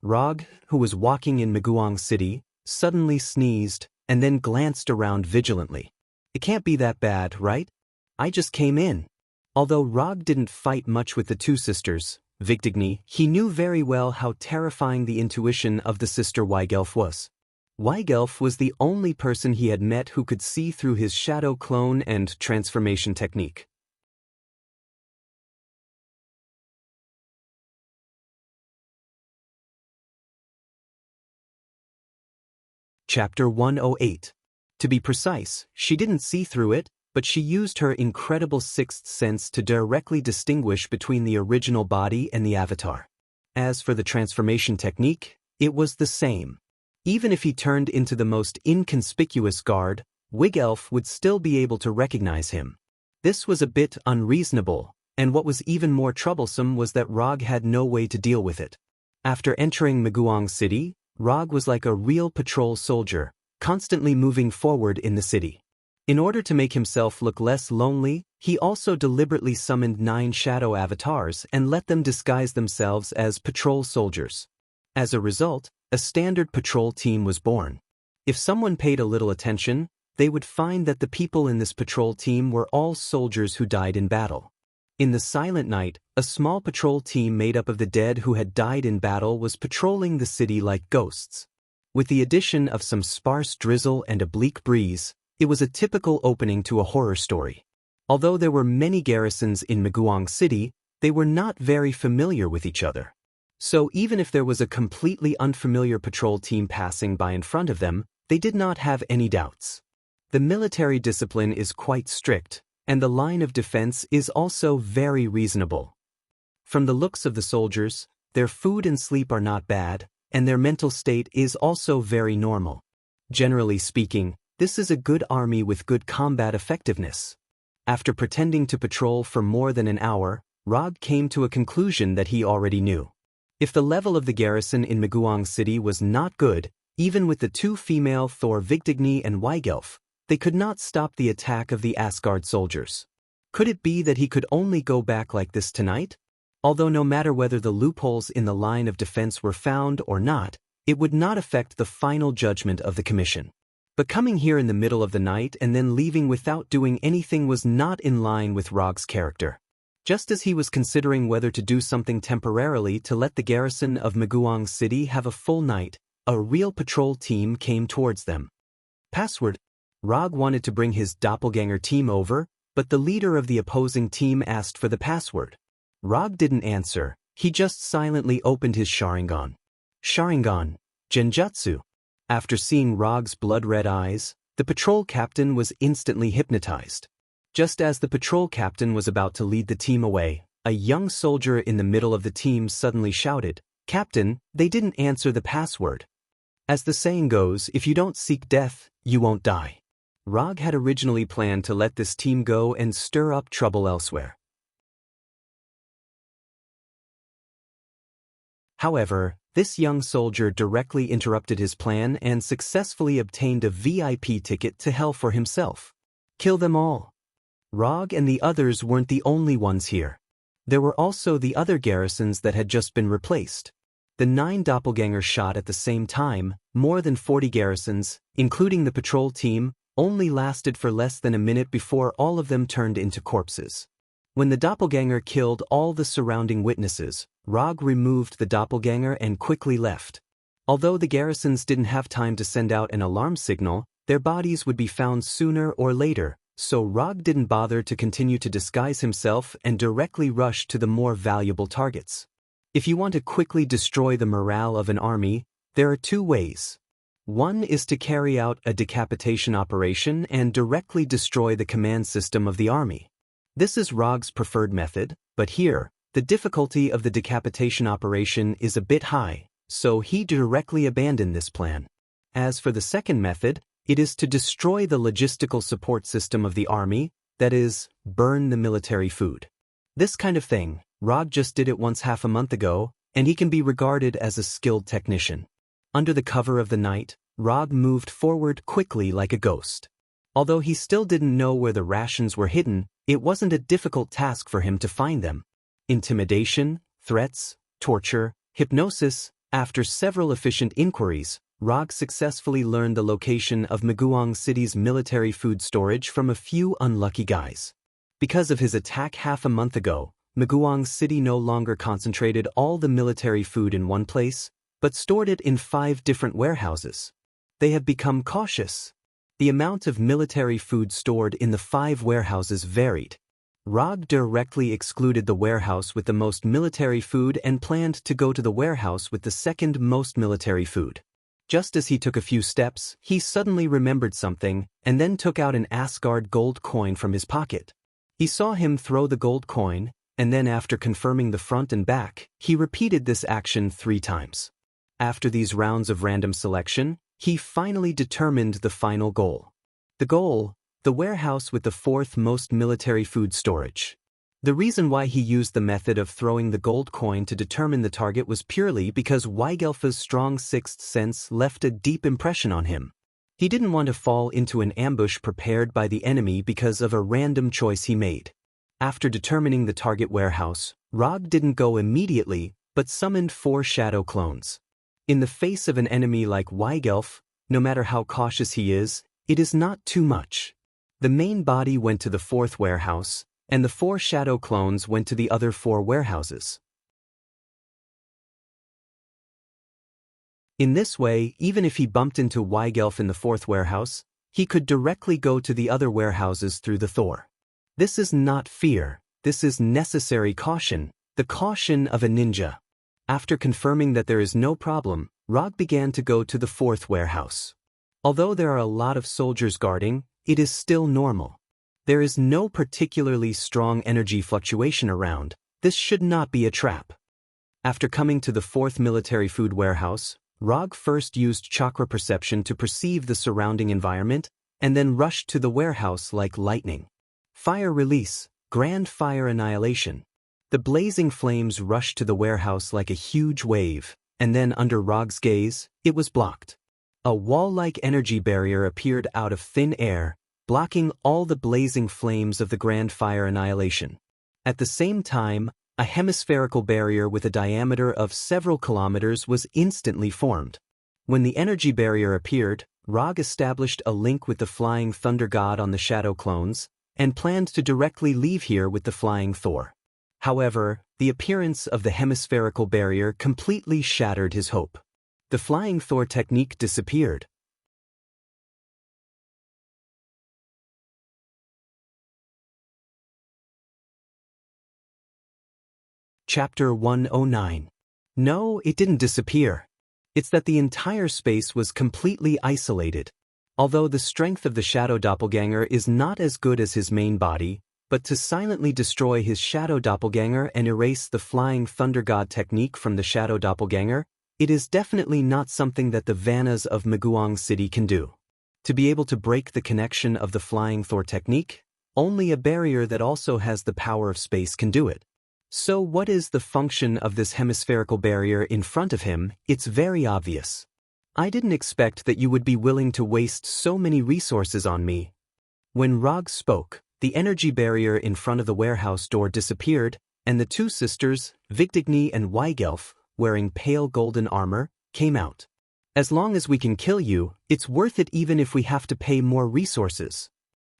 Rog, who was walking in Maguang City, suddenly sneezed, and then glanced around vigilantly. It can't be that bad, right? I just came in. Although Rog didn't fight much with the two sisters, Vigdigny, he knew very well how terrifying the intuition of the sister Weigelf was. Weigelf was the only person he had met who could see through his shadow clone and transformation technique. Chapter 108. To be precise, she didn't see through it, but she used her incredible sixth sense to directly distinguish between the original body and the avatar. As for the transformation technique, it was the same. Even if he turned into the most inconspicuous guard, Wig Elf would still be able to recognize him. This was a bit unreasonable, and what was even more troublesome was that Rog had no way to deal with it. After entering Maguang City, Rog was like a real patrol soldier, constantly moving forward in the city. In order to make himself look less lonely, he also deliberately summoned 9 shadow avatars and let them disguise themselves as patrol soldiers. As a result, a standard patrol team was born. If someone paid a little attention, they would find that the people in this patrol team were all soldiers who died in battle. In the silent night, a small patrol team made up of the dead who had died in battle was patrolling the city like ghosts. With the addition of some sparse drizzle and a bleak breeze, it was a typical opening to a horror story. Although there were many garrisons in Maguang City, they were not very familiar with each other. So even if there was a completely unfamiliar patrol team passing by in front of them, they did not have any doubts. The military discipline is quite strict, and the line of defense is also very reasonable. From the looks of the soldiers, their food and sleep are not bad, and their mental state is also very normal. Generally speaking, this is a good army with good combat effectiveness. After pretending to patrol for more than an hour, Rog came to a conclusion that he already knew. If the level of the garrison in Maguang City was not good, even with the 2 female Thor Vigdigni and Weigelf, they could not stop the attack of the Asgard soldiers. Could it be that he could only go back like this tonight? Although no matter whether the loopholes in the line of defense were found or not, it would not affect the final judgment of the commission. But coming here in the middle of the night and then leaving without doing anything was not in line with Rog's character. Just as he was considering whether to do something temporarily to let the garrison of Maguang City have a full night, a real patrol team came towards them. Password. Rog wanted to bring his doppelganger team over, but the leader of the opposing team asked for the password. Rog didn't answer, he just silently opened his Sharingan. Sharingan, Genjutsu. After seeing Rog's blood-red eyes, the patrol captain was instantly hypnotized. Just as the patrol captain was about to lead the team away, a young soldier in the middle of the team suddenly shouted, "Captain, they didn't answer the password." As the saying goes, if you don't seek death, you won't die. Rog had originally planned to let this team go and stir up trouble elsewhere. However, this young soldier directly interrupted his plan and successfully obtained a VIP ticket to hell for himself. Kill them all. Rog and the others weren't the only ones here. There were also the other garrisons that had just been replaced. The 9 doppelgangers shot at the same time, more than 40 garrisons, including the patrol team, only lasted for less than a minute before all of them turned into corpses. When the doppelganger killed all the surrounding witnesses, Rog removed the doppelganger and quickly left. Although the garrisons didn't have time to send out an alarm signal, their bodies would be found sooner or later, so Rog didn't bother to continue to disguise himself and directly rushed to the more valuable targets. If you want to quickly destroy the morale of an army, there are 2 ways. One is to carry out a decapitation operation and directly destroy the command system of the army. This is Rog's preferred method, but here, the difficulty of the decapitation operation is a bit high, so he directly abandoned this plan. As for the second method, it is to destroy the logistical support system of the army, that is, burn the military food. This kind of thing, Rog just did it once half a month ago, and he can be regarded as a skilled technician. Under the cover of the night, Rog moved forward quickly like a ghost. Although he still didn't know where the rations were hidden, it wasn't a difficult task for him to find them. Intimidation, threats, torture, hypnosis. After several efficient inquiries, Rog successfully learned the location of Maguang City's military food storage from a few unlucky guys. Because of his attack half a month ago, Maguang City no longer concentrated all the military food in one place, but stored it in 5 different warehouses. They have become cautious. The amount of military food stored in the 5 warehouses varied. Rog directly excluded the warehouse with the most military food and planned to go to the warehouse with the second most military food. Just as he took a few steps, he suddenly remembered something, and then took out an Asgard gold coin from his pocket. He saw him throw the gold coin, and then after confirming the front and back, he repeated this action 3 times. After these rounds of random selection, he finally determined the final goal. The goal: the warehouse with the 4th most military food storage. The reason why he used the method of throwing the gold coin to determine the target was purely because Weigelfa's strong 6th sense left a deep impression on him. He didn't want to fall into an ambush prepared by the enemy because of a random choice he made. After determining the target warehouse, Rog didn't go immediately, but summoned 4 shadow clones. In the face of an enemy like Weigelf, no matter how cautious he is, it is not too much. The main body went to the 4th warehouse, and the 4 shadow clones went to the other 4 warehouses. In this way, even if he bumped into Weigelf in the 4th warehouse, he could directly go to the other warehouses through the Thor. This is not fear, this is necessary caution, the caution of a ninja. After confirming that there is no problem, Rog began to go to the 4th warehouse. Although there are a lot of soldiers guarding, it is still normal. There is no particularly strong energy fluctuation around. This should not be a trap. After coming to the 4th military food warehouse, Rog first used chakra perception to perceive the surrounding environment, and then rushed to the warehouse like lightning. Fire release, grand fire annihilation. The blazing flames rushed to the warehouse like a huge wave, and then under Rog's gaze, it was blocked. A wall-like energy barrier appeared out of thin air, blocking all the blazing flames of the grand fire annihilation. At the same time, a hemispherical barrier with a diameter of several kilometers was instantly formed. When the energy barrier appeared, Rog established a link with the flying thunder god on the shadow clones, and planned to directly leave here with the flying Thor. However, the appearance of the hemispherical barrier completely shattered his hope. The flying Thor technique disappeared. Chapter 109. No, it didn't disappear. It's that the entire space was completely isolated. Although the strength of the shadow doppelganger is not as good as his main body, but to silently destroy his shadow doppelganger and erase the flying thunder god technique from the shadow doppelganger, it is definitely not something that the Vannas of Maguang City can do. To be able to break the connection of the flying Thor technique, only a barrier that also has the power of space can do it. So what is the function of this hemispherical barrier in front of him? It's very obvious. I didn't expect that you would be willing to waste so many resources on me. When Rog spoke, the energy barrier in front of the warehouse door disappeared, and the 2 sisters, Vigdigny and Weigelf, wearing pale golden armor, came out. As long as we can kill you, it's worth it even if we have to pay more resources.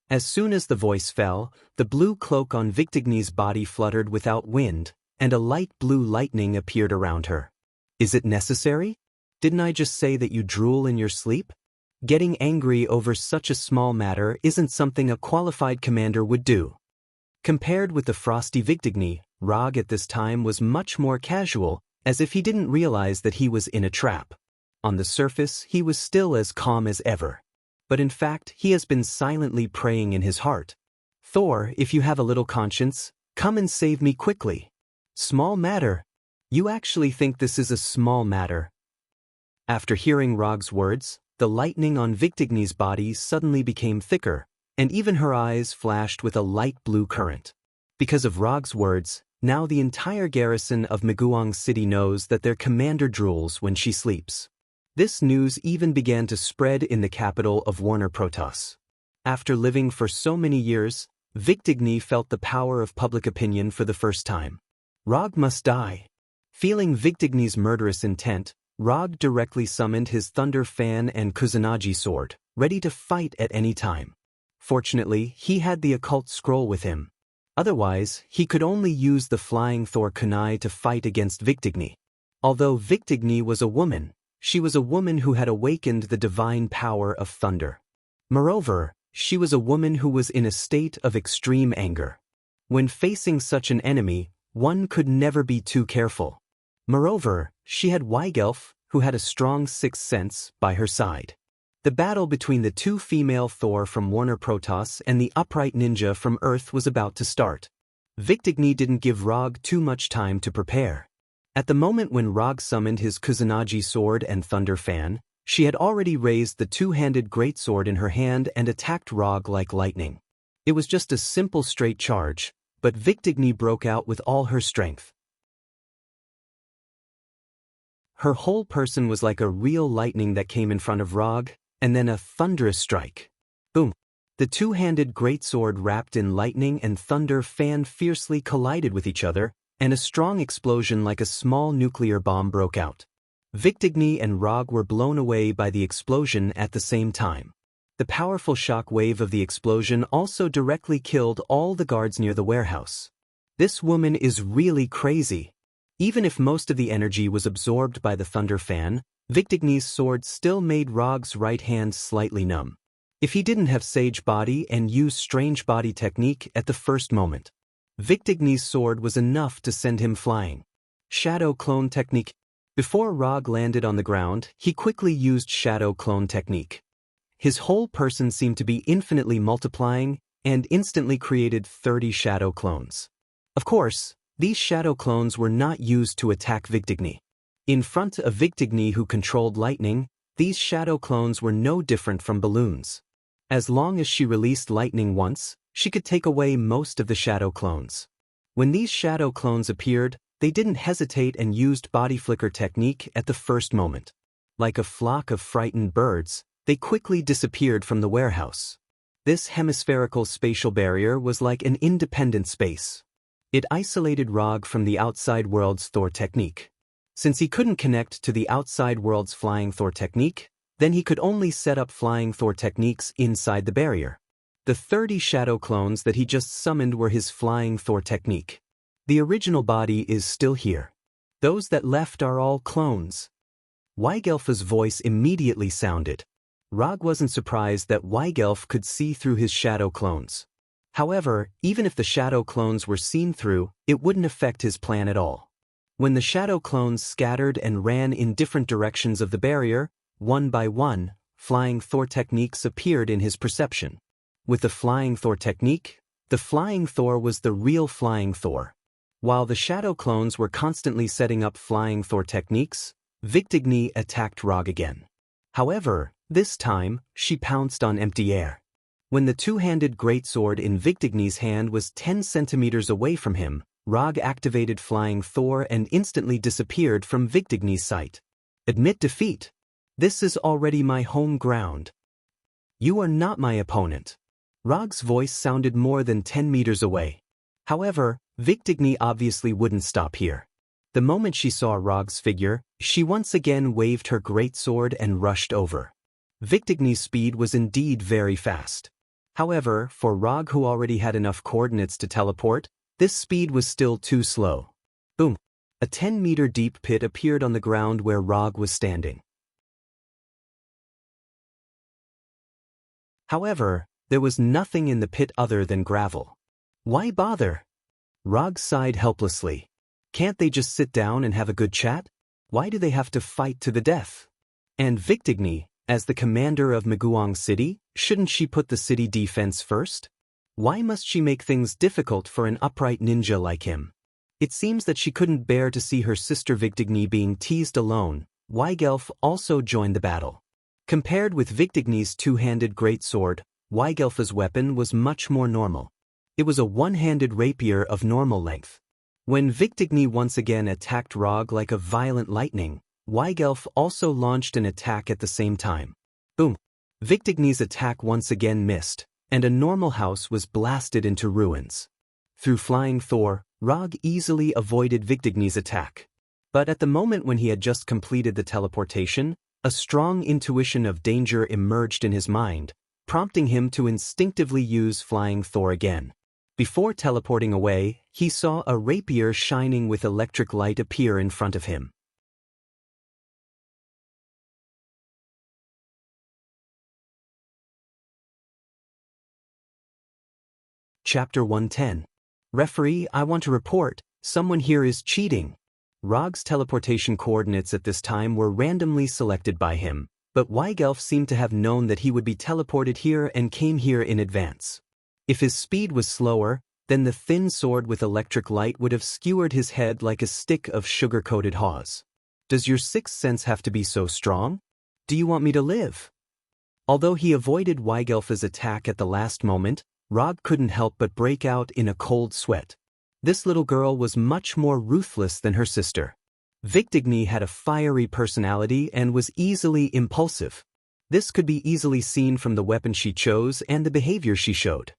As soon as the voice fell, the blue cloak on Vigdigny's body fluttered without wind, and a light blue lightning appeared around her. Is it necessary? Didn't I just say that you drool in your sleep? Getting angry over such a small matter isn't something a qualified commander would do. Compared with the frosty Vigdigny, Rog at this time was much more casual, as if he didn't realize that he was in a trap. On the surface, he was still as calm as ever. But in fact, he has been silently praying in his heart. Thor, if you have a little conscience, come and save me quickly. Small matter. You actually think this is a small matter? After hearing Rog's words, the lightning on Vigdigny's body suddenly became thicker, and even her eyes flashed with a light blue current. Because of Rog's words, now the entire garrison of Maguang City knows that their commander drools when she sleeps. This news even began to spread in the capital of Warner Protoss. After living for so many years, Vigdigny felt the power of public opinion for the first time. Rog must die. Feeling Vigdigny's murderous intent, Rog directly summoned his Thunder Fan and Kusanagi sword, ready to fight at any time. Fortunately, he had the occult scroll with him. Otherwise, he could only use the flying Thor kunai to fight against Vigdigny. Although Vigdigny was a woman, she was a woman who had awakened the divine power of thunder. Moreover, she was a woman who was in a state of extreme anger. When facing such an enemy, one could never be too careful. Moreover, she had Weigelf, who had a strong sixth sense, by her side. The battle between the two female Thor from Warner Protoss and the upright ninja from Earth was about to start. Victigny didn't give Rog too much time to prepare. At the moment when Rog summoned his Kusanagi sword and thunder fan, she had already raised the two-handed greatsword in her hand and attacked Rog like lightning. It was just a simple straight charge, but Victigny broke out with all her strength. Her whole person was like a real lightning that came in front of Rog, and then a thunderous strike. Boom! The two-handed greatsword wrapped in lightning and thunder fan fiercely collided with each other, and a strong explosion like a small nuclear bomb broke out. Victigny and Rog were blown away by the explosion at the same time. The powerful shock wave of the explosion also directly killed all the guards near the warehouse. This woman is really crazy. Even if most of the energy was absorbed by the thunder fan, Victigny's sword still made Rog's right hand slightly numb. If he didn't have Sage Body and use Strange Body technique at the first moment, Victigny's sword was enough to send him flying. Shadow Clone technique. Before Rog landed on the ground, he quickly used Shadow Clone technique. His whole person seemed to be infinitely multiplying and instantly created 30 shadow clones. Of course, these shadow clones were not used to attack Victigny. In front of Victigny, who controlled lightning, these shadow clones were no different from balloons. As long as she released lightning once, she could take away most of the shadow clones. When these shadow clones appeared, they didn't hesitate and used body flicker technique at the first moment. Like a flock of frightened birds, they quickly disappeared from the warehouse. This hemispherical spatial barrier was like an independent space. It isolated Rog from the outside world's Thor technique. Since he couldn't connect to the outside world's flying Thor technique, then he could only set up flying Thor techniques inside the barrier. The 30 shadow clones that he just summoned were his flying Thor technique. The original body is still here. Those that left are all clones. Weigelf's voice immediately sounded. Rog wasn't surprised that Weigelf could see through his shadow clones. However, even if the shadow clones were seen through, it wouldn't affect his plan at all. When the shadow clones scattered and ran in different directions of the barrier, one by one, flying Thor techniques appeared in his perception. With the flying Thor technique, the flying Thor was the real flying Thor. While the shadow clones were constantly setting up flying Thor techniques, Victigny attacked Rog again. However, this time, she pounced on empty air. When the two-handed greatsword in Victigny's hand was 10 centimeters away from him, Rog activated Flying Thor and instantly disappeared from Victigny's sight. Admit defeat. This is already my home ground. You are not my opponent. Rog's voice sounded more than 10 meters away. However, Victigny obviously wouldn't stop here. The moment she saw Rog's figure, she once again waved her greatsword and rushed over. Victigny's speed was indeed very fast. However, for Rog, who already had enough coordinates to teleport, this speed was still too slow. Boom! A 10-meter deep pit appeared on the ground where Rog was standing. However, there was nothing in the pit other than gravel. Why bother? Rog sighed helplessly. Can't they just sit down and have a good chat? Why do they have to fight to the death? And Victigny, as the commander of Meguang City, shouldn't she put the city defense first? Why must she make things difficult for an upright ninja like him? It seems that she couldn't bear to see her sister Victigny being teased alone. Weigelf also joined the battle. Compared with Victigny's two-handed greatsword, Weigelf's weapon was much more normal. It was a one-handed rapier of normal length. When Victigny once again attacked Rog like a violent lightning, Weigelf also launched an attack at the same time. Boom! Victigny's attack once again missed, and a normal house was blasted into ruins. Through Flying Thor, Rog easily avoided Victigny's attack. But at the moment when he had just completed the teleportation, a strong intuition of danger emerged in his mind, prompting him to instinctively use Flying Thor again. Before teleporting away, he saw a rapier shining with electric light appear in front of him. Chapter 110. Referee, I want to report, someone here is cheating. Rog's teleportation coordinates at this time were randomly selected by him, but Weigelf seemed to have known that he would be teleported here and came here in advance. If his speed was slower, then the thin sword with electric light would have skewered his head like a stick of sugar-coated haws. Does your sixth sense have to be so strong? Do you want me to live? Although he avoided Weigelf's attack at the last moment, Rog couldn't help but break out in a cold sweat. This little girl was much more ruthless than her sister. Victigny had a fiery personality and was easily impulsive. This could be easily seen from the weapon she chose and the behavior she showed.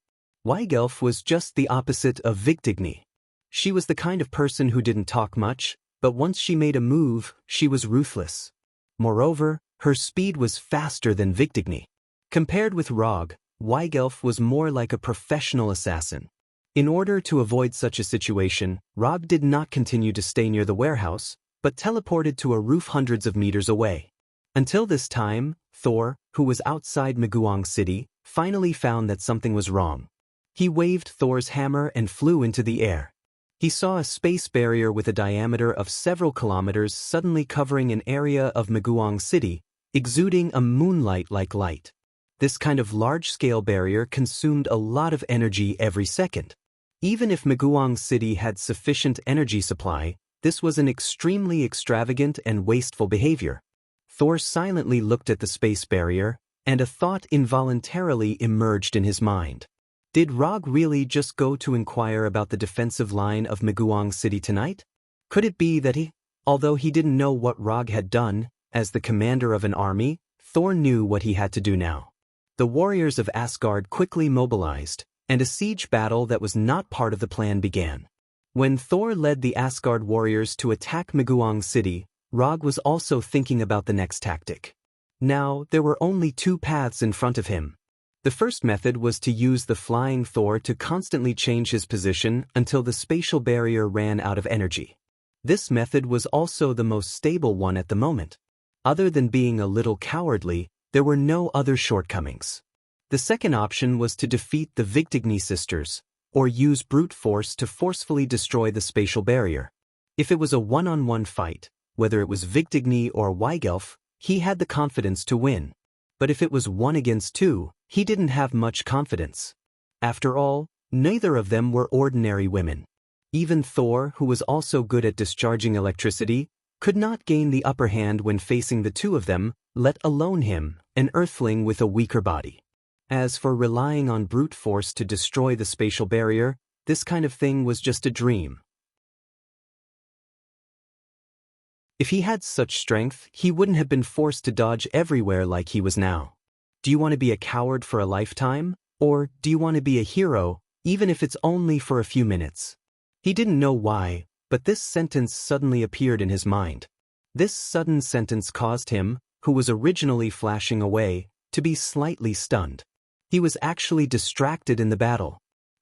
Weigelf was just the opposite of Victigny. She was the kind of person who didn't talk much, but once she made a move, she was ruthless. Moreover, her speed was faster than Victigny. Compared with Rog, Weigelf was more like a professional assassin. In order to avoid such a situation, Rog did not continue to stay near the warehouse, but teleported to a roof hundreds of meters away. Until this time, Thor, who was outside Maguang City, finally found that something was wrong. He waved Thor's hammer and flew into the air. He saw a space barrier with a diameter of several kilometers suddenly covering an area of Maguang City, exuding a moonlight-like light. This kind of large-scale barrier consumed a lot of energy every second. Even if Maguang City had sufficient energy supply, this was an extremely extravagant and wasteful behavior. Thor silently looked at the space barrier, and a thought involuntarily emerged in his mind. Did Rog really just go to inquire about the defensive line of Maguang City tonight? Could it be that although he didn't know what Rog had done, as the commander of an army, Thor knew what he had to do now. The warriors of Asgard quickly mobilized, and a siege battle that was not part of the plan began. When Thor led the Asgard warriors to attack Maguang City, Rog was also thinking about the next tactic. Now, there were only two paths in front of him. The first method was to use the flying Thor to constantly change his position until the spatial barrier ran out of energy. This method was also the most stable one at the moment. Other than being a little cowardly, there were no other shortcomings. The second option was to defeat the Victigny sisters, or use brute force to forcefully destroy the spatial barrier. If it was a one-on-one fight, whether it was Victigny or Weigelf, he had the confidence to win. But if it was 1 against 2, he didn't have much confidence. After all, neither of them were ordinary women. Even Thor, who was also good at discharging electricity, could not gain the upper hand when facing the two of them, let alone him, an earthling with a weaker body. As for relying on brute force to destroy the spatial barrier, this kind of thing was just a dream. If he had such strength, he wouldn't have been forced to dodge everywhere like he was now. Do you want to be a coward for a lifetime? Or do you want to be a hero, even if it's only for a few minutes? He didn't know why, but this sentence suddenly appeared in his mind. This sudden sentence caused him, who was originally flashing away, to be slightly stunned. He was actually distracted in the battle.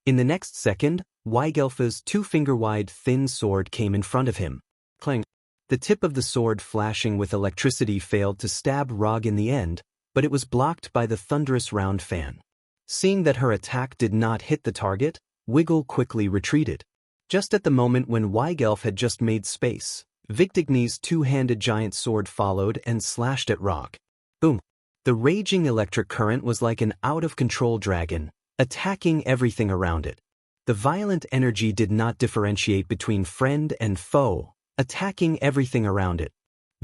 In the next second, Weigelf's 2-finger-wide thin sword came in front of him. Clang. The tip of the sword flashing with electricity failed to stab Rog in the end, but it was blocked by the thunderous round fan. Seeing that her attack did not hit the target, Wiggle quickly retreated. Just at the moment when Weigelf had just made space, Victigny's 2-handed giant sword followed and slashed at Rog. Boom! The raging electric current was like an out-of-control dragon, attacking everything around it. The violent energy did not differentiate between friend and foe, attacking everything around it.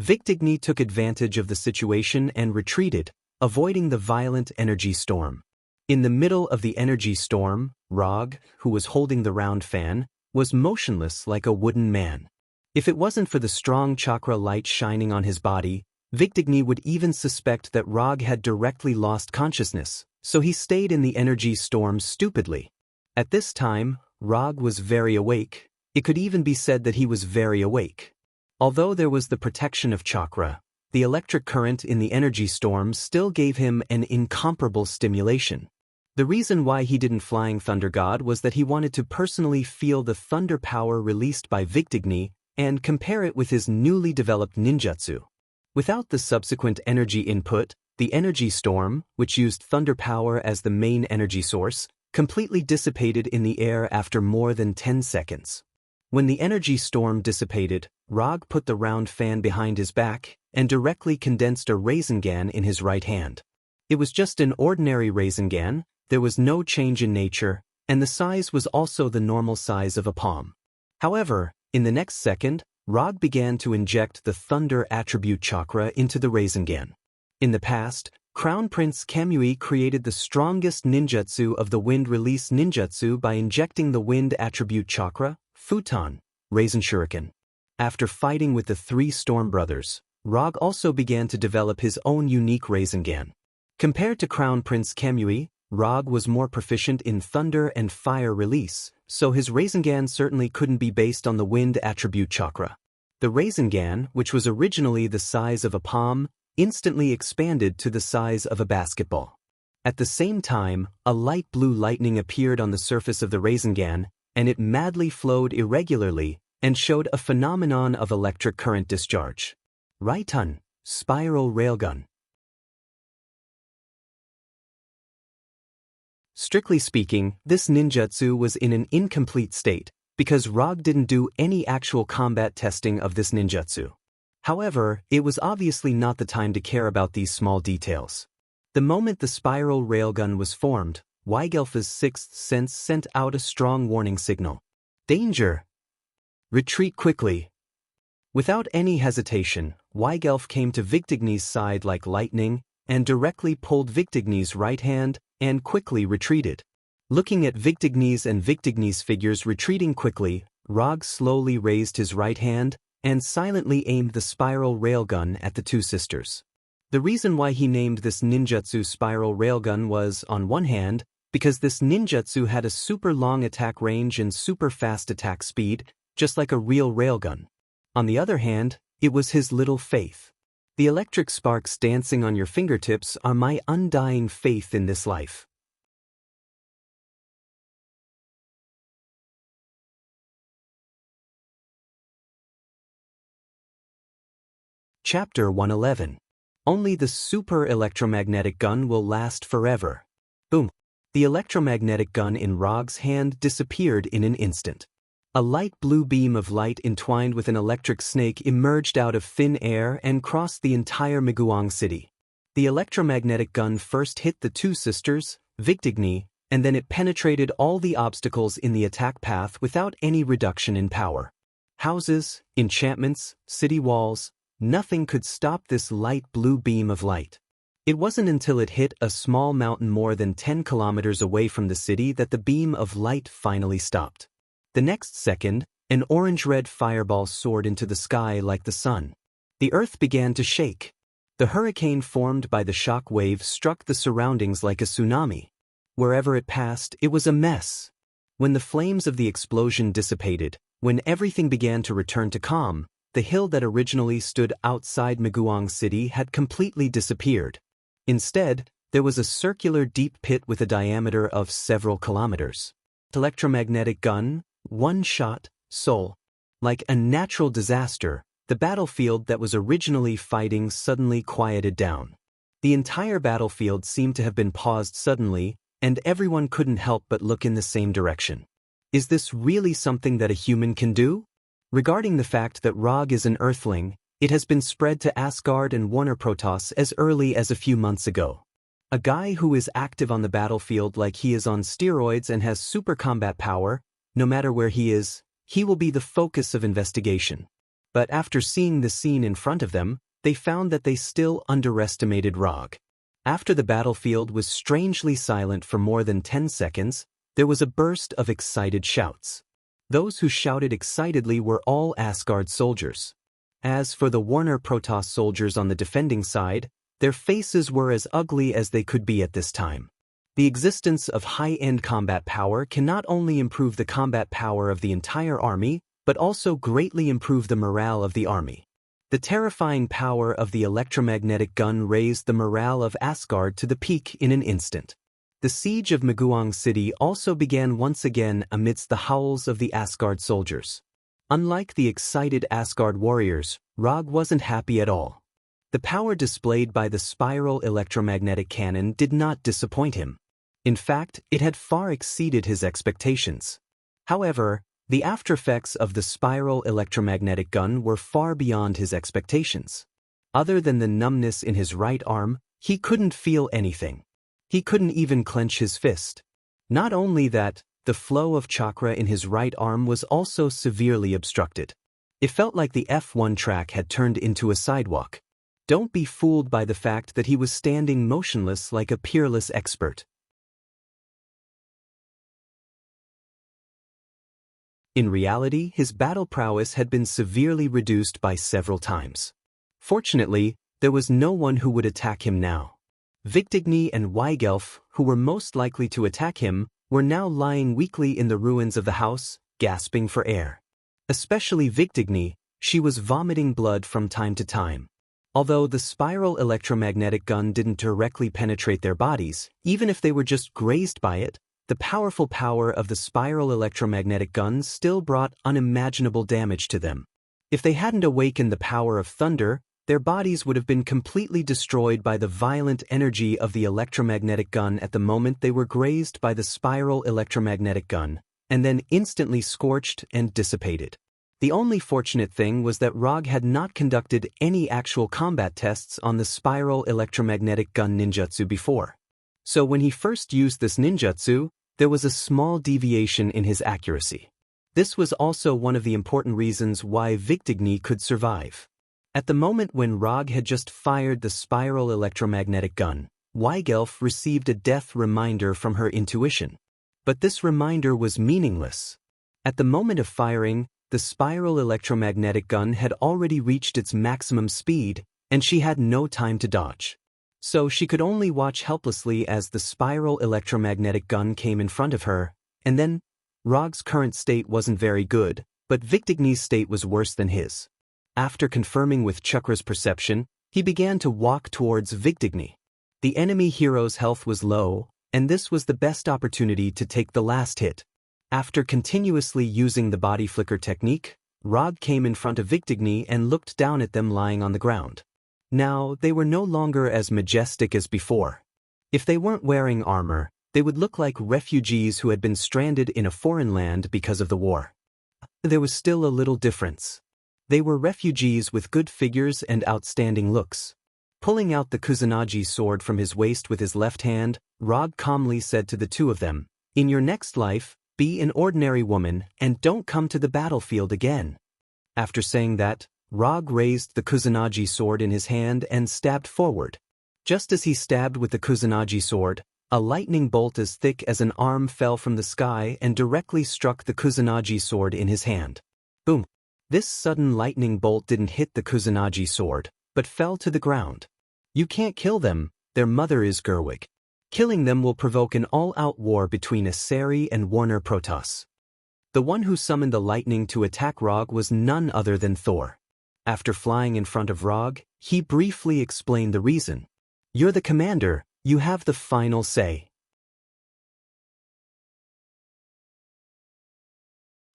Victigny took advantage of the situation and retreated, avoiding the violent energy storm. In the middle of the energy storm, Rog, who was holding the round fan, was motionless like a wooden man. If it wasn't for the strong chakra light shining on his body, Victigny would even suspect that Rog had directly lost consciousness, so he stayed in the energy storm stupidly. At this time, Rog was very awake. It could even be said that he was very awake. Although there was the protection of chakra, the electric current in the energy storm still gave him an incomparable stimulation. The reason why he didn't Flying Thunder God was that he wanted to personally feel the thunder power released by Victigny and compare it with his newly developed ninjutsu. Without the subsequent energy input, the energy storm, which used thunder power as the main energy source, completely dissipated in the air after more than 10 seconds. When the energy storm dissipated, Rog put the round fan behind his back and directly condensed a Rasengan in his right hand. It was just an ordinary Rasengan, there was no change in nature, and the size was also the normal size of a palm. However, in the next second, Rog began to inject the Thunder attribute chakra into the Rasengan. In the past, Crown Prince Kamui created the strongest ninjutsu of the Wind Release ninjutsu by injecting the Wind attribute chakra, Futon, Rasen Shuriken. After fighting with the three Storm Brothers, Rog also began to develop his own unique Rasengan. Compared to Crown Prince Kamui, Rog was more proficient in Thunder and Fire Release, so his Rasengan certainly couldn't be based on the Wind attribute chakra. The Rasengan, which was originally the size of a palm, instantly expanded to the size of a basketball. At the same time, a light blue lightning appeared on the surface of the Rasengan, and it madly flowed irregularly and showed a phenomenon of electric current discharge. Raitun, Spiral Railgun. Strictly speaking, this ninjutsu was in an incomplete state, because Rog didn't do any actual combat testing of this ninjutsu. However, it was obviously not the time to care about these small details. The moment the spiral railgun was formed, Weigelf's sixth sense sent out a strong warning signal. Danger! Retreat quickly! Without any hesitation, Weigelf came to Victigny's side like lightning, and directly pulled Victigny's right hand, and quickly retreated. Looking at Victigny's and Victigny's figures retreating quickly, Rog slowly raised his right hand, and silently aimed the spiral railgun at the two sisters. The reason why he named this ninjutsu spiral railgun was, on one hand, because this ninjutsu had a super long attack range and super fast attack speed, just like a real railgun. On the other hand, it was his little faith. The electric sparks dancing on your fingertips are my undying faith in this life. Chapter 111. Only the super electromagnetic gun will last forever. Boom. The electromagnetic gun in Rog's hand disappeared in an instant. A light blue beam of light entwined with an electric snake emerged out of thin air and crossed the entire Miguang city. The electromagnetic gun first hit the two sisters, Victigny, and then it penetrated all the obstacles in the attack path without any reduction in power. Houses, enchantments, city walls, nothing could stop this light blue beam of light. It wasn't until it hit a small mountain more than 10 kilometers away from the city that the beam of light finally stopped. The next second, an orange-red fireball soared into the sky like the sun. The earth began to shake. The hurricane formed by the shock wave struck the surroundings like a tsunami. Wherever it passed, it was a mess. When the flames of the explosion dissipated, when everything began to return to calm, the hill that originally stood outside Miguang City had completely disappeared. Instead, there was a circular deep pit with a diameter of several kilometers. Electromagnetic gun, one shot, soul. Like a natural disaster, the battlefield that was originally fighting suddenly quieted down. The entire battlefield seemed to have been paused suddenly, and everyone couldn't help but look in the same direction. Is this really something that a human can do? Regarding the fact that Rog is an Earthling, it has been spread to Asgard and Warner Protoss as early as a few months ago. A guy who is active on the battlefield like he is on steroids and has super combat power, no matter where he is, he will be the focus of investigation. But after seeing the scene in front of them, they found that they still underestimated Rog. After the battlefield was strangely silent for more than 10 seconds, there was a burst of excited shouts. Those who shouted excitedly were all Asgard soldiers. As for the Warner Protoss soldiers on the defending side, their faces were as ugly as they could be at this time. The existence of high-end combat power can not only improve the combat power of the entire army, but also greatly improve the morale of the army. The terrifying power of the electromagnetic gun raised the morale of Asgard to the peak in an instant. The siege of Miguang City also began once again amidst the howls of the Asgard soldiers. Unlike the excited Asgard warriors, Rog wasn't happy at all. The power displayed by the spiral electromagnetic cannon did not disappoint him. In fact, it had far exceeded his expectations. However, The aftereffects of the spiral electromagnetic gun were far beyond his expectations. Other than the numbness in his right arm, he couldn't feel anything. He couldn't even clench his fist. Not only that, the flow of chakra in his right arm was also severely obstructed. It felt like the F1 track had turned into a sidewalk. Don't be fooled by the fact that he was standing motionless like a peerless expert. In reality, his battle prowess had been severely reduced by several times. Fortunately, there was no one who would attack him now. Victigny and Weigelf, who were most likely to attack him, were now lying weakly in the ruins of the house, gasping for air. Especially Victigny, she was vomiting blood from time to time. Although the spiral electromagnetic gun didn't directly penetrate their bodies, even if they were just grazed by it, the powerful power of the spiral electromagnetic gun still brought unimaginable damage to them. If they hadn't awakened the power of thunder, their bodies would have been completely destroyed by the violent energy of the electromagnetic gun at the moment they were grazed by the spiral electromagnetic gun, and then instantly scorched and dissipated. The only fortunate thing was that Rog had not conducted any actual combat tests on the spiral electromagnetic gun ninjutsu before. So when he first used this ninjutsu, there was a small deviation in his accuracy. This was also one of the important reasons why Victigny could survive. At the moment when Rog had just fired the spiral electromagnetic gun, Weigelf received a death reminder from her intuition. But this reminder was meaningless. At the moment of firing, the spiral electromagnetic gun had already reached its maximum speed, and she had no time to dodge. So she could only watch helplessly as the spiral electromagnetic gun came in front of her, and then, Rog's current state wasn't very good, but Victigny's state was worse than his. After confirming with Chakra's perception, he began to walk towards Victigny. The enemy hero's health was low, and this was the best opportunity to take the last hit. After continuously using the body flicker technique, Rog came in front of Victigny and looked down at them lying on the ground. Now, they were no longer as majestic as before. If they weren't wearing armor, they would look like refugees who had been stranded in a foreign land because of the war. There was still a little difference. They were refugees with good figures and outstanding looks. Pulling out the Kusanagi sword from his waist with his left hand, Rog calmly said to the two of them, "In your next life, be an ordinary woman and don't come to the battlefield again." After saying that, Rog raised the Kusanagi sword in his hand and stabbed forward. Just as he stabbed with the Kusanagi sword, a lightning bolt as thick as an arm fell from the sky and directly struck the Kusanagi sword in his hand. Boom! This sudden lightning bolt didn't hit the Kusanagi sword, but fell to the ground. You can't kill them, their mother is Gerwig. Killing them will provoke an all-out war between Asari and Warner Protoss. The one who summoned the lightning to attack Rog was none other than Thor. After flying in front of Rog, he briefly explained the reason. "You're the commander, you have the final say."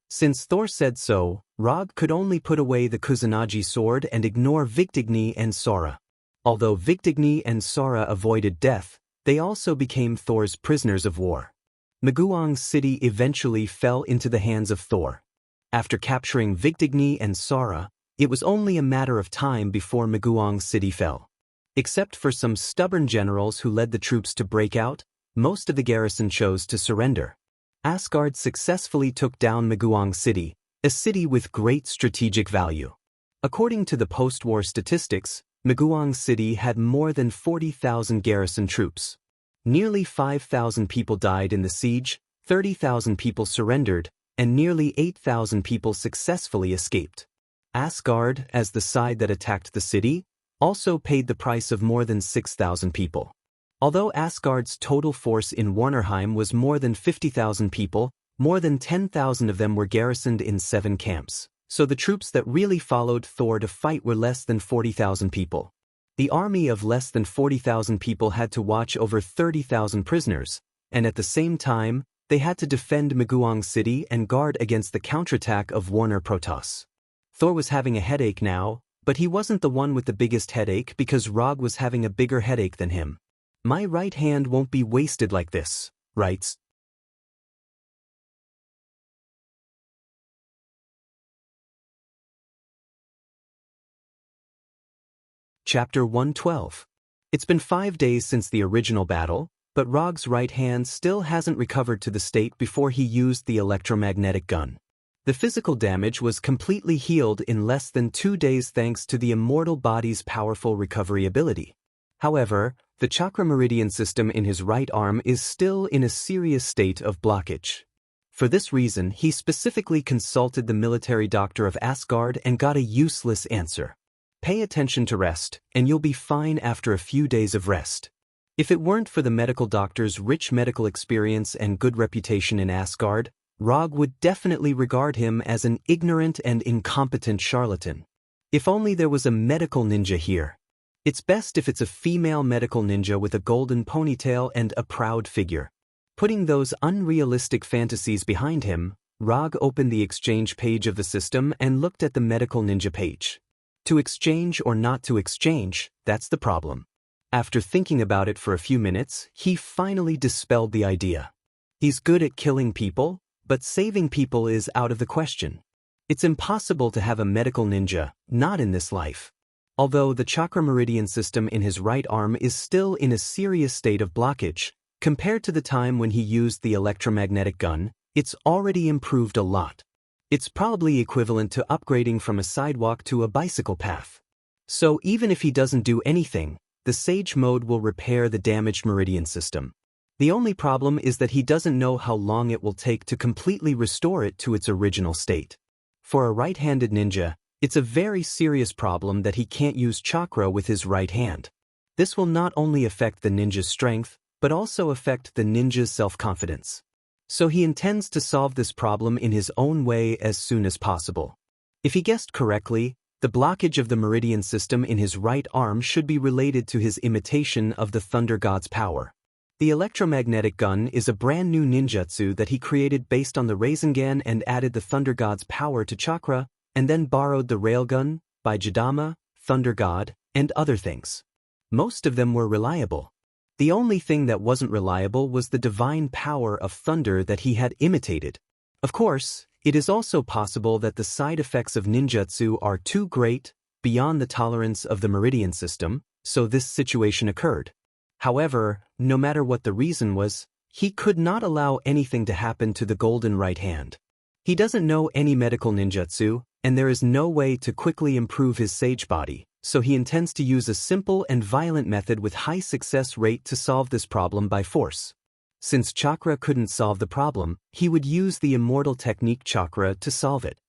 Since Thor said so, Rog could only put away the Kusanagi sword and ignore Victigny and Sora. Although Victigny and Sora avoided death, they also became Thor's prisoners of war. Maguang City eventually fell into the hands of Thor. After capturing Victigny and Sora, it was only a matter of time before Maguang City fell. Except for some stubborn generals who led the troops to break out, most of the garrison chose to surrender. Asgard successfully took down Maguang City, a city with great strategic value. According to the post-war statistics, Maguang City had more than 40,000 garrison troops. Nearly 5,000 people died in the siege, 30,000 people surrendered, and nearly 8,000 people successfully escaped. Asgard, as the side that attacked the city, also paid the price of more than 6,000 people. Although Asgard's total force in Warnerheim was more than 50,000 people, more than 10,000 of them were garrisoned in 7 camps, so the troops that really followed Thor to fight were less than 40,000 people. The army of less than 40,000 people had to watch over 30,000 prisoners, and at the same time, they had to defend Maguang City and guard against the counterattack of Warner Protoss. Thor was having a headache now, but he wasn't the one with the biggest headache because Rog was having a bigger headache than him. "My right hand won't be wasted like this, right?" Chapter 112. It's been 5 days since the original battle, but Rog's right hand still hasn't recovered to the state before he used the electromagnetic gun. The physical damage was completely healed in less than 2 days thanks to the immortal body's powerful recovery ability. However, the chakra meridian system in his right arm is still in a serious state of blockage. For this reason, he specifically consulted the military doctor of Asgard and got a useless answer. Pay attention to rest, and you'll be fine after a few days of rest. If it weren't for the medical doctor's rich medical experience and good reputation in Asgard, Rog would definitely regard him as an ignorant and incompetent charlatan. If only there was a medical ninja here. It's best if it's a female medical ninja with a golden ponytail and a proud figure. Putting those unrealistic fantasies behind him, Rog opened the exchange page of the system and looked at the medical ninja page. To exchange or not to exchange, that's the problem. After thinking about it for a few minutes, he finally dispelled the idea. He's good at killing people, but saving people is out of the question. It's impossible to have a medical ninja, not in this life. Although the chakra meridian system in his right arm is still in a serious state of blockage, compared to the time when he used the electromagnetic gun, it's already improved a lot. It's probably equivalent to upgrading from a sidewalk to a bicycle path. So even if he doesn't do anything, the Sage mode will repair the damaged meridian system. The only problem is that he doesn't know how long it will take to completely restore it to its original state. For a right-handed ninja, it's a very serious problem that he can't use chakra with his right hand. This will not only affect the ninja's strength, but also affect the ninja's self-confidence. So he intends to solve this problem in his own way as soon as possible. If he guessed correctly, the blockage of the meridian system in his right arm should be related to his imitation of the Thunder God's power. The electromagnetic gun is a brand new ninjutsu that he created based on the Rasengan and added the Thunder God's power to chakra, and then borrowed the railgun, by Jidama, Thunder God, and other things. Most of them were reliable. The only thing that wasn't reliable was the divine power of thunder that he had imitated. Of course, it is also possible that the side effects of ninjutsu are too great, beyond the tolerance of the meridian system, so this situation occurred. However, no matter what the reason was, he could not allow anything to happen to the golden right hand. He doesn't know any medical ninjutsu, and there is no way to quickly improve his sage body, so he intends to use a simple and violent method with high success rate to solve this problem by force. Since chakra couldn't solve the problem, he would use the immortal technique chakra to solve it.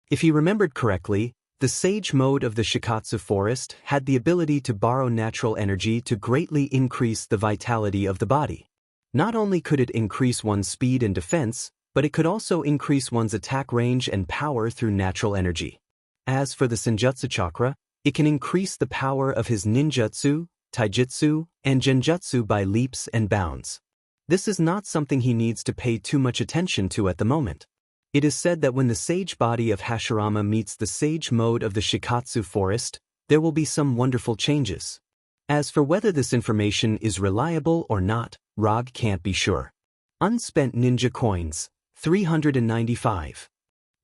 If he remembered correctly, the sage mode of the Shikatsu forest had the ability to borrow natural energy to greatly increase the vitality of the body. Not only could it increase one's speed and defense, but it could also increase one's attack range and power through natural energy. As for the Senjutsu chakra, it can increase the power of his ninjutsu, taijutsu, and genjutsu by leaps and bounds. This is not something he needs to pay too much attention to at the moment. It is said that when the sage body of Hashirama meets the sage mode of the Shikatsu forest, there will be some wonderful changes. As for whether this information is reliable or not, Rog can't be sure. Unspent ninja coins, 395.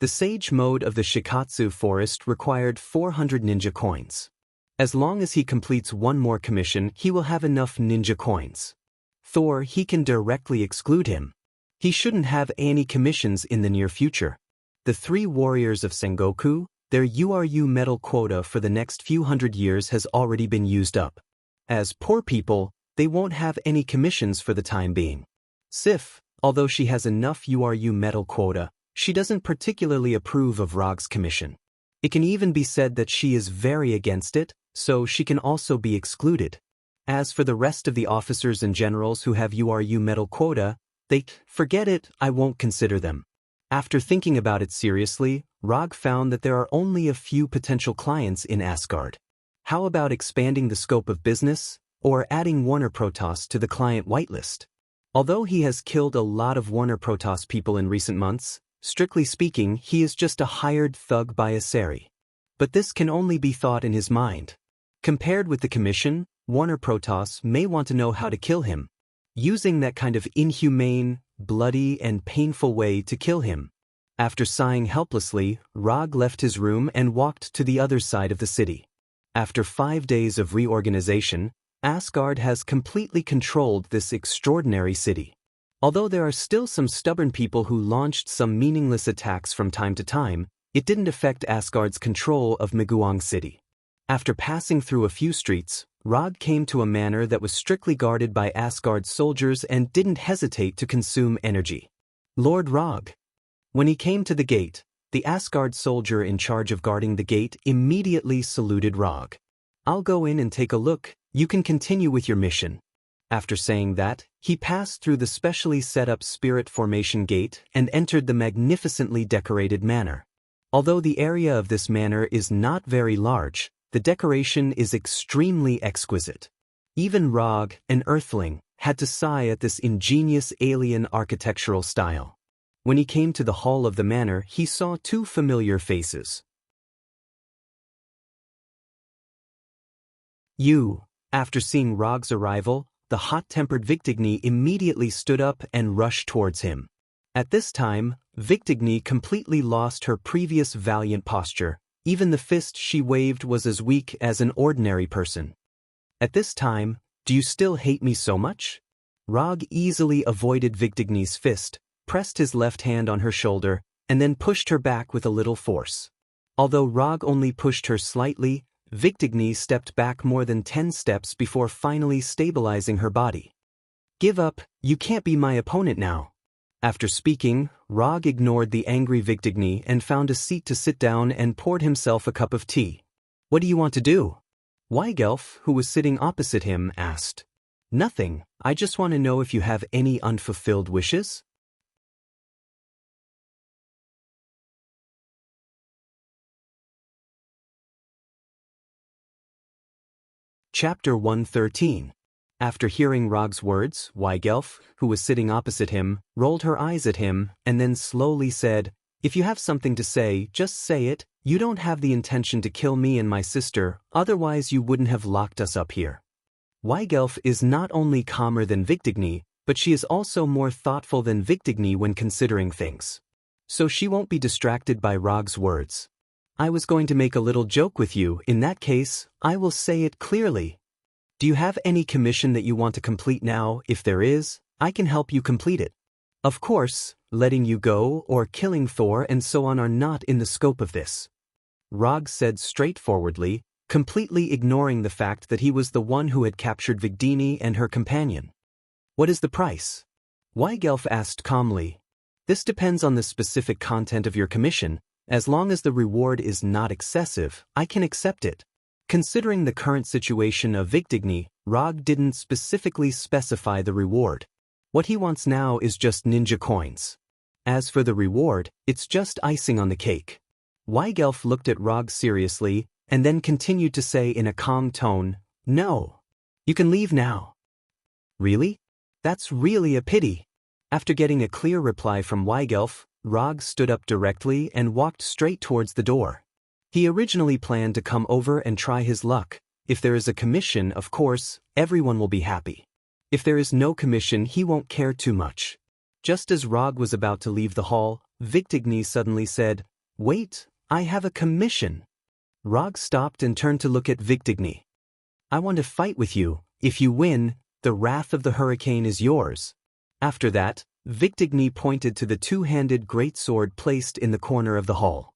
The sage mode of the Shikatsu forest required 400 ninja coins. As long as he completes one more commission, he will have enough ninja coins. Thor, he can directly exclude him. He shouldn't have any commissions in the near future. The 3 warriors of Sengoku, their URU medal quota for the next few hundred years has already been used up. As poor people, they won't have any commissions for the time being. Sif, although she has enough URU medal quota, she doesn't particularly approve of Rog's commission. It can even be said that she is very against it, so she can also be excluded. As for the rest of the officers and generals who have URU medal quota, forget it, I won't consider them. After thinking about it seriously, Rog found that there are only a few potential clients in Asgard. How about expanding the scope of business, or adding Warner Protoss to the client whitelist? Although he has killed a lot of Warner Protoss people in recent months, strictly speaking, he is just a hired thug by Asari. But this can only be thought in his mind. Compared with the commission, Warner Protoss may want to know how to kill him. Using that kind of inhumane, bloody, and painful way to kill him. After sighing helplessly, Rog left his room and walked to the other side of the city. After 5 days of reorganization, Asgard has completely controlled this extraordinary city. Although there are still some stubborn people who launched some meaningless attacks from time to time, it didn't affect Asgard's control of Miguang City. After passing through a few streets, Rog came to a manor that was strictly guarded by Asgard's soldiers and didn't hesitate to consume energy. Lord Rog. When he came to the gate, the Asgard soldier in charge of guarding the gate immediately saluted Rog. "I'll go in and take a look, you can continue with your mission." After saying that, he passed through the specially set up spirit formation gate and entered the magnificently decorated manor. Although the area of this manor is not very large, the decoration is extremely exquisite. Even Rog, an earthling, had to sigh at this ingenious alien architectural style. When he came to the hall of the manor, he saw 2 familiar faces. After seeing Rog's arrival, the hot-tempered Victigny immediately stood up and rushed towards him. At this time, Victigny completely lost her previous valiant posture. Even the fist she waved was as weak as an ordinary person. At this time, "Do you still hate me so much?" Rog easily avoided Victigny's fist, pressed his left hand on her shoulder, and then pushed her back with a little force. Although Rog only pushed her slightly, Victigny stepped back more than 10 steps before finally stabilizing her body. "Give up, you can't be my opponent now." After speaking, Rog ignored the angry Victigny and found a seat to sit down and poured himself a cup of tea. "What do you want to do?" Weigelf, who was sitting opposite him, asked. "Nothing, I just want to know if you have any unfulfilled wishes?" Chapter 113. After hearing Rog's words, Weigelf, who was sitting opposite him, rolled her eyes at him and then slowly said, "If you have something to say, just say it. You don't have the intention to kill me and my sister, otherwise you wouldn't have locked us up here." Weigelf is not only calmer than Victigny, but she is also more thoughtful than Victigny when considering things. So she won't be distracted by Rog's words. "I was going to make a little joke with you. In that case, I will say it clearly. Do you have any commission that you want to complete now? If there is, I can help you complete it. Of course, letting you go or killing Thor and so on are not in the scope of this." Rog said straightforwardly, completely ignoring the fact that he was the one who had captured Victigny and her companion. "What is the price?" Weigelf asked calmly. "This depends on the specific content of your commission. As long as the reward is not excessive, I can accept it." Considering the current situation of Victigny, Rog didn't specifically specify the reward. What he wants now is just ninja coins. As for the reward, it's just icing on the cake. Weigelf looked at Rog seriously, and then continued to say in a calm tone, "No. You can leave now." "Really? That's really a pity." After getting a clear reply from Weigelf, Rog stood up directly and walked straight towards the door. He originally planned to come over and try his luck. If there is a commission, of course, everyone will be happy. If there is no commission, he won't care too much. Just as Rog was about to leave the hall, Victigny suddenly said, "Wait, I have a commission." Rog stopped and turned to look at Victigny. "I want to fight with you. If you win, the wrath of the hurricane is yours." After that, Victigny pointed to the 2-handed greatsword placed in the corner of the hall.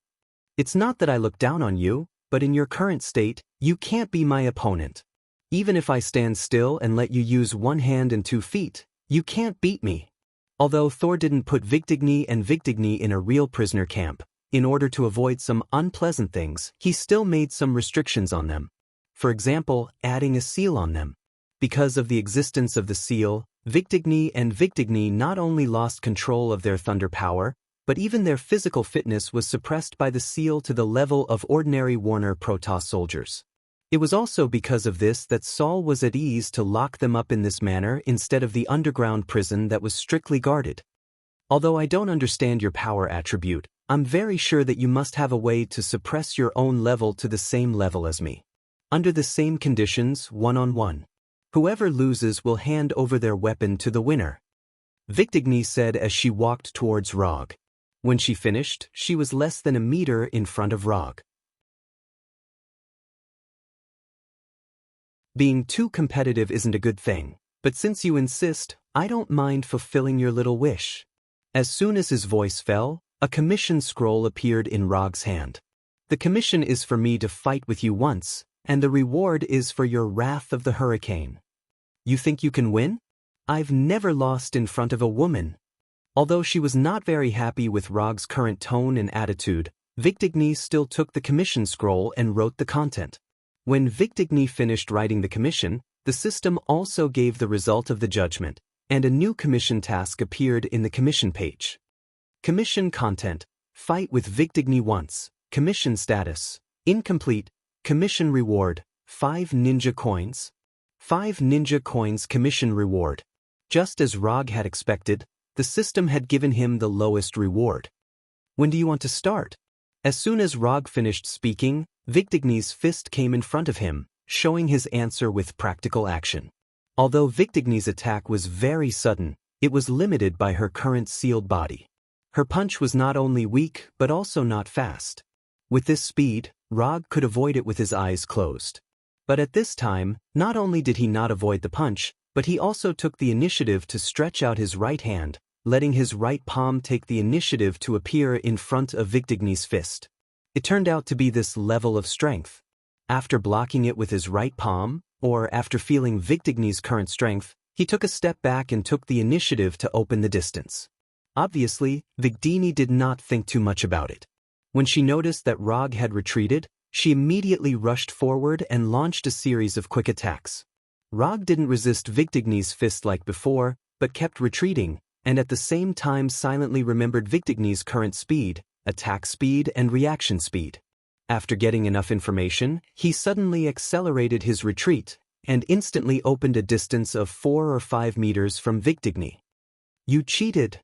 "It's not that I look down on you, but in your current state, you can't be my opponent. Even if I stand still and let you use 1 hand and 2 feet, you can't beat me." Although Thor didn't put Victigny and Victigny in a real prisoner camp, in order to avoid some unpleasant things, he still made some restrictions on them. For example, adding a seal on them. Because of the existence of the seal, Victigny and Victigny not only lost control of their thunder power, but even their physical fitness was suppressed by the seal to the level of ordinary Warner Protoss soldiers. It was also because of this that Saul was at ease to lock them up in this manner instead of the underground prison that was strictly guarded. Although I don't understand your power attribute, I'm very sure that you must have a way to suppress your own level to the same level as me. Under the same conditions, one-on-one. Whoever loses will hand over their weapon to the winner. Victigny said as she walked towards Rog. When she finished, she was less than a meter in front of Rog. Being too competitive isn't a good thing, but since you insist, I don't mind fulfilling your little wish. As soon as his voice fell, a commission scroll appeared in Rog's hand. The commission is for me to fight with you once, and the reward is for your Wrath of the Hurricane. You think you can win? I've never lost in front of a woman. Although she was not very happy with Rog's current tone and attitude, Victigny still took the commission scroll and wrote the content. When Victigny finished writing the commission, the system also gave the result of the judgment, and a new commission task appeared in the commission page. Commission content: fight with Victigny once. Commission status: incomplete. Commission reward: 5 ninja coins. 5 ninja coins commission reward. Just as Rog had expected, the system had given him the lowest reward. When do you want to start? As soon as Rog finished speaking, Victigny's fist came in front of him, showing his answer with practical action. Although Victigny's attack was very sudden, it was limited by her current sealed body. Her punch was not only weak but also not fast. With this speed, Rog could avoid it with his eyes closed. But at this time, not only did he not avoid the punch, but he also took the initiative to stretch out his right hand, letting his right palm take the initiative to appear in front of Victigny's fist. It turned out to be this level of strength. After blocking it with his right palm, or after feeling Victigny's current strength, he took a step back and took the initiative to open the distance. Obviously, Victigny did not think too much about it. When she noticed that Rog had retreated, she immediately rushed forward and launched a series of quick attacks. Rog didn't resist Victigny's fist like before, but kept retreating, and at the same time silently remembered Victigny's current speed, attack speed and reaction speed. After getting enough information, he suddenly accelerated his retreat, and instantly opened a distance of 4 or 5 meters from Victigny. You cheated,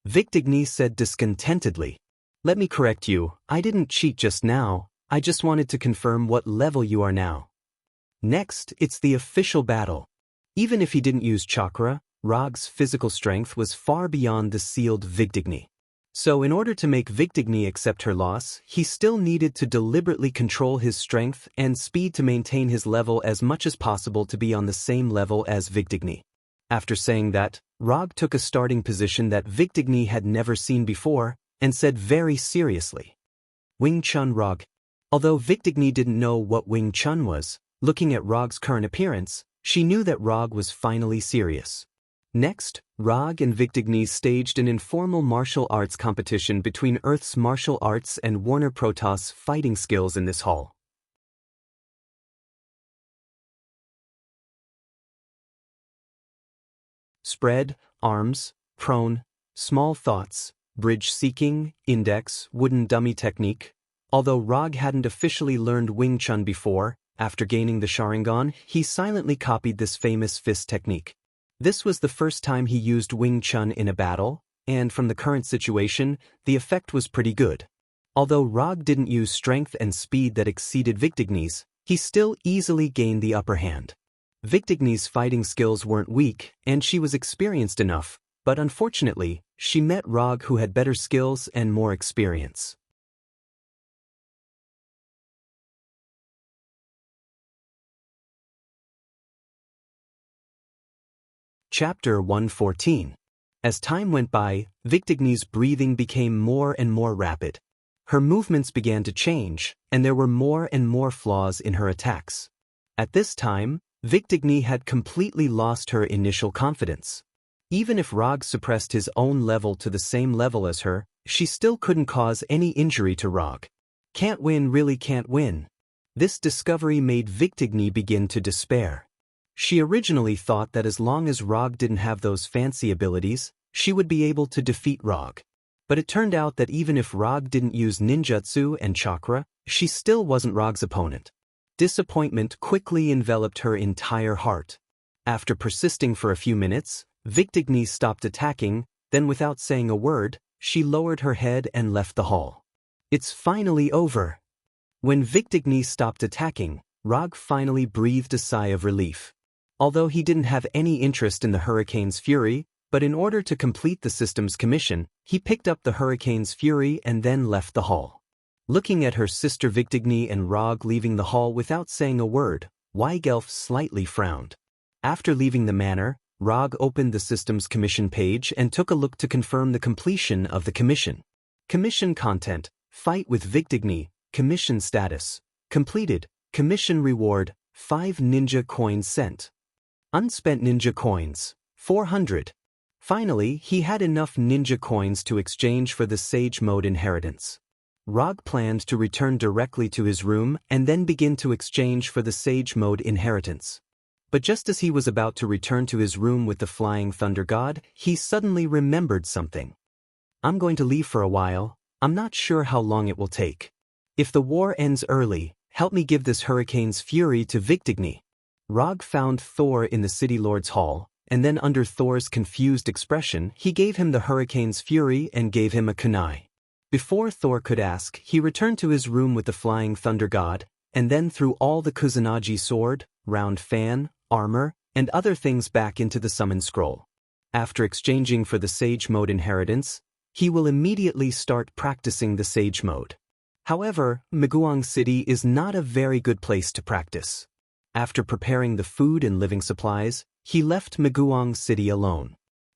Victigny said discontentedly. Let me correct you, I didn't cheat just now, I just wanted to confirm what level you are now. Next, it's the official battle. Even if he didn't use chakra, Rog's physical strength was far beyond the sealed Victigny. So in order to make Victigny accept her loss, he still needed to deliberately control his strength and speed to maintain his level as much as possible to be on the same level as Victigny. After saying that, Rog took a starting position that Victigny had never seen before, and said very seriously, Wing Chun Rog. Although Victigny didn't know what Wing Chun was, looking at Rog's current appearance, she knew that Rog was finally serious. Next, Rog and Victigny staged an informal martial arts competition between Earth's martial arts and Warner Protoss fighting skills in this hall. Spread, arms, prone, small thoughts, bridge seeking, index, wooden dummy technique. Although Rog hadn't officially learned Wing Chun before, after gaining the Sharingan, he silently copied this famous fist technique. This was the first time he used Wing Chun in a battle, and from the current situation, the effect was pretty good. Although Rog didn't use strength and speed that exceeded Victigny's, he still easily gained the upper hand. Victigny's fighting skills weren't weak, and she was experienced enough, but unfortunately, she met Rog who had better skills and more experience. Chapter 114. As time went by, Victigny's breathing became more and more rapid. Her movements began to change, and there were more and more flaws in her attacks. At this time, Victigny had completely lost her initial confidence. Even if Rog suppressed his own level to the same level as her, she still couldn't cause any injury to Rog. Can't win, really can't win. This discovery made Victigny begin to despair. She originally thought that as long as Rog didn't have those fancy abilities, she would be able to defeat Rog. But it turned out that even if Rog didn't use ninjutsu and chakra, she still wasn't Rog's opponent. Disappointment quickly enveloped her entire heart. After persisting for a few minutes, Victigny stopped attacking, then without saying a word, she lowered her head and left the hall. It's finally over. When Victigny stopped attacking, Rog finally breathed a sigh of relief. Although he didn't have any interest in the hurricane's fury, But in order to complete the system's commission, he picked up the hurricane's fury and then left the hall. Looking at her sister Victigny and Rog leaving the hall without saying a word, Weigelf slightly frowned. After leaving the manor, Rog opened the system's commission page and took a look to confirm the completion of the commission. Commission content: fight with Victigny, commission status: completed, commission reward: 5 ninja coins sent. Unspent ninja coins: 400. Finally, he had enough ninja coins to exchange for the Sage Mode inheritance. Rog planned to return directly to his room and then begin to exchange for the Sage Mode inheritance. But just as he was about to return to his room with the Flying Thunder God, he suddenly remembered something. I'm going to leave for a while. I'm not sure how long it will take. If the war ends early, help me give this hurricane's fury to Victigny. Rog found Thor in the City Lord's Hall, and then under Thor's confused expression, he gave him the hurricane's fury and gave him a kunai. Before Thor could ask, he returned to his room with the Flying Thunder God, and then threw all the Kusanagi sword, round fan, armor, and other things back into the summon scroll. After exchanging for the Sage Mode inheritance, he will immediately start practicing the Sage Mode. However, Meguang City is not a very good place to practice. After preparing the food and living supplies, he left Meguang City alone.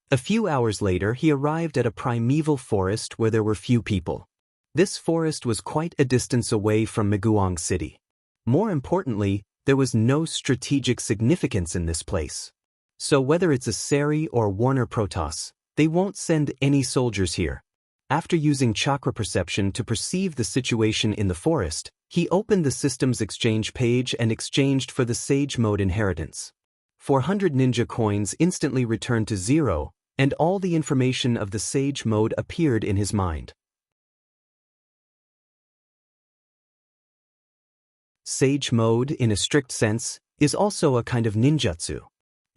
A few hours later, he arrived at a primeval forest where there were few people. This forest was quite a distance away from Meguang City. More importantly, there was no strategic significance in this place. So whether it's a Seri or Warner Protoss, they won't send any soldiers here. After using chakra perception to perceive the situation in the forest, he opened the system's exchange page and exchanged for the Sage Mode inheritance. 400 ninja coins instantly returned to 0, and all the information of the Sage Mode appeared in his mind. Sage Mode, in a strict sense, is also a kind of ninjutsu.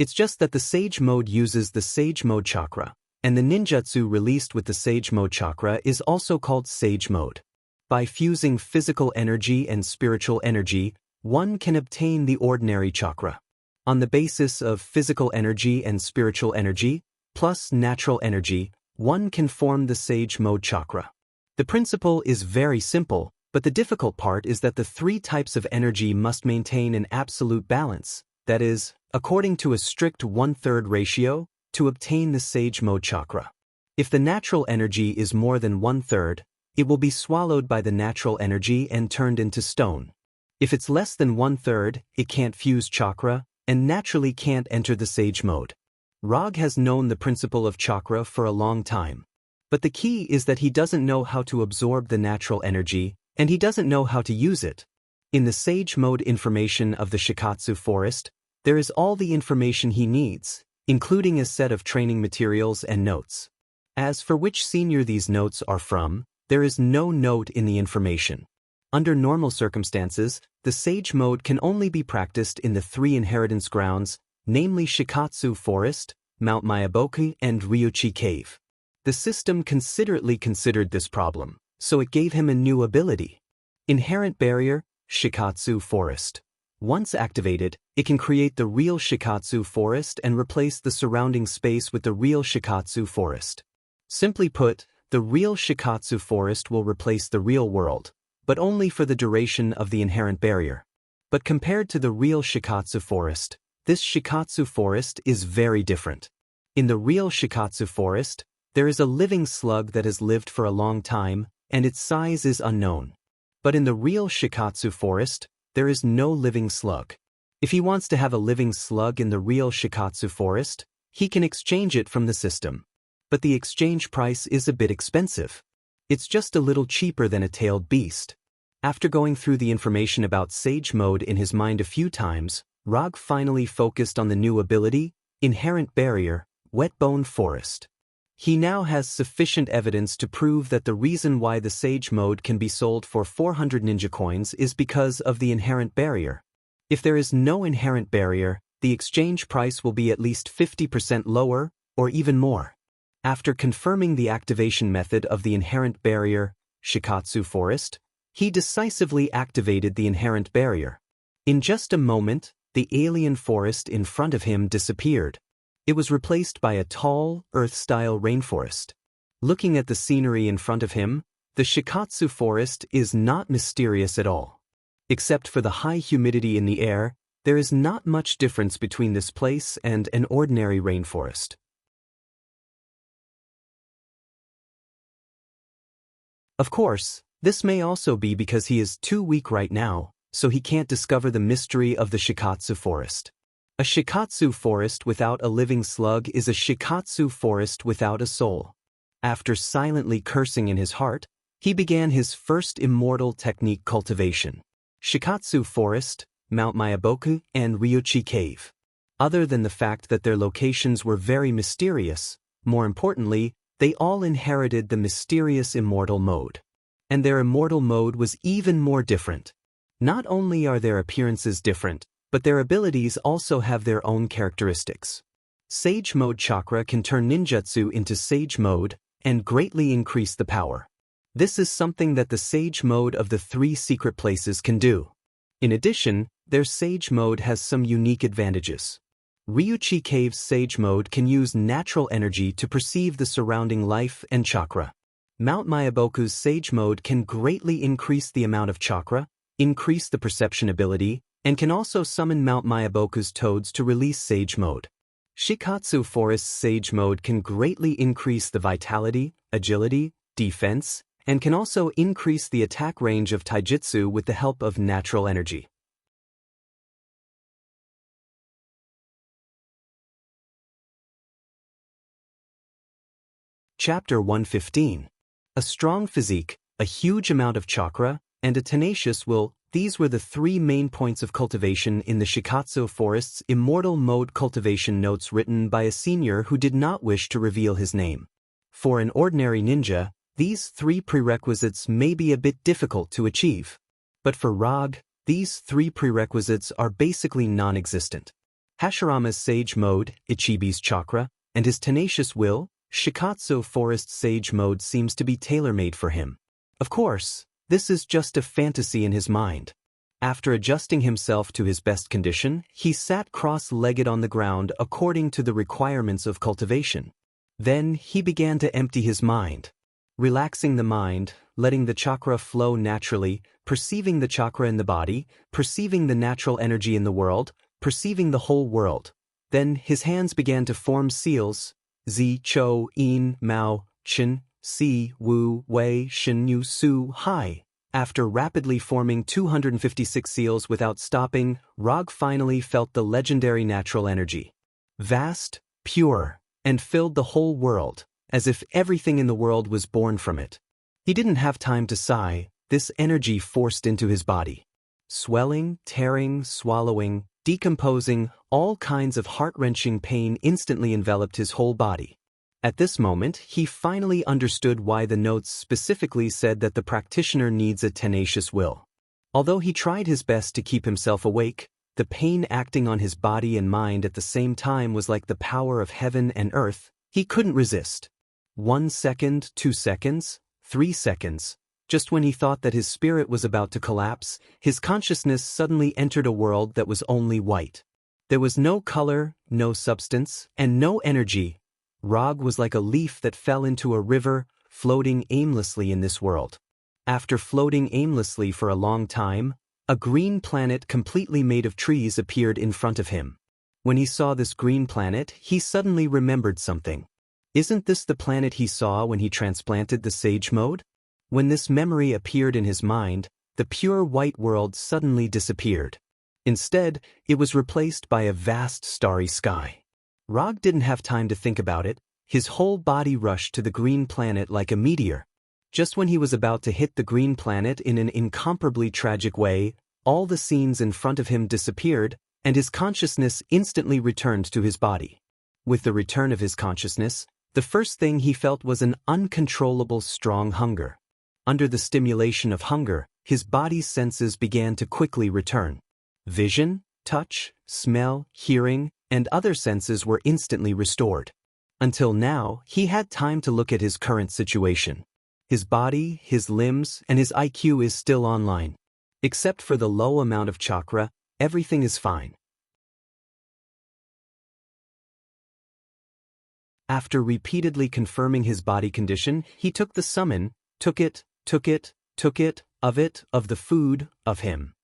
It's just that the Sage Mode uses the Sage Mode chakra, and the ninjutsu released with the Sage Mode chakra is also called Sage Mode. By fusing physical energy and spiritual energy, one can obtain the ordinary chakra. On the basis of physical energy and spiritual energy, plus natural energy, one can form the Sage Mode chakra. The principle is very simple, but the difficult part is that the 3 types of energy must maintain an absolute balance, that is, according to a strict 1/3 ratio, to obtain the Sage Mode chakra. If the natural energy is more than 1/3, it will be swallowed by the natural energy and turned into stone. If it's less than 1/3, it can't fuse chakra, and naturally can't enter the Sage Mode. Rog has known the principle of chakra for a long time. But the key is that he doesn't know how to absorb the natural energy, and he doesn't know how to use it. In the Sage Mode information of the Shikatsu Forest, there is all the information he needs, including a set of training materials and notes. As for which senior these notes are from, there is no note in the information. Under normal circumstances, the Sage Mode can only be practiced in the 3 inheritance grounds, namely Shikatsu Forest, Mount Miyaboku, and Ryuchi Cave. The system considerately considered this problem, so it gave him a new ability. Inherent Barrier, Shikatsu Forest. Once activated, it can create the real Shikatsu Forest and replace the surrounding space with the real Shikatsu Forest. Simply put, the real Shikatsu Forest will replace the real world, but only for the duration of the Inherent Barrier. But compared to the real Shikatsu Forest, this Shikatsu Forest is very different. In the real Shikatsu Forest, there is a living slug that has lived for a long time, and its size is unknown. But in the real Shikatsu Forest, there is no living slug. If he wants to have a living slug in the real Shikatsu Forest, he can exchange it from the system. But the exchange price is a bit expensive. It's just a little cheaper than a tailed beast. After going through the information about Sage Mode in his mind a few times, Rog finally focused on the new ability, Inherent Barrier, Wetbone Forest. He now has sufficient evidence to prove that the reason why the Sage Mode can be sold for 400 ninja coins is because of the Inherent Barrier. If there is no Inherent Barrier, the exchange price will be at least 50% lower, or even more. After confirming the activation method of the Inherent Barrier, Shikatsu Forest, he decisively activated the Inherent Barrier. In just a moment, the alien forest in front of him disappeared. It was replaced by a tall, Earth-style rainforest. Looking at the scenery in front of him, the Shikatsu forest is not mysterious at all. Except for the high humidity in the air, there is not much difference between this place and an ordinary rainforest. Of course, this may also be because he is too weak right now, so he can't discover the mystery of the Shikatsu forest. A Shikatsu forest without a living slug is a Shikatsu forest without a soul. After silently cursing in his heart, he began his first immortal technique cultivation. Shikatsu Forest, Mount Myaboku, and Ryuchi Cave. Other than the fact that their locations were very mysterious, more importantly, they all inherited the mysterious immortal mode. And their immortal mode was even more different. Not only are their appearances different, but their abilities also have their own characteristics. Sage Mode Chakra can turn ninjutsu into Sage Mode and greatly increase the power. This is something that the Sage Mode of the 3 secret places can do. In addition, their Sage Mode has some unique advantages. Ryuchi Cave's Sage Mode can use natural energy to perceive the surrounding life and chakra. Mount Myaboku's Sage Mode can greatly increase the amount of chakra, increase the perception ability, and can also summon Mount Myaboku's toads to release Sage Mode. Shikatsu Forest's Sage Mode can greatly increase the vitality, agility, defense, and can also increase the attack range of taijutsu with the help of natural energy. Chapter 115. A strong physique, a huge amount of chakra, and a tenacious will. These were the 3 main points of cultivation in the Shikatsu Forest's Immortal Mode cultivation notes written by a senior who did not wish to reveal his name. For an ordinary ninja, these 3 prerequisites may be a bit difficult to achieve. But for Rog, these 3 prerequisites are basically non-existent. Hashirama's Sage Mode, Ichibi's chakra, and his tenacious will, Shikatsu Forest Sage Mode seems to be tailor-made for him. Of course, this is just a fantasy in his mind. After adjusting himself to his best condition, he sat cross-legged on the ground according to the requirements of cultivation. Then he began to empty his mind. Relaxing the mind, letting the chakra flow naturally, perceiving the chakra in the body, perceiving the natural energy in the world, perceiving the whole world. Then his hands began to form seals, Zi, Chou, In, Mao, Chen, Si, Wu, Wei, Shin, Yu, Su, Hai. After rapidly forming 256 seals without stopping, Rog finally felt the legendary natural energy. Vast, pure, and filled the whole world, as if everything in the world was born from it. He didn't have time to sigh, this energy forced into his body. Swelling, tearing, swallowing, decomposing, all kinds of heart-wrenching pain instantly enveloped his whole body. At this moment, he finally understood why the notes specifically said that the practitioner needs a tenacious will. Although he tried his best to keep himself awake, the pain acting on his body and mind at the same time was like the power of heaven and earth. He couldn't resist. 1 second, 2 seconds, 3 seconds. Just when he thought that his spirit was about to collapse, his consciousness suddenly entered a world that was only white. There was no color, no substance, and no energy. Rog was like a leaf that fell into a river, floating aimlessly in this world. After floating aimlessly for a long time, a green planet completely made of trees appeared in front of him. When he saw this green planet, he suddenly remembered something. Isn't this the planet he saw when he transplanted the Sage Mode? When this memory appeared in his mind, the pure white world suddenly disappeared. Instead, it was replaced by a vast starry sky. Rog didn't have time to think about it. His whole body rushed to the green planet like a meteor. Just when he was about to hit the green planet in an incomparably tragic way, all the scenes in front of him disappeared, and his consciousness instantly returned to his body. With the return of his consciousness, the first thing he felt was an uncontrollable strong hunger. Under the stimulation of hunger, his body's senses began to quickly return. Vision, touch, smell, hearing, and other senses were instantly restored. Until now, he had time to look at his current situation. His body, his limbs, and his IQ is still online. Except for the low amount of chakra, everything is fine. After repeatedly confirming his body condition, he took the summon, took it, of the food, of him.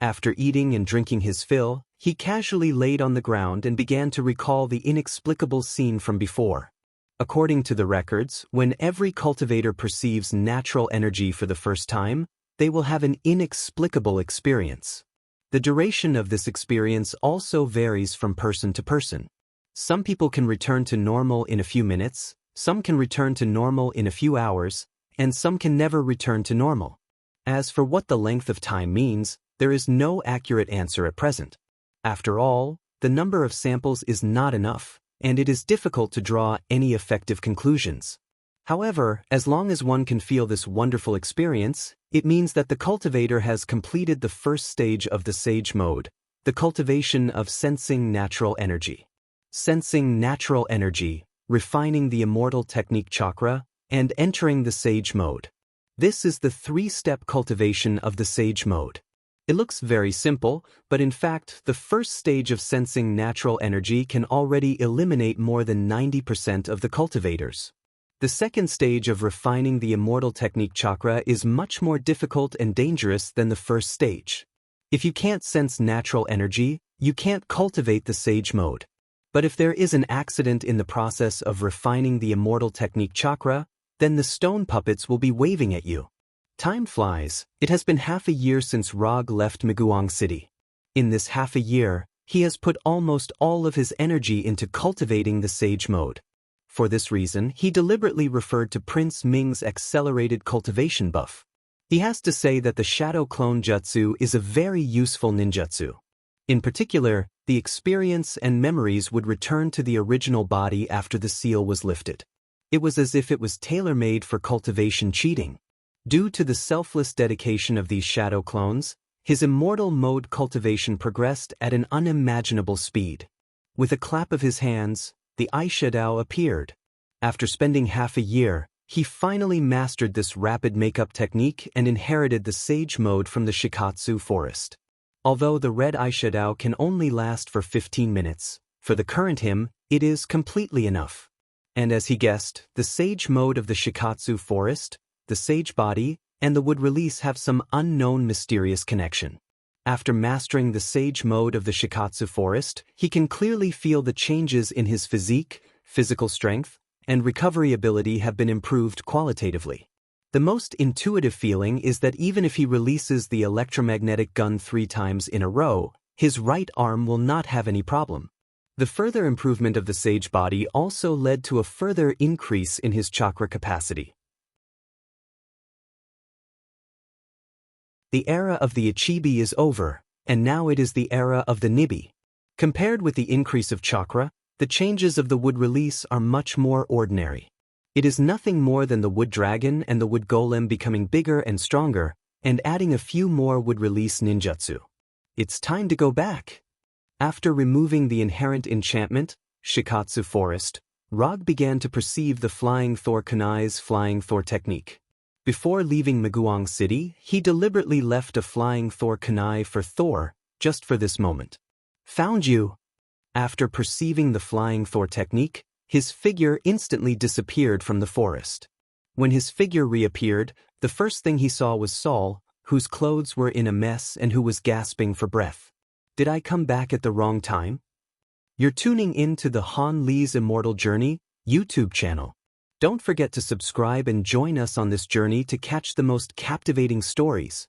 After eating and drinking his fill, he casually laid on the ground and began to recall the inexplicable scene from before. According to the records, when every cultivator perceives natural energy for the first time, they will have an inexplicable experience. The duration of this experience also varies from person to person. Some people can return to normal in a few minutes, some can return to normal in a few hours, and some can never return to normal. As for what the length of time means, there is no accurate answer at present. After all, the number of samples is not enough, and it is difficult to draw any effective conclusions. However, as long as one can feel this wonderful experience, it means that the cultivator has completed the first stage of the sage mode, the cultivation of sensing natural energy. Sensing natural energy, refining the immortal technique chakra, and entering the sage mode. This is the three-step cultivation of the sage mode. It looks very simple, but in fact, the first stage of sensing natural energy can already eliminate more than 90% of the cultivators. The second stage of refining the immortal technique chakra is much more difficult and dangerous than the first stage. If you can't sense natural energy, you can't cultivate the sage mode. But if there is an accident in the process of refining the immortal technique chakra, then the stone puppets will be waving at you. Time flies. It has been half a year since Rog left Muguang City. In this half a year, he has put almost all of his energy into cultivating the sage mode. For this reason, he deliberately referred to Prince Ming's accelerated cultivation buff. He has to say that the shadow clone jutsu is a very useful ninjutsu. In particular, the experience and memories would return to the original body after the seal was lifted. It was as if it was tailor-made for cultivation cheating. Due to the selfless dedication of these shadow clones, his immortal mode cultivation progressed at an unimaginable speed. With a clap of his hands, the eyeshadow appeared. After spending half a year, he finally mastered this rapid makeup technique and inherited the sage mode from the Shikatsu forest. Although the red eyeshadow can only last for 15 minutes, for the current him, it is completely enough. And as he guessed, the sage mode of the Shikatsu forest, the sage body, and the wood release have some unknown mysterious connection. After mastering the sage mode of the Shikatsu forest, he can clearly feel the changes in his physique, physical strength, and recovery ability have been improved qualitatively. The most intuitive feeling is that even if he releases the electromagnetic gun 3 times in a row, his right arm will not have any problem. The further improvement of the sage body also led to a further increase in his chakra capacity. The era of the Ichibi is over, and now it is the era of the Nibi. Compared with the increase of chakra, the changes of the wood release are much more ordinary. It is nothing more than the wood dragon and the wood golem becoming bigger and stronger, and adding a few more wood release ninjutsu. It's time to go back. After removing the inherent enchantment, Shikatsu forest, Rog began to perceive the Flying Thor Kunai's Flying Thor technique. Before leaving Muguang City, he deliberately left a Flying Thor Kunai for Thor, just for this moment. Found you! After perceiving the Flying Thor technique, his figure instantly disappeared from the forest. When his figure reappeared, the first thing he saw was Saul, whose clothes were in a mess and who was gasping for breath. Did I come back at the wrong time? You're tuning in to the Han Lee's Immortal Journey YouTube channel. Don't forget to subscribe and join us on this journey to catch the most captivating stories.